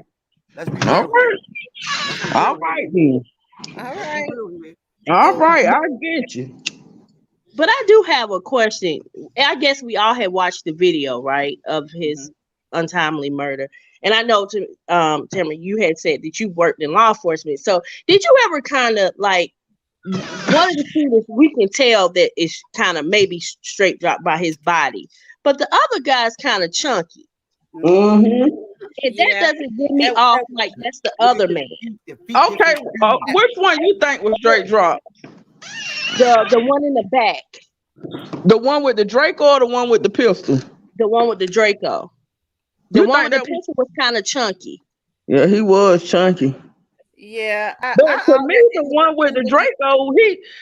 [SPEAKER 5] Let's be
[SPEAKER 6] all right. All right, then. All right. I get you.
[SPEAKER 7] But I do have a question. I guess we all had watched the video, right, of his untimely murder. And I know, Tamara, you had said that you worked in law enforcement. So did you ever kind of like one of the shooters, we can tell that it's kind of maybe straight dropped by his body, but the other guy's kind of chunky.
[SPEAKER 6] Mm-hmm.
[SPEAKER 7] And that doesn't get me off like that's the other man.
[SPEAKER 6] Okay, which one you think was straight drop?
[SPEAKER 7] The one in the back.
[SPEAKER 6] The one with the Draco or the one with the pistol?
[SPEAKER 7] The one with the Draco. The one with the pistol was kind of chunky.
[SPEAKER 6] Yeah, he was chunky.
[SPEAKER 1] Yeah,
[SPEAKER 6] but to me, the one with the Draco,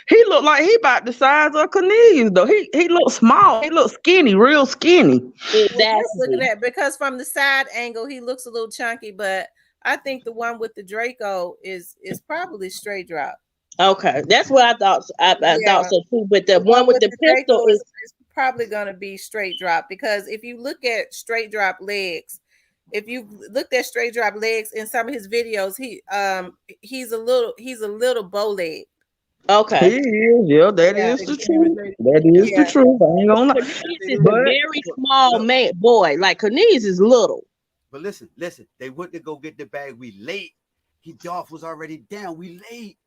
[SPEAKER 6] he looked like he about the size of Cornelius, though. He looked small. He looked skinny, real skinny.
[SPEAKER 7] Exactly.
[SPEAKER 1] Look at that, because from the side angle, he looks a little chunky, but I think the one with the Draco is probably straight drop.
[SPEAKER 7] Okay, that's what I thought. I thought
[SPEAKER 1] Yeah,
[SPEAKER 7] so too. But the
[SPEAKER 1] the
[SPEAKER 7] one
[SPEAKER 1] one
[SPEAKER 7] with
[SPEAKER 1] with
[SPEAKER 7] the
[SPEAKER 1] the
[SPEAKER 7] pistol
[SPEAKER 1] Draco
[SPEAKER 7] is
[SPEAKER 1] is probably gonna be straight drop, because if you look at straight drop legs, if you looked at straight drop legs in some of his videos, he's a little bow leg.
[SPEAKER 6] He
[SPEAKER 7] okay.
[SPEAKER 6] is, yeah, that
[SPEAKER 1] Yeah,
[SPEAKER 6] is the
[SPEAKER 5] Listen to me,
[SPEAKER 6] truth.
[SPEAKER 5] lady.
[SPEAKER 6] That
[SPEAKER 5] Can I
[SPEAKER 6] is
[SPEAKER 5] say
[SPEAKER 6] the
[SPEAKER 1] yeah.
[SPEAKER 5] this?
[SPEAKER 6] truth. I ain't gonna lie.
[SPEAKER 5] Can I
[SPEAKER 7] Cornelius
[SPEAKER 5] say
[SPEAKER 7] is
[SPEAKER 5] this?
[SPEAKER 7] a
[SPEAKER 6] But
[SPEAKER 7] very small
[SPEAKER 5] Look,
[SPEAKER 7] man boy. Like Cornelius is little.
[SPEAKER 5] but listen. They went to go get the bag. We late. Dolph was already down. We late.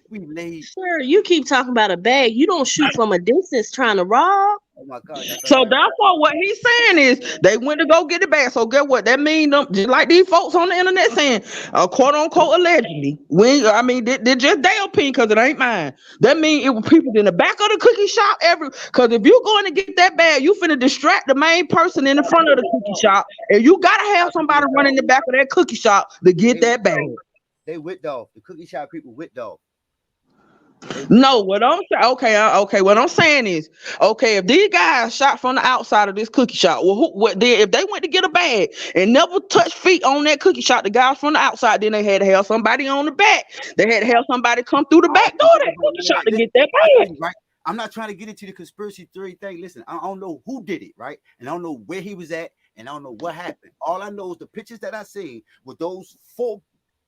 [SPEAKER 5] We late.
[SPEAKER 7] Sir, you keep talking about a bag. You don't shoot from a distance trying to rob.
[SPEAKER 5] Oh my God, y'all thought
[SPEAKER 6] so
[SPEAKER 5] I had
[SPEAKER 6] therefore, what he's saying is they went to go get the bag. So get what that mean? Them just like these folks on the internet saying, quote unquote, allegedly. I mean, they're just their opinion because it ain't mine. That mean it was people in the back of the cookie shop. Because if you going to get that bag, you finna distract the main person in the front of the cookie shop, and you gotta have
[SPEAKER 5] y'all they
[SPEAKER 6] somebody
[SPEAKER 5] with
[SPEAKER 6] running
[SPEAKER 5] Dolph.
[SPEAKER 6] the back of that cookie shop to get
[SPEAKER 5] They with
[SPEAKER 6] that bag.
[SPEAKER 5] Dolph. They with Dolph. The cookie shop people with Dolph. They with
[SPEAKER 6] No,
[SPEAKER 5] Dolph.
[SPEAKER 6] what I'm saying, okay. What I'm saying is, okay, if these guys shot from the outside of this cookie shop, well, what then? If they went to get a bag and never touched feet on that cookie shop, the guys from the outside, then they had to have somebody on the back. They had to have somebody come through the
[SPEAKER 5] All
[SPEAKER 6] back
[SPEAKER 5] right,
[SPEAKER 6] door of
[SPEAKER 5] yeah,
[SPEAKER 6] that cookie shop to
[SPEAKER 5] listen,
[SPEAKER 6] get that
[SPEAKER 5] I
[SPEAKER 6] bag.
[SPEAKER 5] tell you, right? I'm not trying to get into the conspiracy theory thing. Listen, I don't know who did it, right? And I don't know where he was at, and I don't know what happened. All I know is the pictures that I seen with those 4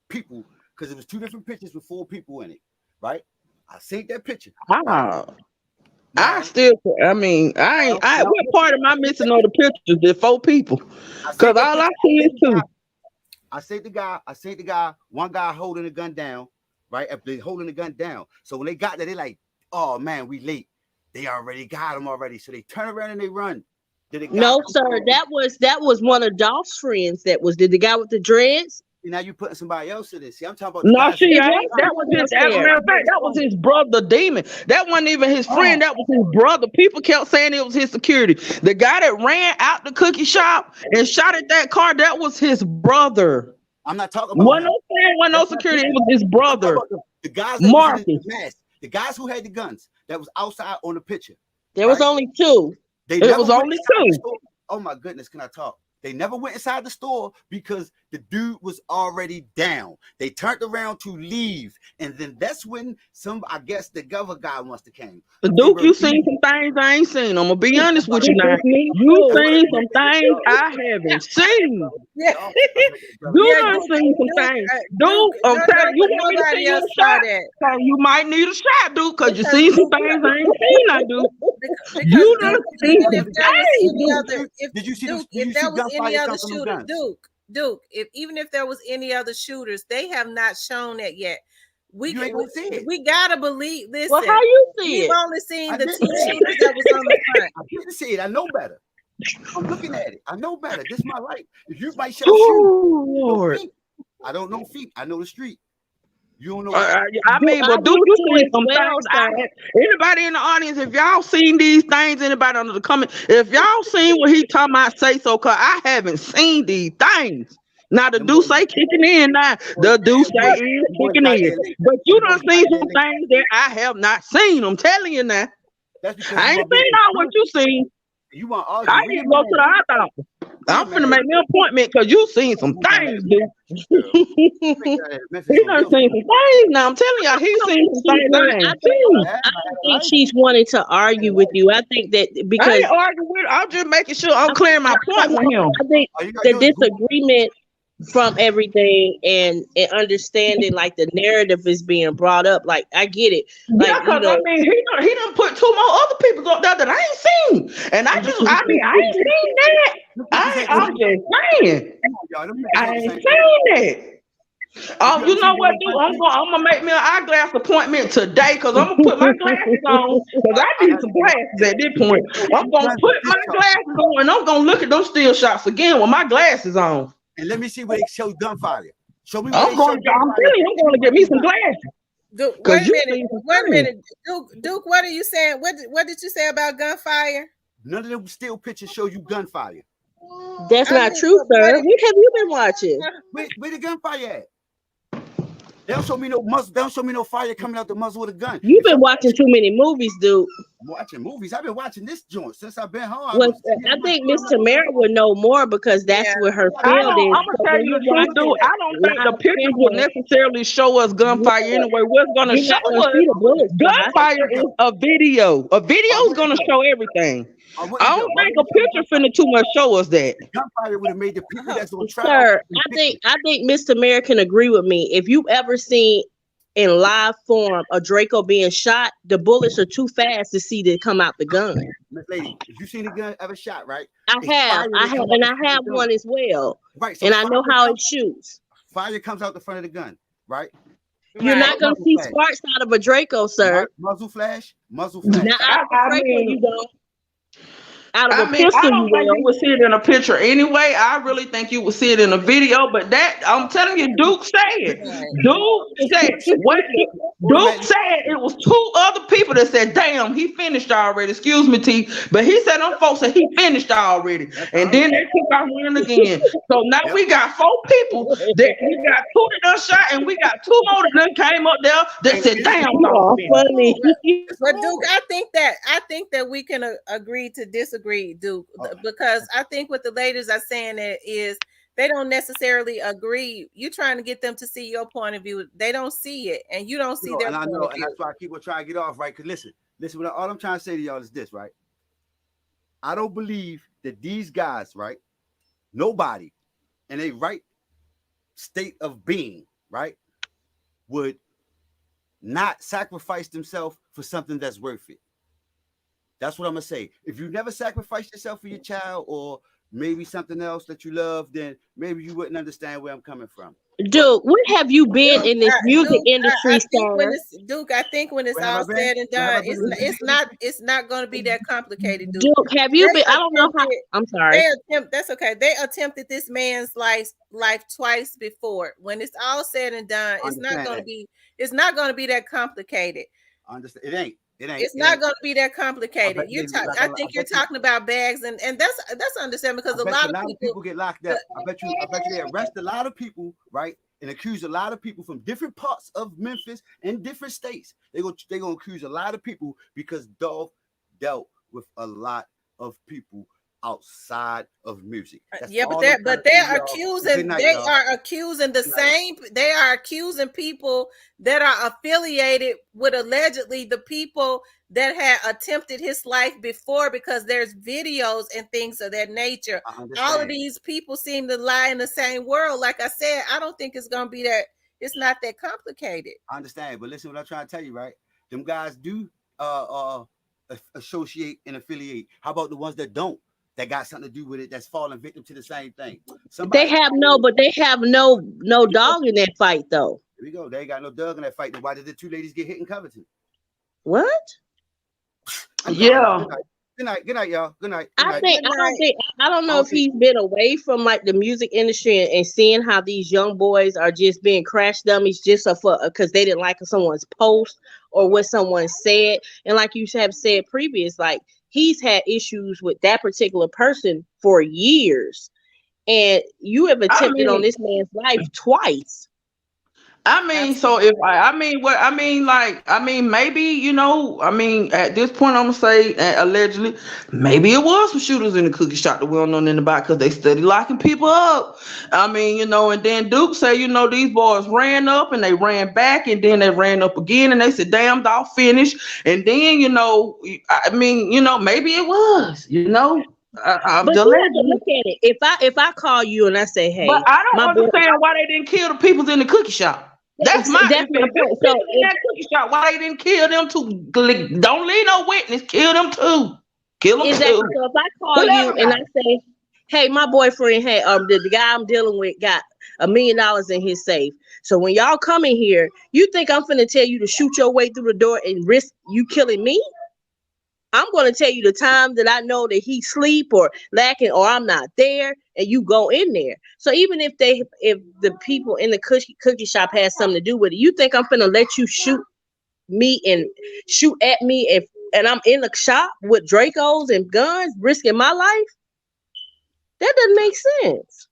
[SPEAKER 5] people, because it was 2 different pictures with 4 people in it, right? I seen that picture, right?
[SPEAKER 6] Ah, I
[SPEAKER 5] Now,
[SPEAKER 6] still, I mean,
[SPEAKER 5] now
[SPEAKER 6] what part am I missing on the pictures? The 4 people,
[SPEAKER 5] I
[SPEAKER 6] cause
[SPEAKER 5] seen that
[SPEAKER 6] all
[SPEAKER 5] picture.
[SPEAKER 6] I see is 2.
[SPEAKER 5] I seen the guy, one guy holding the gun down, right? They holding the gun down. So when they got there, they like, oh man, we late. They already got him already. So they turn around and they run. Then the guy
[SPEAKER 7] No,
[SPEAKER 5] come
[SPEAKER 7] sir.
[SPEAKER 5] forward.
[SPEAKER 7] That was one of Dolph's friends. That was the guy with the dreads.
[SPEAKER 5] See, now you putting somebody else in this. See, I'm talking about the
[SPEAKER 6] No,
[SPEAKER 5] guys
[SPEAKER 6] she
[SPEAKER 5] who
[SPEAKER 7] His
[SPEAKER 6] ain't.
[SPEAKER 7] other
[SPEAKER 6] That was
[SPEAKER 7] friend
[SPEAKER 6] his.
[SPEAKER 7] was
[SPEAKER 6] As a
[SPEAKER 7] there.
[SPEAKER 6] matter of fact, that was his brother, Demon. That wasn't even his friend. That was his brother. People kept saying it was his security. The guy that ran out the cookie shop and shot at that car, that was his brother.
[SPEAKER 5] I'm not talking about
[SPEAKER 6] Wasn't
[SPEAKER 5] him.
[SPEAKER 6] no friend, wasn't no
[SPEAKER 5] That's not
[SPEAKER 6] security. It
[SPEAKER 5] him.
[SPEAKER 6] was his
[SPEAKER 5] I'm talking
[SPEAKER 6] brother,
[SPEAKER 5] about the guys that was in the
[SPEAKER 6] Marcus.
[SPEAKER 5] mask. The guys who had the guns that was outside on the picture.
[SPEAKER 7] There was
[SPEAKER 5] Right?
[SPEAKER 7] only 2.
[SPEAKER 5] They
[SPEAKER 6] It
[SPEAKER 5] never
[SPEAKER 6] was
[SPEAKER 5] went
[SPEAKER 6] only
[SPEAKER 5] inside the
[SPEAKER 6] 2.
[SPEAKER 5] store. Oh my goodness, can I talk? They never went inside the store because the dude was already down. They turned around to leave, and then that's when I guess the governor guy must have came. But they
[SPEAKER 6] Duke,
[SPEAKER 5] were
[SPEAKER 6] you seen
[SPEAKER 5] leaving.
[SPEAKER 6] some things I ain't seen. I'm gonna be honest with you now.
[SPEAKER 7] Me
[SPEAKER 6] You
[SPEAKER 5] That's
[SPEAKER 7] too.
[SPEAKER 5] what I
[SPEAKER 6] seen
[SPEAKER 5] said.
[SPEAKER 6] some things I haven't seen.
[SPEAKER 1] Yeah,
[SPEAKER 6] You
[SPEAKER 1] yeah,
[SPEAKER 6] done seen some
[SPEAKER 1] Duke,
[SPEAKER 6] things.
[SPEAKER 1] Duke.
[SPEAKER 6] Duke, I'm telling you, you want me to send
[SPEAKER 1] Nobody
[SPEAKER 6] you
[SPEAKER 1] else
[SPEAKER 6] a
[SPEAKER 1] saw
[SPEAKER 6] shot?
[SPEAKER 1] that,
[SPEAKER 6] So you might need a shot, Duke, because you
[SPEAKER 1] because
[SPEAKER 6] seen some things I ain't seen, I do.
[SPEAKER 1] because
[SPEAKER 6] You done
[SPEAKER 1] Duke,
[SPEAKER 6] seen
[SPEAKER 1] even
[SPEAKER 6] some
[SPEAKER 1] if there was
[SPEAKER 6] things,
[SPEAKER 1] any
[SPEAKER 6] Duke.
[SPEAKER 1] other, if
[SPEAKER 5] Did you see
[SPEAKER 1] Duke,
[SPEAKER 5] did
[SPEAKER 1] if
[SPEAKER 5] you see
[SPEAKER 1] there was any
[SPEAKER 5] gunfire
[SPEAKER 1] other
[SPEAKER 5] come from them
[SPEAKER 1] shooter,
[SPEAKER 5] guns?
[SPEAKER 1] Duke, if even if there was any other shooters, they have not shown that yet.
[SPEAKER 5] You ain't gonna see it.
[SPEAKER 1] We gotta believe.
[SPEAKER 7] Well,
[SPEAKER 1] Listen,
[SPEAKER 7] how you see
[SPEAKER 1] we've
[SPEAKER 7] it?
[SPEAKER 1] only seen
[SPEAKER 5] I
[SPEAKER 1] the
[SPEAKER 5] didn't
[SPEAKER 1] 2
[SPEAKER 5] see it.
[SPEAKER 1] shooters that was on the front.
[SPEAKER 5] I didn't see it. I know better. I'm looking at it. I know better. This is my life. If you might show shoes,
[SPEAKER 6] Oh,
[SPEAKER 5] you know
[SPEAKER 6] Lord.
[SPEAKER 5] feet. I don't know feet. I know the street. You don't know.
[SPEAKER 6] I mean,
[SPEAKER 7] I
[SPEAKER 6] but Duke,
[SPEAKER 7] do
[SPEAKER 6] you
[SPEAKER 7] too
[SPEAKER 6] seen
[SPEAKER 7] as
[SPEAKER 6] some
[SPEAKER 7] well,
[SPEAKER 6] things.
[SPEAKER 7] sir.
[SPEAKER 6] Anybody in the audience, if y'all seen these things, anybody under the comment, if y'all seen what he talking about, say so, cause I haven't seen these things. Now the
[SPEAKER 5] Them boys,
[SPEAKER 6] Deuce kicking in now.
[SPEAKER 5] boys,
[SPEAKER 6] The Deuce
[SPEAKER 5] them boys,
[SPEAKER 6] is
[SPEAKER 5] them boys
[SPEAKER 6] kicking
[SPEAKER 5] got
[SPEAKER 6] in.
[SPEAKER 5] there late.
[SPEAKER 6] But you
[SPEAKER 5] Them
[SPEAKER 6] done
[SPEAKER 5] boys
[SPEAKER 6] seen
[SPEAKER 5] got there
[SPEAKER 6] some
[SPEAKER 5] late.
[SPEAKER 6] things that I have not seen. I'm telling you now.
[SPEAKER 5] That's because
[SPEAKER 6] I
[SPEAKER 5] you
[SPEAKER 6] ain't
[SPEAKER 5] want to be
[SPEAKER 6] seen
[SPEAKER 5] a
[SPEAKER 6] all what you
[SPEAKER 5] conspiracy.
[SPEAKER 6] seen.
[SPEAKER 5] You want to
[SPEAKER 6] I
[SPEAKER 5] argue. Where
[SPEAKER 6] need
[SPEAKER 5] your
[SPEAKER 6] to go to the
[SPEAKER 5] man?
[SPEAKER 6] eye doctor.
[SPEAKER 5] Where your
[SPEAKER 6] I'm finna
[SPEAKER 5] man?
[SPEAKER 6] make me an appointment because you seen some
[SPEAKER 5] Come on, man.
[SPEAKER 6] things, dude.
[SPEAKER 5] You ain't got that Memphis
[SPEAKER 6] He
[SPEAKER 5] on
[SPEAKER 6] done
[SPEAKER 5] him.
[SPEAKER 6] seen some things. Now I'm telling y'all, he
[SPEAKER 7] don't
[SPEAKER 6] seen
[SPEAKER 7] think
[SPEAKER 6] some
[SPEAKER 7] she's
[SPEAKER 6] things
[SPEAKER 7] want-
[SPEAKER 6] I
[SPEAKER 7] I
[SPEAKER 6] ain't
[SPEAKER 7] don't,
[SPEAKER 6] seen.
[SPEAKER 5] I
[SPEAKER 7] I
[SPEAKER 5] had
[SPEAKER 7] don't
[SPEAKER 5] a
[SPEAKER 7] think
[SPEAKER 5] life.
[SPEAKER 7] she's wanting to
[SPEAKER 5] I had a
[SPEAKER 7] argue with
[SPEAKER 5] life.
[SPEAKER 7] you. I think that
[SPEAKER 6] I
[SPEAKER 7] because
[SPEAKER 6] ain't arguing with. I'm just making sure I'm clearing my point with him.
[SPEAKER 7] I think
[SPEAKER 5] All you gotta
[SPEAKER 7] the
[SPEAKER 5] do is Google.
[SPEAKER 7] disagreement from everything and understanding like the narrative is being brought up. Like I get it.
[SPEAKER 6] Yeah,
[SPEAKER 7] Like
[SPEAKER 6] cause I mean, he done put 2 more other people up there that I ain't seen, and I ain't seen that.
[SPEAKER 5] Them pictures ain't
[SPEAKER 6] I'm
[SPEAKER 5] no.
[SPEAKER 6] just saying,
[SPEAKER 5] Come on, y'all. Them pictures
[SPEAKER 6] I
[SPEAKER 5] ain't the
[SPEAKER 6] ain't
[SPEAKER 5] same.
[SPEAKER 6] seen that.
[SPEAKER 5] If you ever
[SPEAKER 6] You know
[SPEAKER 5] seen
[SPEAKER 6] what,
[SPEAKER 5] one of
[SPEAKER 6] dude?
[SPEAKER 5] my pictures,
[SPEAKER 6] I'm gonna make me an eyeglass appointment today, cause I'm gonna put my glasses on, cause I
[SPEAKER 5] I
[SPEAKER 6] need
[SPEAKER 5] had
[SPEAKER 6] some
[SPEAKER 5] to do
[SPEAKER 6] glasses
[SPEAKER 5] it.
[SPEAKER 6] at this point.
[SPEAKER 5] So
[SPEAKER 6] I'm
[SPEAKER 5] two
[SPEAKER 6] gonna
[SPEAKER 5] guns
[SPEAKER 6] put
[SPEAKER 5] was
[SPEAKER 6] my
[SPEAKER 5] discharged.
[SPEAKER 6] glasses on, and I'm gonna look at those still shots again with my glasses on.
[SPEAKER 5] And let me see where they show gunfire. Show me where they
[SPEAKER 6] I'm
[SPEAKER 5] show
[SPEAKER 6] telling you, I'm
[SPEAKER 5] gunfire.
[SPEAKER 6] gonna get me some glasses,
[SPEAKER 1] Duke,
[SPEAKER 6] cause
[SPEAKER 1] wait a
[SPEAKER 6] you
[SPEAKER 1] minute.
[SPEAKER 6] seen some
[SPEAKER 1] Wait a
[SPEAKER 6] things.
[SPEAKER 1] minute. Duke, what are you saying? What did you say about gunfire?
[SPEAKER 5] None of them still pictures show you gunfire.
[SPEAKER 7] that's
[SPEAKER 1] I
[SPEAKER 7] not
[SPEAKER 1] mean,
[SPEAKER 7] true,
[SPEAKER 1] but
[SPEAKER 7] sir. What have you been watching?
[SPEAKER 5] Where the gunfire at? They don't show me no muzzle. They don't show me no fire coming out the muzzle with a gun.
[SPEAKER 7] You've been watching too many movies, dude.
[SPEAKER 5] Watching movies. I've been watching this joint since I've been home.
[SPEAKER 7] Well, I think Miss Tamara would know more because that's where her
[SPEAKER 6] I
[SPEAKER 7] field
[SPEAKER 6] don't.
[SPEAKER 7] is.
[SPEAKER 6] I'm gonna
[SPEAKER 7] So
[SPEAKER 6] tell
[SPEAKER 7] when
[SPEAKER 6] you
[SPEAKER 7] you're
[SPEAKER 6] the truth,
[SPEAKER 7] watching
[SPEAKER 6] dude. I don't think the
[SPEAKER 7] live
[SPEAKER 6] pictures would
[SPEAKER 7] camera,
[SPEAKER 6] necessarily show us gunfire anyway. What's gonna
[SPEAKER 7] you're
[SPEAKER 6] show
[SPEAKER 7] not gonna
[SPEAKER 6] us
[SPEAKER 7] see the bullets fly.
[SPEAKER 6] gunfire is a video. A video is gonna show everything. I don't think a picture finna too much show us that.
[SPEAKER 5] Gunfire would have made the people that's on trial.
[SPEAKER 7] Sir, I think Miss Tamara can agree with me. If you ever seen in live form a Draco being shot, the bullets are too fast to see that come out the gun.
[SPEAKER 5] Miss Lady, if you seen a gun ever shot, right?
[SPEAKER 7] I have one as well.
[SPEAKER 5] Right. So
[SPEAKER 7] and I know how it shoots.
[SPEAKER 5] Fire comes out the front of the gun, right?
[SPEAKER 7] You're not gonna see sparks out of a Draco, sir.
[SPEAKER 5] Muzzle flash.
[SPEAKER 7] Not out of a Draco, you don't. Out of a pistol,
[SPEAKER 6] I don't think you would see it in a picture anyway. I really think you would see it in a video. But that, I'm telling you, Duke said. Duke said it was two other people that said, "Damn, he finished already." Excuse me, T. But he said them folks said he finished already, and then they took our win again. So now we got 4 people that we got 2 that done shot, and we got 2 more that done came up there that said, "Damn,
[SPEAKER 7] funny."
[SPEAKER 1] But Duke, I think that we can agree to disagree, Duke, because I think what the ladies are saying is they don't necessarily agree. You're trying to get them to see your point of view. They don't see it, and you don't see their point of view.
[SPEAKER 5] And that's why I keep on trying to get off, right? Because listen, all I'm trying to say to y'all is this, right? I don't believe that these guys, right? Nobody in a right state of being, right, would not sacrifice themselves for something that's worth it. That's what I'm gonna say. If you never sacrifice yourself for your child or maybe something else that you love, then maybe you wouldn't understand where I'm coming from.
[SPEAKER 7] Dude, what have you been in this music industry,
[SPEAKER 1] Duke, I think when it's all said and done, it's not going to be that complicated, Duke.
[SPEAKER 7] Duke, have you been? I don't know how. I'm sorry.
[SPEAKER 1] That's okay. They attempted this man's life twice before. When it's all said and done, it's not going to be that complicated.
[SPEAKER 5] I understand. It ain't.
[SPEAKER 1] It's not going to be that complicated. I think you're talking about bags, and that's understandable because a lot of
[SPEAKER 5] people get locked up. I bet you they arrest a lot of people, right, and accuse a lot of people from different parts of Memphis and different states. They're gonna accuse a lot of people because Dolph dealt with a lot of people outside of music.
[SPEAKER 1] They are accusing people that are affiliated with allegedly the people that had attempted his life before, because there's videos and things of that nature. All of these people seem to lie in the same world. Like I said, I don't think it's gonna be that. It's not that complicated.
[SPEAKER 5] I understand, but listen, what I'm trying to tell you, right? Them guys do associate and affiliate. How about the ones that don't? That got something to do with it, that's falling victim to the same thing.
[SPEAKER 7] They have no dog in that fight, though.
[SPEAKER 5] Here we go. They ain't got no dog in that fight. Then why did the 2 ladies get hit in Covington?
[SPEAKER 7] What?
[SPEAKER 6] Yeah.
[SPEAKER 5] Good night, y'all. Good night.
[SPEAKER 7] I don't know if he's been away from like the music industry and seeing how these young boys are just being crash dummies just because they didn't like someone's post or what someone said. And like you have said previous, like he's had issues with that particular person for years, and you have attempted on this man's life twice.
[SPEAKER 6] Maybe, at this point, I'm gonna say allegedly, maybe it was some shooters in the cookie shop that we don't know nothing about because they steady locking people up. And then Duke say, these boys ran up and they ran back and then they ran up again and they said, "Damn, I'll finish." And then, maybe it was,
[SPEAKER 7] but you have to look at it. If I call you and I say, "Hey,"
[SPEAKER 6] but I don't understand why they didn't kill the people in the cookie shop. That's my point. So in that cookie shop, why they didn't kill them too? Don't leave no witness. Kill them too. Kill them too.
[SPEAKER 7] So if I call you and I say, "Hey, my boyfriend, the guy I'm dealing with got $1 million in his safe. So when y'all come in here, you think I'm finna tell you to shoot your way through the door and risk you killing me? I'm going to tell you the time that I know that he sleep or lacking or I'm not there, and you go in there. So even if the people in the cookie shop has something to do with it, you think I'm finna let you shoot me and shoot at me and I'm in the shop with Dracos and guns risking my life? That doesn't make sense.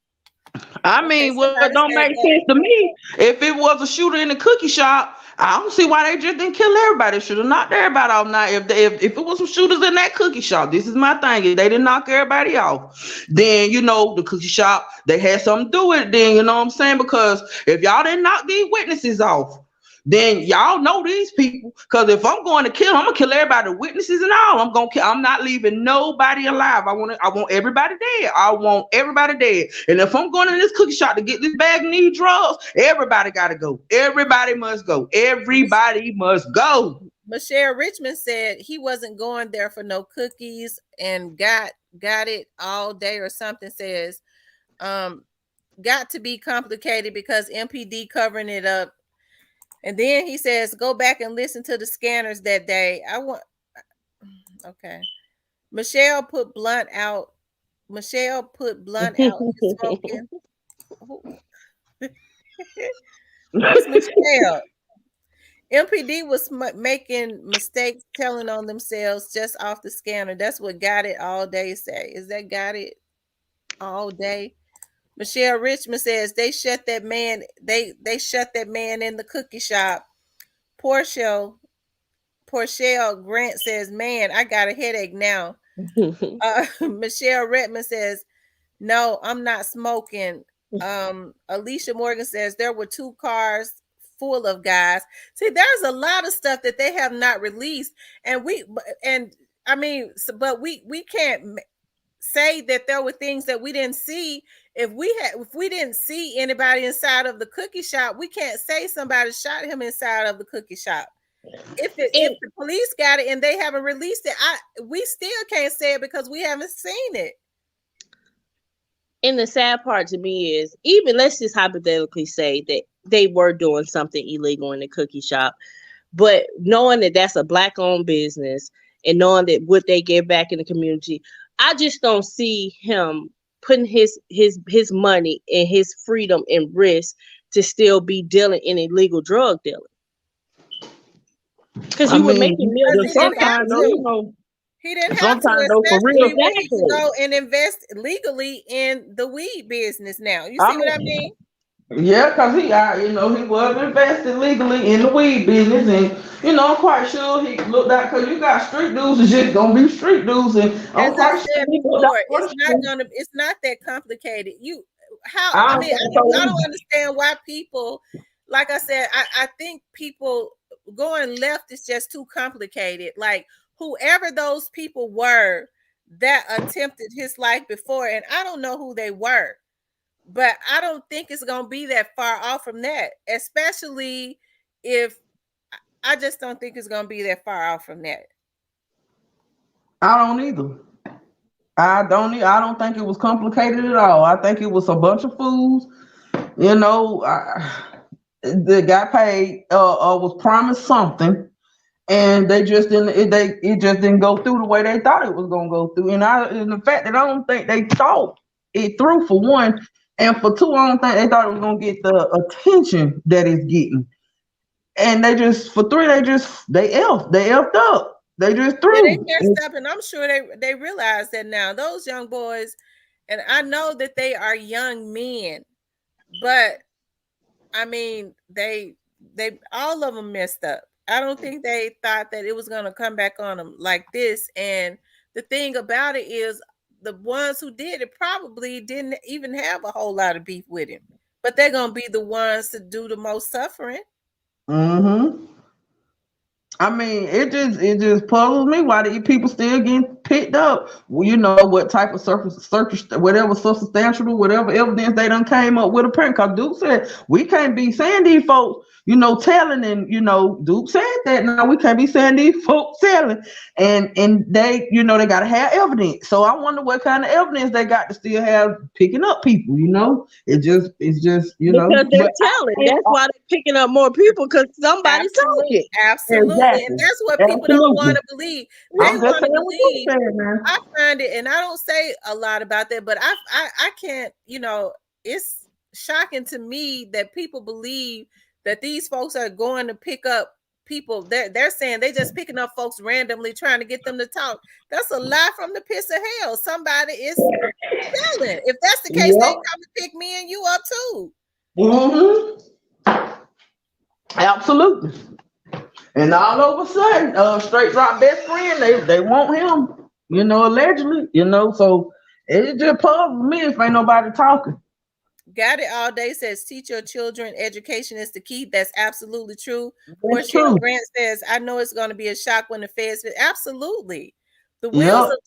[SPEAKER 6] I
[SPEAKER 1] Okay,
[SPEAKER 6] mean, what
[SPEAKER 1] somebody
[SPEAKER 6] don't
[SPEAKER 1] said
[SPEAKER 6] make
[SPEAKER 1] that.
[SPEAKER 6] sense to me, if it was a shooter in the cookie shop, I don't see why they just didn't kill everybody. Should have knocked everybody off. Now, if it was some shooters in that cookie shop, this is my thing. If they didn't knock everybody off, then the cookie shop, they had something to do with it. Then you know what I'm saying? Because if y'all didn't knock these witnesses off, then y'all know these people. Because if I'm going to kill, I'm gonna kill everybody, the witnesses and all. I'm gonna kill. I'm not leaving nobody alive. I want everybody dead. I want everybody dead. And if I'm going in this cookie shop to get this bag of these drugs, everybody gotta go. Everybody must go. Everybody must go.
[SPEAKER 1] Michelle Richmond said he wasn't going there for no cookies and got it all day or something. Says got to be complicated because MPD covering it up. And then he says, go back and listen to the scanners that day. Okay. Michelle put blunt out. Michelle put blunt out smoking. Who's Michelle? MPD was making mistakes, telling on themselves just off the scanner. That's what got it all day say. Is that got it all day? Michelle Richmond says they shut that man. They shut that man in the cookie shop. Portia Grant says, "Man, I got a headache now." Michelle Redmond says, "No, I'm not smoking." Alicia Morgan says there were 2 cars full of guys. See, there's a lot of stuff that they have not released, and but we can't say that there were things that we didn't see. If we didn't see anybody inside of the cookie shop, we can't say somebody shot him inside of the cookie shop. If the police got it and they haven't released it, we still can't say it because we haven't seen it.
[SPEAKER 7] And the sad part to me is, even let's just hypothetically say that they were doing something illegal in the cookie shop, but knowing that that's a Black-owned business and knowing that what they give back in the community, I just don't see him putting his money and his freedom in risk to still be dealing in illegal drug dealing. Because
[SPEAKER 6] I
[SPEAKER 7] you were
[SPEAKER 6] mean,
[SPEAKER 7] making millions.
[SPEAKER 1] He didn't have
[SPEAKER 6] sometimes
[SPEAKER 1] to. He didn't have to,
[SPEAKER 6] sometimes though, for real.
[SPEAKER 1] especially when he can go and invest legally in the weed business now. You see what I mean?
[SPEAKER 6] Yeah, because he was invested legally in the weed business, and I'm quite sure he looked out, because you got street dudes is just gonna be street dudes, and
[SPEAKER 1] As
[SPEAKER 6] I'm
[SPEAKER 1] I
[SPEAKER 6] quite sure
[SPEAKER 1] said
[SPEAKER 6] he looked out
[SPEAKER 1] before,
[SPEAKER 6] for the street.
[SPEAKER 1] it's not that complicated.
[SPEAKER 6] I
[SPEAKER 1] I
[SPEAKER 6] don't
[SPEAKER 1] mean,
[SPEAKER 6] think so
[SPEAKER 1] I
[SPEAKER 6] either.
[SPEAKER 1] don't understand why people, like I said, I think people going left is just too complicated. Like whoever those people were that attempted his life before, and I don't know who they were, but I don't think it's gonna be that far off from that, especially if I just don't think it's gonna be that far off from that.
[SPEAKER 6] I don't either. I don't think it was complicated at all. I think it was a bunch of fools. The guy paid was promised something, and they just didn't. It just didn't go through the way they thought it was gonna go through. And the fact that I don't think they thought it through, for one, and for two, I don't think they thought it was gonna get the attention that it's getting. And for three, they effed up. They just
[SPEAKER 1] Yeah, they
[SPEAKER 6] threw.
[SPEAKER 1] messed up, and I'm sure they realize that now. Those young boys, and I know that they are young men, but I mean, they all of them messed up. I don't think they thought that it was going to come back on them like this. And the thing about it is, the ones who did it probably didn't even have a whole lot of beef with him, but they're going to be the ones to do the most suffering.
[SPEAKER 6] Mm-hmm. I mean, it just puzzles me why these people still getting picked up. Well, what type of whatever substantial, whatever evidence they done came up with. Apparently, because Duke said we can't be saying these folks, telling, and Duke said that now we can't be saying these folks telling, and they, they gotta have evidence. So I wonder what kind of evidence they got to still have picking up people. It's just
[SPEAKER 7] Because they're
[SPEAKER 6] but
[SPEAKER 7] telling. That's why they're picking up more people, because somebody told
[SPEAKER 1] Absolutely,
[SPEAKER 7] it.
[SPEAKER 1] absolutely, and
[SPEAKER 6] exactly,
[SPEAKER 1] that's what people don't want
[SPEAKER 6] absolutely.
[SPEAKER 1] to believe. They
[SPEAKER 6] I'm just
[SPEAKER 1] want to
[SPEAKER 6] saying what you
[SPEAKER 1] believe.
[SPEAKER 6] said, man.
[SPEAKER 1] I find it, and I don't say a lot about that, but I can't. It's shocking to me that people believe that these folks are going to pick up people. They're saying they just picking up folks randomly trying to get them to talk. That's a lie from the pits of hell. Somebody is telling. If that's the case, they
[SPEAKER 6] Yep.
[SPEAKER 1] come to pick me and you up too.
[SPEAKER 6] Absolutely. And all of a sudden, straight drop best friend, they want him, allegedly, so it just puzzles me if ain't nobody talking.
[SPEAKER 1] Got it all day says teach your children education is the key. That's absolutely true.
[SPEAKER 6] That's
[SPEAKER 1] Portia
[SPEAKER 6] true.
[SPEAKER 1] Grant says, I know it's going to be a shock when the feds absolutely. The wheels
[SPEAKER 6] Yep.
[SPEAKER 1] of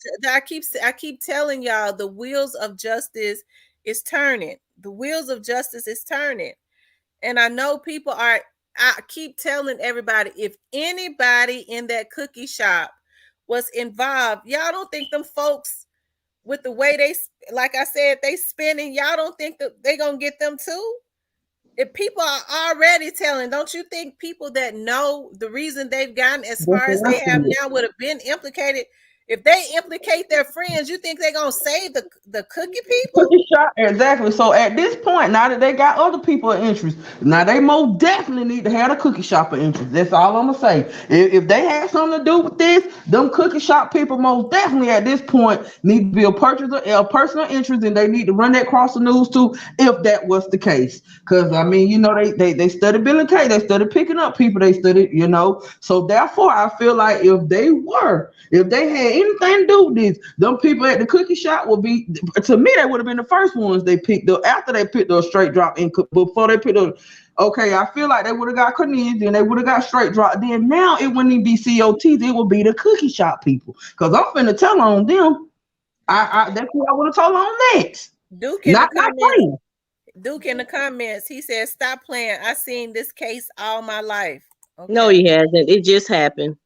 [SPEAKER 1] I keep telling y'all the wheels of justice is turning. The wheels of justice is turning. And I know people are I keep telling everybody if anybody in that cookie shop was involved, y'all don't think them folks with the way they, like I said, they spending, y'all don't think that they gonna get them too? If people are already telling, don't you think people that know the reason they've gotten as far as they have now would have been implicated? If they implicate their friends, you think they're gonna save the cookie people?
[SPEAKER 6] Cookie shop, exactly. So at this point, now that they got other people of interest, now they most definitely need to have a cookie shop of interest. That's all I'm gonna say. If they had something to do with this, them cookie shop people most definitely at this point need to be a personal interest, and they need to run that across the news too, if that was the case. Because I mean, they study Bill and Kay, they study picking up people, they study, So therefore, I feel like if they had anything to do with this, them people at the cookie shop would be, to me, they would have been the first ones they picked up after they picked up straight drop in, before they picked up. Okay, I feel like they would have got Cornelius, then they would have got straight drop. Then now it wouldn't even be COTs, it would be the cookie shop people. Because I'm finna tell on them. That's who I would have told on next.
[SPEAKER 1] Duke in
[SPEAKER 6] Not
[SPEAKER 1] the comments.
[SPEAKER 6] friend.
[SPEAKER 1] Duke in the comments, he says, "Stop playing. I seen this case all my life." Okay.
[SPEAKER 7] No, he hasn't. It just happened.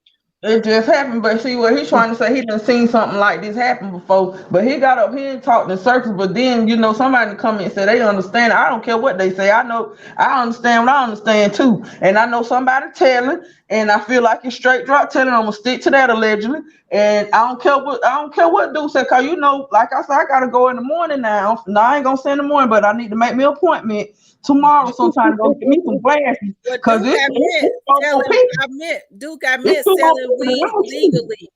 [SPEAKER 6] It just happened, but see what he's trying to say, he done seen something like this happen before, but he got up here and talked in circles, but then, somebody in the comments said they understand. I don't care what they say. I know, I understand what I understand too. And I know somebody telling, and I feel like it's straight drop telling. I'm gonna stick to that allegedly. And I don't care what dude said, cause like I said, I gotta go in the morning now. No, I ain't gonna say in the morning, but I need to make me an appointment tomorrow sometime to go get me some glasses.
[SPEAKER 1] Well,
[SPEAKER 6] Cause
[SPEAKER 1] Duke, I meant selling weed legally.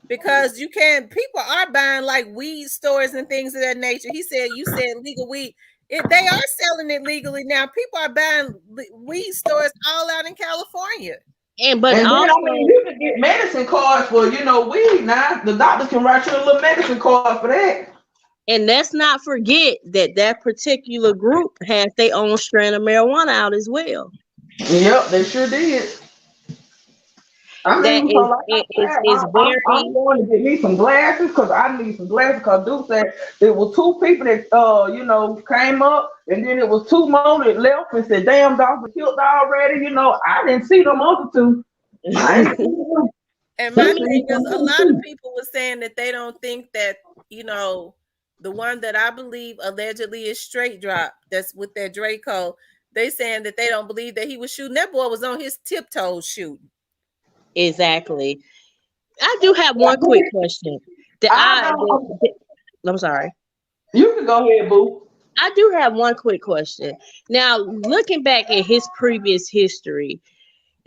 [SPEAKER 1] Because people are buying like weed stores and things of that nature. He said, you said legal weed. They are selling it legally now. People are buying weed stores all out in California.
[SPEAKER 6] And then, you can get medicine cards for, weed now. The doctor can write you a little medicine card for that.
[SPEAKER 7] And let's not forget that particular group has their own strand of marijuana out as well.
[SPEAKER 6] Yep, they sure did. I'm
[SPEAKER 7] very.
[SPEAKER 6] going to get me some glasses because I need some glasses. Because Duke said there were two people that came up, and then it was two more that left and said, "Damn, Dolph was killed already." I didn't see them other two.
[SPEAKER 1] And my thing is, a lot of people were saying that they don't think that the one that I believe allegedly is straight drop, that's with that Draco. They saying that they don't believe that he was shooting. That boy was on his tiptoes shooting.
[SPEAKER 7] Exactly. I do have one quick question. I'm sorry.
[SPEAKER 6] You can go ahead, boo.
[SPEAKER 7] I do have one quick question. Now, looking back at his previous history,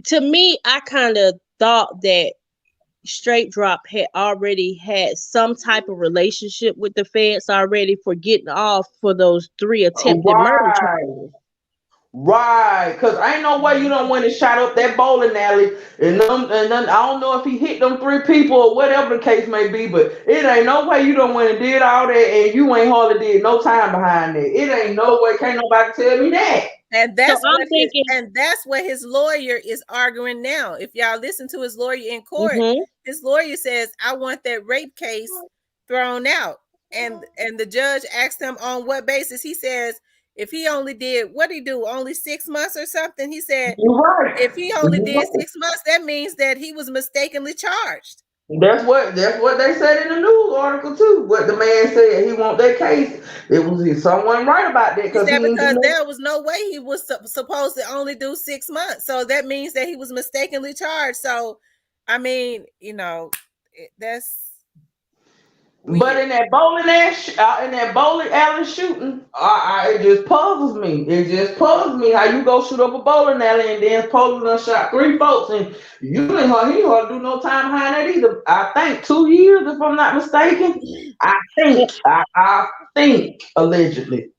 [SPEAKER 7] to me, I kind of thought that Straight Drop had already had some type of relationship with the feds already for getting off for those 3 attempted murder charges.
[SPEAKER 6] Right, because ain't no way you don't went and shot up that bowling alley, and then I don't know if he hit them 3 people or whatever the case may be, but it ain't no way you don't went and did all that, and you ain't hardly did no time behind that. It ain't no way, can't nobody tell me that.
[SPEAKER 1] And that's what his lawyer is arguing now. If y'all listen to his lawyer in court, his lawyer says, "I want that rape case thrown out," and the judge asked him on what basis. He says, if he only did, what did he do? Only 6 months or something? He said, if he only did 6 months, that means that he was mistakenly charged.
[SPEAKER 6] That's what they said in the news article too. What the man said, he want that case. It was someone right about that
[SPEAKER 1] because there was no way he was supposed to only do 6 months. So that means that he was mistakenly charged. So, I mean, that's.
[SPEAKER 6] But
[SPEAKER 1] Weird.
[SPEAKER 6] in that bowling alley shooting, it just puzzles me. It just puzzles me how you go shoot up a bowling alley and then Poland done shot 3 folks and you ain't gonna do no time behind that either. I think 2 years if I'm not mistaken. I think allegedly.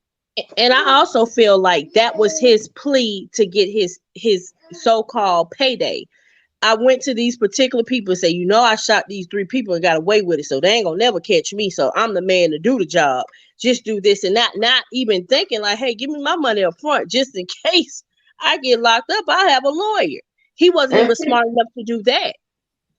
[SPEAKER 7] And I also feel like that was his plea to get his so-called payday. I went to these particular people and say, I shot these 3 people and got away with it, so they ain't gonna never catch me. So I'm the man to do the job. Just do this and not even thinking like, hey, give me my money up front just in case I get locked up. I have a lawyer. He wasn't
[SPEAKER 6] And
[SPEAKER 7] even smart enough to do that.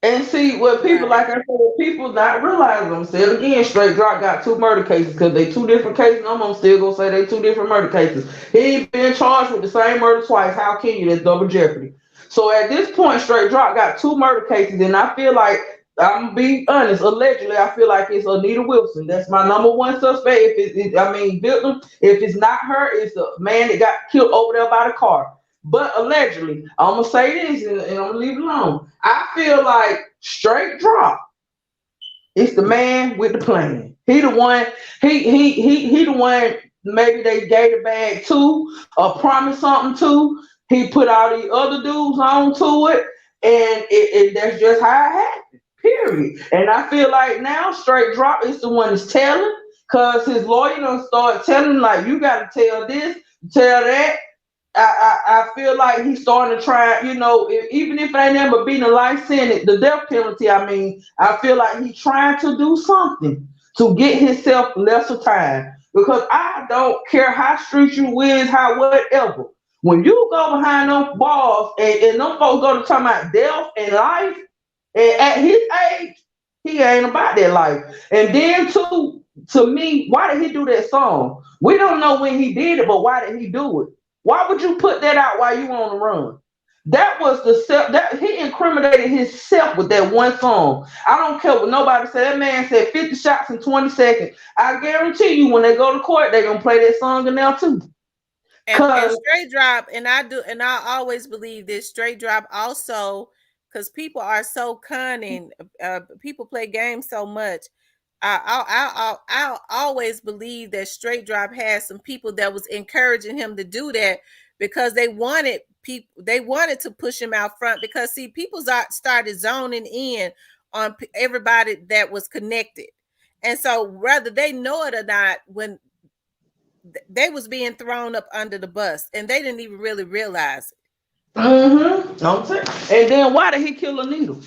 [SPEAKER 6] And see what people,
[SPEAKER 1] Right.
[SPEAKER 6] like I said, what people not realizing themselves. Again, Straight Drop got 2 murder cases because they 2 different cases. I'm gonna still gonna say they 2 different murder cases. He ain't been charged with the same murder twice. How can you? That's double jeopardy. So at this point, Straight Drop got 2 murder cases, and I feel like I'm gonna be honest. Allegedly, I feel like it's Anita Wilson. That's my number 1 suspect. Victim. If it's not her, it's the man that got killed over there by the car. But allegedly, I'm gonna say this and I'm gonna leave it alone. I feel like Straight Drop is the man with the plan. He the one. He the one. Maybe they gave the bag to or promised something to. He put all the other dudes on to it, and that's just how it happened. Period. And I feel like now Straight Drop is the one that's telling, cause his lawyer done start telling like you got to tell this, tell that. I feel like he's starting to try, even if it ain't never been a life sentence, the death penalty, I feel like he's trying to do something to get himself lesser time. Because I don't care how street you is, how whatever. When you go behind those bars and them folks go to talk about death and life, and at his age, he ain't about that life. And then too, to me, why did he do that song? We don't know when he did it, but why did he do it? Why would you put that out while you on the run? That was the self that he incriminated himself with that one song. I don't care what nobody said. That man said 50 shots in 20 seconds. I guarantee you when they go to court, they're gonna play that song in there too.
[SPEAKER 1] And Straight Drop, and I always believe this. Straight Drop also, because people are so cunning. People play games so much. I'll always believe that Straight Drop has some people that was encouraging him to do that because they wanted to push him out front, because see, people started zoning in on everybody that was connected, and so whether they know it or not, when they was being thrown up under the bus and they didn't even really realize it.
[SPEAKER 6] And then why did he kill Anita?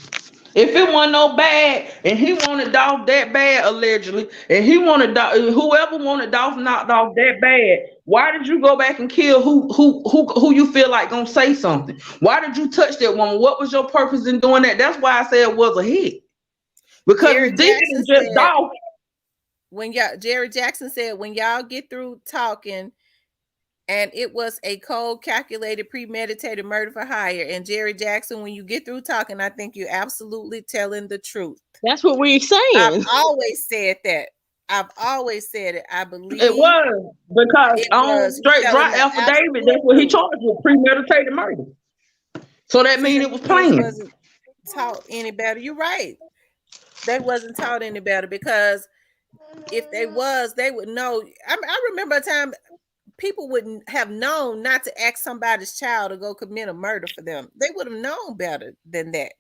[SPEAKER 6] If it wasn't no bad, and he wanted Dolph that bad, allegedly, and he wanted whoever wanted Dolph knocked off that bad, why did you go back and kill who you feel like gonna say something? Why did you touch that woman? What was your purpose in doing that? That's why I said it was a hit. Because
[SPEAKER 1] Jerry
[SPEAKER 6] it's deeper
[SPEAKER 1] Jackson
[SPEAKER 6] than just
[SPEAKER 1] said,
[SPEAKER 6] Dolph.
[SPEAKER 1] Jerry Jackson said, when y'all get through talking, and it was a cold, calculated, premeditated murder for hire. And Jerry Jackson, when you get through talking, I think you're absolutely telling the truth.
[SPEAKER 7] That's what we're
[SPEAKER 1] I've
[SPEAKER 7] saying.
[SPEAKER 1] always said that. I've always said it. I believe
[SPEAKER 6] It was because
[SPEAKER 1] it
[SPEAKER 6] on
[SPEAKER 1] was. You're
[SPEAKER 6] Straight
[SPEAKER 1] telling
[SPEAKER 6] Drop
[SPEAKER 1] the
[SPEAKER 6] affidavit, that's
[SPEAKER 1] absolute
[SPEAKER 6] what he
[SPEAKER 1] truth.
[SPEAKER 6] charged with, premeditated murder. So that
[SPEAKER 1] See,
[SPEAKER 6] means
[SPEAKER 1] the
[SPEAKER 6] it was
[SPEAKER 1] police
[SPEAKER 6] planned.
[SPEAKER 1] wasn't taught any better. You're right. They wasn't taught any better, because if they was, they would know. I remember a time people wouldn't have known not to ask somebody's child to go commit a murder for them. They would have known better than that.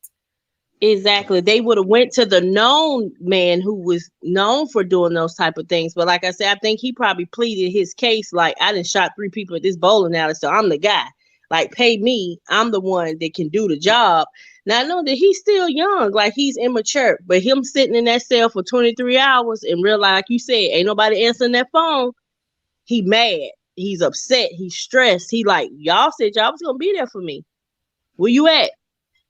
[SPEAKER 7] Exactly. They would have went to the known man who was known for doing those type of things. But like I said, I think he probably pleaded his case like, I done shot 3 people at this bowling alley, so I'm the guy. Like, pay me. I'm the one that can do the job. Now I know that he's still young, like he's immature, but him sitting in that cell for 23 hours and realize, like you said, ain't nobody answering that phone. He mad. He's upset. He's stressed. He like, y'all said y'all was gonna be there for me. Where you at?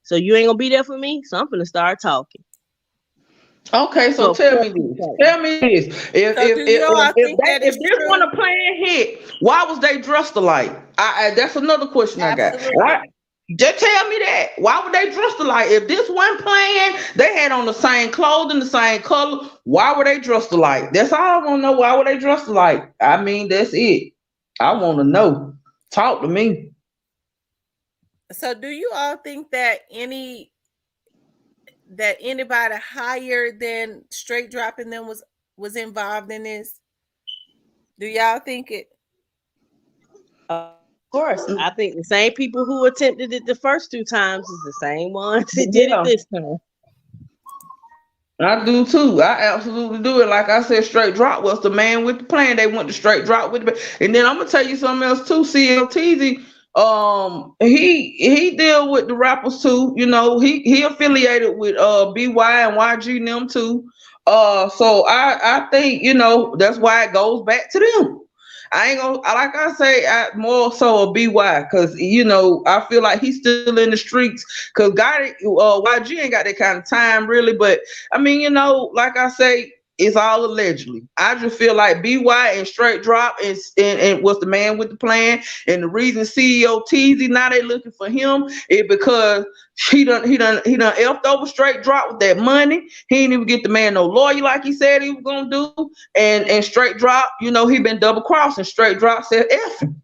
[SPEAKER 7] So you ain't gonna be there for me? So I'm gonna start talking.
[SPEAKER 6] Okay, so tell me this. Tell me this. If
[SPEAKER 1] So do you all think that
[SPEAKER 6] if
[SPEAKER 1] is
[SPEAKER 6] this one
[SPEAKER 1] true?
[SPEAKER 6] a planned hit, why was they dressed alike? That's another question I got.
[SPEAKER 1] Absolutely.
[SPEAKER 6] Just tell me that. Why would they dressed alike? If this one planned, they had on the same clothing, the same color. Why were they dressed alike? That's all I want to know. Why were they dressed alike? I mean, that's it. I want to know. Talk to me.
[SPEAKER 1] So do you all think that that anybody higher than Straight Dropping them was involved in this? Do y'all think it?
[SPEAKER 7] Of course, I think the same people who attempted it the first 2 times is the same ones that did it
[SPEAKER 6] Yeah.
[SPEAKER 7] this time.
[SPEAKER 6] I do too. I absolutely do it. Like I said, Straight Drop was the man with the plan. They went to Straight Drop with the. And then I'm gonna tell you something else too. CLTZ, he deal with the rappers too. You know, he affiliated with BY and YG and them too. So I think that's why it goes back to them. I ain't gonna like I say I more so a BY because I feel like he's still in the streets because YG ain't got that kind of time really, but I mean like I say it's all allegedly. I just feel like BY and Straight Drop and was the man with the plan, and the reason CEO Teasy now they looking for him is because he done effed over Straight Drop with that money. He didn't even get the man no lawyer like he said he was gonna do. And Straight Drop, he been double crossing. Straight Drop said F him.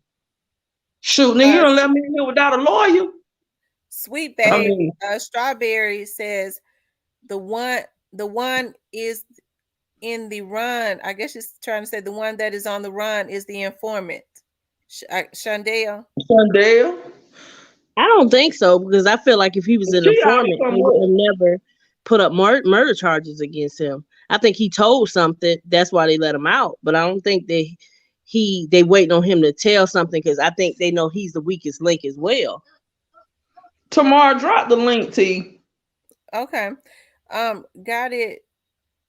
[SPEAKER 6] Shoot, nigga, you don't let me in here without a lawyer.
[SPEAKER 1] Sweet
[SPEAKER 6] I
[SPEAKER 1] Babe,
[SPEAKER 6] mean,
[SPEAKER 1] Strawberry says the one is in the run. I guess she's trying to say the one that is on the run is the informant. Shandell.
[SPEAKER 7] I don't think so because I feel like if he was an
[SPEAKER 6] She already
[SPEAKER 7] informant,
[SPEAKER 6] come
[SPEAKER 7] they would
[SPEAKER 6] up.
[SPEAKER 7] have never put up murder charges against him. I think he told something. That's why they let him out. But I don't think they waiting on him to tell something because I think they know he's the weakest link as well.
[SPEAKER 6] Tomorrow, drop the link, T.
[SPEAKER 1] Okay. Got it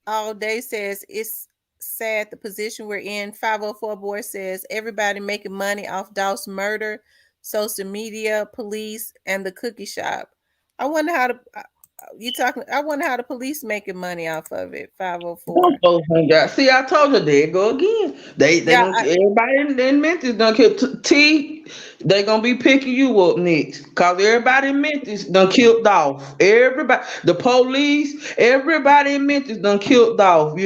[SPEAKER 1] all day says it's sad the position we're in. 504 boy says everybody making money off Dolph's murder, social media, police, and the cookie shop. I wonder how I wonder how the police making money off of it. 504.
[SPEAKER 6] See, I told you there you go again. They
[SPEAKER 1] Yeah,
[SPEAKER 6] gonna everybody in Memphis done killed T. They gonna be picking you up next, cause everybody in Memphis done killed Dolph. Everybody, the police, everybody in Memphis done killed Dolph.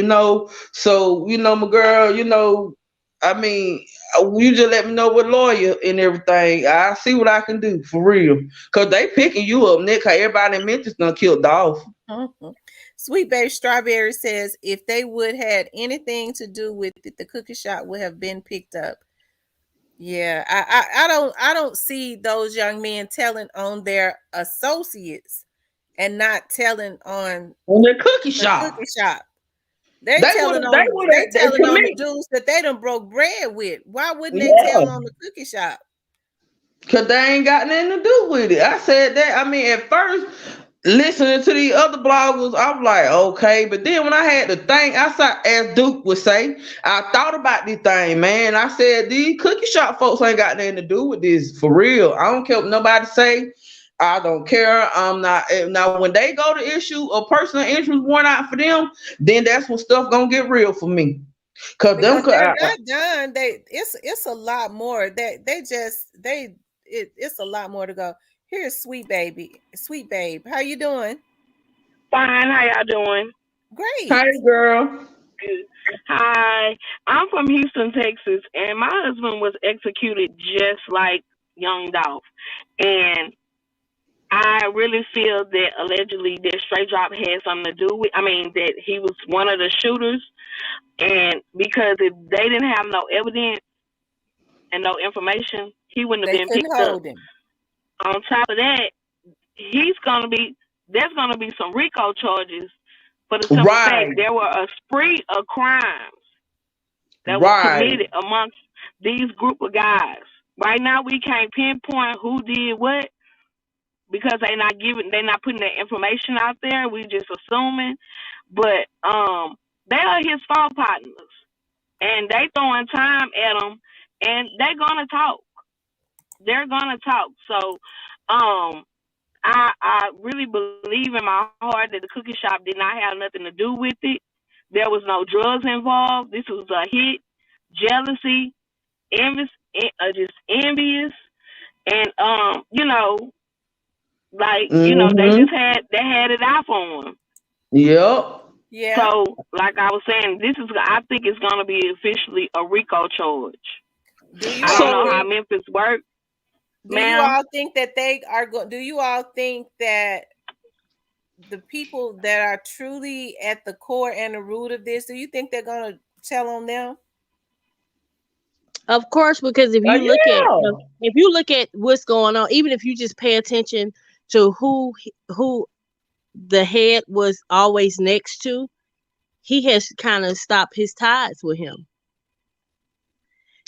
[SPEAKER 6] So my girl. I mean, you just let me know what lawyer and everything. I see what I can do for real, cause they picking you up next. Cause everybody in Memphis done killed Dolph.
[SPEAKER 1] Mm-hmm. Sweet Babe Strawberry says if they would had anything to do with it, the cookie shop would have been picked up. Yeah, I don't see those young men telling on their associates and not telling on
[SPEAKER 6] the cookie
[SPEAKER 1] the
[SPEAKER 6] shop.
[SPEAKER 1] cookie shop. They
[SPEAKER 6] They
[SPEAKER 1] telling on the
[SPEAKER 6] committed.
[SPEAKER 1] dudes that they done broke bread with. Why wouldn't they
[SPEAKER 6] Yeah.
[SPEAKER 1] tell on the cookie shop?
[SPEAKER 6] Cause they ain't got nothing to do with it. I said that. I mean, at first, listening to the other bloggers, I'm like, okay. But then when I had to think, I saw, as Duke would say, I thought about this thing, man. I said, these cookie shop folks ain't got nothing to do with this for real. I don't care what nobody say. I don't care. I'm not. Now, when they go to issue a personal interest warrant out for them, then that's when stuff gonna get real for me. Cause them,
[SPEAKER 1] Because they're not done. It's a lot more. It's a lot more to go. Here's Sweet Babe. How you doing?
[SPEAKER 8] Fine. How y'all doing?
[SPEAKER 1] Great.
[SPEAKER 6] hey girl,
[SPEAKER 8] Good. Hi. I'm from Houston, Texas, and my husband was executed just like Young Dolph. And I really feel that allegedly that Straight Drop had something to do with. I mean, that he was one of the shooters, and because if they didn't have no evidence and no information, he wouldn't have
[SPEAKER 1] They
[SPEAKER 8] been
[SPEAKER 1] couldn't
[SPEAKER 8] picked up.
[SPEAKER 1] hold him.
[SPEAKER 8] On top of that, he's gonna be. There's gonna be some RICO charges for the simple fact
[SPEAKER 6] right,
[SPEAKER 8] there were a spree of crimes that was
[SPEAKER 6] right.
[SPEAKER 8] committed amongst these group of guys. Right now, we can't pinpoint who did what because they're not putting that information out there. We just assuming, but they are his fall partners, and they throwing time at them, and they're gonna talk. They're gonna talk. So, I really believe in my heart that the cookie shop did not have nothing to do with it. There was no drugs involved. This was a hit, jealousy, envious, just envious, and they
[SPEAKER 6] Mm-hmm.
[SPEAKER 8] just had it out for them.
[SPEAKER 6] Yep.
[SPEAKER 1] Yeah.
[SPEAKER 8] So, like I was saying, I think it's gonna be officially a RICO charge.
[SPEAKER 1] Do you
[SPEAKER 8] I don't
[SPEAKER 1] all
[SPEAKER 8] know
[SPEAKER 6] So
[SPEAKER 8] how
[SPEAKER 1] think
[SPEAKER 8] Memphis works,
[SPEAKER 1] do you
[SPEAKER 8] ma'am.
[SPEAKER 1] all think that they are going do you all think that the people that are truly at the core and the root of this, do you think they're gonna tell on them?
[SPEAKER 7] Of course, because
[SPEAKER 6] Yeah.
[SPEAKER 7] if you look at what's going on, even if you just pay attention to who the head was always next to, he has kind of stopped his ties with him.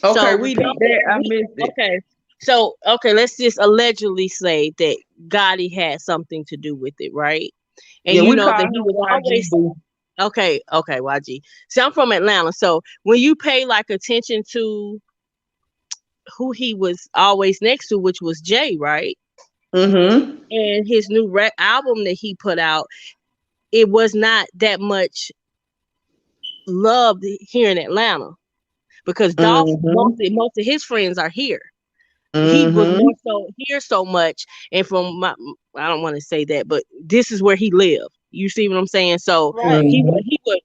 [SPEAKER 6] Okay,
[SPEAKER 7] So we
[SPEAKER 6] repeat
[SPEAKER 7] know
[SPEAKER 6] that. I missed it.
[SPEAKER 7] okay. So okay, let's just allegedly say that Gotti had something to do with it, right? And
[SPEAKER 6] Yeah,
[SPEAKER 7] you
[SPEAKER 6] we
[SPEAKER 7] know
[SPEAKER 6] call
[SPEAKER 7] that he
[SPEAKER 6] him
[SPEAKER 7] was
[SPEAKER 6] YG
[SPEAKER 7] always
[SPEAKER 6] Boo.
[SPEAKER 7] okay, YG. So I'm from Atlanta. So when you pay like attention to who he was always next to, which was Jay, right?
[SPEAKER 6] Mm-hmm.
[SPEAKER 7] And his new album that he put out, it was not that much loved here in Atlanta because Dolph,
[SPEAKER 6] Mm-hmm.
[SPEAKER 7] most of his friends are here. He was
[SPEAKER 6] Mm-hmm.
[SPEAKER 7] more so here so much, and from my, I don't want to say that, but this is where he lived. You see what I'm saying? So
[SPEAKER 1] Right,
[SPEAKER 6] Mm-hmm.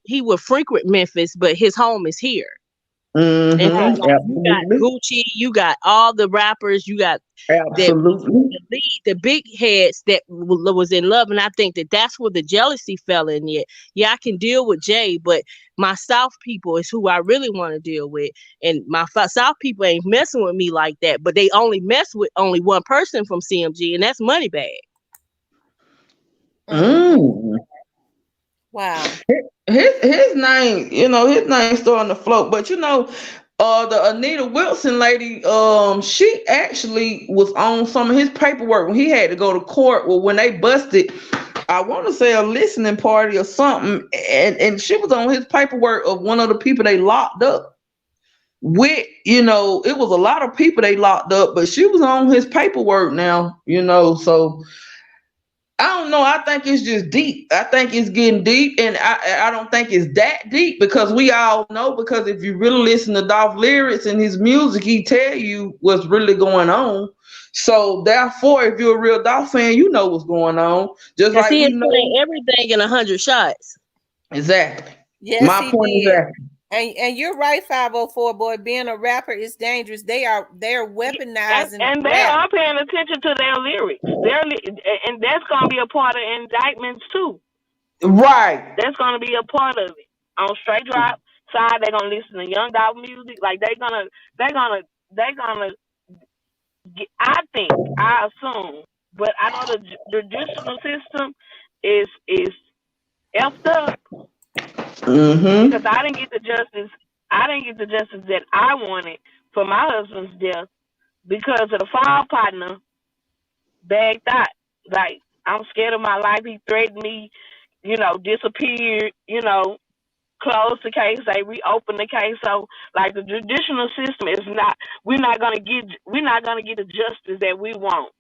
[SPEAKER 7] he would frequent Memphis, but his home is here. And so,
[SPEAKER 1] right.
[SPEAKER 6] Mm-hmm.
[SPEAKER 7] like, you got
[SPEAKER 6] Absolutely.
[SPEAKER 7] Gucci, you got all the rappers, you got that
[SPEAKER 6] Absolutely.
[SPEAKER 7] the big heads that was in love, and I think that that's where the jealousy fell in. Yet, yeah, I can deal with Jay, but my South people is who I really want to deal with, and my South people ain't messing with me like that. But they only mess with only one person from CMG, and that's Moneybag.
[SPEAKER 1] Mm-hmm.
[SPEAKER 6] Mm.
[SPEAKER 1] Wow.
[SPEAKER 6] His name, his name starting to float. But the Anita Wilson lady, she actually was on some of his paperwork when he had to go to court. Well, when they busted, I want to say a listening party or something, and she was on his paperwork of one of the people they locked up. With it was a lot of people they locked up, but she was on his paperwork now. So I don't know. I think it's just deep. I think it's getting deep, and I don't think it's that deep because we all know. Because if you really listen to Dolph lyrics and his music, he tell you what's really going on. So therefore, if you're a real Dolph fan, you know what's going on. Just
[SPEAKER 7] Cause
[SPEAKER 6] like
[SPEAKER 7] he
[SPEAKER 6] we
[SPEAKER 7] explained
[SPEAKER 6] know
[SPEAKER 7] everything in 100 shots.
[SPEAKER 6] exactly.
[SPEAKER 1] Yes,
[SPEAKER 6] My
[SPEAKER 1] he
[SPEAKER 6] point is
[SPEAKER 1] did.
[SPEAKER 6] that.
[SPEAKER 1] And you're right, 504 boy. Being a rapper is dangerous. They're weaponizing
[SPEAKER 8] And they
[SPEAKER 1] rap.
[SPEAKER 8] are paying attention to their lyrics. And that's gonna be a part of indictments too.
[SPEAKER 6] Right.
[SPEAKER 8] That's gonna be a part of it. On straight drop side, they're gonna listen to Young Dog music. Like they're gonna. I assume, but I know the judicial system is effed up because
[SPEAKER 6] Mm-hmm.
[SPEAKER 8] I didn't get the justice. I didn't get the justice that I wanted for my husband's death because of the fall partner bagged out. Like, I'm scared of my life. He threatened me, disappeared, close the case. They reopen the case. So, like, the judicial system is not. We're not gonna get the justice that we want,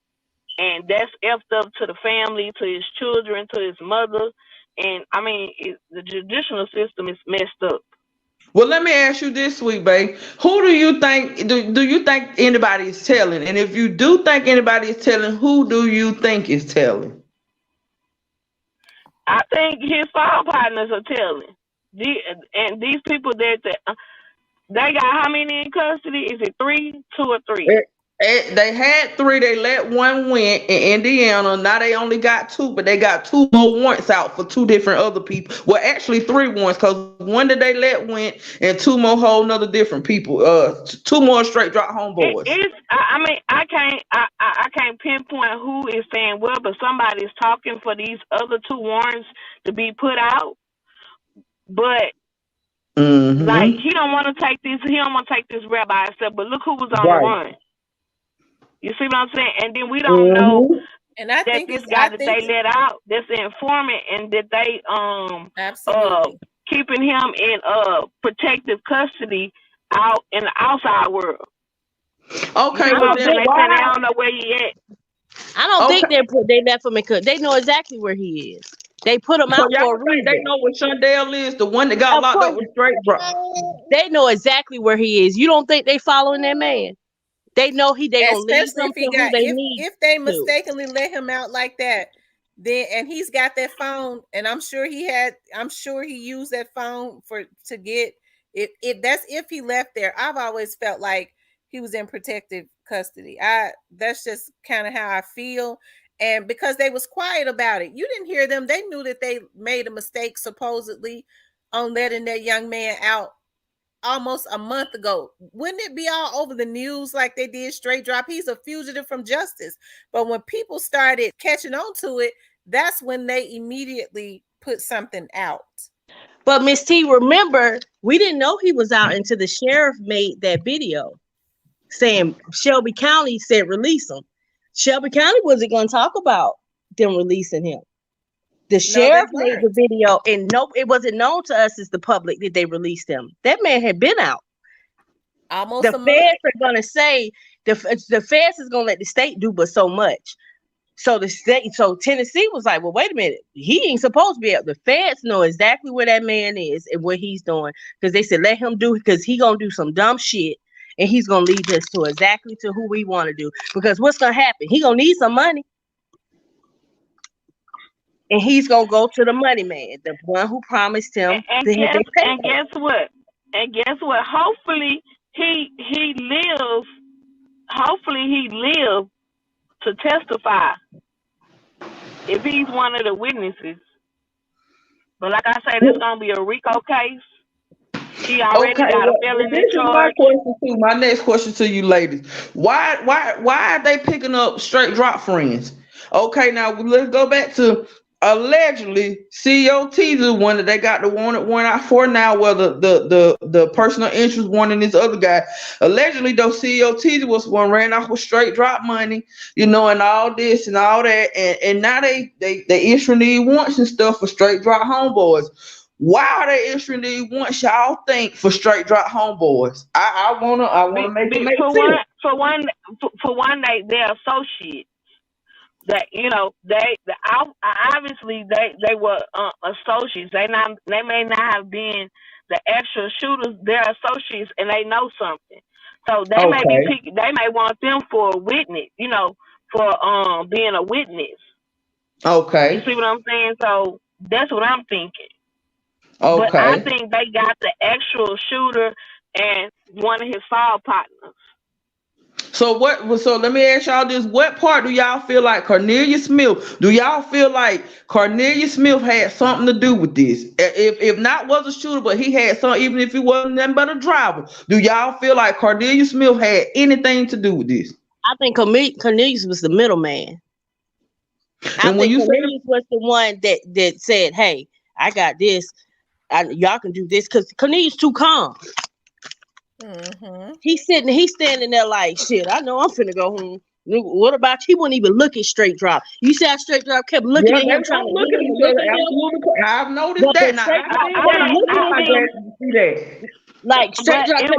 [SPEAKER 8] and that's effed up to the family, to his children, to his mother, and I mean, the judicial system is messed up.
[SPEAKER 6] Well, let me ask you this, sweet babe. Who do you think do you think anybody is telling? And if you do think anybody is telling, who do you think is telling?
[SPEAKER 8] I think his fall partners are telling. And these people they got how many in custody? Is it three, two or three?
[SPEAKER 6] They had three. They let one win in Indiana. Now they only got two, but they got two more warrants out for two different other people. Well, actually three warrants because one that they let went and two more whole nother different people. Two more straight drop
[SPEAKER 8] It
[SPEAKER 6] homeboys.
[SPEAKER 8] is. I mean, I can't pinpoint who is saying what, but somebody is talking for these other two warrants to be put out. But like,
[SPEAKER 6] Mm-hmm.
[SPEAKER 8] he don't want to take this. He don't want to take this rap by himself. But look who was on the
[SPEAKER 6] Right.
[SPEAKER 8] run. You see what I'm saying? And then we don't know
[SPEAKER 6] Mm-hmm.
[SPEAKER 1] And I
[SPEAKER 8] that
[SPEAKER 1] think
[SPEAKER 8] this
[SPEAKER 1] it's
[SPEAKER 8] guy
[SPEAKER 1] I
[SPEAKER 8] that
[SPEAKER 1] think
[SPEAKER 8] they let out, that's the informant, and that they
[SPEAKER 1] absolutely.
[SPEAKER 8] keeping him in protective custody out in the outside world. You
[SPEAKER 6] Okay.
[SPEAKER 8] see
[SPEAKER 7] I
[SPEAKER 8] what
[SPEAKER 6] Well
[SPEAKER 8] I'm
[SPEAKER 7] don't
[SPEAKER 6] then
[SPEAKER 8] saying?
[SPEAKER 7] think
[SPEAKER 8] They saying they
[SPEAKER 6] why?
[SPEAKER 8] don't know where he at.
[SPEAKER 7] I don't
[SPEAKER 6] Okay.
[SPEAKER 7] think they left him because they know exactly where he is. They put him
[SPEAKER 6] So
[SPEAKER 7] out
[SPEAKER 6] y'all
[SPEAKER 7] for a
[SPEAKER 6] think they
[SPEAKER 7] reason.
[SPEAKER 6] know what Shondell is, the one that got
[SPEAKER 7] Of
[SPEAKER 6] locked up
[SPEAKER 7] course,
[SPEAKER 6] with straight drop?
[SPEAKER 7] they know exactly where he is. You don't think they following that man? They know they gonna lead
[SPEAKER 1] Especially
[SPEAKER 7] him
[SPEAKER 1] if he
[SPEAKER 7] to who
[SPEAKER 1] got
[SPEAKER 7] they need
[SPEAKER 1] if they
[SPEAKER 7] to.
[SPEAKER 1] mistakenly let him out like that, then and he's got that phone, and I'm sure he used that phone to get it. If that's if he left there, I've always felt like he was in protective custody. That's just kind of how I feel. And because they was quiet about it, you didn't hear them. They knew that they made a mistake supposedly on letting that young man out almost a month ago. Wouldn't it be all over the news like they did Straight Drop? He's a fugitive from justice. But when people started catching on to it, that's when they immediately put something out.
[SPEAKER 7] But Miss T, remember, we didn't know he was out until the sheriff made that video saying Shelby County said release him. Shelby County wasn't going to talk about them releasing him. The sheriff made the video, and no, it wasn't known to us as the public that they released him. That man had been out.
[SPEAKER 1] Almost
[SPEAKER 7] the feds are going to say the feds is going to let the state do but so much. So Tennessee was like, well, wait a minute. He ain't supposed to be out. The feds know exactly where that man is and what he's doing, because they said let him do it, because he gonna do some dumb shit and he's gonna lead us to exactly to who we want to do. Because what's gonna happen? He gonna need some money, and he's gonna go to the money man, the one who promised him.
[SPEAKER 8] And guess what? Hopefully he lives. Hopefully he lives to testify if he's one of the witnesses. But like I said, it's gonna be a RICO case. He already got a felony charge.
[SPEAKER 6] My next question to you ladies: Why are they picking up Straight Drop friends? Okay, now let's go back to allegedly COT the one that they got the warrant out for now, where the personal interest one and this other guy. Allegedly, though, COT was one ran off with Straight Drop money, and all this and all that, and now they issuing these warrants and stuff for Straight Drop homeboys. Why are they issuing these warrants, y'all think, for Straight Drop homeboys? I wanna make it make sense.
[SPEAKER 8] For one, they're associates. That they obviously they were associates. They may not have been the actual shooters. They're associates and they know something. So they may want them for a witness. For being a witness.
[SPEAKER 6] Okay.
[SPEAKER 8] You see what I'm saying? So that's what I'm thinking.
[SPEAKER 6] Okay.
[SPEAKER 8] But I think they got the actual shooter and one of his fall partners.
[SPEAKER 6] So let me ask y'all this: what part do y'all feel like Cornelius Smith? Do y'all feel like Cornelius Smith had something to do with this? If not was a shooter, but he had some, even if he wasn't nothing but a driver, do y'all feel like Cornelius Smith had anything to do with this?
[SPEAKER 7] I think Cornelius was the middleman. I think Cornelius was the one that said, "Hey, I got this. Y'all can do this," because Cornelius too calm. Mm-hmm. He's standing there like, shit, I know I'm finna go home. What about you? He wouldn't even look at Straight Drop. You see how Straight Drop kept looking at him, trying to look at him.
[SPEAKER 6] I've noticed that.
[SPEAKER 7] Like Straight Drop.
[SPEAKER 8] It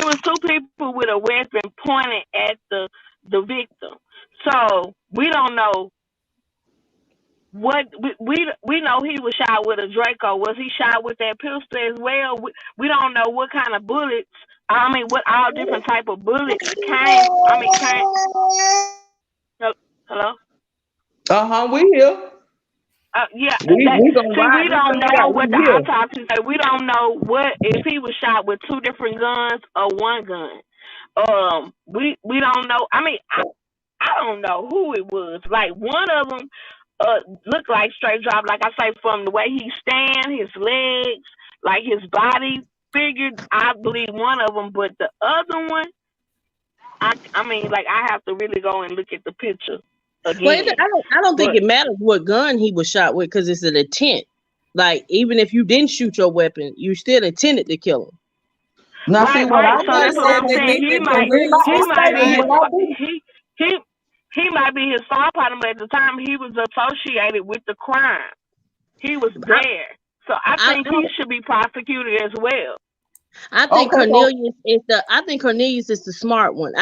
[SPEAKER 8] was two people with a weapon pointed at the victim. So we don't know. What we know, he was shot with a Draco. Was he shot with that pistol as well? We don't know what kind of bullets. I mean, what all different type of bullets came. Hello.
[SPEAKER 6] We here.
[SPEAKER 8] Yeah. We don't know what the autopsy said. We don't know what if he was shot with two different guns or one gun. We don't know. I mean, I don't know who it was. Like one of them. Look like Straight Drop, like I say, from the way he stand, his legs, like his body figured. I believe one of them, but the other one, I mean, like I have to really go and look at the picture again.
[SPEAKER 7] Well, I don't think it matters what gun he was shot with, because it's an intent. Like even if you didn't shoot your weapon, you still intended to kill him.
[SPEAKER 6] Now,
[SPEAKER 8] right. So that's what I'm saying. He might be his fall partner, but at the time he was associated with the crime. He was there. So I think he should be prosecuted as well.
[SPEAKER 7] I think Cornelius is the smart one.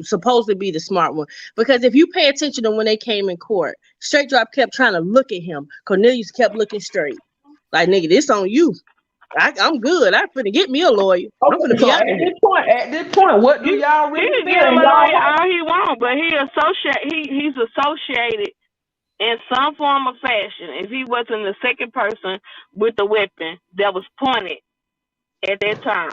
[SPEAKER 7] Supposed to be the smart one. Because if you pay attention to when they came in court, Straight Drop kept trying to look at him. Cornelius kept looking straight. Like, nigga, this on you. I'm good. I'm finna get me a lawyer. I'm finna be out
[SPEAKER 6] at this point, what do y'all really
[SPEAKER 8] feel? He can get a lawyer all he wants, but he's associated in some form or fashion. If he wasn't the second person with the weapon that was pointed at that time.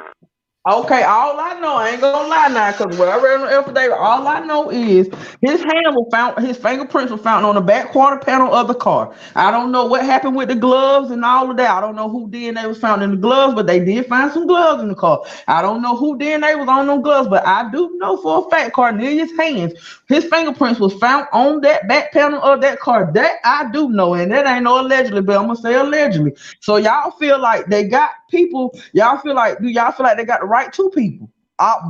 [SPEAKER 6] Okay, all I know, I ain't gonna lie now, because what I read on the affidavit, all I know is his hand was found, his fingerprints were found on the back quarter panel of the car. I don't know what happened with the gloves and all of that. I don't know who DNA was found in the gloves, but they did find some gloves in the car. I don't know who DNA was on them gloves, but I do know for a fact Cornelius' hands, his fingerprints was found on that back panel of that car. That I do know, and that ain't no allegedly, but I'm gonna say allegedly. So y'all feel like they got people, do y'all feel like they got the right two people?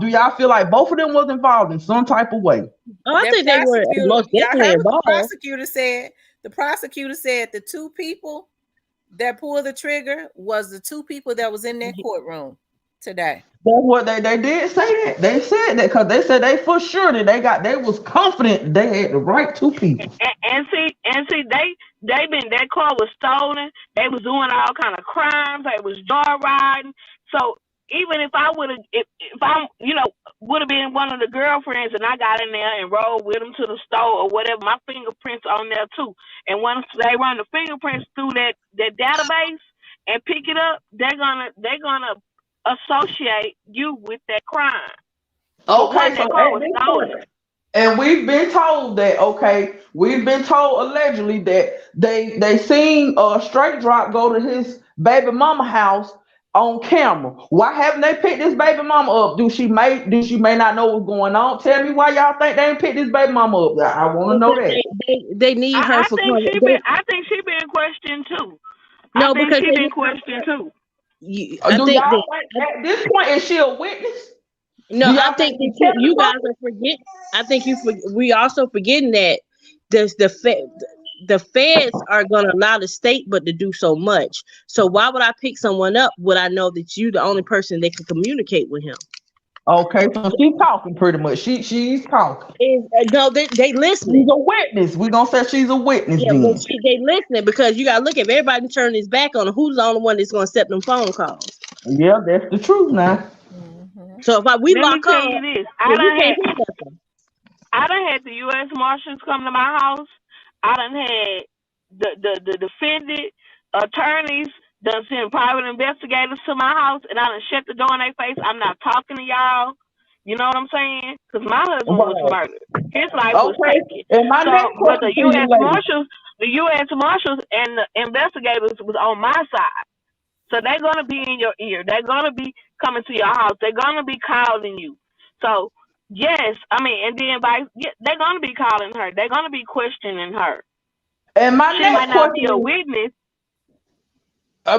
[SPEAKER 6] Do y'all feel like both of them was involved in some type of way?
[SPEAKER 7] Oh, I
[SPEAKER 1] The
[SPEAKER 7] think they were
[SPEAKER 1] prosecutor,
[SPEAKER 7] most
[SPEAKER 1] y'all
[SPEAKER 7] definitely
[SPEAKER 1] heard what the
[SPEAKER 7] involved.
[SPEAKER 1] prosecutor said. The prosecutor said the two people that pulled the trigger was the two people that was in that courtroom today.
[SPEAKER 6] That's what they did say that. They said that because they said they for sure that they was confident they had the right two people.
[SPEAKER 8] And see, they been that car was stolen. They was doing all kind of crimes. They was joyriding. So even if I would have, if I, would have been one of the girlfriends and I got in there and rode with them to the store or whatever, my fingerprints on there too. And once they run the fingerprints through that database and pick it up, they're gonna associate you with that crime. But
[SPEAKER 6] Okay,
[SPEAKER 8] once
[SPEAKER 6] so
[SPEAKER 8] that car
[SPEAKER 6] at
[SPEAKER 8] was
[SPEAKER 6] this point,
[SPEAKER 8] stolen,
[SPEAKER 6] and we've been told that, we've been told allegedly that they seen a straight drop go to his baby mama house on camera. Why haven't they picked this baby mama up? Do she may not know what's going on? Tell me why y'all think they ain't picked this baby mama up. I want to know
[SPEAKER 7] Because
[SPEAKER 6] that.
[SPEAKER 7] they need her
[SPEAKER 8] I
[SPEAKER 7] for
[SPEAKER 8] think she been I think she been questioned too. I
[SPEAKER 7] no,
[SPEAKER 8] think
[SPEAKER 7] because
[SPEAKER 8] she
[SPEAKER 7] they
[SPEAKER 8] been
[SPEAKER 7] need
[SPEAKER 8] questioned too.
[SPEAKER 7] I
[SPEAKER 6] Do
[SPEAKER 7] think
[SPEAKER 6] y'all
[SPEAKER 7] that
[SPEAKER 6] think at this point is she a witness?
[SPEAKER 7] no,
[SPEAKER 6] Do
[SPEAKER 7] I
[SPEAKER 6] y'all think
[SPEAKER 7] think
[SPEAKER 6] she
[SPEAKER 7] that you
[SPEAKER 6] testified?
[SPEAKER 7] guys are forget. I think we also forgetting that the feds are going to allow the state but to do so much. So why would I pick someone up when I know that you the only person that can communicate with him?
[SPEAKER 6] Okay, so she's talking pretty much. She's talking.
[SPEAKER 7] Is no, they
[SPEAKER 6] She's
[SPEAKER 7] listening.
[SPEAKER 6] a witness. We're gonna say she's a witness
[SPEAKER 7] Yeah, but
[SPEAKER 6] then.
[SPEAKER 7] they listening because you got to look at everybody turning his back on her, who's the only one that's going to accept them phone calls.
[SPEAKER 6] Yeah, that's the truth now.
[SPEAKER 1] Mm-hmm.
[SPEAKER 7] So we
[SPEAKER 8] Let me
[SPEAKER 7] lock
[SPEAKER 8] tell
[SPEAKER 7] up,
[SPEAKER 8] you this.
[SPEAKER 7] then we can't do nothing.
[SPEAKER 8] I done had the U.S. Marshals come to my house. I done had the defendant attorneys done send private investigators to my house, and I done shut the door in their face. I'm not talking to y'all. You know what I'm saying? Because my husband was
[SPEAKER 6] Right.
[SPEAKER 8] murdered. His life was
[SPEAKER 6] Okay.
[SPEAKER 8] taken.
[SPEAKER 6] And my next
[SPEAKER 8] So, but
[SPEAKER 6] question to you, lady.
[SPEAKER 8] The U.S. Marshals and the investigators was on my side. So they're gonna be in your ear. They're gonna be coming to your house. They're gonna be calling you. So yes, I mean, and then they're gonna be calling her. They're gonna be questioning her.
[SPEAKER 6] And
[SPEAKER 8] She might not be a witness.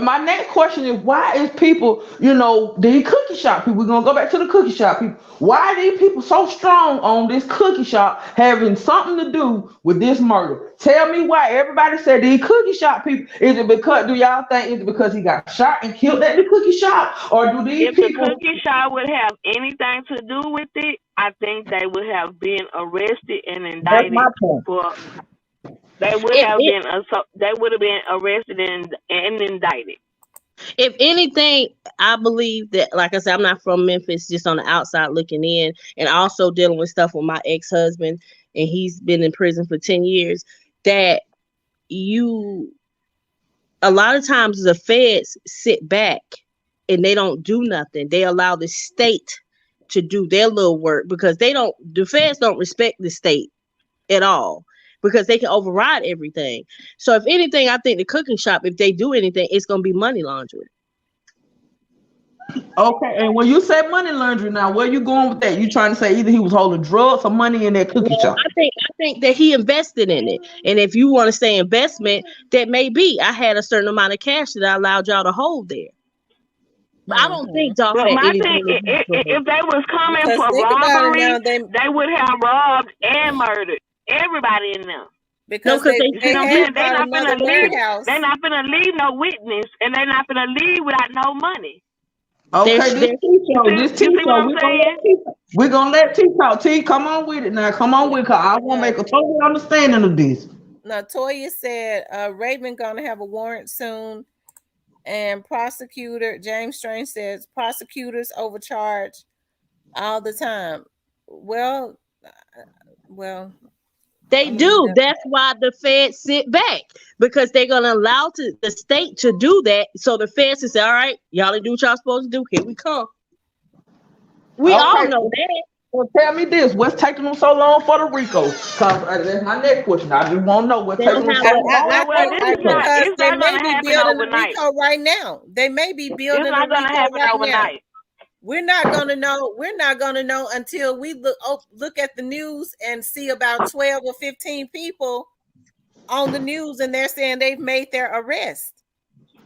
[SPEAKER 6] my next question is why is people, the cookie shop people, we're gonna go back to the cookie shop people. Why are these people so strong on this cookie shop having something to do with this murder? Tell me why everybody said these cookie shop people. Do y'all think is it because he got shot and killed at the cookie shop? Or do these
[SPEAKER 8] If the
[SPEAKER 6] people
[SPEAKER 8] cookie shop would have anything to do with it, I think they would have been arrested and
[SPEAKER 6] that's my
[SPEAKER 8] indicted
[SPEAKER 6] point.
[SPEAKER 8] for. They would
[SPEAKER 7] If
[SPEAKER 8] have
[SPEAKER 7] it,
[SPEAKER 8] been. They would have been arrested and indicted.
[SPEAKER 7] if anything, I believe that, like I said, I'm not from Memphis, just on the outside looking in, and also dealing with stuff with my ex-husband, and he's been in prison for 10 years. That you, a lot of times, the feds sit back and they don't do nothing. They allow the state to do their little work because the feds don't respect the state at all because they can override everything. So, if anything, I think the cooking shop, if they do anything, it's going to be money laundering.
[SPEAKER 6] Okay, and when you say money laundering now, where you going with that? You trying to say either he was holding drugs or money in that cookie
[SPEAKER 7] No,
[SPEAKER 6] shop?
[SPEAKER 7] I think that he invested in it. And if you want to say investment, that may be. I had a certain amount of cash that I allowed y'all to hold there. But I don't
[SPEAKER 1] Mm-hmm.
[SPEAKER 7] think Dolph
[SPEAKER 8] But
[SPEAKER 7] had
[SPEAKER 8] my thing,
[SPEAKER 7] anything to do with it.
[SPEAKER 8] if they was coming
[SPEAKER 1] Because
[SPEAKER 8] for
[SPEAKER 1] think about it
[SPEAKER 8] robbery,
[SPEAKER 1] now, they
[SPEAKER 8] they would have robbed and murdered everybody in there.
[SPEAKER 7] No,
[SPEAKER 1] because
[SPEAKER 7] because
[SPEAKER 1] they
[SPEAKER 7] they
[SPEAKER 8] You see
[SPEAKER 1] they
[SPEAKER 8] what I'm
[SPEAKER 1] had
[SPEAKER 8] saying?
[SPEAKER 7] see,
[SPEAKER 8] They
[SPEAKER 1] bought
[SPEAKER 8] not
[SPEAKER 1] another
[SPEAKER 8] finna leave. They
[SPEAKER 1] warehouse.
[SPEAKER 8] not finna leave no witness, and they not finna leave without no money.
[SPEAKER 6] Okay, this
[SPEAKER 7] they're
[SPEAKER 6] T show,
[SPEAKER 8] You see what I'm saying?
[SPEAKER 6] We're gonna let T talk. T, come on with it now. Come on
[SPEAKER 1] Look,
[SPEAKER 6] with it, 'cause I want to make
[SPEAKER 1] look.
[SPEAKER 6] a total understanding of this.
[SPEAKER 1] Now Toya said Raven gonna have a warrant soon, and prosecutor James Strange says prosecutors overcharge all the time. Well, well,
[SPEAKER 7] they
[SPEAKER 1] I mean,
[SPEAKER 7] do. That's why the feds sit back because they're gonna allow the state to do that. So the feds can say, "All right, y'all do what y'all supposed to do. Here we come." We all
[SPEAKER 6] Okay,
[SPEAKER 7] know that.
[SPEAKER 6] so tell me this: what's taking them so long for the RICO? Cause that's my next question. I just want to know what's
[SPEAKER 7] They
[SPEAKER 6] taking
[SPEAKER 7] don't
[SPEAKER 6] them
[SPEAKER 7] have
[SPEAKER 6] so
[SPEAKER 1] I,
[SPEAKER 7] a
[SPEAKER 1] I,
[SPEAKER 6] long
[SPEAKER 1] I
[SPEAKER 6] for
[SPEAKER 8] Well,
[SPEAKER 1] think
[SPEAKER 6] the
[SPEAKER 8] this is
[SPEAKER 6] RICO.
[SPEAKER 8] not.
[SPEAKER 1] because
[SPEAKER 8] It's
[SPEAKER 1] they
[SPEAKER 8] not
[SPEAKER 1] may
[SPEAKER 8] gonna
[SPEAKER 1] be
[SPEAKER 8] happen
[SPEAKER 1] building a
[SPEAKER 8] overnight.
[SPEAKER 1] RICO right now. They may be
[SPEAKER 8] It's
[SPEAKER 1] building a
[SPEAKER 8] not gonna
[SPEAKER 1] RICO
[SPEAKER 8] happen
[SPEAKER 1] right now.
[SPEAKER 8] overnight.
[SPEAKER 1] We're not gonna know. We're not gonna know until we look at the news and see about 12 or 15 people on the news, and they're saying they've made their arrest.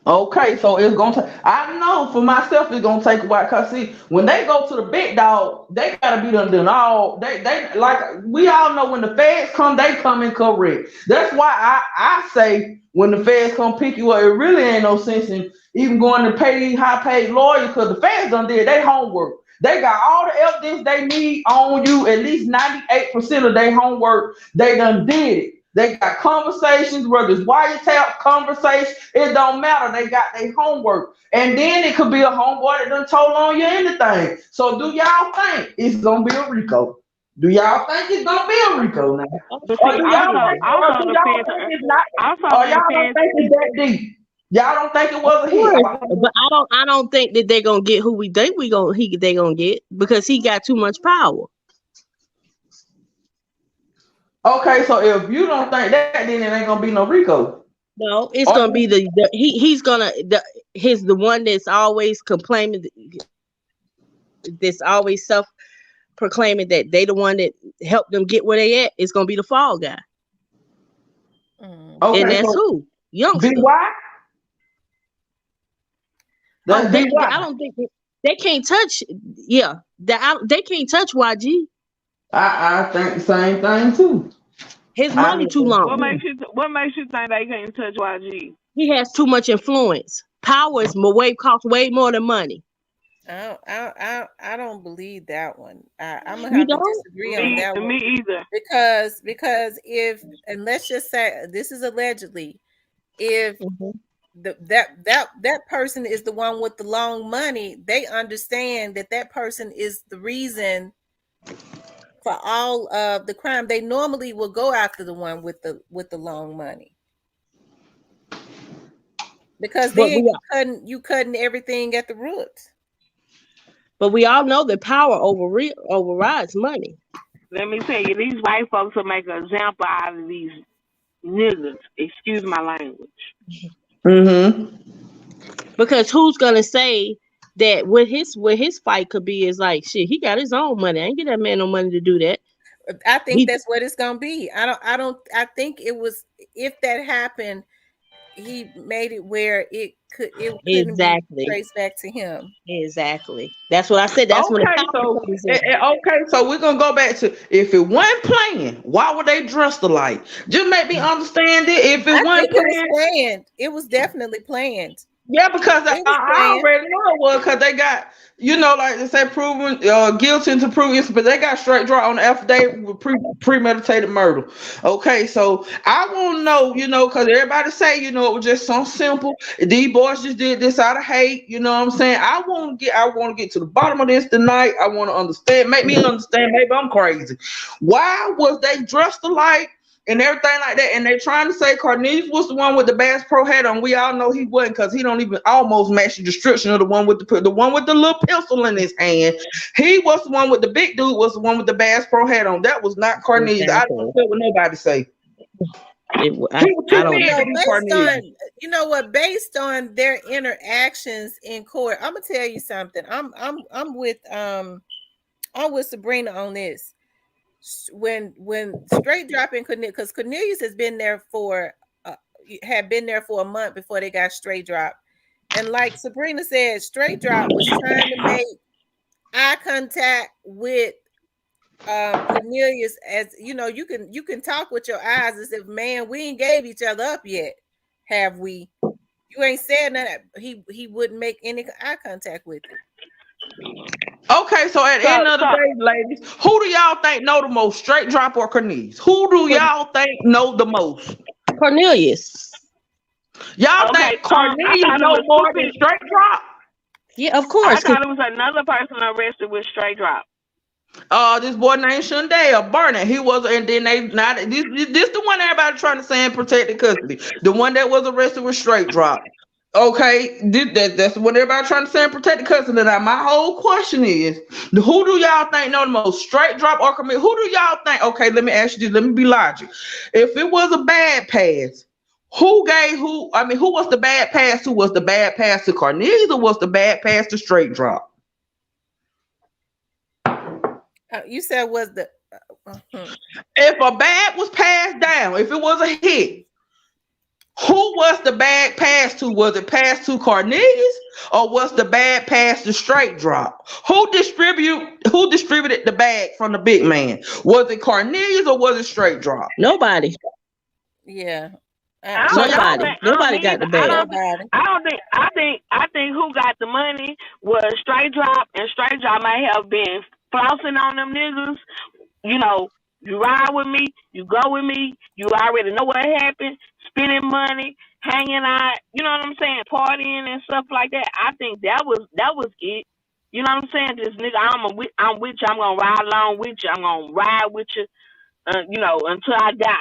[SPEAKER 6] Okay, so it's gonna take. I know for myself it's gonna take a while. Cause see, when they go to the big dog, they gotta be done all. They like we all know when the feds come, they come in correct. That's why I say when the feds come pick you up, it really ain't no sense in even going to pay these high paid lawyers because the feds done did their homework. They got all the evidence they need on you. At least 98% of their homework they done did it. They got conversations, whether it's wiretap conversation, it don't matter. They got their homework. And then it could be a homeboy that done told on you anything. So do y'all think it's gonna be a RICO? Do y'all think it's gonna be a RICO now?
[SPEAKER 8] But
[SPEAKER 6] Or
[SPEAKER 8] see,
[SPEAKER 6] do y'all
[SPEAKER 8] also,
[SPEAKER 6] think or
[SPEAKER 8] also
[SPEAKER 6] do y'all
[SPEAKER 8] depends.
[SPEAKER 6] think it's not
[SPEAKER 8] Also
[SPEAKER 6] or y'all don't
[SPEAKER 8] depends.
[SPEAKER 6] think it's that deep? Y'all don't think it was a hit?
[SPEAKER 7] Course, but I don't think that they're gonna get who we think they gonna get because he got too much power.
[SPEAKER 6] Okay, so if you don't think that, then it ain't gonna be no RICO.
[SPEAKER 7] No, it's
[SPEAKER 6] Or
[SPEAKER 7] gonna be he's gonna the one that's always complaining, that's always self proclaiming that they the one that helped them get where they at. It's gonna be the fall guy,
[SPEAKER 1] Mm.
[SPEAKER 7] and
[SPEAKER 6] okay,
[SPEAKER 7] that's
[SPEAKER 6] so
[SPEAKER 7] who youngster.
[SPEAKER 6] BY?
[SPEAKER 7] Oh,
[SPEAKER 6] That's BY.
[SPEAKER 7] I don't think they can't touch. Yeah, they can't touch YG.
[SPEAKER 6] I think the same thing too.
[SPEAKER 7] His
[SPEAKER 6] I
[SPEAKER 7] money too
[SPEAKER 6] mean,
[SPEAKER 8] What
[SPEAKER 7] long.
[SPEAKER 8] makes you? What makes you think they can't touch YG?
[SPEAKER 7] He has too much influence. Power is costs way more than money.
[SPEAKER 1] I don't believe that one. I'm gonna
[SPEAKER 7] You
[SPEAKER 1] have to
[SPEAKER 7] don't?
[SPEAKER 1] disagree on that one
[SPEAKER 8] Me either.
[SPEAKER 1] because if, and let's just say this is allegedly, if
[SPEAKER 7] Mhm.
[SPEAKER 1] that person is the one with the long money, they understand that that person is the reason for all of the crime. They normally will go after the one with the long money, because
[SPEAKER 7] But
[SPEAKER 1] then you cutting everything at the roots.
[SPEAKER 7] we all know that power overrides money.
[SPEAKER 8] Let me tell you, these white folks will make an example out of these niggas. Excuse my language.
[SPEAKER 6] mm-hmm.
[SPEAKER 7] Because who's gonna say that what his fight could be is like shit, he got his own money. I ain't get that man no money to do that.
[SPEAKER 1] I think
[SPEAKER 7] He
[SPEAKER 1] that's what it's gonna be. I think it was, if that happened, he made it where it couldn't be
[SPEAKER 7] exactly.
[SPEAKER 1] traced back to him.
[SPEAKER 7] Exactly. That's what I said. That's when the
[SPEAKER 6] Okay,
[SPEAKER 7] power
[SPEAKER 6] so
[SPEAKER 7] comes in.
[SPEAKER 6] okay, so we're gonna go back to if it wasn't playing, why would they dress alike? Just make me understand it. If it
[SPEAKER 1] I
[SPEAKER 6] wasn't
[SPEAKER 1] think it was
[SPEAKER 6] playing,
[SPEAKER 1] planned. It was definitely planned.
[SPEAKER 6] yeah, because
[SPEAKER 1] It was
[SPEAKER 6] I
[SPEAKER 1] planned.
[SPEAKER 6] already know it was because they got, like they say, proven guilty until proven innocent, but they got straight draw on the affidavit with premeditated murder. Okay, so I want to know, because everybody say, it was just so simple. These boys just did this out of hate. You know what I'm saying? I want to get to the bottom of this tonight. I want to understand. Make me understand. Maybe I'm crazy. Why was they dressed alike? And everything like that, and they trying to say Cornelius was the one with the Bass Pro hat on. We all know he wasn't, because he don't even almost match the description of the one with the one with the little pistol in his hand. He was the one with the big dude, was the one with the Bass Pro hat on. That was not Cornelius. I don't
[SPEAKER 7] Exactly.
[SPEAKER 6] care what nobody say. He was
[SPEAKER 7] I
[SPEAKER 6] too
[SPEAKER 7] don't.
[SPEAKER 6] big to be Cornelius.
[SPEAKER 1] Based on their interactions in court, I'm gonna tell you something. I'm with Sabrina on this. When straight dropping Cornelius, because Cornelius has been there had been there for a month before they got straight drop, and like Sabrina said, straight drop was trying to make eye contact with Cornelius. As you know, you can talk with your eyes as if, man, we ain't gave each other up yet, have we? You ain't said that he wouldn't make any eye contact with you.
[SPEAKER 6] Okay, so at the end of the day, ladies, who do y'all think know the most, straight drop or Cornelius? Who do y'all think know the most?
[SPEAKER 7] Cornelius.
[SPEAKER 6] Y'all
[SPEAKER 8] Okay,
[SPEAKER 6] think
[SPEAKER 8] I
[SPEAKER 6] Cornelius
[SPEAKER 8] thought it
[SPEAKER 6] know
[SPEAKER 8] was
[SPEAKER 6] more
[SPEAKER 8] two
[SPEAKER 6] than
[SPEAKER 8] people.
[SPEAKER 6] straight drop?
[SPEAKER 7] Yeah, of
[SPEAKER 8] I
[SPEAKER 7] course.
[SPEAKER 8] thought it was another person arrested with straight drop.
[SPEAKER 6] This boy named Shundale Burnett. He was, and then they not this the one everybody trying to say in protected custody. The one that was arrested with straight drop. Okay, that's what everybody trying to say and protect the cousin. Now, my whole question is, who do y'all think know the most straight drop or commit? Who do y'all think? Okay, let me ask you this. Let me be logic. If it was a bad pass, who gave who? I mean, who was the bad pass? Who was the bad pass to Cornelius, or was the bad pass to straight drop?
[SPEAKER 1] You said was the
[SPEAKER 6] If a bad was passed down, if it was a hit, who was the bad pass to? Was it pass to Cornelius, or was the bad pass to straight drop? Who distributed the bag from the big man? Was it Cornelius or was it straight drop?
[SPEAKER 7] Nobody.
[SPEAKER 1] yeah.
[SPEAKER 8] I
[SPEAKER 6] So
[SPEAKER 8] don't, I
[SPEAKER 6] y'all,
[SPEAKER 8] don't
[SPEAKER 7] Nobody.
[SPEAKER 8] think.
[SPEAKER 7] Nobody
[SPEAKER 8] Me
[SPEAKER 7] got the
[SPEAKER 8] either. I
[SPEAKER 7] bag.
[SPEAKER 8] don't.
[SPEAKER 1] Nobody.
[SPEAKER 8] I don't think. I think who got the money was straight drop, and straight drop might have been flossing on them niggas. You know, you ride with me, you go with me, you already know what happened, spending money, hanging out, you know what I'm saying, partying and stuff like that. I think that was it. You know what I'm saying? This nigga, I'm with you. I'm gonna ride along with you. I'm gonna ride with you, until I die.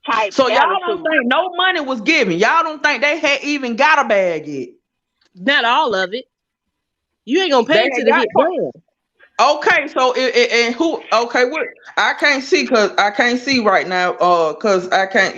[SPEAKER 8] Type
[SPEAKER 6] so y'all don't
[SPEAKER 8] attitude.
[SPEAKER 6] think no money was given. Y'all don't think they had even got a bag yet.
[SPEAKER 7] Not all of it. You ain't gonna
[SPEAKER 6] They
[SPEAKER 7] pay
[SPEAKER 6] had
[SPEAKER 7] till the
[SPEAKER 6] got
[SPEAKER 7] hit
[SPEAKER 6] part.
[SPEAKER 7] done.
[SPEAKER 6] Okay, so and who? Okay, what? I can't see because I can't see right now. Cause I can't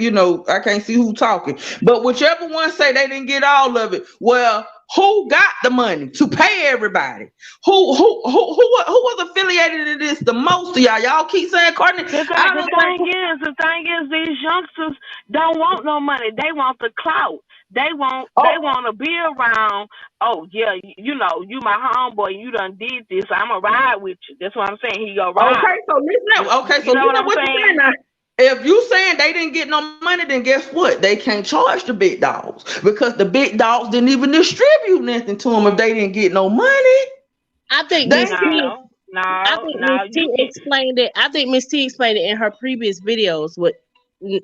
[SPEAKER 6] see who talking. But whichever one say they didn't get all of it. Well, who got the money to pay everybody? Who was affiliated to this the most of y'all? Y'all keep saying Courtney.
[SPEAKER 8] The thing,
[SPEAKER 6] I
[SPEAKER 8] the
[SPEAKER 6] don't
[SPEAKER 8] thing
[SPEAKER 6] think.
[SPEAKER 8] is, the thing is, these youngsters don't want no money. They want the clout. They
[SPEAKER 6] Oh,
[SPEAKER 8] want to be around. Oh yeah, you my homeboy. You done did this. I'ma ride with you. That's what I'm saying. He gonna
[SPEAKER 6] okay.
[SPEAKER 8] ride.
[SPEAKER 6] So listen. Okay,
[SPEAKER 8] You
[SPEAKER 6] so
[SPEAKER 8] know what
[SPEAKER 6] listen
[SPEAKER 8] I'm
[SPEAKER 6] what you're saying
[SPEAKER 8] saying?
[SPEAKER 6] now. If you saying they didn't get no money, then guess what? They can't charge the big dogs because the big dogs didn't even distribute nothing to them if they didn't get no money.
[SPEAKER 7] I think
[SPEAKER 6] They
[SPEAKER 7] Miss
[SPEAKER 6] get
[SPEAKER 7] T.
[SPEAKER 8] No,
[SPEAKER 7] I
[SPEAKER 8] no,
[SPEAKER 7] think Miss
[SPEAKER 8] no.
[SPEAKER 7] T explained it. I think Miss T explained it in her previous videos with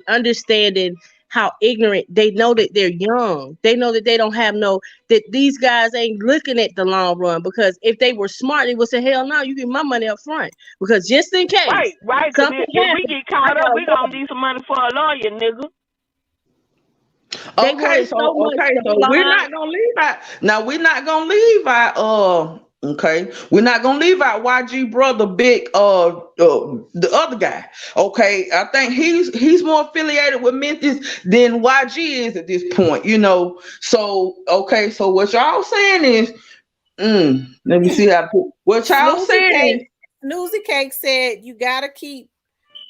[SPEAKER 7] understanding how ignorant they know that they're young. They know that they don't have that these guys ain't looking at the long run because if they were smart, they would say, hell no, you get my money up front. Because just in case
[SPEAKER 8] Right, right. Cause
[SPEAKER 7] something
[SPEAKER 8] if we
[SPEAKER 7] happens,
[SPEAKER 8] get
[SPEAKER 7] I
[SPEAKER 8] caught up,
[SPEAKER 7] got a
[SPEAKER 8] we gonna
[SPEAKER 7] lawyer.
[SPEAKER 8] need some money for a lawyer, nigga.
[SPEAKER 7] They wanted so much to
[SPEAKER 6] So we're
[SPEAKER 7] fly.
[SPEAKER 6] not gonna leave out. Now we're not gonna leave out. Okay, we're not gonna leave out YG brother, big the other guy. Okay, I think he's more affiliated with Memphis than YG is at this point. So okay, so what y'all saying is, let me see how to put what y'all
[SPEAKER 1] Snoozy
[SPEAKER 6] saying
[SPEAKER 1] Cake.
[SPEAKER 6] is.
[SPEAKER 1] Snoozy Cake said you gotta keep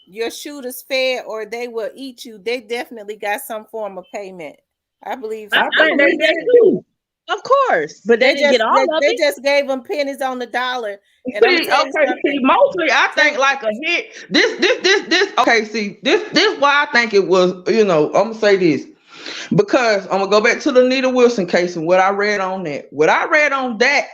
[SPEAKER 1] your shooters fed or they will eat you. They definitely got some form of payment. I believe
[SPEAKER 6] I
[SPEAKER 7] I
[SPEAKER 6] think they
[SPEAKER 7] believe that
[SPEAKER 6] did
[SPEAKER 1] too.
[SPEAKER 6] too.
[SPEAKER 7] too. Of course. But they
[SPEAKER 1] They
[SPEAKER 7] didn't
[SPEAKER 1] just
[SPEAKER 7] get all
[SPEAKER 1] they,
[SPEAKER 7] of
[SPEAKER 1] they
[SPEAKER 7] it.
[SPEAKER 1] just gave them pennies on the dollar. And I'm gonna
[SPEAKER 6] See,
[SPEAKER 1] tell you
[SPEAKER 6] okay, see,
[SPEAKER 1] something.
[SPEAKER 6] mostly I think like a hit. This. Okay, see, this why I think it was. I'm gonna say this because I'm gonna go back to the Anita Wilson case and what I read on that. What I read on that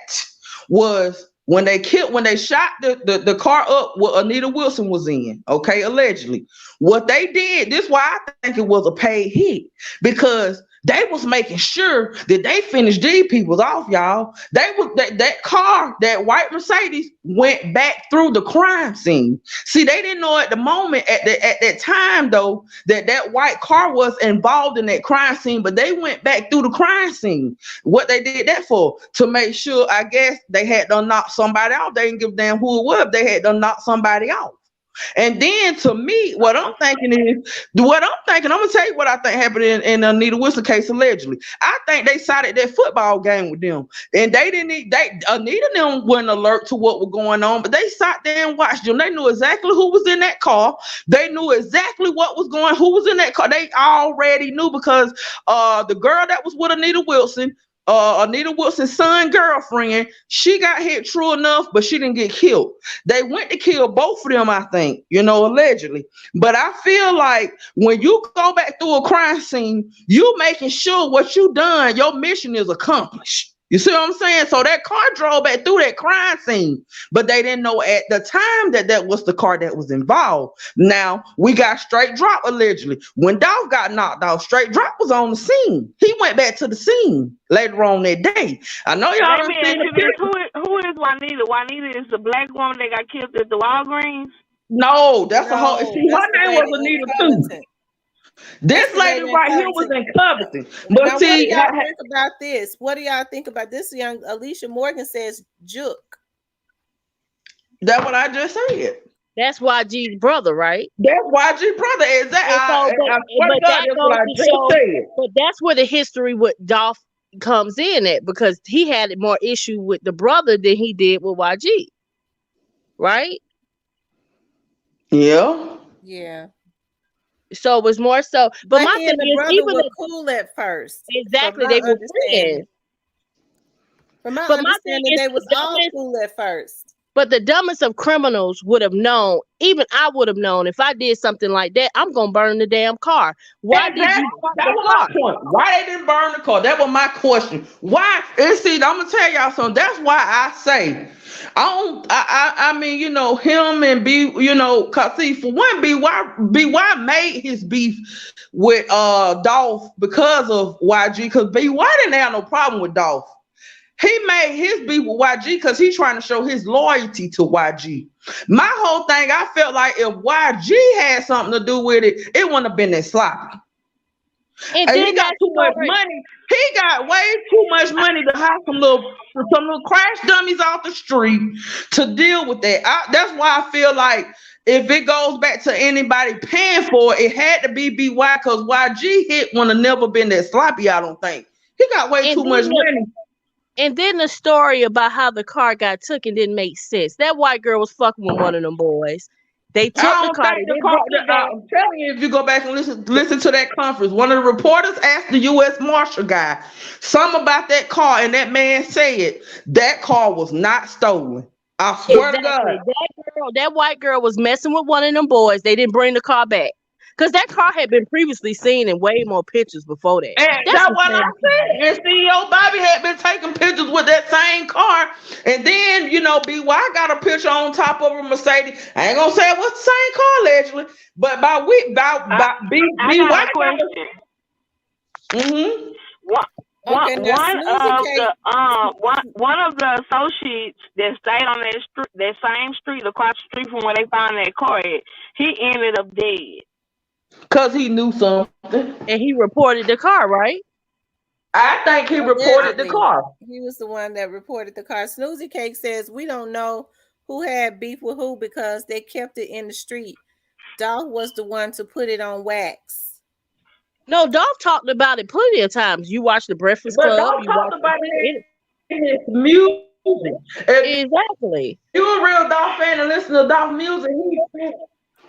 [SPEAKER 6] was when they shot the car up what Anita Wilson was in. Okay, allegedly, what they did. This why I think it was a paid hit because they was making sure that they finished these people's off, y'all. That car, that white Mercedes, went back through the crime scene. See, they didn't know at the moment, at that time though, that white car was involved in that crime scene, but they went back through the crime scene. What they did that for? To make sure, I guess, they had done knock somebody out. They didn't give a damn who it was. They had done knock somebody out. And then to me, I'm gonna tell you what I think happened in the Anita Wilson case allegedly. I think they sided that football game with them. And they didn't Anita and them wasn't alert to what was going on, but they sat there and watched them. They knew exactly who was in that car. They knew exactly who was in that car. They already knew because the girl that was with Anita Wilson's son girlfriend, she got hit true enough, but she didn't get killed. They went to kill both of them, I think, allegedly. But I feel like when you go back through a crime scene, you making sure what you done, your mission is accomplished. You see what I'm saying? So that car drove back through that crime scene, but they didn't know at the time that was the car that was involved. Now we got straight drop allegedly. When Dolph got knocked out, straight drop was on the scene. He went back to the scene later on that day. I know y'all
[SPEAKER 8] Let
[SPEAKER 6] done
[SPEAKER 8] me
[SPEAKER 6] seen
[SPEAKER 8] ask
[SPEAKER 6] the
[SPEAKER 8] you this:
[SPEAKER 6] picture.
[SPEAKER 8] Who is Juanita? Juanita is the black woman that got killed at the Walgreens.
[SPEAKER 6] No, that's a whole.
[SPEAKER 1] No,
[SPEAKER 6] See,
[SPEAKER 1] that's
[SPEAKER 6] her
[SPEAKER 1] the
[SPEAKER 6] name was
[SPEAKER 1] lady in
[SPEAKER 6] Anita too.
[SPEAKER 1] Covington.
[SPEAKER 6] This
[SPEAKER 1] Yesterday
[SPEAKER 6] lady
[SPEAKER 1] that
[SPEAKER 6] right here was
[SPEAKER 1] conversation.
[SPEAKER 6] in coveting.
[SPEAKER 1] Now,
[SPEAKER 6] But
[SPEAKER 1] what do
[SPEAKER 6] see,
[SPEAKER 1] y'all think about this? What do y'all think about this? Young Alicia Morgan says Juke.
[SPEAKER 6] that's what I just said.
[SPEAKER 7] That's YG's brother, right?
[SPEAKER 6] That's YG brother. Exactly.
[SPEAKER 7] And so,
[SPEAKER 6] I swear to
[SPEAKER 7] but
[SPEAKER 6] God,
[SPEAKER 7] that
[SPEAKER 6] that's what
[SPEAKER 7] goes
[SPEAKER 6] I
[SPEAKER 7] to
[SPEAKER 6] just
[SPEAKER 7] show,
[SPEAKER 6] said.
[SPEAKER 7] but that's where the history with Dolph comes in at, because he had more issue with the brother than he did with YG, right?
[SPEAKER 6] Yeah.
[SPEAKER 1] Yeah.
[SPEAKER 7] So it was more so. But
[SPEAKER 1] But
[SPEAKER 7] my
[SPEAKER 1] he
[SPEAKER 7] thing
[SPEAKER 1] and the
[SPEAKER 7] is,
[SPEAKER 1] brother
[SPEAKER 7] even
[SPEAKER 1] were cool at first, from
[SPEAKER 7] exactly,
[SPEAKER 1] my
[SPEAKER 7] they were
[SPEAKER 1] understanding.
[SPEAKER 7] friends.
[SPEAKER 1] From my
[SPEAKER 7] But my thing
[SPEAKER 1] understanding,
[SPEAKER 7] is,
[SPEAKER 1] they
[SPEAKER 7] the
[SPEAKER 1] was all
[SPEAKER 7] dumbest,
[SPEAKER 1] cool at first.
[SPEAKER 7] but the dumbest of criminals would have known. Even I would have known, if I did something like that, I'm gonna burn the damn car. Why did
[SPEAKER 6] Exactly.
[SPEAKER 7] you burn
[SPEAKER 6] That
[SPEAKER 7] the
[SPEAKER 6] was
[SPEAKER 7] car?
[SPEAKER 6] my point. Why they didn't burn the car? That was my question. Why? And see, I'm gonna tell y'all something. That's why I say, I mean, you know, him and B, you know, cause see, for one, BY made his beef with Dolph because of YG. Cause BY didn't have no problem with Dolph. He made his beef with YG because he's trying to show his loyalty to YG. My whole thing, I felt like if YG had something to do with it, it wouldn't have been that sloppy.
[SPEAKER 7] And
[SPEAKER 6] And he
[SPEAKER 7] then
[SPEAKER 6] got
[SPEAKER 7] that
[SPEAKER 6] too much
[SPEAKER 7] story,
[SPEAKER 6] money. He got way too much money to hire some little crash dummies off the street to deal with that. That's why I feel like if it goes back to anybody paying for it, it had to be BY because YG hit would have never been that sloppy. I don't think he got way
[SPEAKER 7] and
[SPEAKER 6] too much
[SPEAKER 7] then
[SPEAKER 6] money.
[SPEAKER 7] the story about how the car got taken didn't make sense. That white girl was fucking with one of them boys. They took
[SPEAKER 6] I
[SPEAKER 7] the
[SPEAKER 6] don't
[SPEAKER 7] car.
[SPEAKER 6] think
[SPEAKER 7] They
[SPEAKER 6] the
[SPEAKER 7] didn't
[SPEAKER 6] car.
[SPEAKER 7] bring it back.
[SPEAKER 6] I'm telling you, if you go back and listen to that conference, one of the reporters asked the U.S. Marshal guy something about that car, and that man said that car was not stolen. I swear to God.
[SPEAKER 7] Exactly. That white girl was messing with one of them boys. They didn't bring the car back. Because that car had been previously seen in way more pictures before that.
[SPEAKER 6] And
[SPEAKER 7] That's
[SPEAKER 6] that's
[SPEAKER 7] the
[SPEAKER 6] what I
[SPEAKER 7] same car.
[SPEAKER 6] said. And CEO Bobby had been taking pictures with that same car. And then, you know, BY got a picture on top of a Mercedes. I ain't gonna say it was the same car allegedly, but
[SPEAKER 8] I got
[SPEAKER 6] BY
[SPEAKER 8] a
[SPEAKER 6] got a
[SPEAKER 8] question.
[SPEAKER 6] mm-hmm.
[SPEAKER 8] One,
[SPEAKER 1] Okay, now Snoozy Cake.
[SPEAKER 8] one of the associates that stayed on that street, that same street across the street from where they found that car at, he ended up dead.
[SPEAKER 6] Cause he knew something.
[SPEAKER 7] And he reported the car, right?
[SPEAKER 6] I think he reported the
[SPEAKER 1] Allegedly,
[SPEAKER 6] car.
[SPEAKER 1] he was the one that reported the car. Snoozy Cake says we don't know who had beef with who because they kept it in the street. Dolph was the one to put it on wax.
[SPEAKER 7] No, Dolph talked about it plenty of times. You watch The Breakfast
[SPEAKER 6] But
[SPEAKER 7] Club,
[SPEAKER 6] don't
[SPEAKER 7] you
[SPEAKER 6] talk
[SPEAKER 7] watch
[SPEAKER 6] about
[SPEAKER 7] it.
[SPEAKER 6] it in his music. If
[SPEAKER 7] Exactly.
[SPEAKER 6] you're a real Dolph fan and listen to Dolph music,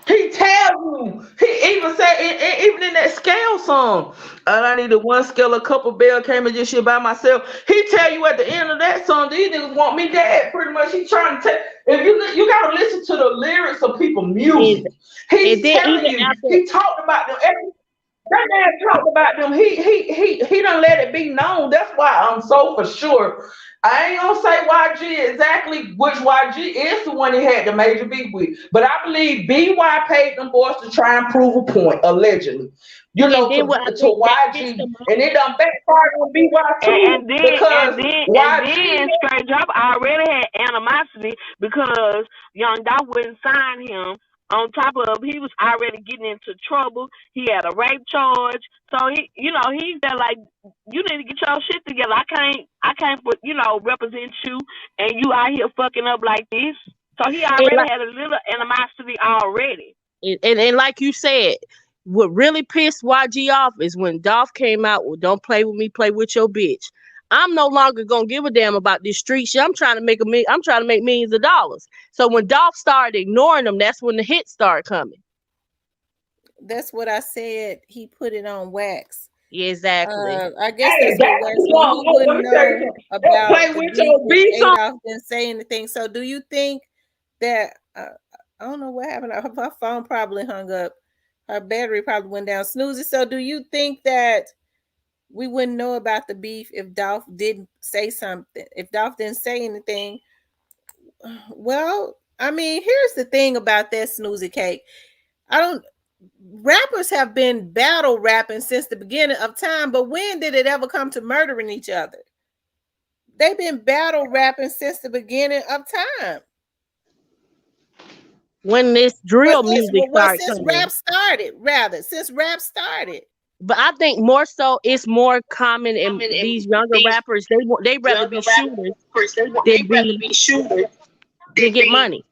[SPEAKER 6] he tells you. He even said, even in that scale song, and I needed one scale, a couple bell came and just shit by myself. He tell you at the end of that song, these niggas want me dead. Pretty much, he trying to tell. If you gotta listen to the lyrics of people's
[SPEAKER 7] And,
[SPEAKER 6] music.
[SPEAKER 7] and
[SPEAKER 6] He's
[SPEAKER 7] then
[SPEAKER 6] telling
[SPEAKER 7] even
[SPEAKER 6] you.
[SPEAKER 7] after,
[SPEAKER 6] He talked about them. That man talked about them. He don't let it be known. That's why I'm so for sure. I ain't gonna say YG exactly which YG is the one he had the major beef with, but I believe BY paid them boys to try and prove a point, allegedly. You
[SPEAKER 7] and
[SPEAKER 6] know,
[SPEAKER 7] then what I
[SPEAKER 6] to
[SPEAKER 7] think that pissed
[SPEAKER 6] YG,
[SPEAKER 7] him off.
[SPEAKER 6] and it done backfired on BY too because
[SPEAKER 8] And
[SPEAKER 6] YG.
[SPEAKER 8] then Straight Drop already had animosity because Young Dolph wouldn't sign him. On top of he was already getting into trouble. He had a rape charge. So he's there like, you need to get your shit together. I can't represent you and you out here fucking up like this. So he
[SPEAKER 7] And
[SPEAKER 8] already
[SPEAKER 7] like,
[SPEAKER 8] had a little animosity already.
[SPEAKER 7] and like you said, what really pissed YG off is when Dolph came out with "Don't play with me, play with your bitch." I'm no longer gonna give a damn about this street shit. I'm trying to make millions of dollars. So when Dolph started ignoring them, that's when the hits started coming.
[SPEAKER 1] That's what I said. He put it on wax.
[SPEAKER 7] Exactly.
[SPEAKER 1] I guess
[SPEAKER 6] Hey,
[SPEAKER 1] that's what
[SPEAKER 6] that's
[SPEAKER 1] wax. So he
[SPEAKER 6] what let
[SPEAKER 1] wouldn't
[SPEAKER 6] me tell you
[SPEAKER 1] know
[SPEAKER 6] something. Don't
[SPEAKER 1] about
[SPEAKER 6] play
[SPEAKER 1] the
[SPEAKER 6] with
[SPEAKER 1] beef
[SPEAKER 6] your
[SPEAKER 1] if
[SPEAKER 6] beef on.
[SPEAKER 1] Adolf didn't say anything. So do you think that I don't know what happened? Her phone probably hung up. Her battery probably went down. Snoozy. So do you think that we wouldn't know about the beef if Dolph didn't say something? If Dolph didn't say anything? Well, I mean, here's the thing about that, Snoozy Cake. I don't Rappers have been battle rapping since the beginning of time, but when did it ever come to murdering each other? They've been battle rapping since the beginning of time.
[SPEAKER 7] when this drill music started
[SPEAKER 1] since
[SPEAKER 7] coming.
[SPEAKER 1] since rap started.
[SPEAKER 7] But I think more so, it's more common in these younger rappers. They rather be shooters than be than get money.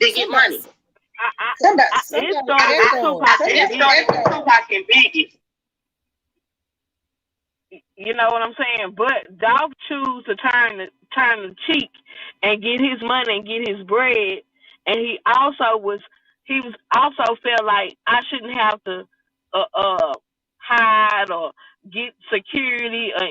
[SPEAKER 1] Somebody,
[SPEAKER 8] It
[SPEAKER 1] somebody
[SPEAKER 8] started with
[SPEAKER 1] echoing.
[SPEAKER 8] Tupac and Biggie. You know what I'm saying? But Dolph choose to turn the cheek and get his money and get his bread. And he was also felt like I shouldn't have to hide or get security. I'm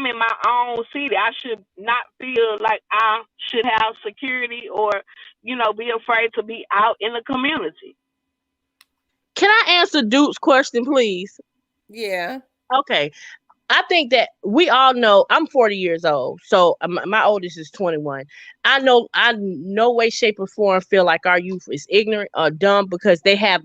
[SPEAKER 8] in my own city. I should not feel like I should have security or be afraid to be out in the community.
[SPEAKER 7] Can I answer Duke's question, please?
[SPEAKER 1] Yeah.
[SPEAKER 7] Okay. I think that we all know I'm 40 years old, so my oldest is 21. I no way, shape, or form feel like our youth is ignorant or dumb, because they have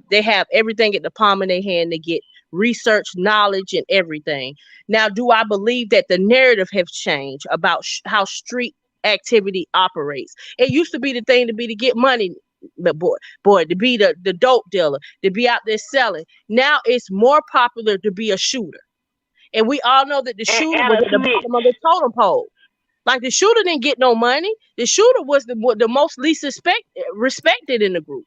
[SPEAKER 7] everything at the palm of their hand. They get research, knowledge, and everything. Now, do I believe that the narrative has changed about how street activity operates? It used to be the thing to get money, but boy, to be the dope dealer, to be out there selling. Now it's more popular to be a shooter. And we all know that the shooter
[SPEAKER 8] And
[SPEAKER 7] was
[SPEAKER 8] a
[SPEAKER 7] at the
[SPEAKER 8] snitch.
[SPEAKER 7] bottom of the totem pole. Like, the shooter didn't get no money. The shooter was the most least respected in the group,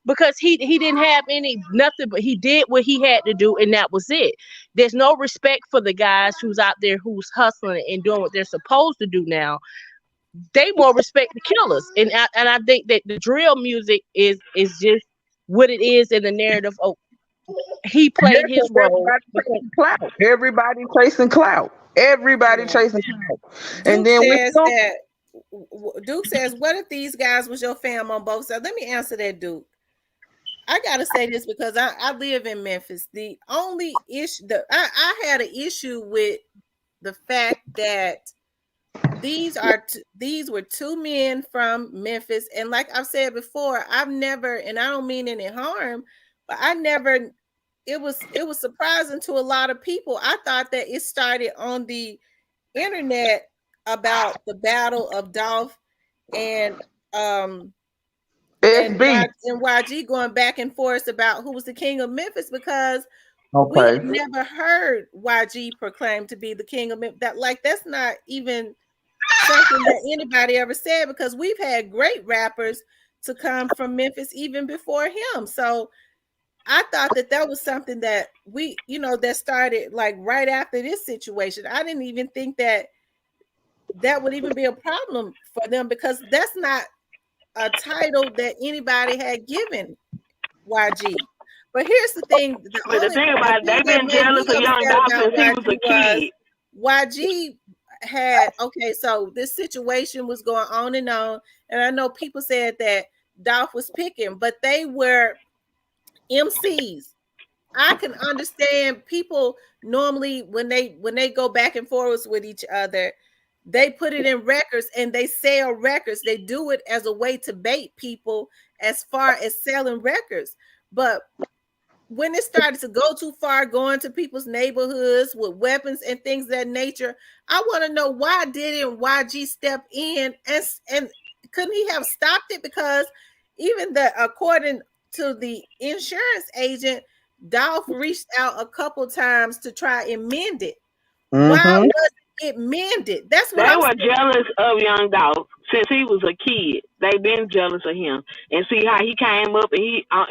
[SPEAKER 7] because he didn't have nothing, but he did what he had to do, and that was it. There's no respect for the guys who's out there who's hustling and doing what they're supposed to do now. They more respect the killers, and I think that the drill music is just what it is in the narrative. Oh, he played his role.
[SPEAKER 6] Everybody chasing clout. Everybody
[SPEAKER 1] Yeah.
[SPEAKER 6] chasing clout. And
[SPEAKER 1] Duke
[SPEAKER 6] then
[SPEAKER 1] says that. Duke says, "What if these guys was your fam on both sides?" Let me answer that, Duke. I gotta say this because I live in Memphis. The only issue that I had an issue with the fact that these were two men from Memphis, and like I've said before, I've never, and I don't mean any harm, but I never. It was surprising to a lot of people. I thought that it started on the internet about the battle of Dolph and
[SPEAKER 6] SB.
[SPEAKER 1] YG going back and forth about who was the king of Memphis, because we
[SPEAKER 6] Okay.
[SPEAKER 1] had never heard YG proclaimed to be the king of Memphis. That's not even something that anybody ever said, because we've had great rappers to come from Memphis even before him. So I thought that was something that that started like right after this situation. I didn't even think that would even be a problem for them, because that's not a title that anybody had given YG. But here's the thing:
[SPEAKER 8] But the thing about it,
[SPEAKER 1] thing
[SPEAKER 8] they've
[SPEAKER 1] that
[SPEAKER 8] been
[SPEAKER 1] made me
[SPEAKER 8] jealous of Young
[SPEAKER 1] upset
[SPEAKER 8] Dolph
[SPEAKER 1] about
[SPEAKER 8] since he was
[SPEAKER 1] YG
[SPEAKER 8] a kid.
[SPEAKER 1] YG had so this situation was going on, and I know people said that Dolph was picking, but they were MCs. I can understand people normally when they go back and forwards with each other, they put it in records and they sell records. They do it as a way to bait people as far as selling records. But when it started to go too far, going to people's neighborhoods with weapons and things of that nature, I want to know, why didn't YG step in and couldn't he have stopped it? Because even according to the insurance agent, Dolph reached out a couple times to try and mend it. Why wasn't it mended? That's what
[SPEAKER 8] They
[SPEAKER 1] I'm
[SPEAKER 8] were
[SPEAKER 1] saying.
[SPEAKER 8] jealous of Young Dolph since he was a kid. They've been jealous of him, and see how he came up and he on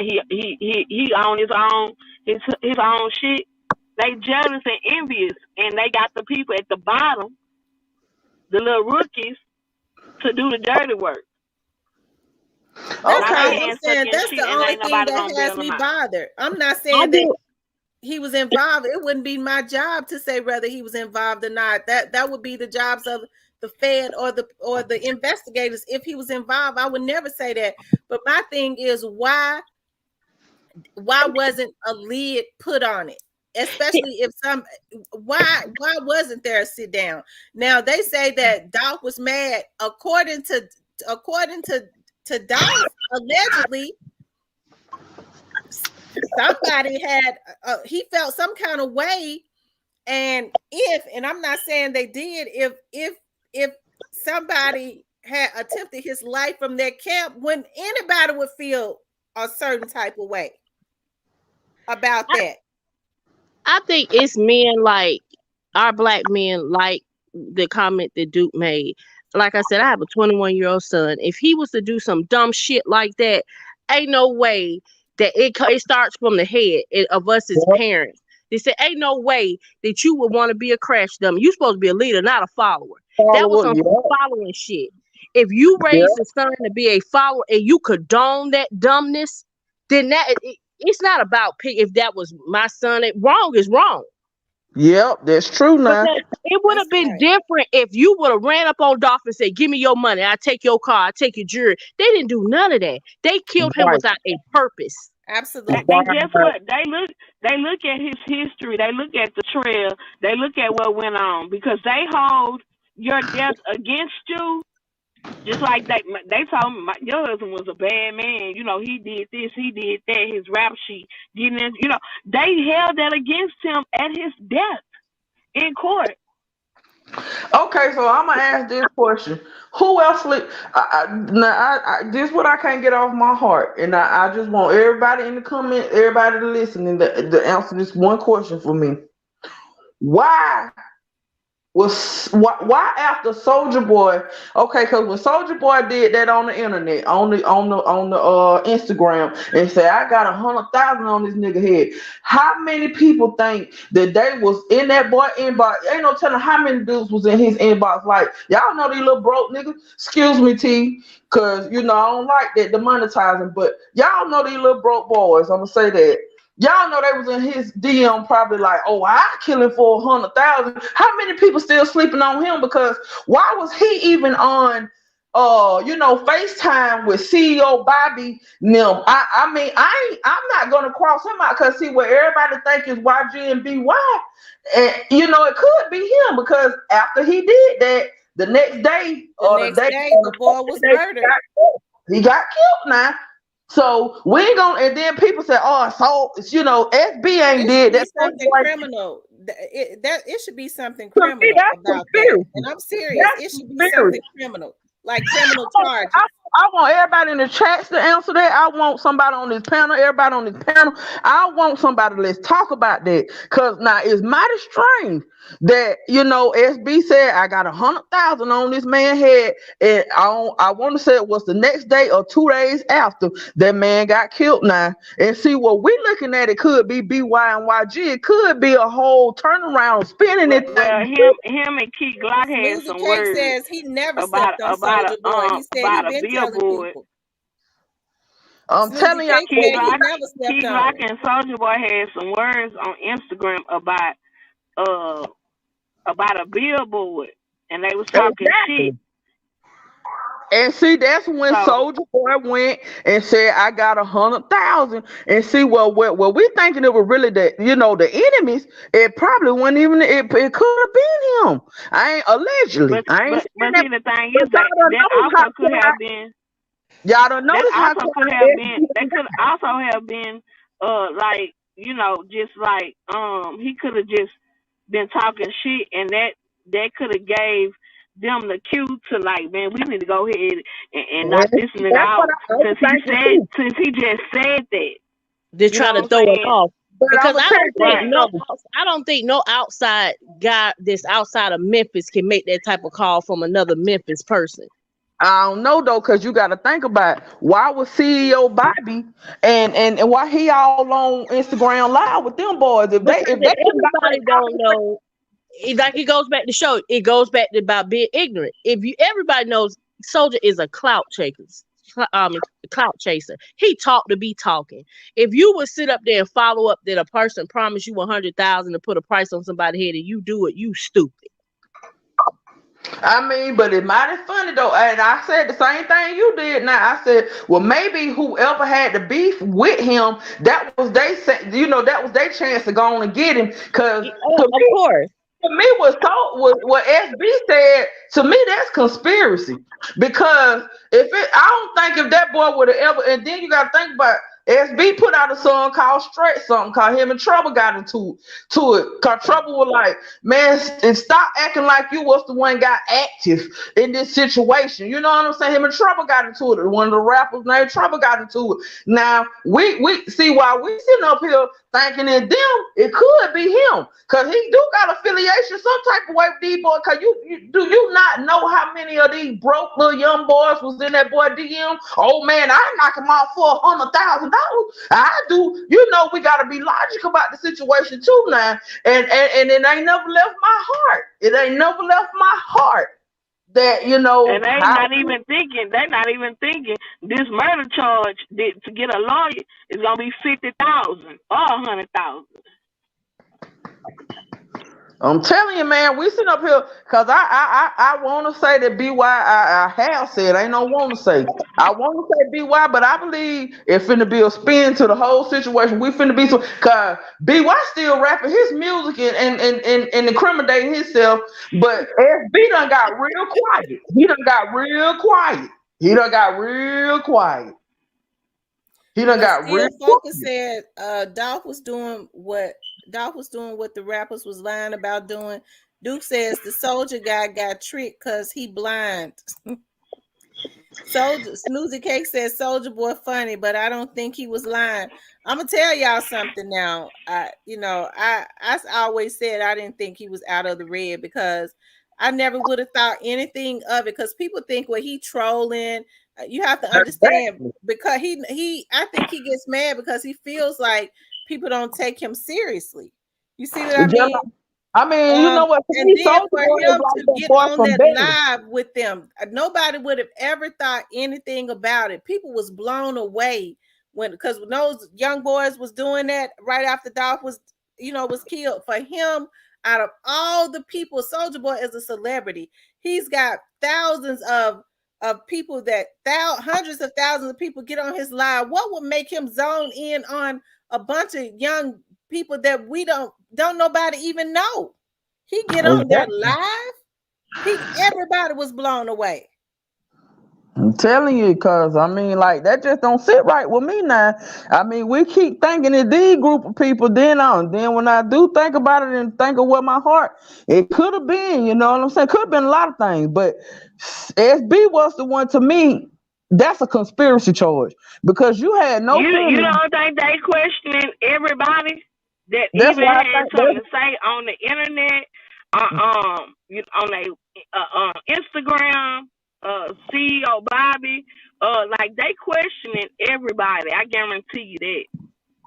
[SPEAKER 8] his own shit. They jealous and envious, and they got the people at the bottom, the little rookies, to do the dirty work.
[SPEAKER 1] That's
[SPEAKER 8] While
[SPEAKER 1] all
[SPEAKER 8] they
[SPEAKER 1] I'm
[SPEAKER 8] hands stuck
[SPEAKER 1] saying.
[SPEAKER 8] in
[SPEAKER 1] That's
[SPEAKER 8] shit,
[SPEAKER 1] the
[SPEAKER 8] and
[SPEAKER 1] only
[SPEAKER 8] ain't
[SPEAKER 1] thing
[SPEAKER 8] nobody
[SPEAKER 1] that
[SPEAKER 8] gonna bail
[SPEAKER 1] has
[SPEAKER 8] them
[SPEAKER 1] me
[SPEAKER 8] out.
[SPEAKER 1] bothered. I'm not saying that he was involved. It wouldn't be my job to say whether he was involved or not. That would be the jobs of the Fed or the investigators. If he was involved, I would never say that. But my thing is, why wasn't a lid put on it? Especially if why wasn't there a sit down? Now they say that Dolph was mad. According to Dolph, allegedly somebody had he felt some kind of way, and I'm not saying they did, if somebody had attempted his life from that camp, when anybody would feel a certain type of way about that.
[SPEAKER 7] I think it's men like our black men, like the comment that Duke made. Like I said, I have a 21-year-old son. If he was to do some dumb shit like that, ain't no way that it starts from the head of us as parents. They say, ain't no way that you would want to be a crash dummy. You supposed to be a leader, not a follower. That was
[SPEAKER 6] Follower,
[SPEAKER 7] some
[SPEAKER 6] yeah,
[SPEAKER 7] following shit. If you
[SPEAKER 6] yeah,
[SPEAKER 7] raise a son to be a follower and you condone that dumbness, then it's not about if that was my son. Wrong is wrong.
[SPEAKER 6] yep, that's true now.
[SPEAKER 7] Because it would
[SPEAKER 1] That's
[SPEAKER 7] have been
[SPEAKER 1] right.
[SPEAKER 7] different if you would have ran up on Dolph and said, "Give me your money. I take your car. I take your jewelry." They didn't do none of that. They killed him
[SPEAKER 6] Right,
[SPEAKER 7] without a purpose.
[SPEAKER 1] Absolutely.
[SPEAKER 8] And guess
[SPEAKER 6] right.
[SPEAKER 8] what? They look at his history. They look at the trail. They look at what went on because they hold your death against you. Just like they told me, your husband was a bad man. You know, he did this, he did that. His rap sheet, getting in. You know, they held that against him at his death in court.
[SPEAKER 6] Okay, so I'm gonna ask this question: who else? This what I can't get off my heart, and I just want everybody in the comment, everybody to listen, and to answer this one question for me. Why why after Soldier Boy? Okay, because when Soldier Boy did that on the internet, on the Instagram, and said I got 100,000 on this nigga head, how many people think that they was in that boy inbox? Ain't no telling how many dudes was in his inbox. Like, y'all know these little broke niggas. Excuse me, T, cause you know I don't like that demonetizing, but y'all know these little broke boys. I'm gonna say that. Y'all know they was in his DM probably like, oh, I kill him for 100,000. How many people still sleeping on him? Because why was he even on FaceTime with CEO Bobby Nim? I mean, I'm not gonna cross him out because see what everybody think is YG and BY. And it could be him because after he did that, the next day
[SPEAKER 1] The
[SPEAKER 6] or the
[SPEAKER 1] next
[SPEAKER 6] day
[SPEAKER 1] day,
[SPEAKER 6] or
[SPEAKER 1] the
[SPEAKER 6] the
[SPEAKER 1] boy was
[SPEAKER 6] second day,
[SPEAKER 1] murdered.
[SPEAKER 6] he got killed now. So we ain't gonna, and then people say, "Oh, SB ain't
[SPEAKER 1] It should
[SPEAKER 6] did
[SPEAKER 1] be
[SPEAKER 6] that."
[SPEAKER 1] something criminal. It should be something
[SPEAKER 6] To me,
[SPEAKER 1] criminal
[SPEAKER 6] that's
[SPEAKER 1] about that. And
[SPEAKER 6] conspiracy.
[SPEAKER 1] I'm serious.
[SPEAKER 6] That's
[SPEAKER 1] It should be
[SPEAKER 6] conspiracy.
[SPEAKER 1] something criminal, like criminal
[SPEAKER 6] I,
[SPEAKER 1] charges.
[SPEAKER 6] I want everybody in the chats to answer that. I want somebody on this panel, everybody on this panel. I want somebody. Let's talk about that. Cause now it's mighty strange that SB said I got 100,000 on this man's head, and I want to say it was the next day or 2 days after that man got killed. Now and see what we looking at. It could be BY and YG. It could be a whole turnaround, spinning it.
[SPEAKER 8] Well, him and Key Glock had
[SPEAKER 1] Smoothie
[SPEAKER 8] some
[SPEAKER 1] Cake
[SPEAKER 8] words
[SPEAKER 1] says he never
[SPEAKER 8] about
[SPEAKER 1] slept on Soldier Boy. He said he
[SPEAKER 8] about a
[SPEAKER 1] been telling
[SPEAKER 8] billboard.
[SPEAKER 1] people.
[SPEAKER 6] I'm
[SPEAKER 1] Smoothie
[SPEAKER 6] telling y'all.
[SPEAKER 1] Cake said he never slept
[SPEAKER 8] Key
[SPEAKER 1] on
[SPEAKER 8] Glock
[SPEAKER 1] him.
[SPEAKER 8] and Soldier Boy had some words on Instagram uh about a billboard, and they was talking shit.
[SPEAKER 6] Exactly. And see, that's when
[SPEAKER 8] So,
[SPEAKER 6] Soldier Boy went and said, "I got 100,000." And see, well, we thinking it was really the enemies. It probably wasn't even. It could have been him. I ain't allegedly.
[SPEAKER 8] but
[SPEAKER 6] I ain't
[SPEAKER 8] but
[SPEAKER 6] saying
[SPEAKER 8] but
[SPEAKER 6] that.
[SPEAKER 8] see, the thing
[SPEAKER 6] But
[SPEAKER 8] is that that also could have been
[SPEAKER 6] y'all don't
[SPEAKER 8] that
[SPEAKER 6] notice how
[SPEAKER 8] also could have been
[SPEAKER 6] quiet
[SPEAKER 8] that could also have been like just like he could have just been talking shit, and that could have gave them the cue to like, man, we need to go ahead and knock this nigga
[SPEAKER 6] That's what
[SPEAKER 8] out
[SPEAKER 6] I was thinking too.
[SPEAKER 8] since he just said that.
[SPEAKER 7] They're
[SPEAKER 8] You know
[SPEAKER 7] trying to
[SPEAKER 8] what
[SPEAKER 7] throw
[SPEAKER 8] I'm
[SPEAKER 7] it
[SPEAKER 8] saying?
[SPEAKER 7] off.
[SPEAKER 6] But I'm
[SPEAKER 7] Because
[SPEAKER 6] gonna tell
[SPEAKER 8] Right.
[SPEAKER 6] you
[SPEAKER 7] I don't think no outside guy that's outside of Memphis can make that type of call from another Memphis person.
[SPEAKER 6] I don't know though, cause you got to think about why was CEO Bobby and why he all on Instagram live with them boys if they
[SPEAKER 7] Because
[SPEAKER 6] if they
[SPEAKER 7] if
[SPEAKER 6] couldn't
[SPEAKER 7] everybody don't know, like it goes back to show, it goes back to about being ignorant. Everybody knows Soldier is a clout chaser. He talked to be talking. If you would sit up there and follow up that a person promised you 100,000 to put a price on somebody's head and you do it, you stupid.
[SPEAKER 6] I mean, but it's mighty funny though, and I said the same thing you did. Now I said, well, maybe whoever had the beef with him, that was their chance to go on and get him. Cause to
[SPEAKER 7] Of
[SPEAKER 6] me,
[SPEAKER 7] course.
[SPEAKER 6] what SB said to me, that's conspiracy. Because I don't think if that boy would have ever, and then you got to think about SB put out a song called Stretch something, called him and Trouble got into it. Cause Trouble was like, man, and stop acting like you was the one got active in this situation. You know what I'm saying? Him and Trouble got into it. One of the rappers named Trouble got into it. Now we see why we sitting up here thinking that them, it could be him. Cause he do got affiliation some type of way with these boys. Cause you not know how many of these broke little young boys was in that boy DM? Oh man, I knock him off for $100,000. I do. You know, we gotta be logical about the situation too now. And it ain't never left my heart. It ain't never left my heart that, you know,
[SPEAKER 8] and they not even thinking. They not even thinking this murder charge to get a lawyer is gonna be 50,000 or 100,000.
[SPEAKER 6] I'm telling you, man, we sitting up here because I want to say that BY, I have said, I ain't no want to say. I want to say BY, but I believe it finna be a spin to the whole situation. We finna be so, because BY still rapping his music and incriminating himself, but FB done got real quiet. He done got real quiet. He done got real quiet.
[SPEAKER 1] Focus said Dolph was doing what the rappers was lying about doing. Duke says the soldier guy got tricked because he blind. Snoozy Cake says Soldier Boy funny, but I don't think he was lying. I'm gonna tell y'all something now. I always said I didn't think he was out of the red because I never would have thought anything of it. Because people think, well, he trolling. You have to understand because I think he gets mad because he feels like people don't take him seriously. You see what I mean?
[SPEAKER 6] I mean, you know what?
[SPEAKER 1] And then for him to get on that live with them, nobody would have ever thought anything about it. People was blown away because when those young boys was doing that right after Dolph was killed. For him, out of all the people, Soulja Boy is a celebrity. He's got thousands of people hundreds of thousands of people get on his live. What would make him zone in on a bunch of young people that we don't nobody even know? He get on there live. Everybody was blown away.
[SPEAKER 6] I'm telling you, because I mean, like, that just don't sit right with me now. I mean, we keep thinking that these group of people, then when I do think about it and think of what my heart, it could have been, you know what I'm saying? Could have been a lot of things, but SB was the one. To me, that's a conspiracy charge because you had no.
[SPEAKER 8] You don't think they questioning everybody that even had something to say on the internet, on Instagram, CEO Bobby, like they questioning everybody. I guarantee you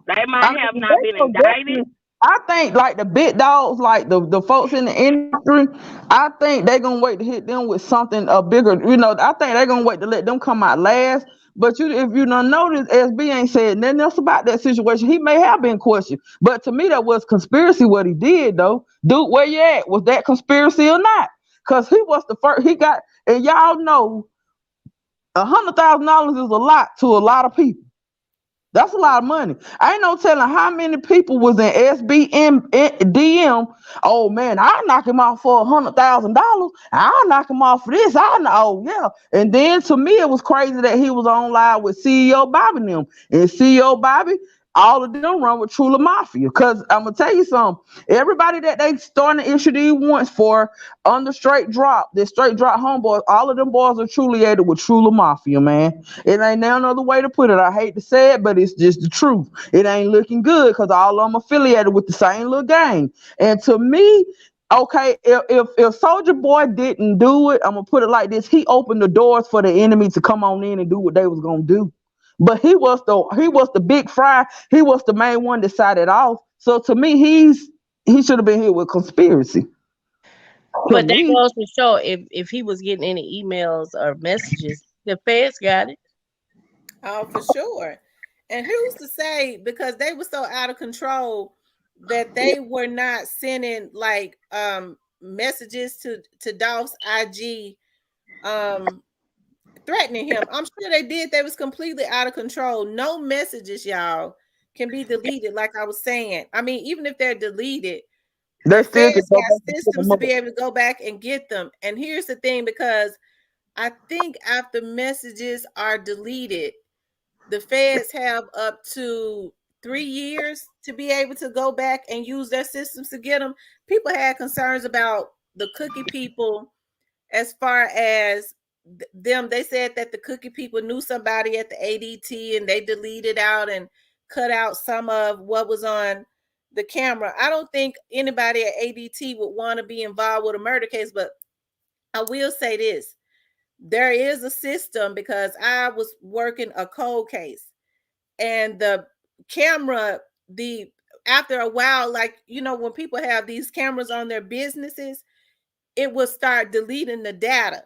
[SPEAKER 8] that they might have not been indicted.
[SPEAKER 6] I think like the big dogs, like the folks in the industry, I think they're gonna wait to hit them with something bigger. You know, I think they're gonna wait to let them come out last. But if you don't notice, SB ain't said nothing else about that situation. He may have been questioned, but to me that was conspiracy what he did though. Dude, where you at? Was that conspiracy or not? Because he was the first. He got, and y'all know, $100,000 is a lot to a lot of people. That's a lot of money. I ain't no telling how many people was in SBM DM. Oh man, I'll knock him off for $100,000. I'll knock him off for this. Oh yeah. And then to me, it was crazy that he was on live with CEO Bobby and them. And CEO Bobby, all of them run with Trula Mafia. Cause I'm gonna tell you something. Everybody that they starting to issue these warrants for on the straight drop homeboys, all of them boys are truly aided with Trula Mafia, man. It ain't no other way to put it. I hate to say it, but it's just the truth. It ain't looking good because all of them affiliated with the same little gang. And to me, okay, if Soulja Boy didn't do it, I'm gonna put it like this: he opened the doors for the enemy to come on in and do what they was gonna do. But he was the big fry. He was the main one that decided off. So to me, he should have been here with conspiracy.
[SPEAKER 7] But that goes to show if he was getting any emails or messages, the feds got it.
[SPEAKER 1] Oh, for sure. And who's to say, because they were so out of control that they were not sending like messages to Dolph's IG threatening him. I'm sure they did. They was completely out of control. No messages, y'all, can be deleted. Like I was saying. I mean, even if they're deleted, the feds got systems to be able to go back and get them. And here's the thing, because I think after messages are deleted, the feds have up to 3 years to be able to go back and use their systems to get them. People had concerns about the cookie people as far as them. They said that the cookie people knew somebody at the ADT and they deleted out and cut out some of what was on the camera. I don't think anybody at ADT would want to be involved with a murder case, but I will say this. There is a system because I was working a cold case and the camera, the after a while, like when people have these cameras on their businesses, it will start deleting the data.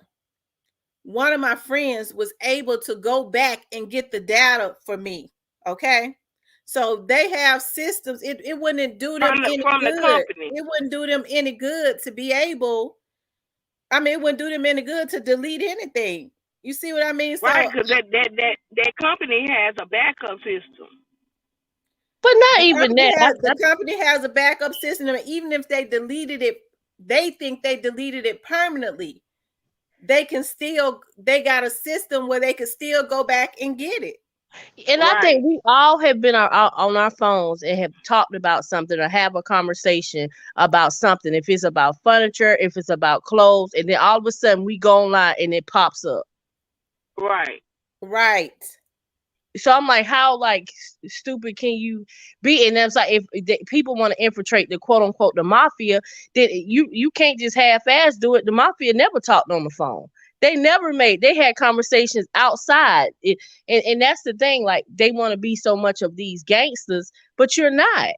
[SPEAKER 1] One of my friends was able to go back and get the data for me. Okay. So they have systems. It wouldn't do them any
[SPEAKER 8] from the
[SPEAKER 1] good.
[SPEAKER 8] company.
[SPEAKER 1] It wouldn't do them any good to be able. I mean, it wouldn't do them any good to delete anything. You see what I mean?
[SPEAKER 8] Right,
[SPEAKER 1] So
[SPEAKER 8] because that company has a backup system.
[SPEAKER 7] But not even that.
[SPEAKER 1] the company has a backup system. And even if they deleted it, they think they deleted it permanently. They got a system where they can still go back and get it.
[SPEAKER 7] And
[SPEAKER 8] Right.
[SPEAKER 7] I think we all have been on our phones and have talked about something or have a conversation about something. If it's about furniture, if it's about clothes, and then all of a sudden we go online and it pops up.
[SPEAKER 8] Right.
[SPEAKER 1] Right.
[SPEAKER 7] So I'm like, how stupid can you be? And that's like, if people want to infiltrate the quote unquote the mafia, then you can't just half-ass do it. The mafia never talked on the phone. They had conversations outside. And that's the thing, like they want to be so much of these gangsters, but you're not.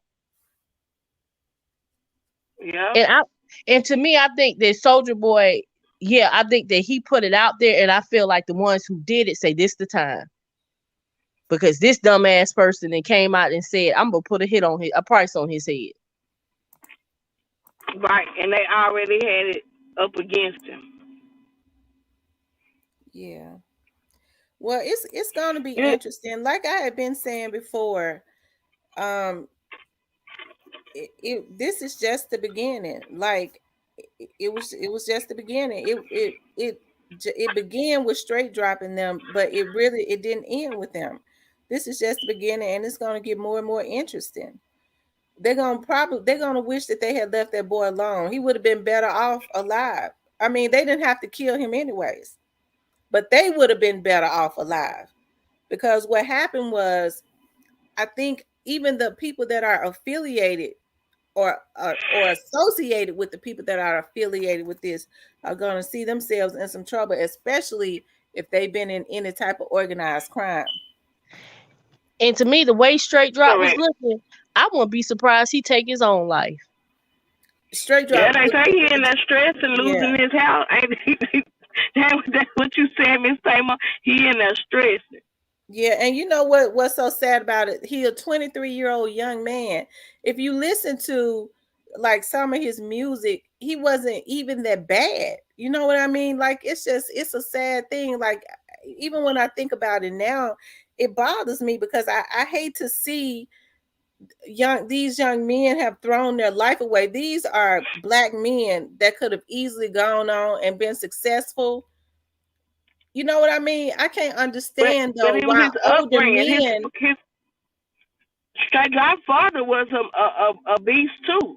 [SPEAKER 8] Yeah.
[SPEAKER 7] And to me, I think that Soldier Boy, yeah, I think that he put it out there, and I feel like the ones who did it say this the time. Because this dumbass person that came out and said, I'm gonna put a price on his head.
[SPEAKER 8] Right, and they already had it up against him.
[SPEAKER 1] Yeah. Well, it's going to be interesting. Like I had been saying before, this is just the beginning. Like it was just the beginning. It began with straight dropping them, but it didn't end with them. This is just the beginning, and it's going to get more and more interesting. They're gonna wish that they had left that boy alone. He would have been better off alive. I mean, they didn't have to kill him anyways, but they would have been better off alive, because what happened was, I think even the people that are affiliated or associated with the people that are affiliated with this are going to see themselves in some trouble, especially if they've been in any type of organized crime.
[SPEAKER 7] And to me, the way Straight Drop was looking, I wouldn't be surprised he take his own life.
[SPEAKER 1] Straight Drop.
[SPEAKER 8] Yeah, they say he in that stress and losing his house. That's what you said, Miss Tamer. He in that stress.
[SPEAKER 1] Yeah, and you know what's so sad about it? He a 23-year-old young man. If you listen to like some of his music, he wasn't even that bad. You know what I mean? Like it's a sad thing. Like even when I think about it now, it bothers me because I hate to see these young men have thrown their life away. These are Black men that could have easily gone on and been successful. You know what I mean? I can't understand
[SPEAKER 8] but it was
[SPEAKER 1] why
[SPEAKER 8] his
[SPEAKER 1] older
[SPEAKER 8] upbringing.
[SPEAKER 1] men.
[SPEAKER 8] His Straight Drop father was a beast too.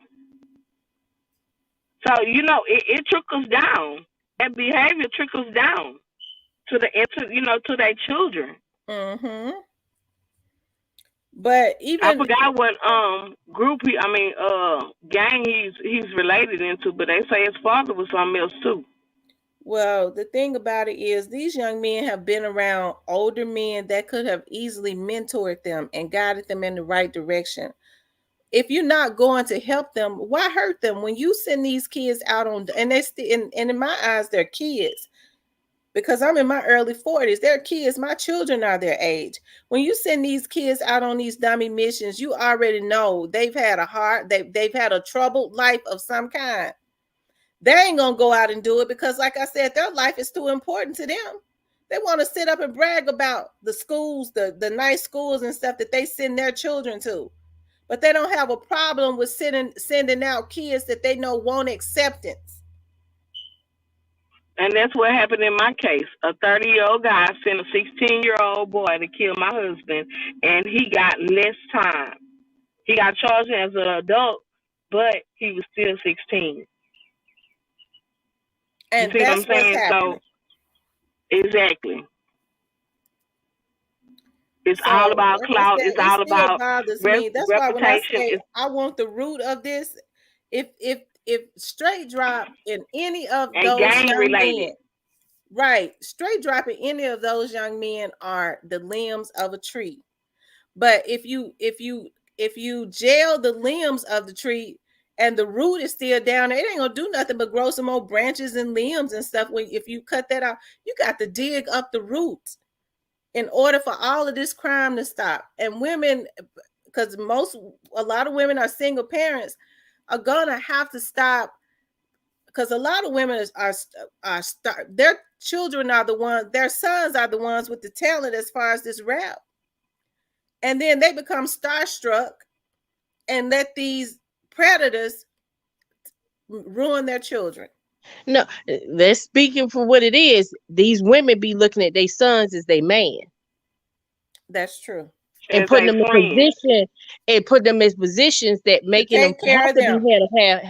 [SPEAKER 8] So it trickles down. That behavior trickles down to their children.
[SPEAKER 1] Mm-hmm. But even
[SPEAKER 8] I forgot what group gang he's related into, but they say his father was something else too.
[SPEAKER 1] Well, the thing about it is these young men have been around older men that could have easily mentored them and guided them in the right direction. If you're not going to help them, why hurt them? When you send these kids out on, and they still, and in my eyes, they're kids, because I'm in my early 40s. They're kids. My children are their age. When you send these kids out on these dummy missions, you already know they've had they've had a troubled life of some kind. They ain't gonna go out and do it because, like I said, their life is too important to them. They want to sit up and brag about the schools, the nice schools and stuff that they send their children to. But they don't have a problem with sending out kids that they know want acceptance.
[SPEAKER 8] And that's what happened in my case. A 30-year-old guy sent a 16-year-old boy to kill my husband, and he got less time. He got charged as an adult, but he was still 16. You
[SPEAKER 1] And
[SPEAKER 8] see what I'm
[SPEAKER 1] that's what's
[SPEAKER 8] saying? So,
[SPEAKER 1] happening.
[SPEAKER 8] exactly. It's all
[SPEAKER 1] So,
[SPEAKER 8] about
[SPEAKER 1] like I
[SPEAKER 8] clout.
[SPEAKER 1] said,
[SPEAKER 8] It's
[SPEAKER 1] it
[SPEAKER 8] all
[SPEAKER 1] still
[SPEAKER 8] about
[SPEAKER 1] bothers me. That's why when I
[SPEAKER 8] reputation.
[SPEAKER 1] say
[SPEAKER 8] It's
[SPEAKER 1] I want the root of this, if straight drop in any of
[SPEAKER 8] and
[SPEAKER 1] those
[SPEAKER 8] gang
[SPEAKER 1] young
[SPEAKER 8] related.
[SPEAKER 1] men, right, straight drop in any of those young men are the limbs of a tree. But if you jail the limbs of the tree and the root is still down there, it ain't gonna do nothing but grow some more branches and limbs and stuff. When if you cut that out, you got to dig up the roots in order for all of this crime to stop. And women, because a lot of women are single parents, are gonna have to stop because a lot of women are their children are the ones, their sons are the ones with the talent as far as this rap, and then they become starstruck and let these predators ruin their children.
[SPEAKER 7] No, they're speaking for what it is. These women be looking at their sons as their man
[SPEAKER 1] That's true.
[SPEAKER 7] and
[SPEAKER 8] As
[SPEAKER 7] putting
[SPEAKER 8] a
[SPEAKER 7] them in
[SPEAKER 8] friend.
[SPEAKER 7] position and putting them in positions that
[SPEAKER 1] To
[SPEAKER 7] making them
[SPEAKER 1] take care
[SPEAKER 7] have
[SPEAKER 1] of
[SPEAKER 7] to be
[SPEAKER 1] them.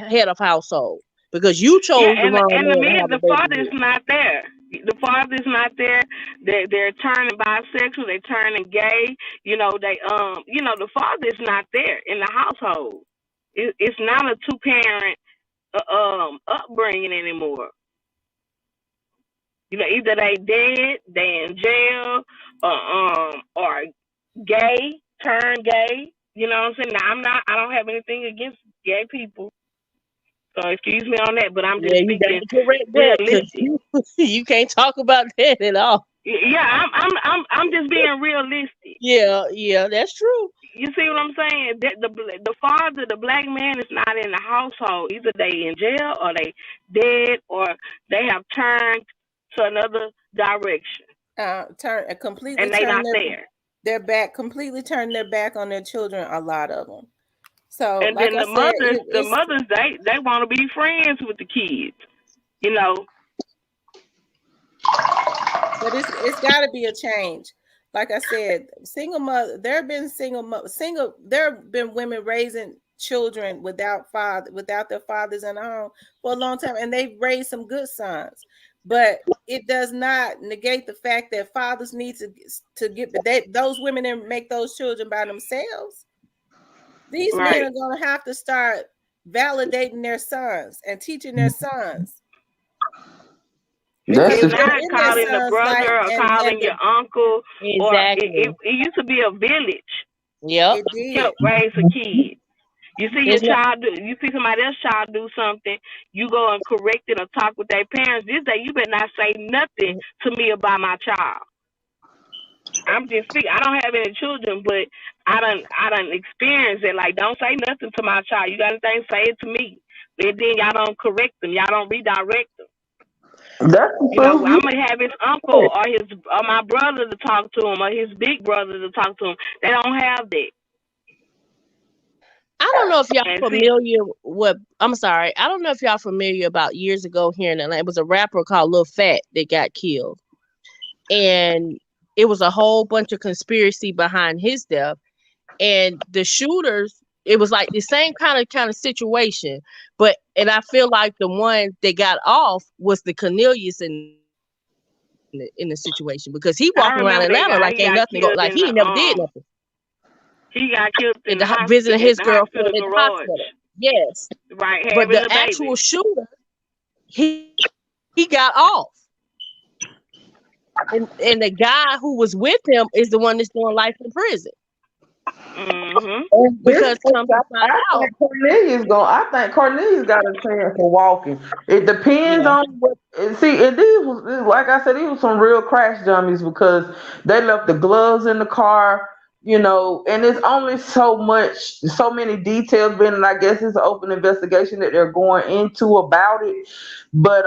[SPEAKER 7] head of household because you
[SPEAKER 8] Yeah,
[SPEAKER 7] chose the wrong
[SPEAKER 8] and the
[SPEAKER 7] man to
[SPEAKER 8] man,
[SPEAKER 7] have a
[SPEAKER 8] the
[SPEAKER 7] baby
[SPEAKER 8] father's
[SPEAKER 7] with.
[SPEAKER 8] not there. The father's not there. They're turning bisexual. They're turning gay. The father's not there in the household. It's not a two parent upbringing anymore. Either they dead, they in jail, or gay, turn gay. You know what I'm saying? Now I'm not. I don't have anything against gay people. So excuse me on that, but I'm
[SPEAKER 7] Yeah,
[SPEAKER 8] just
[SPEAKER 7] you got
[SPEAKER 8] speaking
[SPEAKER 7] to correct that because
[SPEAKER 8] realistic.
[SPEAKER 7] you can't talk about that at all.
[SPEAKER 8] Yeah, I'm just being realistic.
[SPEAKER 7] Yeah, that's true.
[SPEAKER 8] You see what I'm saying? The father, the black man, is not in the household. Either they in jail or they dead or they have turned to another direction
[SPEAKER 1] Completely
[SPEAKER 8] and they
[SPEAKER 1] turn
[SPEAKER 8] not there.
[SPEAKER 1] their back, completely turn their back on their children. A lot of them. So,
[SPEAKER 8] And
[SPEAKER 1] like
[SPEAKER 8] then
[SPEAKER 1] I
[SPEAKER 8] the
[SPEAKER 1] said,
[SPEAKER 8] mothers, the mothers, they want to be friends with the kids. You know,
[SPEAKER 1] but it's got to be a change. Like I said, single mother. There have been single. There have been women raising children without their fathers in the home for a long time, and they've raised some good sons. But it does not negate the fact that fathers need to get those women and make those children by themselves. These men
[SPEAKER 8] right?
[SPEAKER 1] are going to have to start validating their sons and teaching their sons
[SPEAKER 5] That's
[SPEAKER 1] because
[SPEAKER 8] And
[SPEAKER 5] the
[SPEAKER 1] they're
[SPEAKER 8] not
[SPEAKER 1] in their
[SPEAKER 8] calling the
[SPEAKER 1] son's life
[SPEAKER 8] brother or
[SPEAKER 1] and
[SPEAKER 8] calling your uncle, or it
[SPEAKER 7] Exactly.
[SPEAKER 8] used to be a village
[SPEAKER 7] Yep.
[SPEAKER 1] it did.
[SPEAKER 8] help raise a kid. You see your
[SPEAKER 7] There's no.
[SPEAKER 8] child you see somebody else's child do something, you go and correct it or talk with their parents. This day you better not say nothing to me about my child. I'm just speaking. I don't have any children, but I done experienced it. Like, don't say nothing to my child. You got anything, say it to me. And then y'all don't correct them. Y'all don't redirect them.
[SPEAKER 5] that's the
[SPEAKER 8] I'm
[SPEAKER 5] truth.
[SPEAKER 8] gonna have his uncle or my brother to talk to him or his big brother to talk to him. They don't have that.
[SPEAKER 7] I don't know if y'all
[SPEAKER 8] And see,
[SPEAKER 7] familiar with. I'm sorry. I don't know if y'all familiar about years ago here in Atlanta. It was a rapper called Lil Fat that got killed, and it was a whole bunch of conspiracy behind his death. And the shooters, it was like the same kind of situation, but and I feel like the one that got off was the Cornelius in the situation because he walking around Atlanta like
[SPEAKER 8] I
[SPEAKER 7] ain't
[SPEAKER 8] remember
[SPEAKER 7] nothing
[SPEAKER 8] that
[SPEAKER 7] like
[SPEAKER 8] guy.
[SPEAKER 7] he
[SPEAKER 8] He
[SPEAKER 7] ain't
[SPEAKER 8] got
[SPEAKER 7] never did
[SPEAKER 8] killed in
[SPEAKER 7] nothing.
[SPEAKER 8] the he got killed in the
[SPEAKER 7] Visiting
[SPEAKER 8] hospital
[SPEAKER 7] his girlfriend
[SPEAKER 8] hospital
[SPEAKER 7] at the
[SPEAKER 8] garage.
[SPEAKER 7] hospital. Yes,
[SPEAKER 8] Right,
[SPEAKER 7] but
[SPEAKER 8] having
[SPEAKER 7] the
[SPEAKER 8] a
[SPEAKER 7] actual
[SPEAKER 8] baby.
[SPEAKER 7] shooter, he got off, and the guy who was with him is the one that's doing life in prison
[SPEAKER 8] Mhm.
[SPEAKER 5] In this
[SPEAKER 7] because
[SPEAKER 5] case,
[SPEAKER 7] come to find out,
[SPEAKER 5] I think Cornelius got a chance for walking. It depends
[SPEAKER 7] yeah.
[SPEAKER 5] on what. See, and like I said, these were some real crash dummies because they left the gloves in the car. And it's only so many details been, and I guess it's an open investigation that they're going into about it. But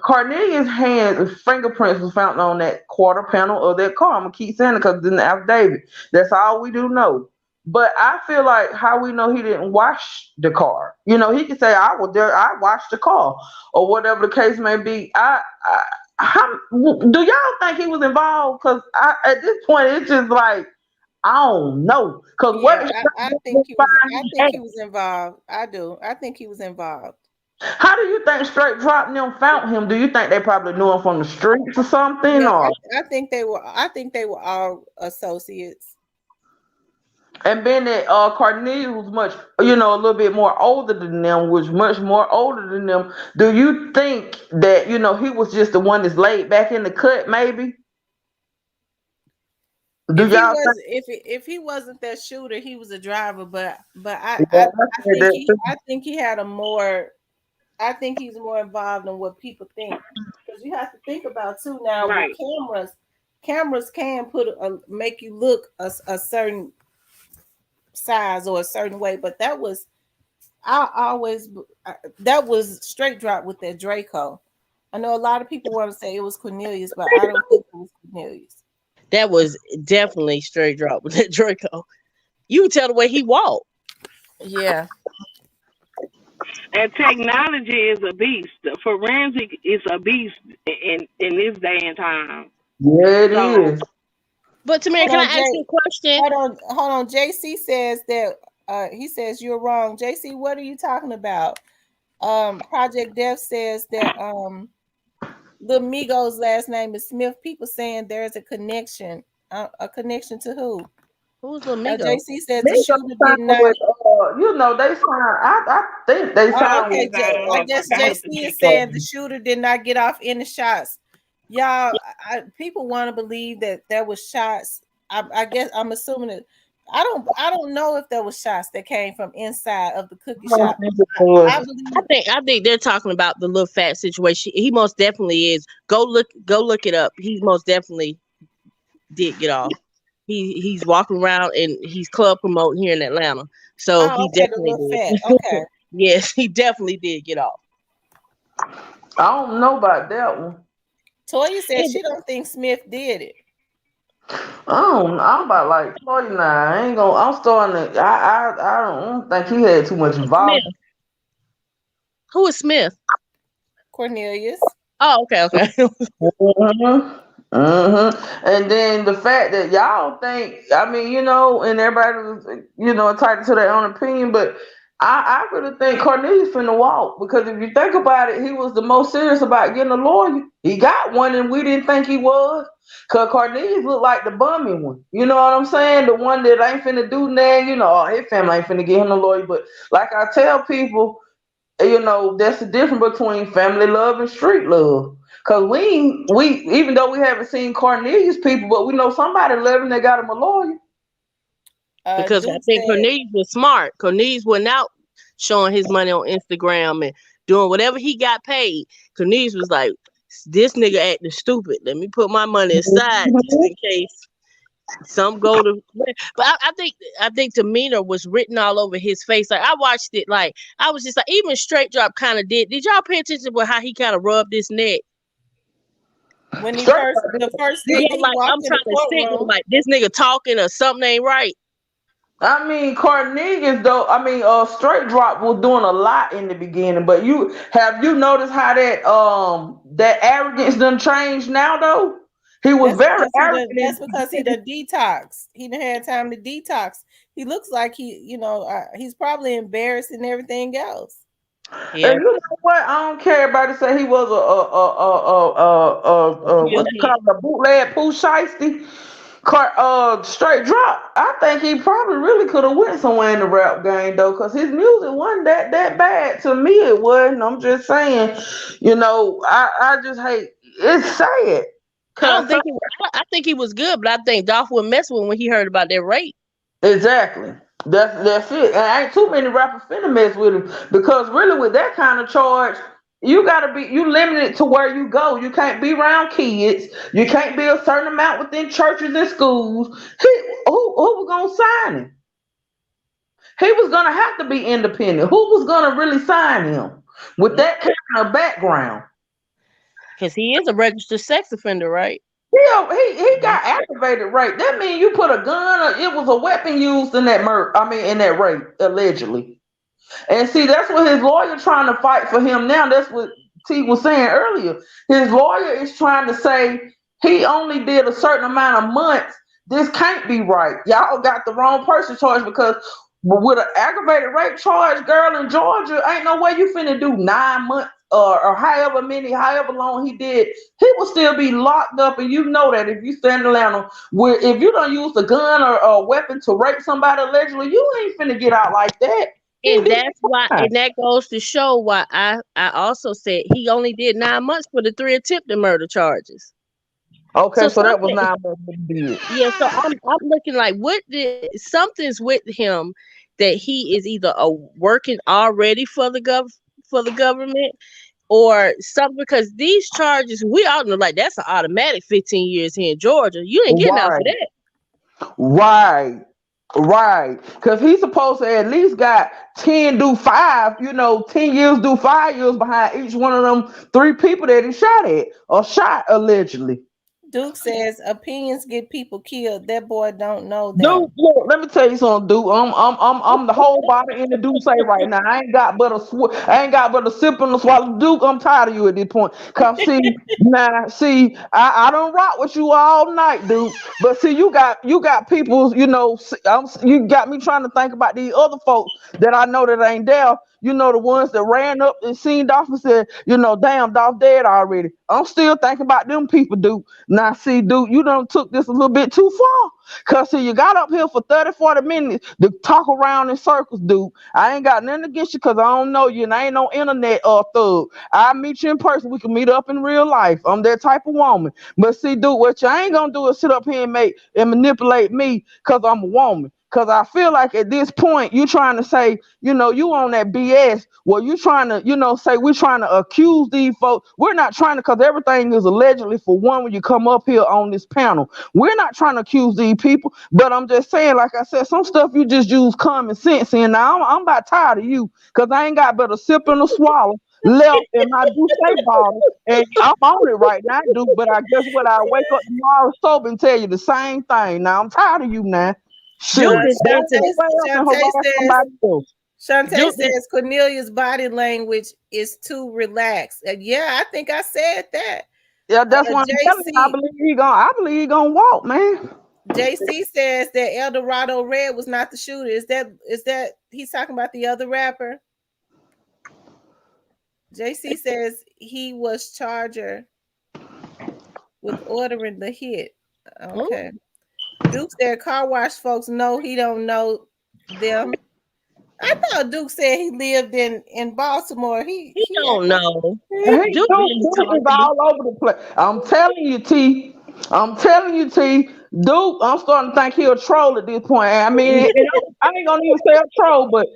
[SPEAKER 5] Cornelius' hands fingerprints was found on that quarter panel of that car. I'm gonna keep saying it because it's in the affidavit. That's all we do know.
[SPEAKER 6] But I feel like how we know he didn't wash the car. He could say I was there, I washed the car, or whatever the case may be. How, do y'all think he was involved? Because at this point, it's just like I don't know. Because what
[SPEAKER 1] Yeah,
[SPEAKER 6] is
[SPEAKER 1] I think he was. I think he was involved. I do. I think he was involved.
[SPEAKER 6] how do you think Straight Drop and them found him? Do you think they probably knew him from the streets or something,
[SPEAKER 1] Yeah,
[SPEAKER 6] or?
[SPEAKER 1] I think they were. I think they were all associates.
[SPEAKER 6] And being that Cornelius was much, a little bit more older than them, was much more older than them. Do you think that he was just the one that's laid back in the cut? Maybe. Do
[SPEAKER 1] If he
[SPEAKER 6] y'all
[SPEAKER 1] was,
[SPEAKER 6] think?
[SPEAKER 1] if he wasn't that shooter, he was a driver. But
[SPEAKER 6] Yeah, I said that too.
[SPEAKER 1] I think he had a more. I think he's more involved than what people think. Because you have to think about too now with
[SPEAKER 8] Right.
[SPEAKER 1] cameras can make you look a certain size or a certain way. But that was I always that was Straight Drop with that Draco. I know a lot of people want to say it was Cornelius, but I don't think it was Cornelius.
[SPEAKER 7] That was definitely straight drop with that Draco. You can tell the way he walked.
[SPEAKER 1] Yeah.
[SPEAKER 8] And technology is a beast. The forensic is a beast in this day and time.
[SPEAKER 6] Yeah, it
[SPEAKER 8] So
[SPEAKER 6] is.
[SPEAKER 7] But Tamara,
[SPEAKER 1] Hold
[SPEAKER 7] can
[SPEAKER 1] on,
[SPEAKER 7] I ask you a question?
[SPEAKER 1] hold on. JC says that he says you're wrong. JC, what are you talking about? Project Dev says that the Migos last name is Smith. People saying there's a connection. A connection to who?
[SPEAKER 7] Who's Lamigo?
[SPEAKER 1] JC says
[SPEAKER 6] They
[SPEAKER 1] the
[SPEAKER 6] gonna
[SPEAKER 1] shooter
[SPEAKER 6] sign
[SPEAKER 1] did not.
[SPEAKER 6] with, they sign. I think they
[SPEAKER 1] Oh,
[SPEAKER 6] signed
[SPEAKER 1] okay.
[SPEAKER 6] with.
[SPEAKER 1] I guess
[SPEAKER 8] I have to
[SPEAKER 1] JC
[SPEAKER 8] check
[SPEAKER 1] is
[SPEAKER 8] that.
[SPEAKER 1] saying the shooter did not get off any shots. Y'all, people want to believe that there was shots. I guess I'm assuming it. I don't know if there was shots that came from inside of the cookie
[SPEAKER 6] I don't
[SPEAKER 1] shop.
[SPEAKER 6] think it was.
[SPEAKER 1] I
[SPEAKER 7] I
[SPEAKER 1] believe.
[SPEAKER 7] think I think they're talking about the little fat situation. He most definitely is. Go look it up. He most definitely did get off. He's walking around and he's club promoting here in Atlanta. So
[SPEAKER 1] Oh,
[SPEAKER 7] he
[SPEAKER 1] okay. The
[SPEAKER 7] definitely
[SPEAKER 1] little fat.
[SPEAKER 7] did.
[SPEAKER 1] Okay.
[SPEAKER 7] Yes, he definitely did get off.
[SPEAKER 6] I don't know about that one.
[SPEAKER 1] Toya said
[SPEAKER 7] And
[SPEAKER 1] she don't think Smith did it.
[SPEAKER 6] I'm about like 49. I ain't gonna. I'm starting to. I don't think he had too much involvement.
[SPEAKER 7] Smith. Who is Smith?
[SPEAKER 1] Cornelius.
[SPEAKER 7] Oh, okay, okay.
[SPEAKER 6] hmm And then the fact that y'all think, I mean, and everybody was, entitled to their own opinion, but I really think Cornelius finna walk because if you think about it, he was the most serious about getting a lawyer. He got one, and we didn't think he was. Cause Cornelius looked like the bummy one. You know what I'm saying? The one that ain't finna do nothing. His family ain't finna get him a lawyer. But like I tell people, that's the difference between family love and street love. Cause we even though we haven't seen Cornelius people, but we know somebody loving that got him a lawyer.
[SPEAKER 7] Because I
[SPEAKER 1] Duke
[SPEAKER 7] think
[SPEAKER 1] said,
[SPEAKER 7] Cornelius was smart. Cornelius wasn't out showing his money on Instagram and doing whatever he got paid. Cornelius was like, this nigga acting stupid. Let me put my money aside just in case some go to. But I think demeanor was written all over his face. Like I watched it, like I was just like, even Straight Drop kind of did. Did y'all pay attention to how he kind of rubbed his neck?
[SPEAKER 1] when
[SPEAKER 6] Straight
[SPEAKER 1] the first day
[SPEAKER 7] Yeah,
[SPEAKER 1] that he
[SPEAKER 7] like
[SPEAKER 1] walked
[SPEAKER 7] I'm
[SPEAKER 1] in the
[SPEAKER 7] trying to signal,
[SPEAKER 1] courtroom,
[SPEAKER 7] like this nigga talking or something ain't right.
[SPEAKER 6] I mean, Cornelius though. I mean, Straight Drop was doing a lot in the beginning, but you noticed how that arrogance done changed now though? He was very arrogant.
[SPEAKER 1] that's because he done detox. He done had time to detox. He looks like he's probably embarrassed and everything else.
[SPEAKER 7] Yeah,
[SPEAKER 6] And you know what? I don't care about to say he was
[SPEAKER 7] real
[SPEAKER 6] what you
[SPEAKER 7] heat.
[SPEAKER 6] call it, a bootleg Pooh Shiesty. Straight Drop. I think he probably really could have went somewhere in the rap game though, cause his music wasn't that bad to me. It wasn't. I'm just saying, I just hate. It's sad.
[SPEAKER 7] I don't
[SPEAKER 6] Cause
[SPEAKER 7] think he. I think he was good, but I think Dolph would mess with him when he heard about that rape.
[SPEAKER 6] exactly. That's it. And ain't too many rappers finna mess with him because really with that kind of charge, you limited to where you go. You can't be around kids. You can't be a certain amount within churches and schools. Who was gonna sign him? He was gonna have to be independent. Who was gonna really sign him with
[SPEAKER 7] Nope.
[SPEAKER 6] that kind of background?
[SPEAKER 7] Because he is a registered sex offender, right?
[SPEAKER 6] he got aggravated rape. That means you put a gun or it was a weapon used in that murder. I mean, in that rape, allegedly. And see, that's what his lawyer trying to fight for him now. That's what T was saying earlier. His lawyer is trying to say he only did a certain amount of months. This can't be right. Y'all got the wrong person charged because with an aggravated rape charge, girl, in Georgia, ain't no way you finna do 9 months or however long he did. He will still be locked up, and you know that if you stand around where if you don't use a gun or a weapon to rape somebody allegedly, you ain't finna get out like that. He
[SPEAKER 7] And
[SPEAKER 6] did
[SPEAKER 7] that's why,
[SPEAKER 6] fine.
[SPEAKER 7] and that goes to show why I also said he only did 9 months for the 3 attempted murder charges.
[SPEAKER 6] Okay,
[SPEAKER 7] So
[SPEAKER 6] so that was
[SPEAKER 7] something,
[SPEAKER 6] 9 months that he did.
[SPEAKER 7] yeah. So I'm looking like what did something's with him that he is either a working already for the government or something because these charges we all know like that's an automatic 15 years here in Georgia. You ain't getting out for
[SPEAKER 6] Right,
[SPEAKER 7] that.
[SPEAKER 6] right, right. Because he's supposed to at least got 10 do 5, 10 years do 5 years behind each one of them 3 people that he shot at or shot allegedly.
[SPEAKER 1] Duke says opinions get people killed. That boy don't know
[SPEAKER 6] Dude,
[SPEAKER 1] them.
[SPEAKER 6] look, let me tell you something, dude. I'm the whole body in the Duke say right now. I ain't got but a sip and a swallow. Duke, I'm tired of you at this point. Cause see, I don't rock with you all night, dude. But see, you got people, you got me trying to think about these other folks that I know that ain't there. The ones that ran up and seen Dolph and said, damn, Dolph dead already. I'm still thinking about them people, dude. Now, see, dude, you done took this a little bit too far. Cause see, you got up here for 30, 40 minutes to talk around in circles, dude. I ain't got nothing against you because I don't know you and I ain't no internet thug. I'll meet you in person. We can meet up in real life. I'm that type of woman. But see, dude, what you ain't gonna do is sit up here and manipulate me because I'm a woman. Cause I feel like at this point you trying to say, you on that BS. Well, you trying to, say we trying to accuse these folks. We're not trying to, cause everything is allegedly for one when you come up here on this panel. We're not trying to accuse these people, but I'm just saying, like I said, some stuff you just use common sense in. Now I'm about tired of you, cause I ain't got but a sip and a swallow left in my Douce bottle, and I'm on it right now, dude. But I guess what? I wake up tomorrow sober and tell you the same thing. Now I'm tired of you now.
[SPEAKER 7] Duke
[SPEAKER 6] Shoot,
[SPEAKER 7] is
[SPEAKER 6] don't
[SPEAKER 7] acting.
[SPEAKER 6] go away up and
[SPEAKER 1] Shantae
[SPEAKER 6] harass
[SPEAKER 1] says
[SPEAKER 6] somebody else.
[SPEAKER 1] Shantae
[SPEAKER 7] Duke is
[SPEAKER 1] says Cornelia's body language is too relaxed. Yeah, I think I said that.
[SPEAKER 6] Yeah, that's what I'm telling you.
[SPEAKER 1] JC
[SPEAKER 6] I believe he gonna walk, man.
[SPEAKER 1] JC says that El Dorado Red was not the shooter. Is that he's talking about the other rapper? JC says he was charger with ordering the hit. Okay. Duke said car wash folks know he don't know them. I thought Duke said he lived in Baltimore.
[SPEAKER 7] he don't know.
[SPEAKER 6] Hey,
[SPEAKER 7] Duke really
[SPEAKER 6] Duke is
[SPEAKER 7] talking.
[SPEAKER 6] all over the place. I'm telling you, T. I'm telling you, T. Duke, I'm starting to think he a troll at this point. I mean, I ain't gonna even say a troll, but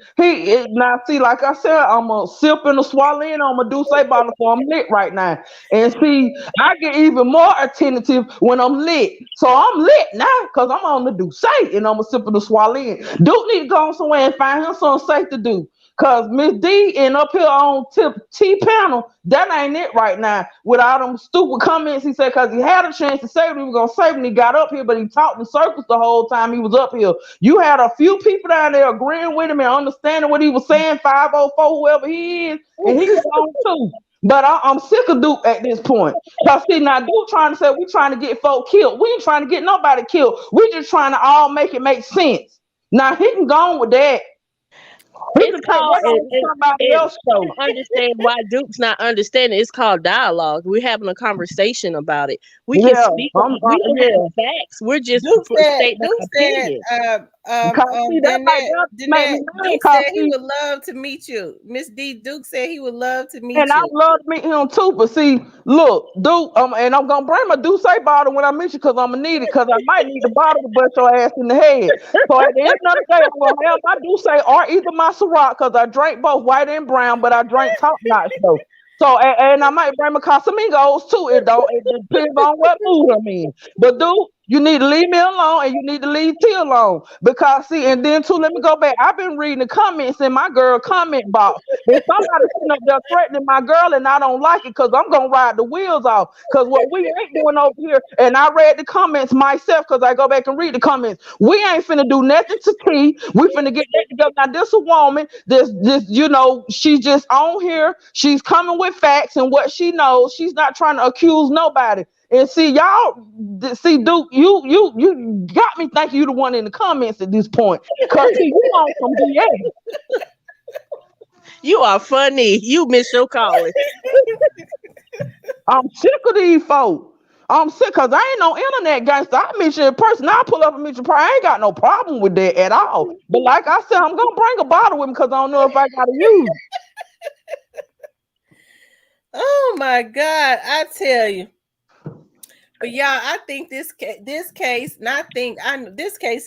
[SPEAKER 6] now see, like I said, I'm a sip and a swallow in on my Douce bottle, so I'm lit right now. And see, I get even more attentive when I'm lit. So I'm lit now because I'm on the Douce and I'm a sip and a swallow in. Duke need to go on somewhere and find him something safe to do. Cause Miss D and up here on T panel, that ain't it right now. With all them stupid comments, he said, cause he had a chance to say what he was gonna say when he got up here, but he talked in circles the whole time he was up here. You had a few people down there agreeing with him and understanding what he was saying, 504, whoever he is, and he was on too. But I'm sick of Duke at this point. Cause see now Duke trying to say we trying to get folk killed. We ain't trying to get nobody killed. We just trying to all make it make sense. Now he can go on with that. He can
[SPEAKER 7] It's
[SPEAKER 6] take
[SPEAKER 7] called,
[SPEAKER 6] that on to somebody else
[SPEAKER 7] I
[SPEAKER 6] show.
[SPEAKER 7] don't understand why Duke's not understanding. It's called dialogue. We're having a conversation about it. We can
[SPEAKER 6] Yeah,
[SPEAKER 7] speak. We don't
[SPEAKER 6] yeah.
[SPEAKER 7] have facts. We're just stating
[SPEAKER 1] Duke
[SPEAKER 7] our
[SPEAKER 1] said,
[SPEAKER 7] opinion.
[SPEAKER 6] Cause see that right there make me mad.
[SPEAKER 1] Duke
[SPEAKER 6] Cause
[SPEAKER 1] said he
[SPEAKER 6] see,
[SPEAKER 1] would love to meet you. Miss D. Duke said he would love to
[SPEAKER 6] and
[SPEAKER 1] meet
[SPEAKER 6] I
[SPEAKER 1] you.
[SPEAKER 6] love to meet him too. But see, look, Duke, and I'm gonna bring my Douce bottle when I meet you, cause I'm gonna need it, cause I might need the bottle to bust your ass in the head. So at the end of the day, I'm gonna have my Douce or either my Ciroc, cause I drink both white and brown, but I drink top notch though. So and I might bring my Casamigos too. It depends on what mood I'm in. But Duke, You need to leave me alone, and you need to leave T alone. Because see, and then too, let me go back. I've been reading the comments in my girl comment box. There's somebody sitting up there threatening my girl, and I don't like it because I'm gonna ride the wheels off. Because what we ain't doing over here, and I read the comments myself because I go back and read the comments. We ain't finna do nothing to T. We finna get that together. Now, this a woman, she's just on here. She's coming with facts and what she knows. She's not trying to accuse nobody. And see, Duke, you got me thinking you the one in the comments at this point. Cause see, you on some BS.
[SPEAKER 7] You are funny. You miss your calling.
[SPEAKER 6] I'm sick of these folks. I'm sick because I ain't no internet gangster. I meet you in person. I pull up and meet you. I ain't got no problem with that at all. But like I said, I'm gonna bring a bottle with me because I don't know if I gotta use it.
[SPEAKER 1] Oh my God, I tell you. But y'all, I think this case, this case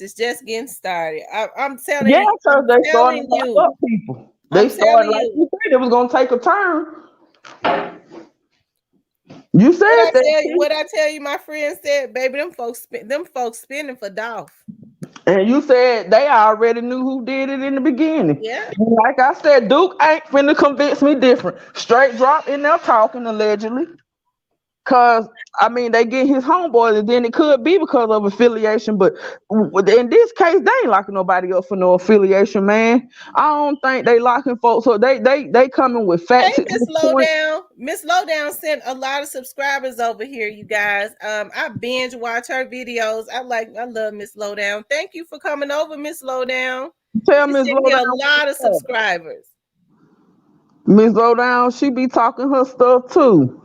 [SPEAKER 1] is just getting started. I'm telling
[SPEAKER 6] Yeah,
[SPEAKER 1] you,
[SPEAKER 6] because they started to lock up people. They started, like you said, it was gonna take a turn. You said that.
[SPEAKER 1] What I tell you, my friend said, baby, them folks spending for Dolph.
[SPEAKER 6] And you said they already knew who did it in the beginning.
[SPEAKER 1] Yeah.
[SPEAKER 6] And like I said, Duke ain't finna convince me different. Straight drop in there talking allegedly. Cause I mean they get his homeboys, and then it could be because of affiliation. But in this case, they ain't locking nobody up for no affiliation, man. I don't think they locking folks. So they coming with facts
[SPEAKER 1] Hey,
[SPEAKER 6] at this point.
[SPEAKER 1] Miss Lowdown sent a lot of subscribers over here, you guys. I binge watch her videos. I love Miss Lowdown. Thank you for coming over, Miss Lowdown.
[SPEAKER 6] Tell
[SPEAKER 1] She
[SPEAKER 6] Miss
[SPEAKER 1] sent me a
[SPEAKER 6] Lowdown.
[SPEAKER 1] lot of subscribers.
[SPEAKER 6] Miss Lowdown, she be talking her stuff too.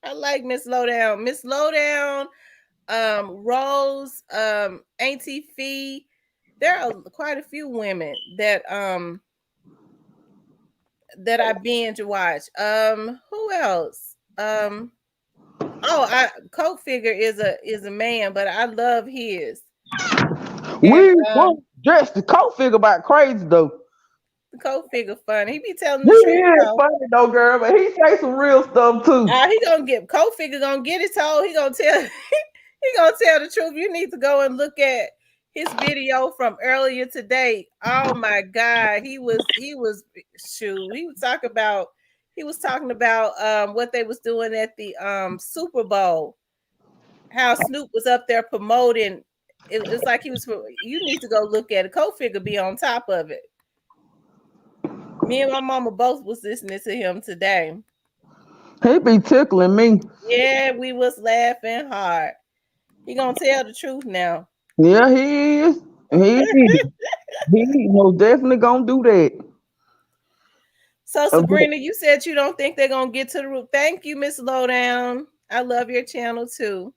[SPEAKER 1] I like Miss Lowdown. Miss Lowdown, Rose, Auntie Fee. There are quite a few women that I binge watch. Who else? Coke Figure is a man, but I love his.
[SPEAKER 6] We dressed the Coke Figure about crazy though.
[SPEAKER 1] The Coke Figure funny. He be telling
[SPEAKER 6] He
[SPEAKER 1] the truth
[SPEAKER 6] is
[SPEAKER 1] though.
[SPEAKER 6] funny though, girl, but he say some real stuff too.
[SPEAKER 1] He gonna get Coke Figure gonna get it told. He gonna tell he gonna tell the truth. You need to go and look at his video from earlier today. Oh my God, he was shoot. He was talking about what they was doing at the Super Bowl. How Snoop was up there promoting. It's like he was. You need to go look at it. Coke Figure be on top of it. Me and my mama both was listening to him today.
[SPEAKER 6] He be tickling me.
[SPEAKER 1] Yeah, we was laughing hard. He gonna tell the truth now.
[SPEAKER 6] Yeah, he is. He most definitely gonna do that.
[SPEAKER 1] So Sabrina, you said you don't think they're gonna get to the root. Thank you, Miss Lowdown. I love your channel too.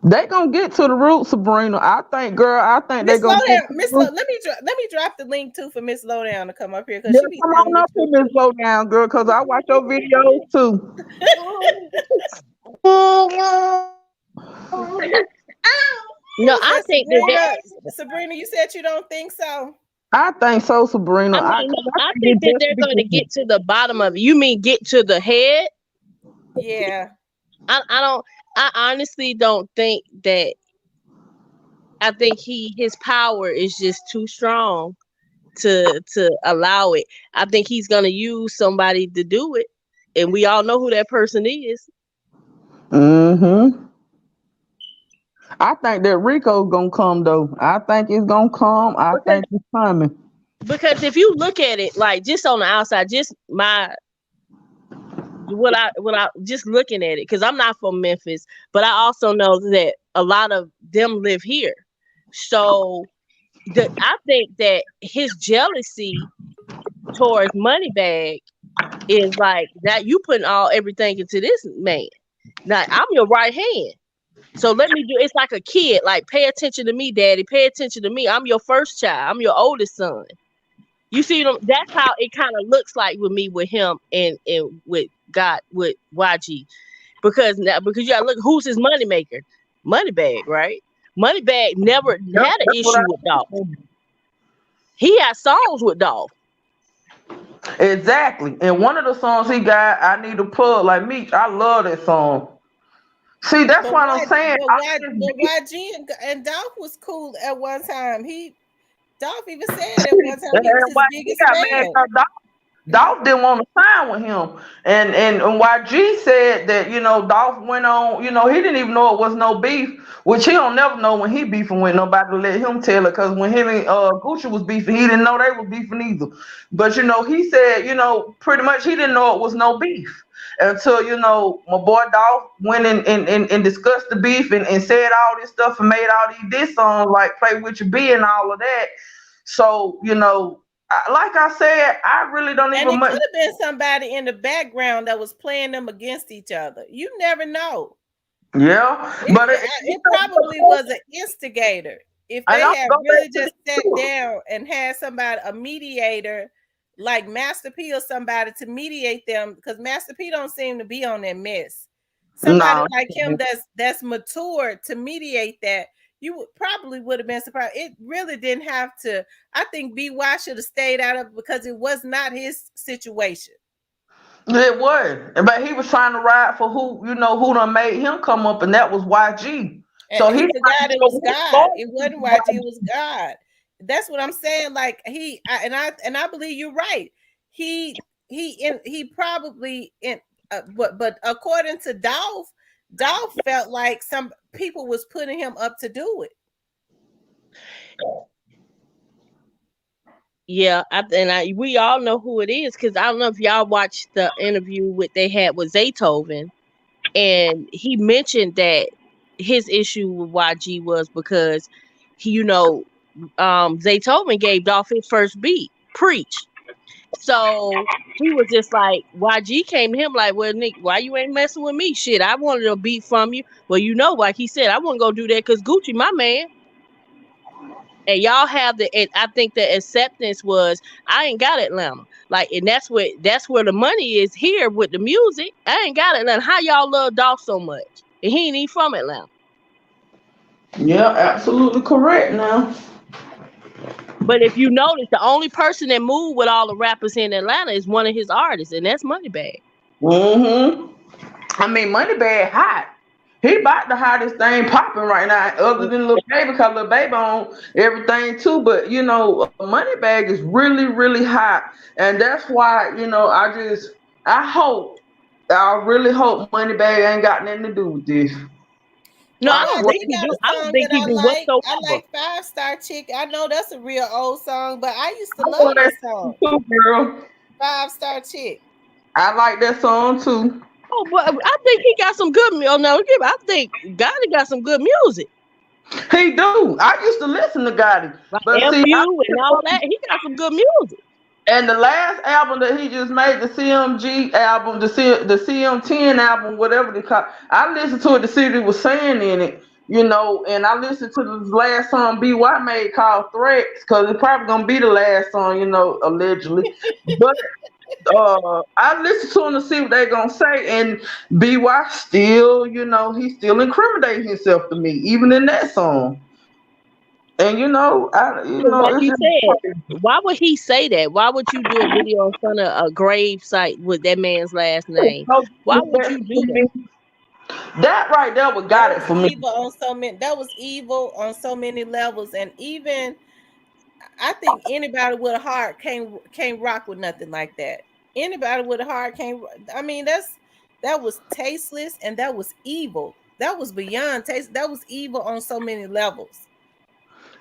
[SPEAKER 6] They gonna get to the root, Sabrina. I think they're gonna
[SPEAKER 1] Lowdown,
[SPEAKER 6] get
[SPEAKER 1] let me drop the link too for Miss Lowdown to come up here because
[SPEAKER 6] yeah,
[SPEAKER 1] she be
[SPEAKER 6] come
[SPEAKER 1] telling
[SPEAKER 6] on
[SPEAKER 1] the
[SPEAKER 6] up
[SPEAKER 1] truth.
[SPEAKER 6] here, Miss Lowdown, girl, because I watch your videos too.
[SPEAKER 7] No, I think
[SPEAKER 1] Sabrina, you said you don't think so.
[SPEAKER 6] I think so, Sabrina.
[SPEAKER 7] I think that they're going to get to the bottom of it. You mean get to the head?
[SPEAKER 1] Yeah.
[SPEAKER 7] I honestly don't think that. I think his power is just too strong to allow it. I think he's going to use somebody to do it, and we all know who that person is.
[SPEAKER 6] Mm-hmm. I think that Rico's gonna come though. I think it's gonna come. I think it's coming.
[SPEAKER 7] Because if you look at it like just on the outside, just what I just looking at it, because I'm not from Memphis, but I also know that a lot of them live here. So I think that his jealousy towards Moneybag is like that. You putting everything into this man. Now I'm your right hand. So let me do. It's like a kid. Like, pay attention to me, daddy. Pay attention to me. I'm your first child. I'm your oldest son. You see them? That's how it kind of looks like with me, with him, and with YG, because you gotta look who's his money maker. Moneybag, right? Moneybag never had an issue with Dolph. He had songs with Dolph.
[SPEAKER 6] Exactly. And one of the songs he got, I Need a Plug, like Meech. I love that song. See, that's
[SPEAKER 1] But
[SPEAKER 6] what I'm
[SPEAKER 1] why?
[SPEAKER 6] saying.
[SPEAKER 1] But YG and Dolph was cool at one time. Dolph even said at one time he was his
[SPEAKER 6] Why he
[SPEAKER 1] biggest
[SPEAKER 6] got mad
[SPEAKER 1] fan.
[SPEAKER 6] because Dolph didn't want to sign with him, and YG said that Dolph went on, he didn't even know it was no beef, which he don't never know when he beefing with nobody to let him tell it, because when him and Gucci was beefing, he didn't know they was beefing either. But he said pretty much he didn't know it was no beef until my boy Dolph went and discussed the beef and said all this stuff and made all these diss songs like "Play with Your B" and all of that. So like I said, I really don't
[SPEAKER 1] And
[SPEAKER 6] even
[SPEAKER 1] it
[SPEAKER 6] much.
[SPEAKER 1] could have been somebody in the background that was playing them against each other. You never know.
[SPEAKER 6] Yeah, but
[SPEAKER 1] It probably was an instigator. If
[SPEAKER 6] and
[SPEAKER 1] they
[SPEAKER 6] I'm
[SPEAKER 1] had
[SPEAKER 6] go
[SPEAKER 1] really
[SPEAKER 6] back to
[SPEAKER 1] just sat
[SPEAKER 6] the
[SPEAKER 1] down and had somebody, a mediator, like Master P or somebody to mediate them, because Master P don't seem to be on that mess. Somebody
[SPEAKER 6] no.
[SPEAKER 1] like him that's mature to mediate that, you probably would have been surprised. It really didn't have to. I think BY should have stayed out of it because it was not his situation.
[SPEAKER 6] It was, but he was trying to ride for who done made him come up, and that was YG.
[SPEAKER 1] And
[SPEAKER 6] So he
[SPEAKER 1] he
[SPEAKER 6] didn't have
[SPEAKER 1] forgot
[SPEAKER 6] to
[SPEAKER 1] it
[SPEAKER 6] go
[SPEAKER 1] was
[SPEAKER 6] with
[SPEAKER 1] God. It wasn't YG, it
[SPEAKER 6] YG.
[SPEAKER 1] was God. That's what I'm saying. Like I believe you're right. He probably but according to Dolph felt like some people was putting him up to do it.
[SPEAKER 7] Yeah, we all know who it is, because I don't know if y'all watched the interview they had with Zaytoven, and he mentioned that his issue with YG was because Zaytoven gave Dolph his first beat, Preach. So he was just like, YG came to him like, well, Nick, why you ain't messing with me? Shit, I wanted a beat from you. Well, like he said, I wouldn't go do that because Gucci, my man. And y'all and I think the acceptance was, I ain't got Atlanta. Like, and that's where the money is here with the music. I ain't got Atlanta. How y'all love Dolph so much? And he ain't even from Atlanta.
[SPEAKER 6] Yeah, absolutely correct. Now,
[SPEAKER 7] But if you notice, the only person that moved with all the rappers in Atlanta is one of his artists, and that's Moneybagg.
[SPEAKER 6] I mean, Moneybagg hot. He about the hottest thing popping right now, other than Lil Baby, because Lil Baby on everything too. But Moneybagg is really, really hot, and that's why I really hope Moneybagg ain't got nothing to do with this.
[SPEAKER 7] No, I
[SPEAKER 6] I
[SPEAKER 7] don't
[SPEAKER 6] swear.
[SPEAKER 7] think
[SPEAKER 1] He
[SPEAKER 7] he
[SPEAKER 1] got
[SPEAKER 7] do.
[SPEAKER 1] a
[SPEAKER 7] I don't
[SPEAKER 1] song
[SPEAKER 7] think
[SPEAKER 1] that
[SPEAKER 7] he
[SPEAKER 1] I
[SPEAKER 7] do
[SPEAKER 1] like. I
[SPEAKER 7] whatsoever.
[SPEAKER 1] like 5 Star Chick. I know that's a real old song, but I used to
[SPEAKER 6] I
[SPEAKER 1] love
[SPEAKER 6] know that
[SPEAKER 1] that song.
[SPEAKER 6] song too, girl.
[SPEAKER 1] 5 Star Chick.
[SPEAKER 6] I like that song too.
[SPEAKER 7] Oh, but I think he got some good. Oh no, I think Gotti got some good music.
[SPEAKER 6] He do. I used to listen to Gotti,
[SPEAKER 7] Like
[SPEAKER 6] but see,
[SPEAKER 7] FU and all that. He got some good music.
[SPEAKER 6] and the last album that he just made, the CMG album, the CM10 album, whatever they call, I listened to it to see what he was saying in it, and I listened to the last song BY made called Threats, because it's probably gonna be the last song, allegedly. But I listened to him to see what they gonna say, and BY still, he still incriminating himself to me, even in that song. And
[SPEAKER 7] Like
[SPEAKER 6] it's
[SPEAKER 7] you
[SPEAKER 6] just
[SPEAKER 7] said, why would he say that? Why would you do a video in front of a grave site with that man's last name?
[SPEAKER 6] no
[SPEAKER 7] Why would
[SPEAKER 6] disrespect
[SPEAKER 7] you
[SPEAKER 6] for
[SPEAKER 7] do that?
[SPEAKER 6] me. That right there what
[SPEAKER 1] That
[SPEAKER 6] got it
[SPEAKER 1] was
[SPEAKER 6] for me.
[SPEAKER 1] evil on so many. That was evil on so many levels, and even I think anybody with a heart can't rock with nothing like that. Anybody with a heart can't. I mean, that was tasteless and that was evil. That was beyond taste. That was evil on so many levels.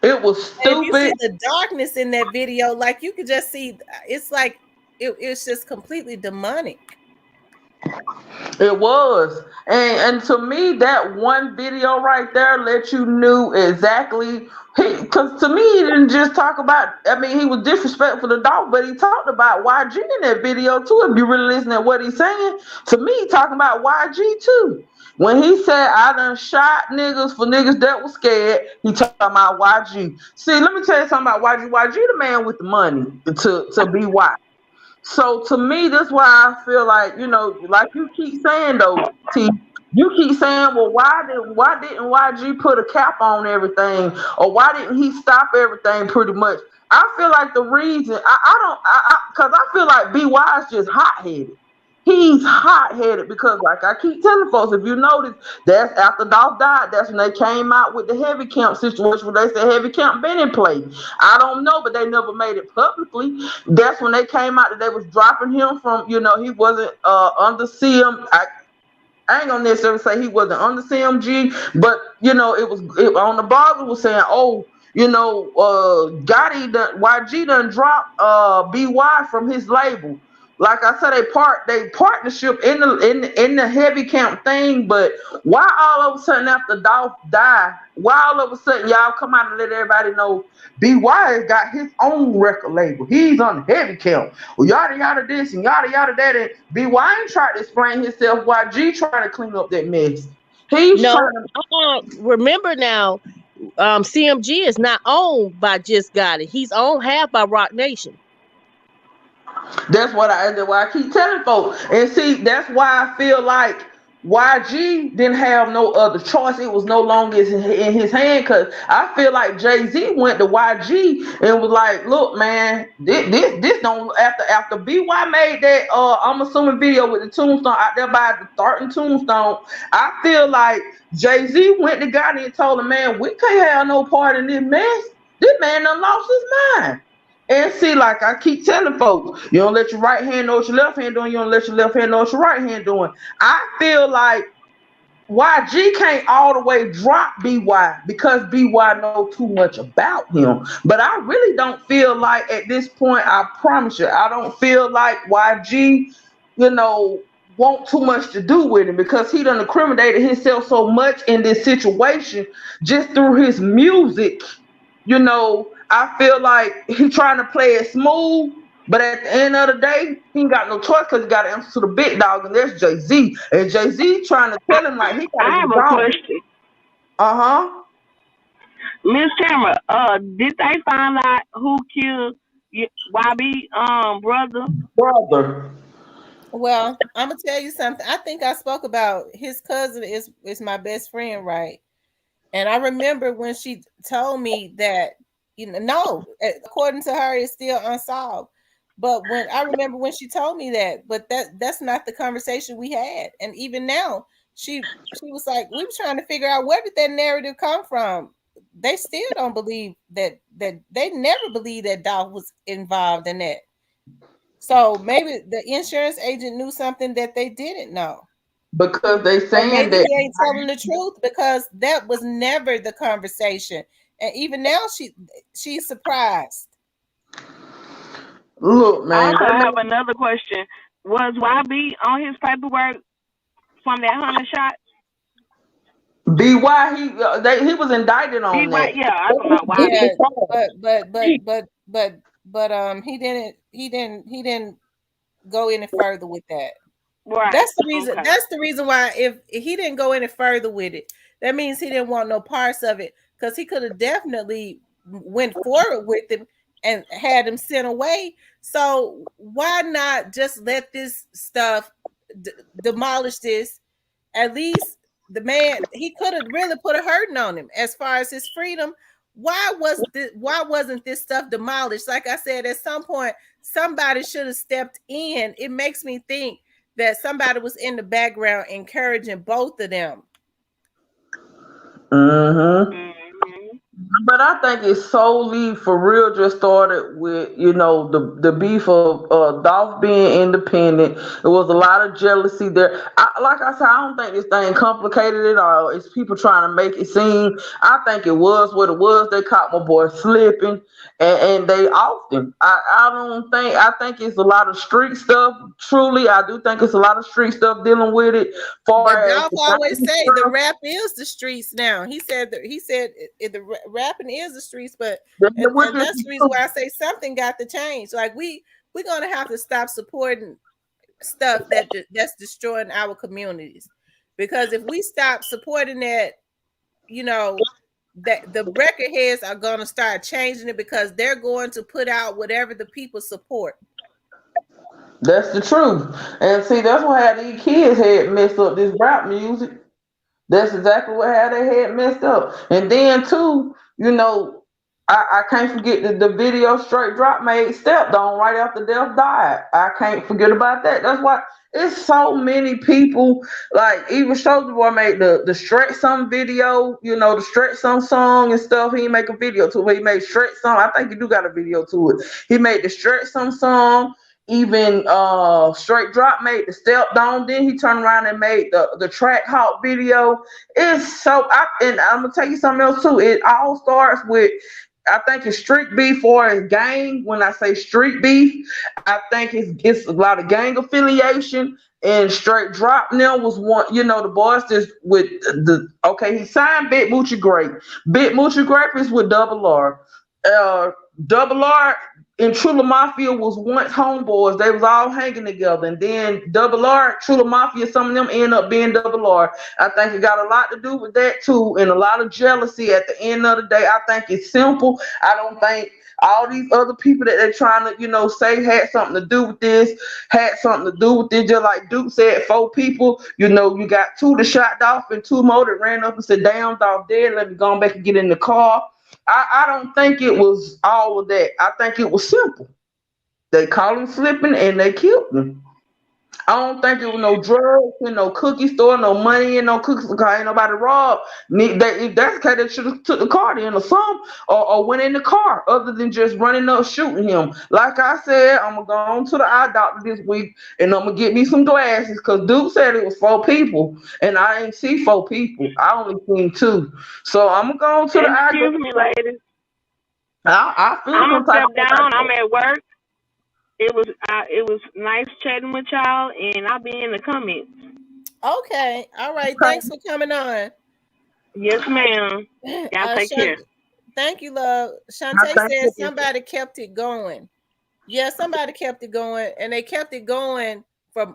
[SPEAKER 6] It was
[SPEAKER 1] And if you see
[SPEAKER 6] stupid.
[SPEAKER 1] the darkness in that video, like you could just see, it's like it's just completely demonic.
[SPEAKER 6] It was. And to me, that one video right there let you knew exactly because to me he didn't just talk about, I mean, he was disrespectful to dog, but he talked about YG in that video too. If you really listen to what he's saying, to me he talking about YG too. When he said I done shot niggas for niggas that was scared, he talking about YG. See, let me tell you something about YG. YG the man with the money to be why. So to me, that's why I feel like, like you keep saying though, T, you keep saying, well, why didn't YG put a cap on everything, or why didn't he stop everything? Pretty much, I feel like the reason I don't, because I feel like BY is just hot headed. he's hot headed because, like I keep telling folks, if you notice, that's after Dolph died. That's when they came out with the heavy camp situation where they said heavy camp been in play. I don't know, but they never made it publicly. That's when they came out that they was dropping him from, he wasn't under CM. I ain't gonna necessarily say he wasn't on the CMG, but on the blog it was saying, oh, Gotti done YG done dropped BY from his label. Like I said, they partnership in the heavy camp thing, but why all of a sudden after Dolph died, why all of a sudden y'all come out and let everybody know BY has got his own record label. He's on the heavy camp. Well, yada yada this and yada yada that. And BY ain't tried to explain himself. YG trying to clean up that mess. He's
[SPEAKER 7] No,
[SPEAKER 6] trying to.
[SPEAKER 7] remember now, CMG is not owned by just Gotti. He's owned half by Rock Nation.
[SPEAKER 6] That's why I keep telling folks. And see, that's why I feel like YG didn't have no other choice. It was no longer in his hand, because I feel like Jay-Z went to YG and was like, look, man, this don't after BY made that I'm assuming video with the tombstone out there by the Thornton tombstone. I feel like Jay-Z went to Gotti and told him, man, we can't have no part in this mess. This man done lost his mind. And see, like I keep telling folks, you don't let your right hand know what your left hand doing. You don't let your left hand know what your right hand doing. I feel like YG can't all the way drop BY because BY know too much about him. But I really don't feel like at this point, I promise you, I don't feel like YG, want too much to do with him, because he done incriminated himself so much in this situation just through his music. I feel like he trying to play it smooth, but at the end of the day, he ain't got no choice because he got to answer to the big dog, and there's Jay-Z. And Jay-Z trying to tell him like he got to
[SPEAKER 8] I have
[SPEAKER 6] get
[SPEAKER 8] a
[SPEAKER 6] gone.
[SPEAKER 8] question.
[SPEAKER 6] Uh-huh.
[SPEAKER 8] Miss Tamara, did they find out who killed YB brother?
[SPEAKER 6] Brother.
[SPEAKER 1] Well, I'm gonna tell you something. I think I spoke about his cousin is my best friend, right? And I remember when she told me that, no, according to her, it's still unsolved. But when I remember when she told me that, but that's not the conversation we had. And even now, she was like, we were trying to figure out where did that narrative come from. They still don't believe that they never believed that Dolph was involved in that. So maybe the insurance agent knew something that they didn't know.
[SPEAKER 6] Because they
[SPEAKER 1] Or
[SPEAKER 6] saying
[SPEAKER 1] maybe
[SPEAKER 6] that.
[SPEAKER 1] he ain't telling the truth, because that was never the conversation. And even now she's surprised.
[SPEAKER 6] Look,
[SPEAKER 8] I
[SPEAKER 6] man.
[SPEAKER 8] also have another question. Was YB on his paperwork from that 100 shot?
[SPEAKER 6] BY, he was indicted
[SPEAKER 8] Be
[SPEAKER 6] on
[SPEAKER 8] right,
[SPEAKER 6] that.
[SPEAKER 8] yeah, I'm talking about
[SPEAKER 1] Yeah,
[SPEAKER 8] YB.
[SPEAKER 1] but he didn't go any further with that.
[SPEAKER 8] Right.
[SPEAKER 1] That's the reason.
[SPEAKER 8] Okay.
[SPEAKER 1] That's the reason why if he didn't go any further with it, that means he didn't want no parts of it, because he could have definitely went forward with him and had him sent away. So why not just let this stuff demolish this? At least the man, he could have really put a hurting on him as far as his freedom. Why wasn't this stuff demolished? Like I said, at some point somebody should have stepped in. It makes me think that somebody was in the background encouraging both of them.
[SPEAKER 6] Mm-hmm.
[SPEAKER 8] Mm-hmm.
[SPEAKER 6] But I think it solely for real just started with, the beef of Dolph being independent. There was a lot of jealousy there. Like I said, I don't think this thing complicated at all. It's people trying to make it seem. I think it was what it was. They caught my boy slipping, and they often. I think it's a lot of street stuff. Truly, I do think it's a lot of street stuff dealing with it.
[SPEAKER 1] But
[SPEAKER 6] Far as
[SPEAKER 1] Dolph always say the rap is the streets now. He said the rapping is the streets, but and that's the reason why I say something got to change. Like we're gonna have to stop supporting stuff that's destroying our communities, because if we stop supporting that, that the record heads are gonna start changing it, because they're going to put out whatever the people support.
[SPEAKER 6] That's the truth. And see, that's what how these kids had messed up this rap music. That's exactly what how they had messed up. And then too, I can't forget the video Straight Drop made stepped on right after Dolph died. I can't forget about that. That's why It's so many people. Like even Soulja Boy made the Stretch Some video, the Stretch Some song and stuff. He make a video to it. He made Stretch Some. I think he do got a video to it. He made the Stretch Some song. Even Straight Drop made the Step Down. Then he turned around and made the Track Hawk video. It's so and I'm gonna tell you something else too. It all starts with, I think it's street beef or it's gang. When I say street beef, I think it's a lot of gang affiliation. And Straight Drop now was one, the boys just with he signed Big Moochie Grape. Big Moochie Grape is with Double R. Uh, Double R and Trula Mafia was once homeboys. They was all hanging together. And then Double R, Trula Mafia, some of them end up being Double R. I think it got a lot to do with that too, and a lot of jealousy. At the end of the day, I think it's simple. I don't think all these other people that they're trying to, say had something to do with this, just like Duke said, 4 people, you got 2 that shot off and 2 more that ran up and said, damn, Dolph dead, let me go back and get in the car. I don't think it was all of that. I think it was simple. They caught him slipping and they killed him. I don't think it was no drugs in no cookie store, no money in no cookie store. Ain't nobody robbed. If that's the case, they should have took the car in or something, or went in the car, other than just running up shooting him. Like I said, I'm gonna go on to the eye doctor this week and I'm gonna get me some glasses, because Duke said it was 4 people and I ain't see 4 people. I only seen 2. So I'm gonna go on to the eye
[SPEAKER 8] Excuse
[SPEAKER 6] doctor.
[SPEAKER 8] me, ladies.
[SPEAKER 6] I feel
[SPEAKER 8] I'm
[SPEAKER 6] some
[SPEAKER 8] gonna
[SPEAKER 6] type
[SPEAKER 8] step
[SPEAKER 6] of
[SPEAKER 8] down. I'm
[SPEAKER 6] way.
[SPEAKER 8] at work. It was nice chatting with y'all, and I'll be in the comments.
[SPEAKER 1] Okay. All right. Thanks for coming on.
[SPEAKER 8] Yes, ma'am. Y'all take
[SPEAKER 1] Shan-
[SPEAKER 8] care.
[SPEAKER 1] thank you, love.
[SPEAKER 6] I
[SPEAKER 1] Shantae
[SPEAKER 6] think
[SPEAKER 1] said
[SPEAKER 6] it is.
[SPEAKER 1] somebody kept it going. Yeah, somebody kept it going, and they kept it going for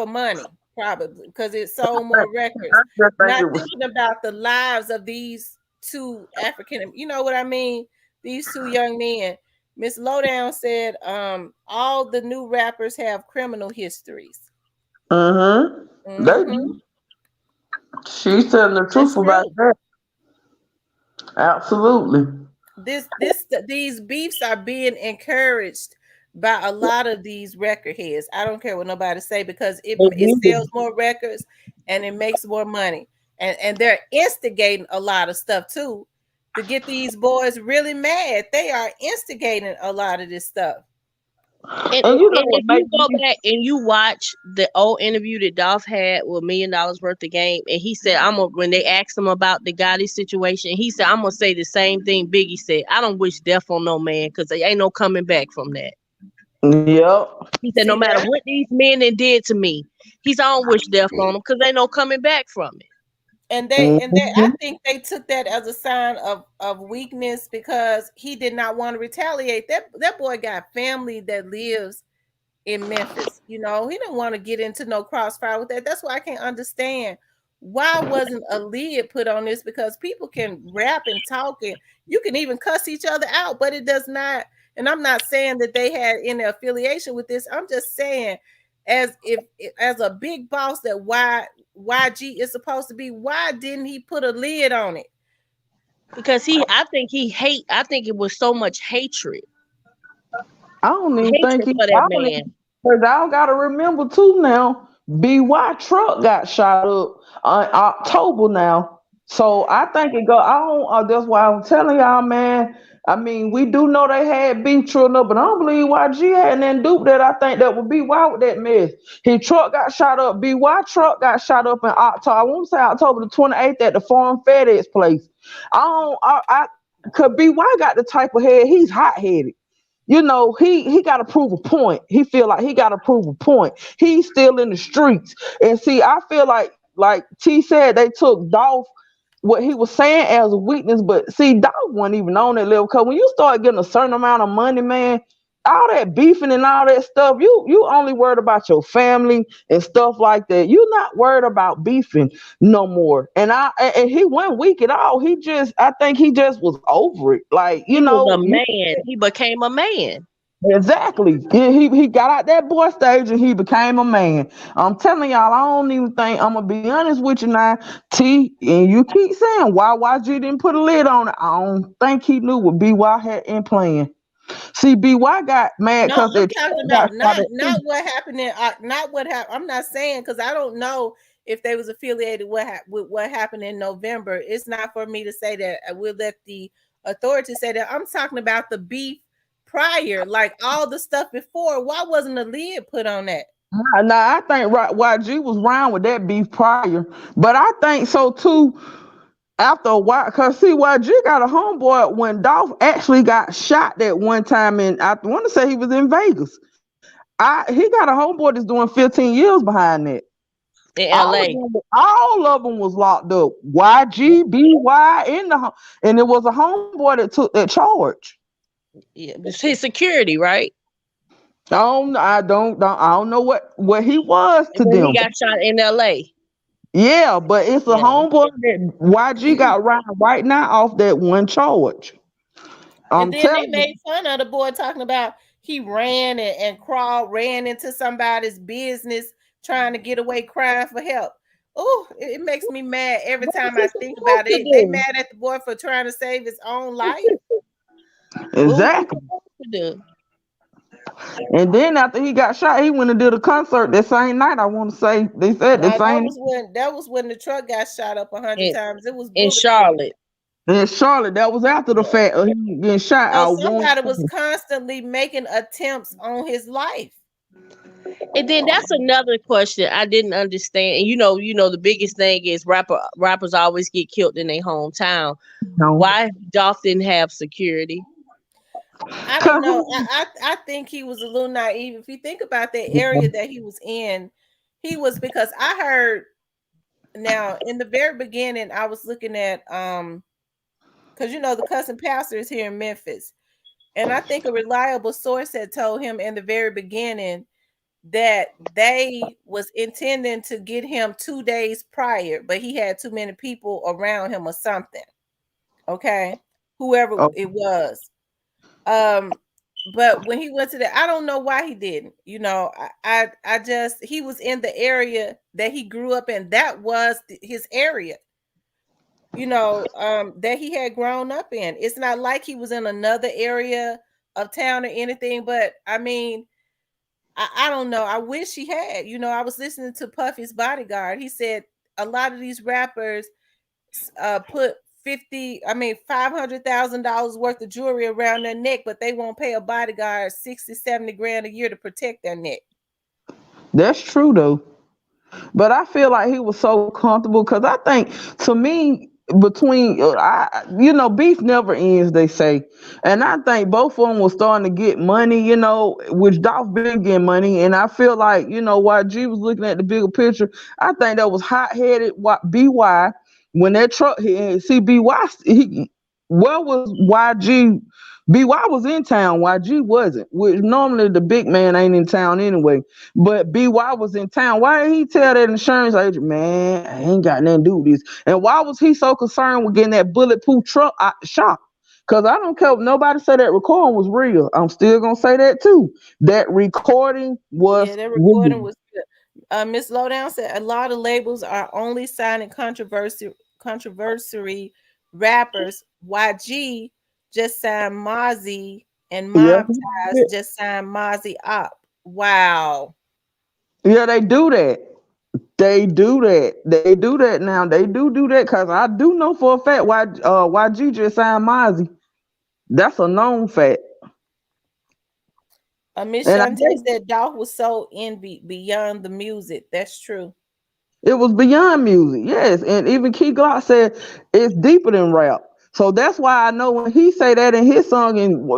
[SPEAKER 1] money, probably because it sold more
[SPEAKER 6] I
[SPEAKER 1] records.
[SPEAKER 6] just think
[SPEAKER 1] Not
[SPEAKER 6] it was.
[SPEAKER 1] thinking about the lives of these 2 African, you know what I mean? These 2 young men. Miss Lowdown said, all the new rappers have criminal histories.
[SPEAKER 6] They,
[SPEAKER 1] Hmm.
[SPEAKER 6] she's telling the
[SPEAKER 1] That's
[SPEAKER 6] truth about
[SPEAKER 1] true.
[SPEAKER 6] that. Absolutely.
[SPEAKER 1] These beefs are being encouraged by a lot of these record heads. I don't care what nobody say, because
[SPEAKER 6] They
[SPEAKER 1] it
[SPEAKER 6] need
[SPEAKER 1] sells
[SPEAKER 6] to.
[SPEAKER 1] more records and it makes more money. And they're instigating a lot of stuff too to get these boys really mad. They are instigating a lot of this stuff.
[SPEAKER 7] And,
[SPEAKER 6] And you know
[SPEAKER 7] and
[SPEAKER 6] what
[SPEAKER 7] if you
[SPEAKER 6] makes
[SPEAKER 7] go
[SPEAKER 6] me
[SPEAKER 7] back and you watch the old interview that Dolph had with $1 million worth of game, and he said, when they asked him about the Gotti situation, he said, I'm gonna say the same thing Biggie said. I don't wish death on no man, because there ain't no coming back from that.
[SPEAKER 6] Yep.
[SPEAKER 7] He said, no
[SPEAKER 1] See
[SPEAKER 7] matter
[SPEAKER 1] that?
[SPEAKER 7] what these men did to me, he's I don't wish death on them, because ain't no coming back from it.
[SPEAKER 1] And they I
[SPEAKER 6] Mhm.
[SPEAKER 1] think they took that as a sign of weakness, because he did not want to retaliate. That boy got family that lives in Memphis. He didn't want to get into no crossfire with that. That's why I can't understand why wasn't a lid put on this, because people can rap and talk, and you can even cuss each other out, but it does not. And I'm not saying that they had any affiliation with this. I'm just saying, as a big boss that YG is supposed to be, why didn't he put a lid on it?
[SPEAKER 7] Because I think it was so much hatred.
[SPEAKER 6] I don't even think
[SPEAKER 7] Hatred
[SPEAKER 6] he.
[SPEAKER 7] for that
[SPEAKER 6] I don't
[SPEAKER 7] man.
[SPEAKER 6] even. Cause I gotta remember too now. BY truck got shot up on October now, so I think it go. I don't. That's why I'm telling y'all, man. I mean, we do know they had beef truck up, but I don't believe YG had nothing to do with that. I think that would BY with that mess. His truck got shot up. BY truck got shot up in October. I want to say October the 28th at the Farm FedEx place. I don't. Cause BY got the type of head. He's hot headed. He got to prove a point. He feel like he got to prove a point. He's still in the streets. And see, I feel like T said, they took Dolph what he was saying as a weakness, but see, Dolph wasn't even on that level. Cause when you start getting a certain amount of money, man, all that beefing and all that stuff, you only worried about your family and stuff like that. You're not worried about beefing no more. And he went weak at all. I think he just was over it. Like,
[SPEAKER 7] He was a man. He became a man.
[SPEAKER 6] exactly. He got out that boy stage and he became a man. I'm telling y'all, I don't even think, I'm gonna be honest with you now, T, and you keep saying why YG didn't put a lid on it. I don't think he knew what BY had in plan. See, BY got mad
[SPEAKER 1] No,
[SPEAKER 6] because
[SPEAKER 1] I'm
[SPEAKER 6] that
[SPEAKER 1] talking
[SPEAKER 6] truck got
[SPEAKER 1] about
[SPEAKER 6] shot at
[SPEAKER 1] not
[SPEAKER 6] too.
[SPEAKER 1] what happened in not what happened. I'm not saying because I don't know if they was affiliated with what happened in November. It's not for me to say that. I will let the authorities say that. I'm talking about the beef prior, like all the stuff before. Why wasn't a lid put on that?
[SPEAKER 6] Now I think YG was round with that beef prior, but I think so too. After a while, cause see, YG got a homeboy when Dolph actually got shot that one time, and I want to say he was in Vegas. He got a homeboy that's doing 15 years behind that.
[SPEAKER 7] in
[SPEAKER 6] All of
[SPEAKER 7] LA.
[SPEAKER 6] them, all of them was locked up. YG, BY, and it was a homeboy that took that charge.
[SPEAKER 7] Yeah, it's his security, right?
[SPEAKER 6] I don't know what he was to
[SPEAKER 7] When he
[SPEAKER 6] them.
[SPEAKER 7] got shot in LA.
[SPEAKER 6] Yeah, but it's a
[SPEAKER 7] Yeah.
[SPEAKER 6] homeboy that YG got right now off that one charge.
[SPEAKER 1] And
[SPEAKER 6] I'm
[SPEAKER 1] then they
[SPEAKER 6] telling you,
[SPEAKER 1] made fun of the boy talking about he ran and crawled, ran into somebody's business trying to get away, crying for help. Oh, it makes me mad every
[SPEAKER 7] What was
[SPEAKER 1] time
[SPEAKER 7] he
[SPEAKER 1] I think
[SPEAKER 7] supposed
[SPEAKER 1] about
[SPEAKER 7] to
[SPEAKER 1] it. They
[SPEAKER 7] do?
[SPEAKER 1] mad at the boy for trying to save his own life.
[SPEAKER 7] What was he
[SPEAKER 6] exactly.
[SPEAKER 7] supposed to do?
[SPEAKER 6] And then after he got shot, he went and did a concert that same night. I want to say they said the
[SPEAKER 1] No,
[SPEAKER 6] same
[SPEAKER 1] that was when the truck got shot up 100
[SPEAKER 7] In
[SPEAKER 1] times. It was
[SPEAKER 7] in
[SPEAKER 1] bullet time.
[SPEAKER 7] Charlotte.
[SPEAKER 6] in Charlotte. That was after the
[SPEAKER 1] Yeah.
[SPEAKER 6] fact of him getting shot.
[SPEAKER 1] So
[SPEAKER 6] I want
[SPEAKER 1] somebody was constantly making attempts on his life.
[SPEAKER 7] And then that's another question I didn't understand. And the biggest thing is rappers always get killed in their hometown.
[SPEAKER 6] no,
[SPEAKER 7] Why Dolph didn't have security?
[SPEAKER 1] I don't
[SPEAKER 6] cause
[SPEAKER 1] know. I think he was a little naive. If you think about the area that he was in, he was because I heard now in the very beginning, I was looking at because the cousin pastor is here in Memphis. And I think a reliable source had told him in the very beginning that they was intending to get him 2 days prior, but he had too many people around him or something. Okay. Whoever
[SPEAKER 6] oh,
[SPEAKER 1] it was. Um, but when he went to I don't know why he didn't. I just he was in the area that he grew up in. That was his area. That he had grown up in. It's not like he was in another area of town or anything, but I mean, I don't know. I wish he had. I was listening to Puffy's Bodyguard. He said a lot of these rappers put $500,000 worth of jewelry around their neck, but they won't pay a bodyguard 60, 70 grand a year to protect their neck.
[SPEAKER 6] that's true though. But I feel like he was so comfortable because I think to me between beef never ends, they say, and I think both of them was starting to get money, which Dolph been getting money, and I feel like YG was looking at the bigger picture. I think that was hot headed. BY when that truck hit, see BY, where was YG? BY was in town, YG wasn't. Which normally the big man ain't in town anyway. But BY was in town. Why did he tell that insurance agent, man, I ain't got nothing to do with this? And why was he so concerned with getting that bulletproof truck out the shop? Because I don't care if nobody say that recording was real. I'm still going to say that too. That recording
[SPEAKER 1] Yeah,
[SPEAKER 6] was
[SPEAKER 1] that
[SPEAKER 6] real.
[SPEAKER 1] recording was good. Miss Lowdown said a lot of labels are only signing controversy rappers. YG just signed Mozzie and
[SPEAKER 6] Yeah.
[SPEAKER 1] Mob Ties just signed Mozzie up. Wow.
[SPEAKER 6] Yeah, they do that. They do that. They do that now. They do that because I do know for a fact YG just signed Mozzie. That's a known fact.
[SPEAKER 1] Miss
[SPEAKER 6] And I
[SPEAKER 1] Shantae
[SPEAKER 6] guess
[SPEAKER 1] said Dolph was so envied beyond the music. That's true.
[SPEAKER 6] it was beyond music, yes. And even Key Glock said it's deeper than rap. So that's why I know when he say that in his song, and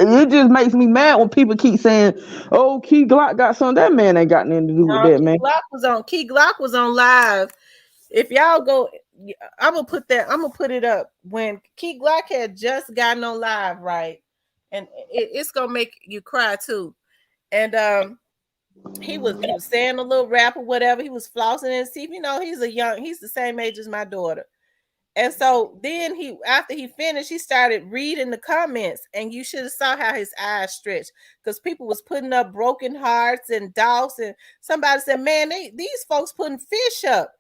[SPEAKER 6] it just makes me mad when people keep saying, "Oh, Key Glock got something." That man ain't got nothing to do with
[SPEAKER 1] No,
[SPEAKER 6] that, man.
[SPEAKER 1] Key Glock was on live. If y'all go, I'm gonna put that. I'm gonna put it up when Key Glock had just gotten on live, right? And it's gonna make you cry too. And he was saying a little rap or whatever. He was flossing his teeth. He's the same age as my daughter. And so then after he finished, he started reading the comments, and you should have saw how his eyes stretched because people was putting up broken hearts and dogs, and somebody said, "Man, these folks putting fish up."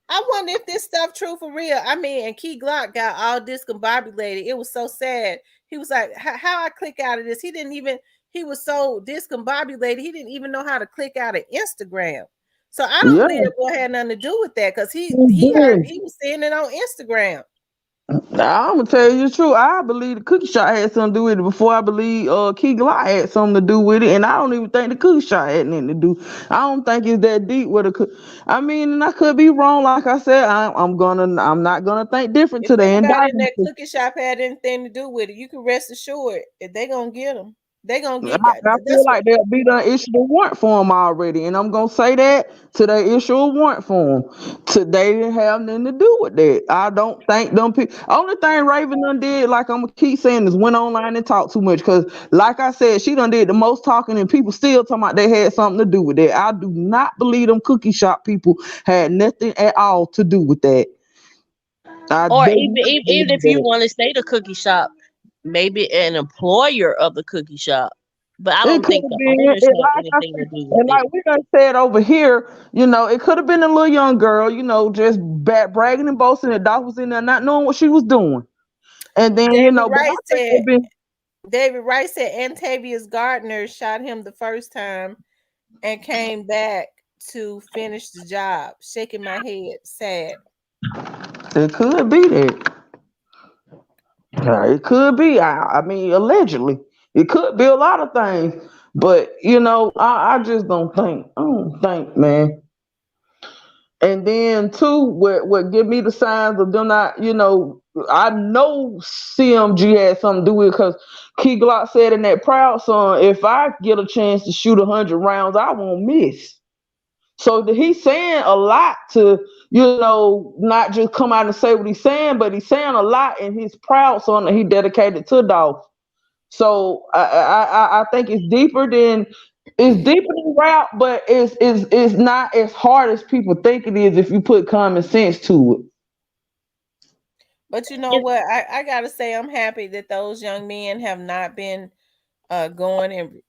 [SPEAKER 1] I wonder if this stuff true for real. I mean, and Key Glock got all discombobulated. It was so sad. He was like, how I click out of this? He didn't even. He was so discombobulated. He didn't even know how to click out of Instagram. So I don't
[SPEAKER 6] Yeah,
[SPEAKER 1] believe that boy had nothing to do with that because
[SPEAKER 6] he did.
[SPEAKER 1] he was seeing it on Instagram.
[SPEAKER 6] Now, I'm gonna tell you the truth. I believe the cookie shop had something to do with it before I believe Key Glock had something to do with it, and I don't even think the cookie shop had anything to do. I don't think it's that deep with I mean, and I could be wrong. Like I said, I'm not gonna think different
[SPEAKER 1] If
[SPEAKER 6] to the
[SPEAKER 1] anybody in
[SPEAKER 6] indictment.
[SPEAKER 1] that cookie shop had anything to do with it, you can rest assured if they gonna get them. They gonna
[SPEAKER 6] I,
[SPEAKER 1] get that.
[SPEAKER 6] I feel
[SPEAKER 1] That's what.
[SPEAKER 6] like they'll be done issued a warrant for him already, and I'm gonna say that till they issue a warrant for him. Today didn't have nothing to do with that. I don't think them people. Only thing Raven done did, like I'm gonna keep saying, is went online and talked too much. Cause like I said, she done did the most talking, and people still talking about they had something to do with that. I do not believe them cookie shop people had nothing at all to do with that. I
[SPEAKER 7] Or
[SPEAKER 6] do
[SPEAKER 7] even,
[SPEAKER 6] not
[SPEAKER 7] even
[SPEAKER 6] believe
[SPEAKER 7] if you
[SPEAKER 6] that.
[SPEAKER 7] want to say the cookie shop, maybe an employer of the cookie shop. But I
[SPEAKER 6] It
[SPEAKER 7] don't
[SPEAKER 6] could
[SPEAKER 7] think
[SPEAKER 6] have
[SPEAKER 7] the
[SPEAKER 6] been,
[SPEAKER 7] owners
[SPEAKER 6] it,
[SPEAKER 7] had
[SPEAKER 6] like I
[SPEAKER 7] anything to
[SPEAKER 6] said,
[SPEAKER 7] do with
[SPEAKER 6] and
[SPEAKER 7] it.
[SPEAKER 6] like we done said over here, it could have been a little young girl, just bragging and boasting that Dolph was in there not knowing what she was doing. And then,
[SPEAKER 1] David
[SPEAKER 6] but I
[SPEAKER 1] Wright
[SPEAKER 6] think
[SPEAKER 1] said.
[SPEAKER 6] it been,
[SPEAKER 1] David Wright said Antavius Gardner shot him the first time and came back to finish the job. Shaking my head, sad.
[SPEAKER 6] it could be that. It could be. I mean, allegedly, it could be a lot of things. But I just don't think. I don't think, man. And then too, what give me the signs of them not, I know CMG had something to do with it because Key Glock said in that Proud song, if I get a chance to shoot 100 rounds, I won't miss. So he's saying a lot to, not just come out and say what he's saying, but he's saying a lot in his Proud song that he dedicated to Dolph. So I think it's deeper than rap, but it's not as hard as people think it is if you put common sense to it.
[SPEAKER 1] But you know what? I gotta say I'm happy that those young men have not been going and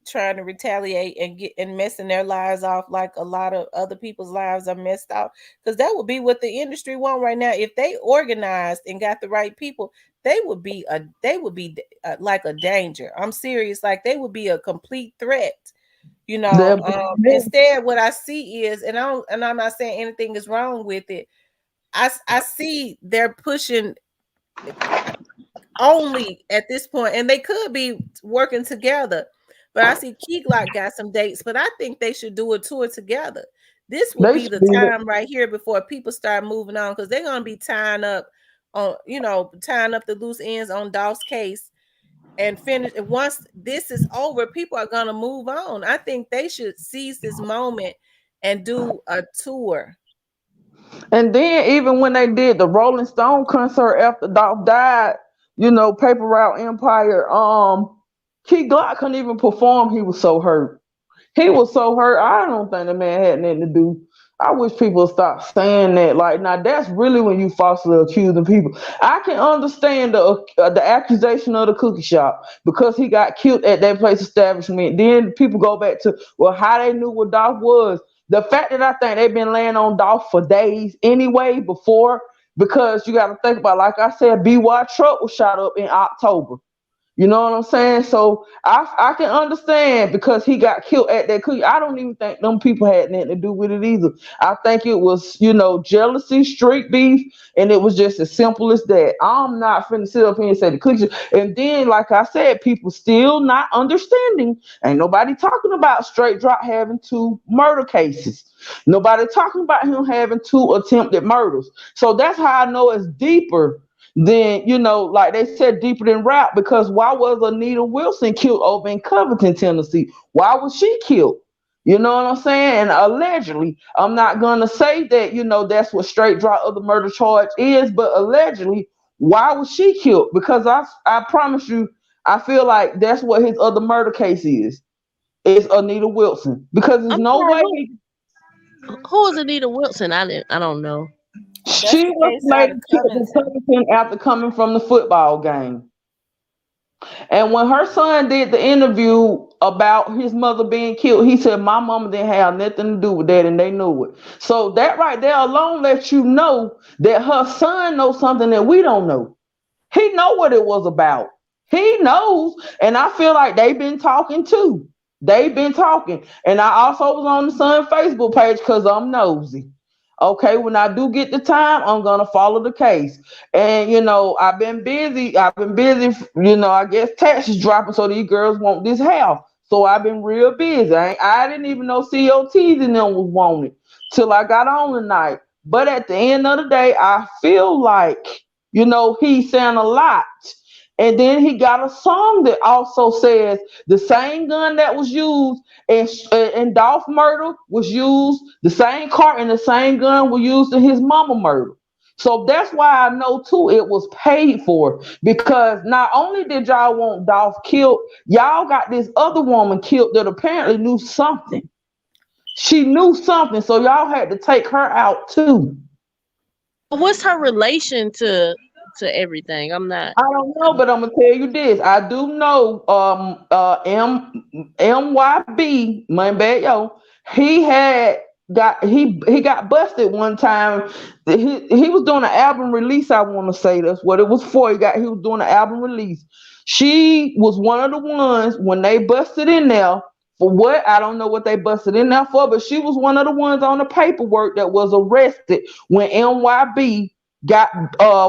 [SPEAKER 1] trying to retaliate and get and messing their lives off like a lot of other people's lives are messed off, because that would be what the industry want right now. If they organized and got the right people, like a danger. I'm serious. Like they would be a complete threat.
[SPEAKER 6] They're-
[SPEAKER 1] Instead what I see is, and I'm not saying anything is wrong with it. I see they're pushing only at this point, and they could be working together. But I see Key Glock got some dates, but I think they should do a tour together. This would
[SPEAKER 6] They
[SPEAKER 1] be
[SPEAKER 6] should
[SPEAKER 1] the
[SPEAKER 6] be.
[SPEAKER 1] time right here before people start moving on, because they're gonna be tying up the loose ends on Dolph's case and finish. Once this is over, people are gonna move on. I think they should seize this moment and do a tour.
[SPEAKER 6] And then even when they did the Rolling Stone concert after Dolph died, Paper Route Empire, Key Glock couldn't even perform. He was so hurt. He was so hurt. I don't think the man had nothing to do. I wish people would stop saying that. Like, now that's really when you falsely accusing people. I can understand the accusation of the cookie shop because he got killed at that place establishment. Then people go back to, well, how they knew what Dolph was. The fact that I think they've been laying on Dolph for days anyway before, because you got to think about, like I said, BY truck was shot up in October. You know what I'm saying? So I can understand because he got killed at that cookie. I don't even think them people had nothing to do with it either. I think it was, jealousy, street beef, and it was just as simple as that. I'm not finna sit up here and say the cookie. And then, like I said, people still not understanding. Ain't nobody talking about Straight Drop having 2 murder cases. Nobody talking about him having 2 attempted murders. So that's how I know it's deeper then like they said, deeper than rap. Because why was Anita Wilson killed over in Covington, Tennessee? Why was she killed? You know what I'm saying? And allegedly, I'm not gonna say that that's what straight drop of the murder charge is, but allegedly, why was she killed? Because I promise you, I feel like that's what his other murder case is. It's Anita Wilson, because there's
[SPEAKER 7] I'm
[SPEAKER 6] no
[SPEAKER 7] sorry,
[SPEAKER 6] way
[SPEAKER 7] who is Anita Wilson? I don't know.
[SPEAKER 1] That's
[SPEAKER 6] she
[SPEAKER 1] the
[SPEAKER 6] was
[SPEAKER 1] case out
[SPEAKER 6] made
[SPEAKER 1] of
[SPEAKER 6] killed in
[SPEAKER 1] Covington.
[SPEAKER 6] Covington after coming from the football game. And when her son did the interview about his mother being killed, he said, "My mama didn't have nothing to do with that, and they knew it." So that right there alone lets you know that her son knows something that we don't know. He know what it was about. He knows, and I feel like they've been talking too. They've been talking, and I also was on the Sun Facebook page because I'm nosy. Okay, when I do get the time, I'm gonna follow the case. And I've been busy. I've been busy. I guess taxes dropping, so these girls want this house. So I've been real busy. I didn't even know COTs and them was wanted till I got on tonight. But at the end of the day, I feel like he's saying a lot. And then he got a song that also says the same gun that was used in Dolph murder was used, the same car and the same gun was used in his mama murder. So that's why I know too it was paid for, because not only did y'all want Dolph killed, y'all got this other woman killed that apparently knew something. She knew something, so y'all had to take her out too.
[SPEAKER 7] What's her relation to everything? I'm not.
[SPEAKER 6] I don't know, but I'm gonna tell you this. I do know MYB, my bad yo, he got busted one time. He was doing an album release, I want to say that's what it was for. He was doing an album release. She was one of the ones when they busted in there. For what? I don't know what they busted in there for, but she was one of the ones on the paperwork that was arrested when MYB got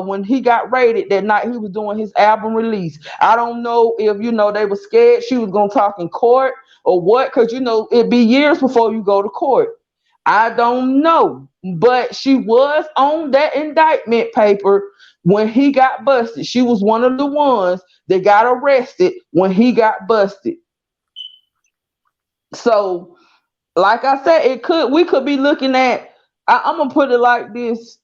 [SPEAKER 6] when he got raided that night he was doing his album release. I don't know if they were scared she was gonna talk in court or what, because it'd be years before you go to court. I don't know, but she was on that indictment paper when he got busted. She was one of the ones that got arrested when he got busted. So like I said, we could be looking at, I'm gonna put it like this.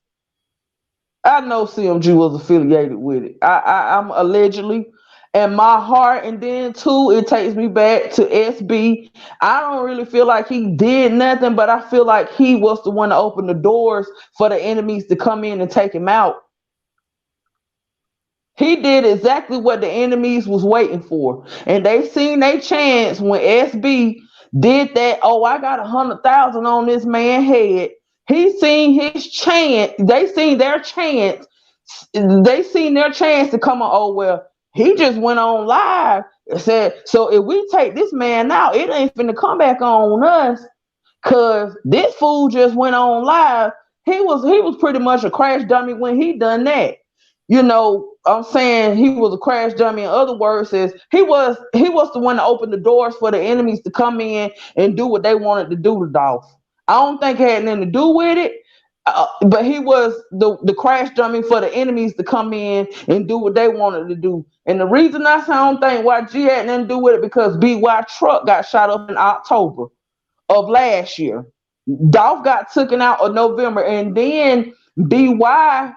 [SPEAKER 6] I know CMG was affiliated with it. I'm allegedly, and my heart, and then too, it takes me back to SB. I don't really feel like he did nothing, but I feel like he was the one to open the doors for the enemies to come in and take him out. He did exactly what the enemies was waiting for, and they seen their chance when SB did that. Oh, I got 100,000 on this man's head. He seen his chance. They seen their chance. They seen their chance to come on. Oh well, he just went on live and said, so if we take this man out, it ain't finna come back on us. Cause this fool just went on live. He was pretty much a crash dummy when he done that. I'm saying he was a crash dummy. In other words, is he was the one to open the doors for the enemies to come in and do what they wanted to do to Dolph. I don't think it had nothing to do with it, but he was the crash dummy for the enemies to come in and do what they wanted to do. And the reason I don't think YG had nothing to do with it because BY Truck got shot up in October of last year. Dolph got taken out in November, and then BY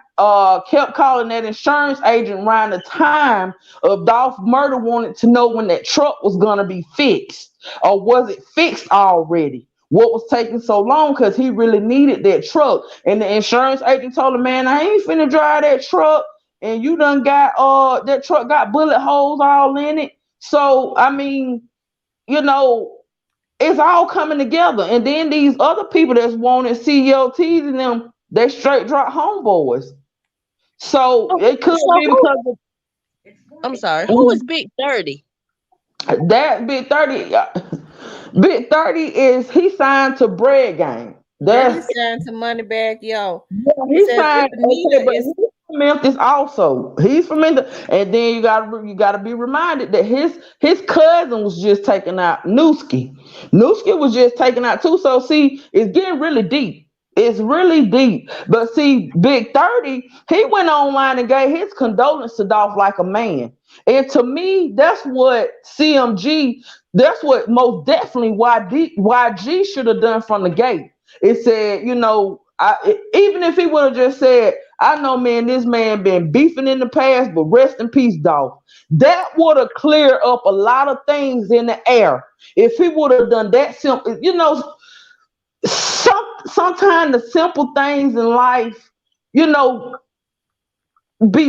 [SPEAKER 6] kept calling that insurance agent around the time of Dolph murder, wanted to know when that truck was gonna be fixed, or was it fixed already? What was taking so long? Because he really needed that truck, and the insurance agent told him, "Man, I ain't finna drive that truck, and you done got that truck got bullet holes all in it." So I mean, you know it's all coming together. And then these other people that's wanted CLTs and them, they straight drop homeboys. So it could
[SPEAKER 7] So
[SPEAKER 6] be because of
[SPEAKER 7] I'm sorry. Who is Big 30?
[SPEAKER 6] that Big 30. Big 30 is he signed to Bread Gang.
[SPEAKER 1] Yeah, he
[SPEAKER 6] That's
[SPEAKER 1] signed some money back, yo. He
[SPEAKER 6] he
[SPEAKER 1] says if
[SPEAKER 6] signed, okay,
[SPEAKER 1] Anita
[SPEAKER 6] but
[SPEAKER 1] is
[SPEAKER 6] he's from Memphis also. He's from Memphis, and then you gotta be reminded that his cousin was just taken out. Newski was just taken out too. So see, it's getting really deep. It's really deep. But see, Big 30, he went online and gave his condolence to Dolph like a man. And to me, that's what CMG, that's what most definitely YG should have done from the gate. It said, even if he would have just said, I know, man, this man been beefing in the past, but rest in peace, dog. That would have cleared up a lot of things in the air. If he would have done that simple, sometimes the simple things in life, be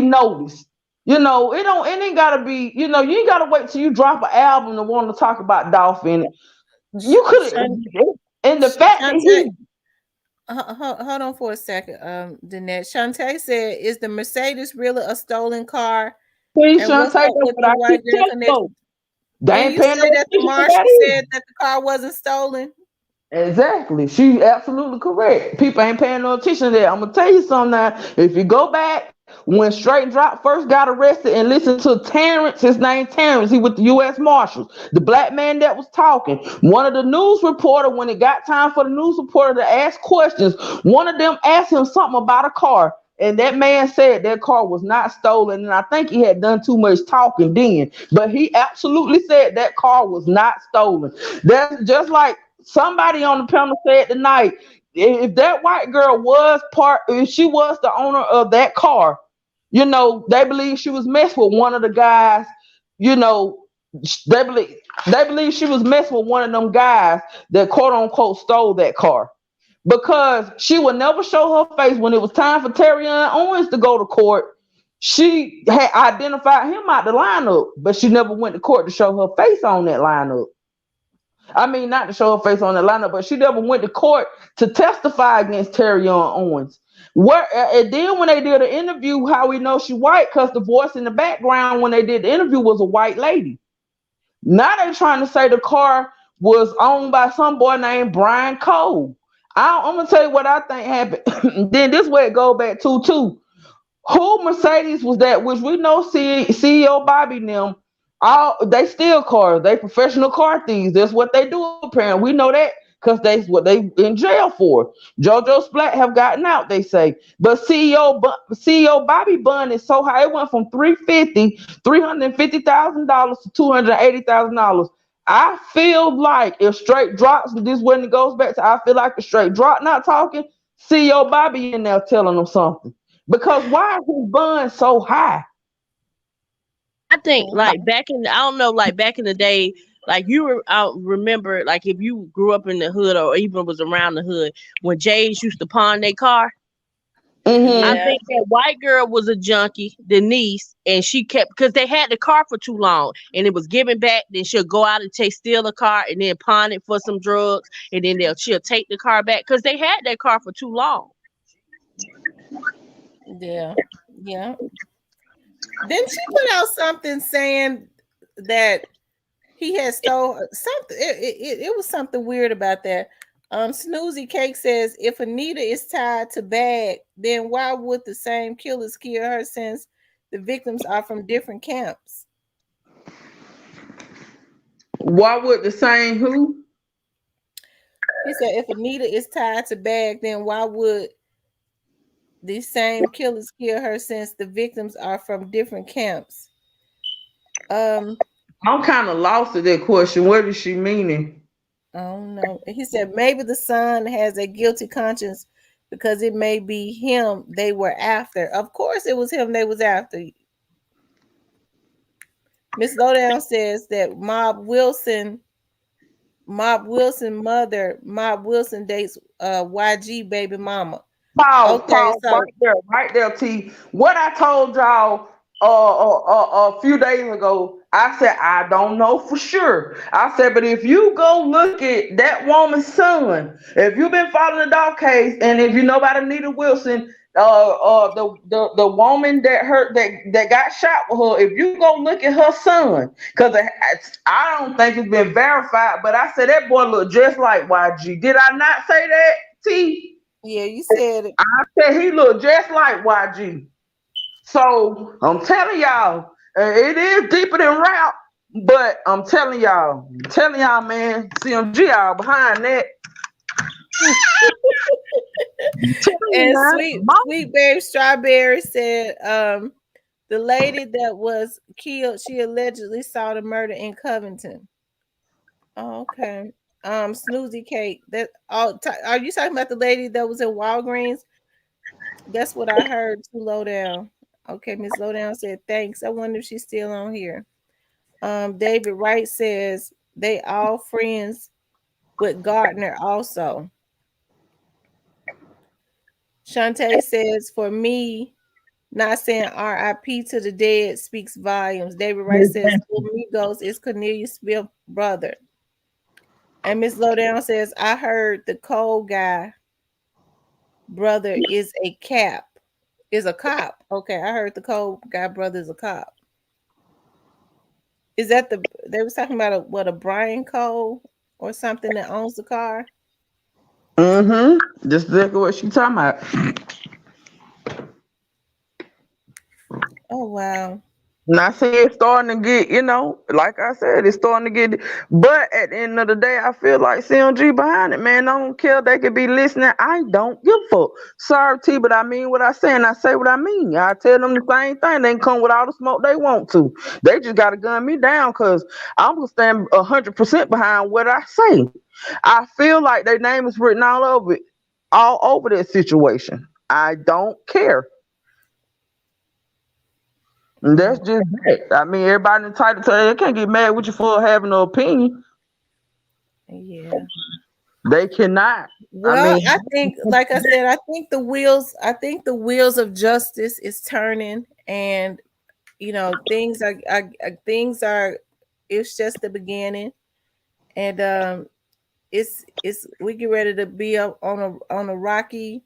[SPEAKER 6] noticed. It ain't gotta be, you ain't gotta wait till you drop an album to want to talk about Dolph in it. You could have, and the fact that
[SPEAKER 1] Shante, Hold on for a second, Danette. Shantae said, "Is the Mercedes really a stolen car?
[SPEAKER 6] Please,
[SPEAKER 1] And what's
[SPEAKER 6] Shantae,
[SPEAKER 1] up
[SPEAKER 6] that's
[SPEAKER 1] with
[SPEAKER 6] what
[SPEAKER 1] the
[SPEAKER 6] I keep
[SPEAKER 1] white girl
[SPEAKER 6] telling
[SPEAKER 1] connection?"
[SPEAKER 6] folks. They
[SPEAKER 1] Did
[SPEAKER 6] ain't
[SPEAKER 1] you
[SPEAKER 6] paying
[SPEAKER 1] say
[SPEAKER 6] no
[SPEAKER 1] that the
[SPEAKER 6] attention to
[SPEAKER 1] marshal
[SPEAKER 6] that either.
[SPEAKER 1] said that the car wasn't stolen?
[SPEAKER 6] Exactly. She absolutely correct. People ain't paying no attention to that. I'm gonna tell you something now. If you go back when Straight Drop first got arrested and listen to Terrence, his name Terrence, he with the US Marshals, the black man that was talking. One of the news reporter, when it got time for the news reporter to ask questions, one of them asked him something about a car. And that man said that car was not stolen. And I think he had done too much talking then. But he absolutely said that car was not stolen. That's just like somebody on the panel said tonight, if that white girl was if she was the owner of that car, they believe she was messing with one of the guys, you know, they believe they believe she was messing with one of them guys that quote unquote stole that car. Because she would never show her face when it was time for Terrion Owens to go to court. She had identified him out the lineup, but she never went to court to show her face on that lineup. I mean, not to show her face on the lineup, but she never went to court to testify against Terrion Owens. And then when they did an interview, how we know she white, because the voice in the background when they did the interview was a white lady. Now they're trying to say the car was owned by some boy named Brian Cole. I'm gonna tell you what I think happened. Then this way it go back to too. Who Mercedes was that? Which we know CEO Bobby and them. All they steal cars. They professional car thieves. That's what they do. Apparently, we know that because that's what they in jail for. JoJo Splat have gotten out. They say, but CEO Bobby Bun is so high. It went from $350,000 to $280,000. I feel like if Straight drops this when it goes back to, I feel like if Straight drop not talking, CEO Bobby in there telling them something. Because why is his bun so high?
[SPEAKER 7] I think like I don't know, like back in the day, like I remember, like if you grew up in the hood or even was around the hood when Jays used to pawn their car.
[SPEAKER 6] Mm-hmm.
[SPEAKER 7] I think that white girl was a junkie, Denise, and she kept because they had the car for too long and it was given back. Then she'll go out and steal a car and then pawn it for some drugs, and then she'll take the car back because they had that car for too long.
[SPEAKER 1] Yeah, yeah. Didn't she put out something saying that he had stole something? It was something weird about that. Snoozy Cake says, if Anita is tied to Bag, then why would the same killers kill her since the victims are from different camps?
[SPEAKER 6] Why would the same who?
[SPEAKER 1] He said, if Anita is tied to Bag, then why would the same killers kill her since the victims are from different camps?
[SPEAKER 6] I'm kind of lost at that question. What is she meaning?
[SPEAKER 1] I don't know. He said maybe the son has a guilty conscience because it may be him they were after. Of course, it was him they was after. Miss Lowdown says that Mob Wilson mother, Mob Wilson dates YG baby mama. Okay,
[SPEAKER 6] Pause,
[SPEAKER 1] so
[SPEAKER 6] right there, T. What I told y'all a few days ago, I said I don't know for sure. I said, but if you go look at that woman's son, if you've been following the dog case, and if you know about Anita Wilson, the woman that got shot with her, if you go look at her son, because I don't think it's been verified, but I said that boy looked just like YG. Did I not say that, T?
[SPEAKER 1] yeah, you said it.
[SPEAKER 6] I said he looked just like YG. So I'm telling y'all, it is deeper than rap, but I'm telling y'all, man, CMG all behind that.
[SPEAKER 1] And sweet babe Strawberry said, the lady that was killed, she allegedly saw the murder in Covington. Oh, okay. Snoozy Cake. That are you talking about the lady that was in Walgreens? That's what I heard. Too low down. Okay, Miss Lowdown said thanks. I wonder if she's still on here. David Wright says they all friends with Gardner also. Shantae says for me, not saying RIP to the dead speaks volumes. David Wright says Amigos is Cornelius Smith's brother. And Miss Lowdown says, I heard the cold guy brother is a cop. Okay, I heard the Cole guy brother is a cop. Is that they was talking about a Brian Cole or something that owns the car?
[SPEAKER 6] Just exactly what she talking about.
[SPEAKER 1] Oh wow.
[SPEAKER 6] And I see it's starting to get, like I said, it's starting to get. But at the end of the day, I feel like CMG behind it, man. I don't care. They could be listening. I don't give a fuck. Sorry, T, but I mean what I say, and I say what I mean. I tell them the same thing. They can come with all the smoke they want to. They just got to gun me down because I'm going to stand 100% behind what I say. I feel like their name is written all over that situation. I don't care. And that's
[SPEAKER 1] Mm,
[SPEAKER 6] just that. I mean, everybody entitled to it. They can't get mad with you for having an opinion.
[SPEAKER 1] yeah.
[SPEAKER 6] They cannot. I
[SPEAKER 1] Well,
[SPEAKER 6] mean,
[SPEAKER 1] I think, like I said, I think the wheels of justice is turning, and things are. It's just the beginning, and it's we get ready to be up on a rocky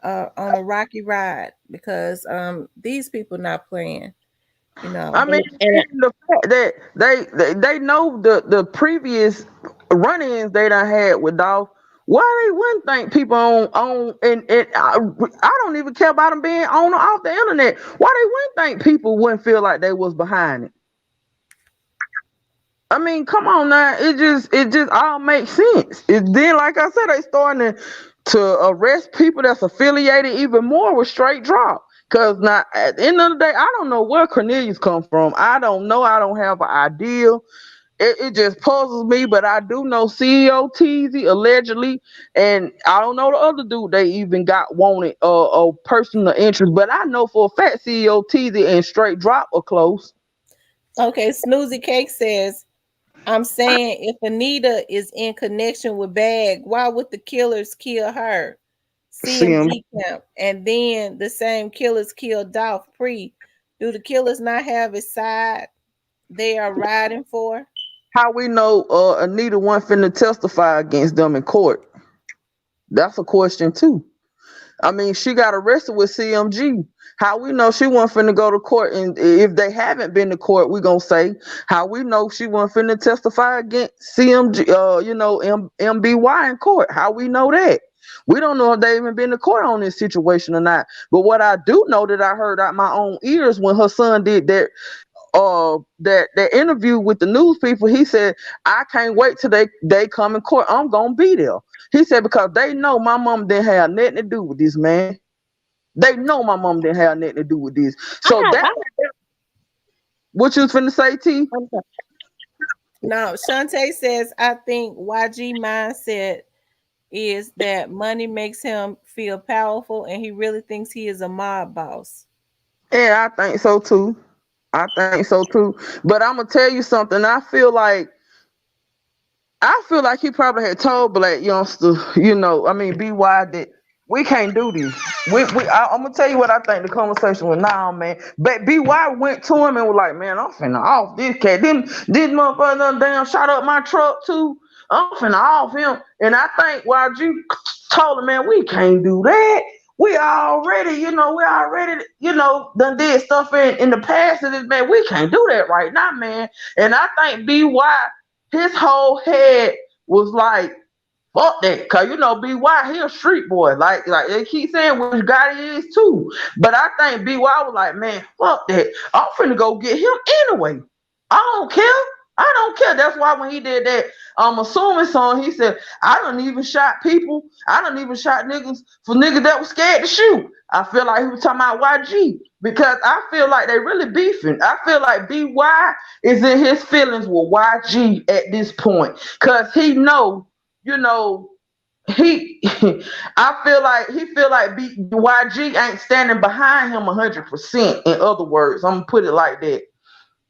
[SPEAKER 1] ride because these people not playing. You
[SPEAKER 6] I
[SPEAKER 1] know.
[SPEAKER 6] mean,
[SPEAKER 7] And
[SPEAKER 6] even the fact that they know the previous run-ins they done had with Dolph. Why they wouldn't think people on and I don't even care about them being on or off the internet. Why they wouldn't think people wouldn't feel like they was behind it? I mean, come on now. It just all makes sense. Then, like I said, they starting to arrest people that's affiliated even more with straight drop. Cause now at the end of the day, I don't know where Cornelius come from. I don't know. I don't have an idea. It just puzzles me, but I do know CEO Teasy allegedly, and I don't know the other dude they even got wanted personal interest. But I know for a fact CEO Teasy and straight drop are close.
[SPEAKER 1] Okay, Snoozy Cake says, I'm saying if Anita is in connection with Bag, why would the killers kill her?
[SPEAKER 6] See 'em.
[SPEAKER 1] CMG camp. And then the same killers kill Dolph Pre. Do the killers not have a side they are riding for?
[SPEAKER 6] How we know Anita wasn't finna testify against them in court? That's a question too. I mean, she got arrested with CMG. How we know she wasn't finna go to court? And if they haven't been to court, we gonna say how we know she wasn't finna testify against CMG. MBY in court. How we know that? We don't know if they even been to court on this situation or not. But what I do know that I heard out my own ears when her son did that interview with the news people, he said, I can't wait till they come in court. I'm gonna be there. He said, because they know my mom didn't have nothing to do with this, man. They know my mom didn't have nothing to do with this.
[SPEAKER 7] I
[SPEAKER 6] So
[SPEAKER 7] have,
[SPEAKER 6] that what you was finna say, T?
[SPEAKER 7] I'm sorry.
[SPEAKER 1] No, Shantae says, I think YG mindset is that money makes him feel powerful and he really thinks he is a mob boss.
[SPEAKER 6] Yeah, I think so too. I think so too. But I'm gonna tell you something. I feel like he probably had told Black Youngster, I mean, BY, that we can't do this. I'm gonna tell you what I think the conversation was now, man. But BY went to him and was like, man, I'm finna off this cat. This motherfucker done damn shot up my truck too. I'm finna off him. And I think YG told him, man, we can't do that. We already done did stuff in the past. And this, man, we can't do that right now, man. And I think BY, his whole head was like, fuck that. Cause BY, he a street boy. Like they keep saying which guy he is too. But I think BY was like, man, fuck that. I'm finna go get him anyway. I don't care. I don't care. That's why when he did that assuming song, he said, I done even shot people. I done even shot niggas for niggas that was scared to shoot. I feel like he was talking about YG because I feel like they really beefing. I feel like BY is in his feelings with YG at this point. Cause he know, you know, he I feel like YG ain't standing behind him 100%. In other words, I'm gonna put it like that.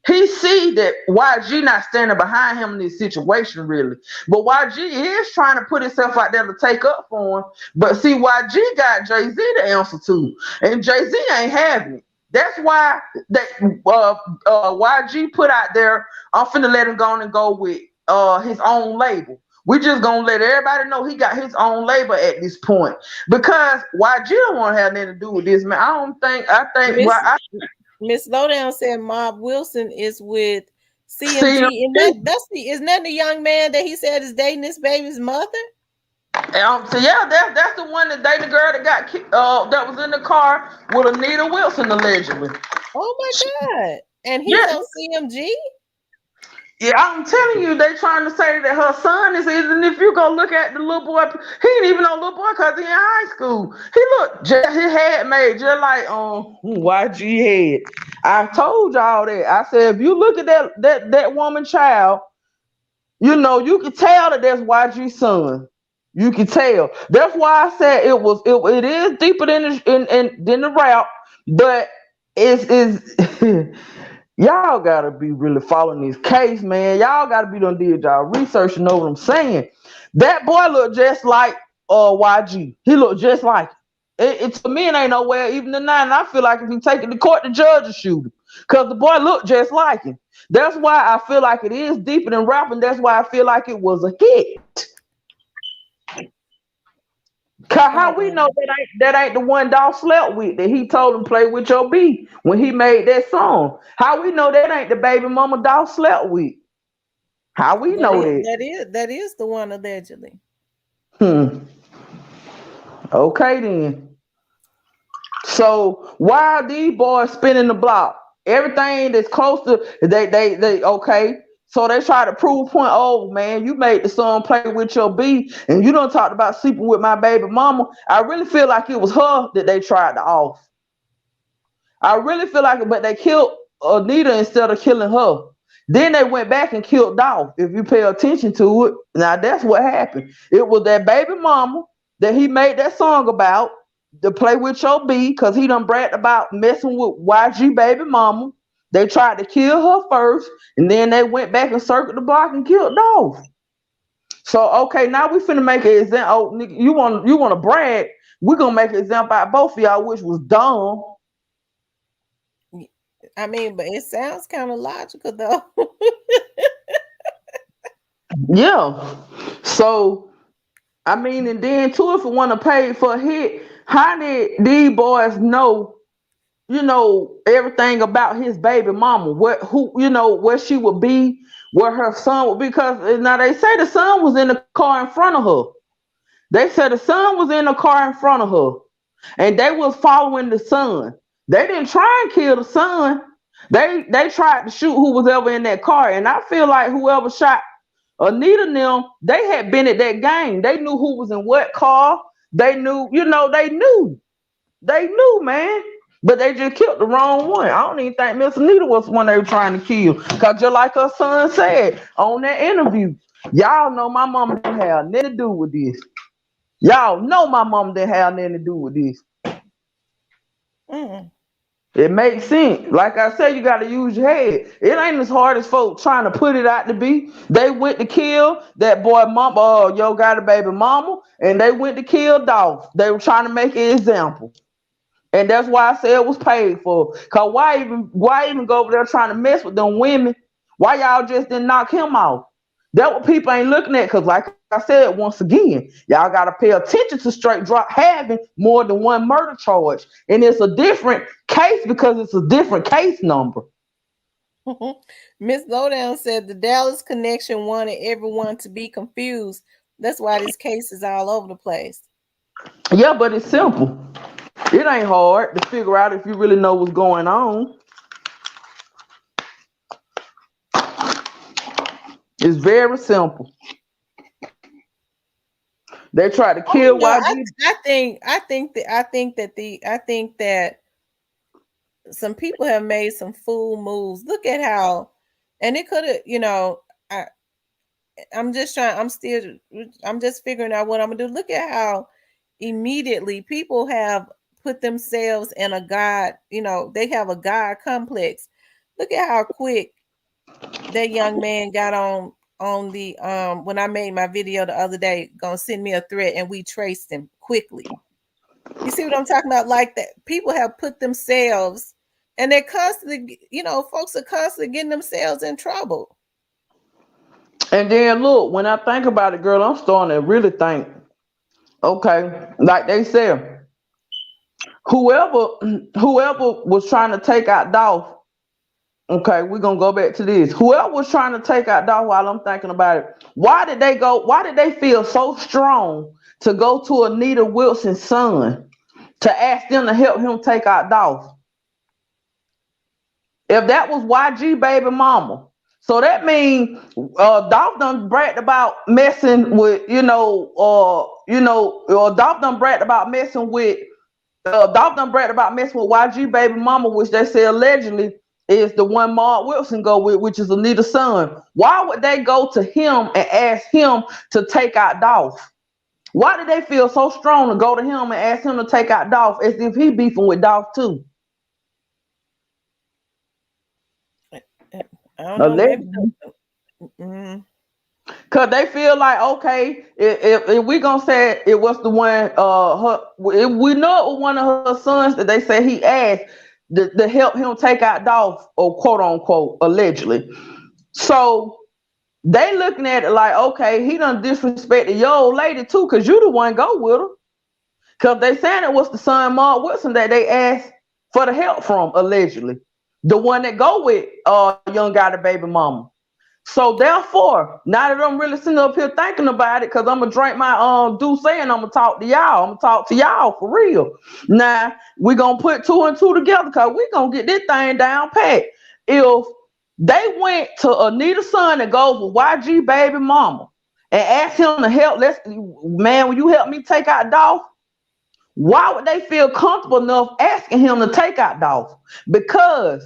[SPEAKER 6] He see that YG not standing behind him in this situation really, but YG is trying to put himself out there to take up for him. But see, YG got Jay Z to answer to, and Jay Z ain't having it. That's why that YG put out there, I'm finna let him go and go with his own label. We just gonna let everybody know he got his own label at this point because YG don't want to have nothing to do with this, man. I think
[SPEAKER 1] Miss Miss Lowdown said Mob Wilson is with
[SPEAKER 6] see
[SPEAKER 1] CMG, and isn't that the young man that he said is dating this baby's mother?
[SPEAKER 6] So yeah, that's the one that dated the girl that got that was in the car with Anita Wilson allegedly.
[SPEAKER 1] Oh my God! And he's
[SPEAKER 6] Yeah.
[SPEAKER 1] on CMG.
[SPEAKER 6] Yeah, I'm telling you, they trying to say that her son is. And if you go look at the little boy, he ain't even no little boy because he in high school. He looked just his head made just like YG head. I told y'all that. I said if you look at that woman child, you know you can tell that that's YG's son. You can tell. That's why I said it is deeper than the rap, but it's y'all gotta be really following this case, man. Y'all gotta be done did y'all research and know what I'm saying. That boy looked just like YG. He looked just like it. To me, it ain't nowhere even tonight. And I feel like if he take it to court, the judge will shoot him. Cause the boy looked just like him. That's why I feel like it is deeper than rapping. That's why I feel like it was a hit. Cause how we know that ain't the one Dolph slept with that he told him play with your B when he made that song? How we know that ain't the baby mama Dolph slept with? How we know that?
[SPEAKER 1] That is the one allegedly.
[SPEAKER 6] Okay then. So why are these boys spinning the block? Everything that's close to they okay. So they try to prove point. Oh man, you made the song play with your B, and you don't talk about sleeping with my baby mama. I really feel like it was her that they tried to off. I really feel like it, but they killed Anita instead of killing her. Then they went back and killed Dolph. If you pay attention to it, now that's what happened. It was that baby mama that he made that song about to play with your B because he done bragged about messing with YG baby mama. They tried to kill her first, and then they went back and circled the block and killed Dolph. So okay, now we finna make an example. Oh, nigga, you want to brag? We're gonna make an example out of both of y'all, which was dumb.
[SPEAKER 1] I mean, but it sounds kind of logical though.
[SPEAKER 6] Yeah. So I mean, and then too, if it want to pay for a hit, how did these boys know? You know everything about his baby mama, where she would be, where her son would be. Because now they say the son was in the car in front of her. They said the son was in the car in front of her, and they was following the son. They didn't try and kill the son. They tried to shoot who was ever in that car, and I feel like whoever shot Anita and them, they had been at that game. They knew who was in what car. They knew, they knew, man. But they just killed the wrong one. I don't even think Miss Anita was the one they were trying to kill. Cause just like her son said on that interview, y'all know my mama didn't have nothing to do with this. Y'all know my mama didn't have nothing to do with this. It makes sense. Like I said, you got to use your head. It ain't as hard as folks trying to put it out to be. They went to kill that boy mama, yo got a baby mama, and they went to kill Dolph. They were trying to make an example. And that's why I said it was paid for. Cause why even go over there trying to mess with them women? Why y'all just didn't knock him off? That what people ain't looking at. Cause like I said, once again, y'all gotta pay attention to straight drop having more than one murder charge. And it's a different case because it's a different case number.
[SPEAKER 1] Miss Lowdown said the Dallas connection wanted everyone to be confused. That's why this case is all over the place.
[SPEAKER 6] Yeah, but it's simple. It ain't hard to figure out if you really know what's going on. It's very simple. They tried to kill YG.
[SPEAKER 1] I think that some people have made some fool moves. Look at how, and it could have, I'm just figuring out what I'm gonna do. Look at how immediately people have put themselves in a God, they have a God complex. Look at how quick that young man got on the when I made my video the other day, gonna send me a threat, and we traced him quickly. You see what I'm talking about? Like that, people have put themselves, and they're constantly, folks are constantly getting themselves in trouble.
[SPEAKER 6] And then look, when I think about it, girl, I'm starting to really think, okay, like they said, whoever whoever was trying to take out Dolph, okay, we're gonna go back to this. Whoever was trying to take out Dolph while I'm thinking about it, why did they feel so strong to go to Anita Wilson's son to ask them to help him take out Dolph? If that was YG baby mama. So that means Dolph done bragged about messing with, Dolph done bragged about messing with Dolph done bragged about messing with YG baby mama, which they say allegedly is the one Mark Wilson go with, which is Anita's son. Why would they go to him and ask him to take out Dolph? Why did they feel so strong to go to him and ask him to take out Dolph as if he beefing with Dolph too?
[SPEAKER 1] I don't know. Maybe.
[SPEAKER 6] Allegedly.
[SPEAKER 1] Mm,
[SPEAKER 6] Cause they feel like, okay, if we gonna say it was the one, if we know it was one of her sons that they say he asked to help him take out Dolph, or quote unquote allegedly. So they looking at it like, okay, he done disrespected your old lady too, cause you the one go with her. Cause they saying it was the son Mark Wilson that they asked for the help from allegedly, the one that go with young guy the baby mama. So therefore, now that I'm really sitting up here thinking about it, because I'm gonna drink my Douce and I'm gonna talk to y'all. I'm gonna talk to y'all for real. Now we're gonna put two and two together, because we're gonna get this thing down pat. If they went to Anita's son that goes with YG baby mama and asked him to help, man, will you help me take out Dolph? Why would they feel comfortable enough asking him to take out Dolph? Because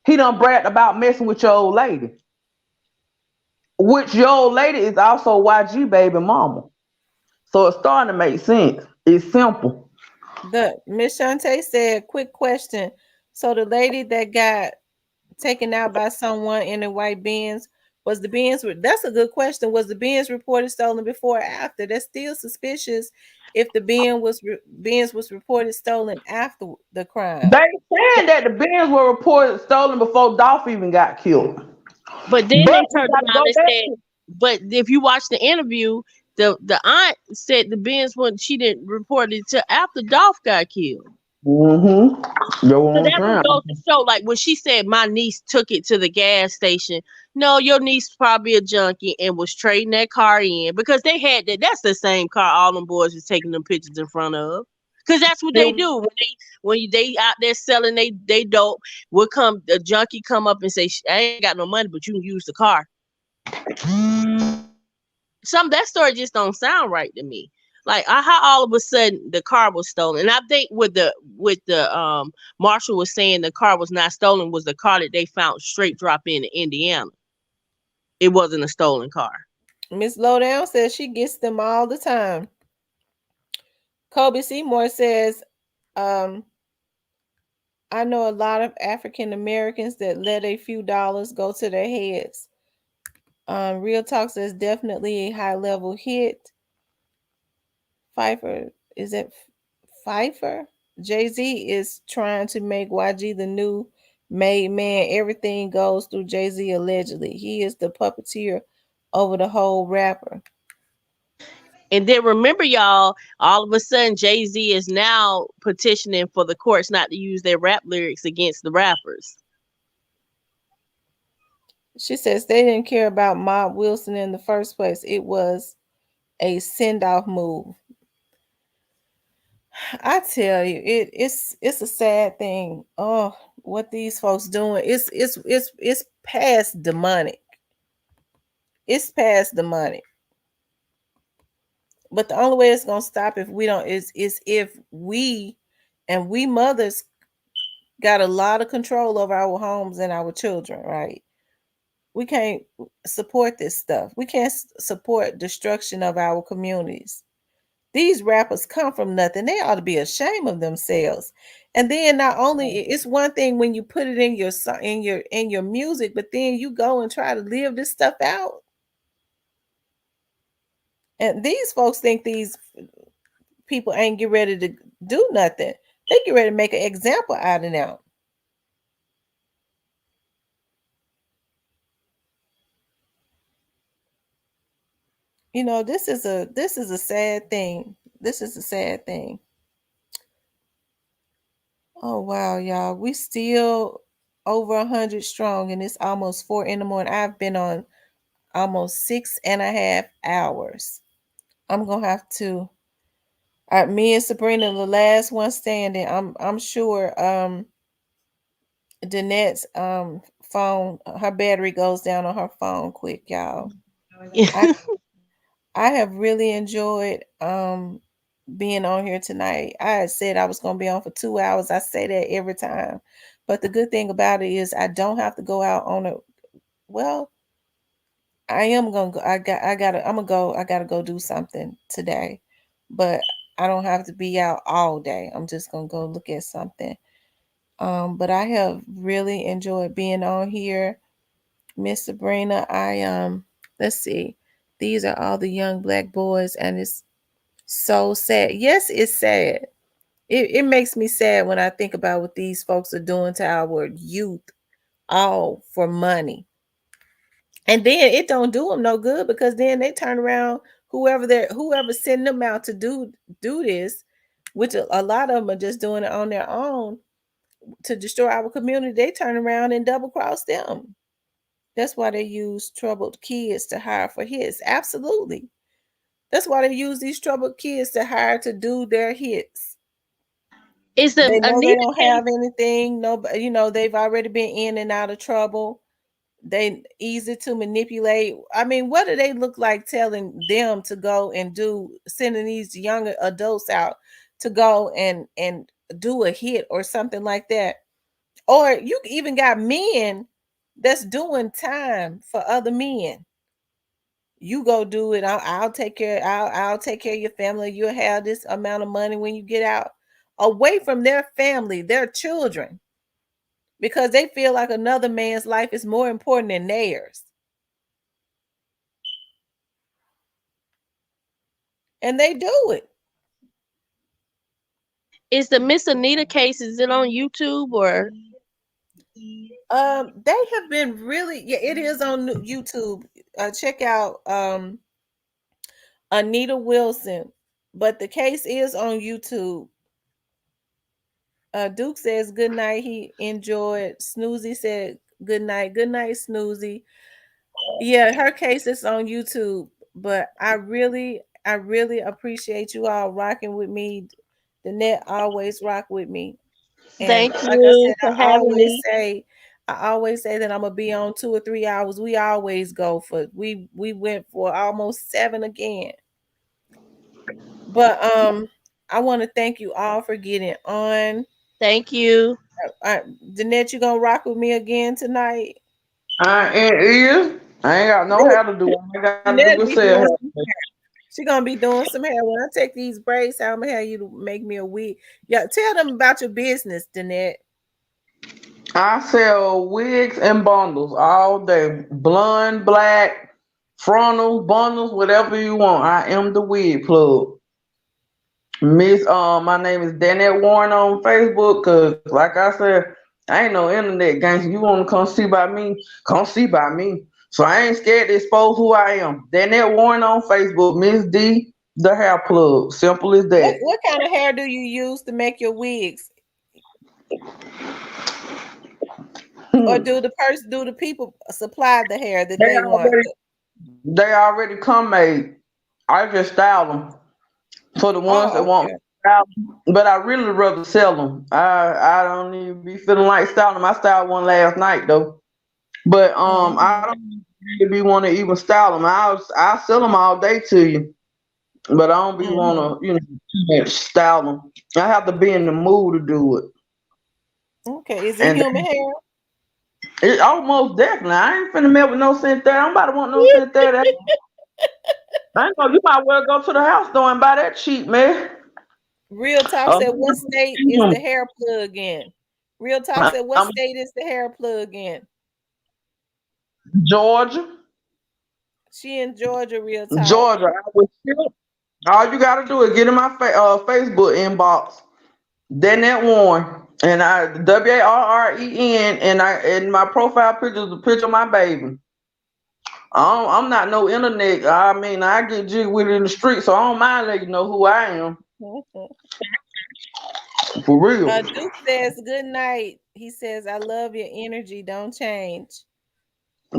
[SPEAKER 6] he done bragged about messing with your old lady. Which your old lady is also YG baby mama. So it's starting to make sense. It's simple.
[SPEAKER 1] The Miss Shantae said, quick question. So the lady that got taken out by someone in the white Benz, was the Benz? That's a good question. Was the Benz reported stolen before or after? That's still suspicious. If the Benz was reported stolen after the crime.
[SPEAKER 6] They saying that the Benz were reported stolen before Dolph even got killed.
[SPEAKER 7] But then
[SPEAKER 6] But
[SPEAKER 7] they
[SPEAKER 6] we
[SPEAKER 7] turned
[SPEAKER 6] gotta
[SPEAKER 7] around
[SPEAKER 6] go
[SPEAKER 7] and
[SPEAKER 6] back
[SPEAKER 7] said, but if you watch the interview, the aunt said the Benz when she didn't report it till after Dolph got killed.
[SPEAKER 6] Go
[SPEAKER 7] So
[SPEAKER 6] on
[SPEAKER 7] that would
[SPEAKER 6] time.
[SPEAKER 7] go to show, like when she said my niece took it to the gas station. No, your niece probably a junkie and was trading that car in, because they had that. That's the same car all them boys was taking them pictures in front of. Cause that's what they do when they out there selling they dope. Will come a junkie come up and say, I ain't got no money, but you can use the car. Some that story just don't sound right to me. Like how all of a sudden the car was stolen. And I think with the Marshall was saying the car was not stolen, was the car that they found straight drop in Indiana. It wasn't a stolen car.
[SPEAKER 1] Miss Lowdown says she gets them all the time. Kobe Seymour says, um, I know a lot of African Americans that let a few dollars go to their heads. Real Talk says definitely a high level hit. Pfeiffer, is it Pfeiffer? Jay-Z is trying to make YG the new made man. Everything goes through Jay-Z allegedly. He is the puppeteer over the whole rapper.
[SPEAKER 7] And then remember, y'all, all of a sudden Jay-Z is now petitioning for the courts not to use their rap lyrics against the rappers.
[SPEAKER 1] She says they didn't care about Mob Wilson in the first place. It was a send-off move. I tell you, it's a sad thing. Oh, what these folks doing? It's past demonic. It's past demonic. But the only way it's gonna stop if we don't is if we and we mothers got a lot of control over our homes and our children, right? We can't support this stuff. We can't support destruction of our communities. These rappers come from nothing. They ought to be ashamed of themselves. And then not only it's one thing when you put it in your music, but then you go and try to live this stuff out. And these folks think these people ain't get ready to do nothing. They get ready to make an example out of them. this is a sad thing. This is a sad thing. Oh wow, y'all. We still over 100 strong, and it's almost 4 in the morning. I've been on almost 6.5 hours. I'm gonna have to. Me and Sabrina, the last one standing. I'm sure. Danette's phone, her battery goes down on her phone quick, y'all. I I have really enjoyed being on here tonight. I had said I was gonna be on for 2 hours. I say that every time. But the good thing about it is I don't have to go out on a well, I am gonna go I gotta I'm gonna go I gotta go do something today. But I don't have to be out all day. I'm just gonna go look at something. But I have really enjoyed being on here. Miss Sabrina, let's see. These are all the young black boys, and it's so sad. Yes, it's sad. It makes me sad when I think about what these folks are doing to our youth, all for money. And then it don't do them no good because then they turn around whoever send them out to do this, which a lot of them are just doing it on their own to destroy our community. They turn around and double cross them. That's why they use troubled kids to hire for hits. Absolutely. That's why they use these troubled kids to hire to do their hits.
[SPEAKER 7] Is the
[SPEAKER 1] They know they
[SPEAKER 7] Anita
[SPEAKER 1] don't
[SPEAKER 7] case?
[SPEAKER 1] have anything. No, they've already been in and out of trouble. They easy to manipulate. I mean, what do they look like telling them to go and do, sending these younger adults out to go and do a hit or something like that? Or you even got men that's doing time for other men. You go do it. I'll take care. I'll take care of your family. You'll have this amount of money when you get out, away from their family, their children, because they feel like another man's life is more important than theirs, and they do it.
[SPEAKER 7] Is the Miss Anita case? Is it on YouTube or?
[SPEAKER 1] They have been really, yeah, it is on YouTube. Check out Anita Wilson, but the case is on YouTube. Duke says good night. He enjoyed. Snoozy said good night. Good night, Snoozy. Yeah, her case is on YouTube, but I really appreciate you all rocking with me. The net always rock with me. And
[SPEAKER 7] Thank
[SPEAKER 1] like I
[SPEAKER 7] you
[SPEAKER 1] said,
[SPEAKER 7] for having me.
[SPEAKER 1] I always say that I'm gonna be on 2 or 3 hours. We always go for we went for almost 7 again. But I want to thank you all for getting on.
[SPEAKER 7] Thank you.
[SPEAKER 1] Uh, Danette, you gonna rock with me again tonight?
[SPEAKER 6] I ain't is. I ain't got no
[SPEAKER 1] Look,
[SPEAKER 6] hair to do. I ain't got to do
[SPEAKER 1] Danette
[SPEAKER 6] with
[SPEAKER 1] be
[SPEAKER 6] self
[SPEAKER 1] doing some
[SPEAKER 6] hair.
[SPEAKER 1] hair. She gonna be doing some hair. When I take these braids out, I'm gonna have you to make me a wig. Yeah, tell them about your business, Danette.
[SPEAKER 6] I sell wigs and bundles all day. Blonde, black, frontals, bundles, whatever you want. I am the wig plug. Miss my name is Danette Warren on Facebook, cause like I said, I ain't no internet gangster. You wanna come see by me, come see by me. So I ain't scared to expose who I am. Danette Warren on Facebook, Miss D, the hair plug. Simple as
[SPEAKER 1] What
[SPEAKER 6] that.
[SPEAKER 1] what kind of hair do you use to make your wigs? Or
[SPEAKER 6] Hmm.
[SPEAKER 1] do the people supply the hair that
[SPEAKER 6] They
[SPEAKER 1] they want?
[SPEAKER 6] already they already come made. I just style them for the ones that
[SPEAKER 1] Oh,
[SPEAKER 6] want me
[SPEAKER 1] okay.
[SPEAKER 6] to style 'em. But I really rather sell them. I don't even be feeling like styling them. I styled one last night though. But I
[SPEAKER 1] Mhm.
[SPEAKER 6] don't really be want to even style them. I'll sell them all day to you. But I don't be
[SPEAKER 1] Mhm.
[SPEAKER 6] want to style them. I have to be in the mood to do it.
[SPEAKER 1] Okay. Is it
[SPEAKER 6] And
[SPEAKER 1] human hair?
[SPEAKER 6] it almost definitely. I ain't finna mess with no scent there. I'm about to want no scent there. I know you might well go to the house store and buy that cheap, man.
[SPEAKER 1] Real Talk said, what state is the hair plug in? Real Talk said, what
[SPEAKER 6] I'm
[SPEAKER 1] state is the hair plug in?
[SPEAKER 6] Georgia.
[SPEAKER 1] She in Georgia, Real Talk.
[SPEAKER 6] Georgia. I was all you gotta do is get in my Facebook inbox. Danette Warren. And I WARREN and my profile picture is a picture of my baby. I'm not no internet. I mean, I get jig with it in the street, so I don't mind letting you know who I am. For real.
[SPEAKER 1] Duke says good night. He says, I love your energy. Don't change.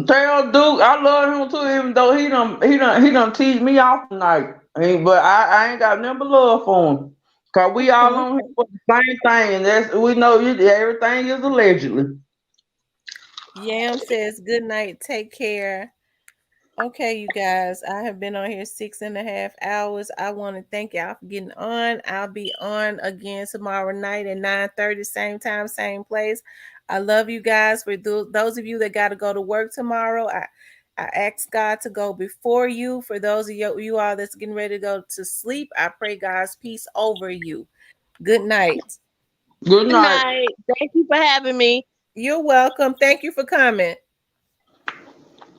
[SPEAKER 6] Tell Duke I love him too, even though he done tease me off tonight. But I ain't got nothing but love for him. Cause we all on here for the same thing, and that's we know everything is allegedly.
[SPEAKER 1] Yam says good night. Take care. Okay, you guys, I have been on here 6.5 hours. I want to thank y'all for getting on. I'll be on again tomorrow night at 9:30, same time, same place. I love you guys. For those of you that got to go to work tomorrow, I ask God to go before you. For those of you all that's getting ready to go to sleep, I pray God's peace over you. Good night.
[SPEAKER 6] Good
[SPEAKER 7] Good
[SPEAKER 6] night.
[SPEAKER 7] night. Thank you for having me.
[SPEAKER 1] You're welcome. Thank you for coming.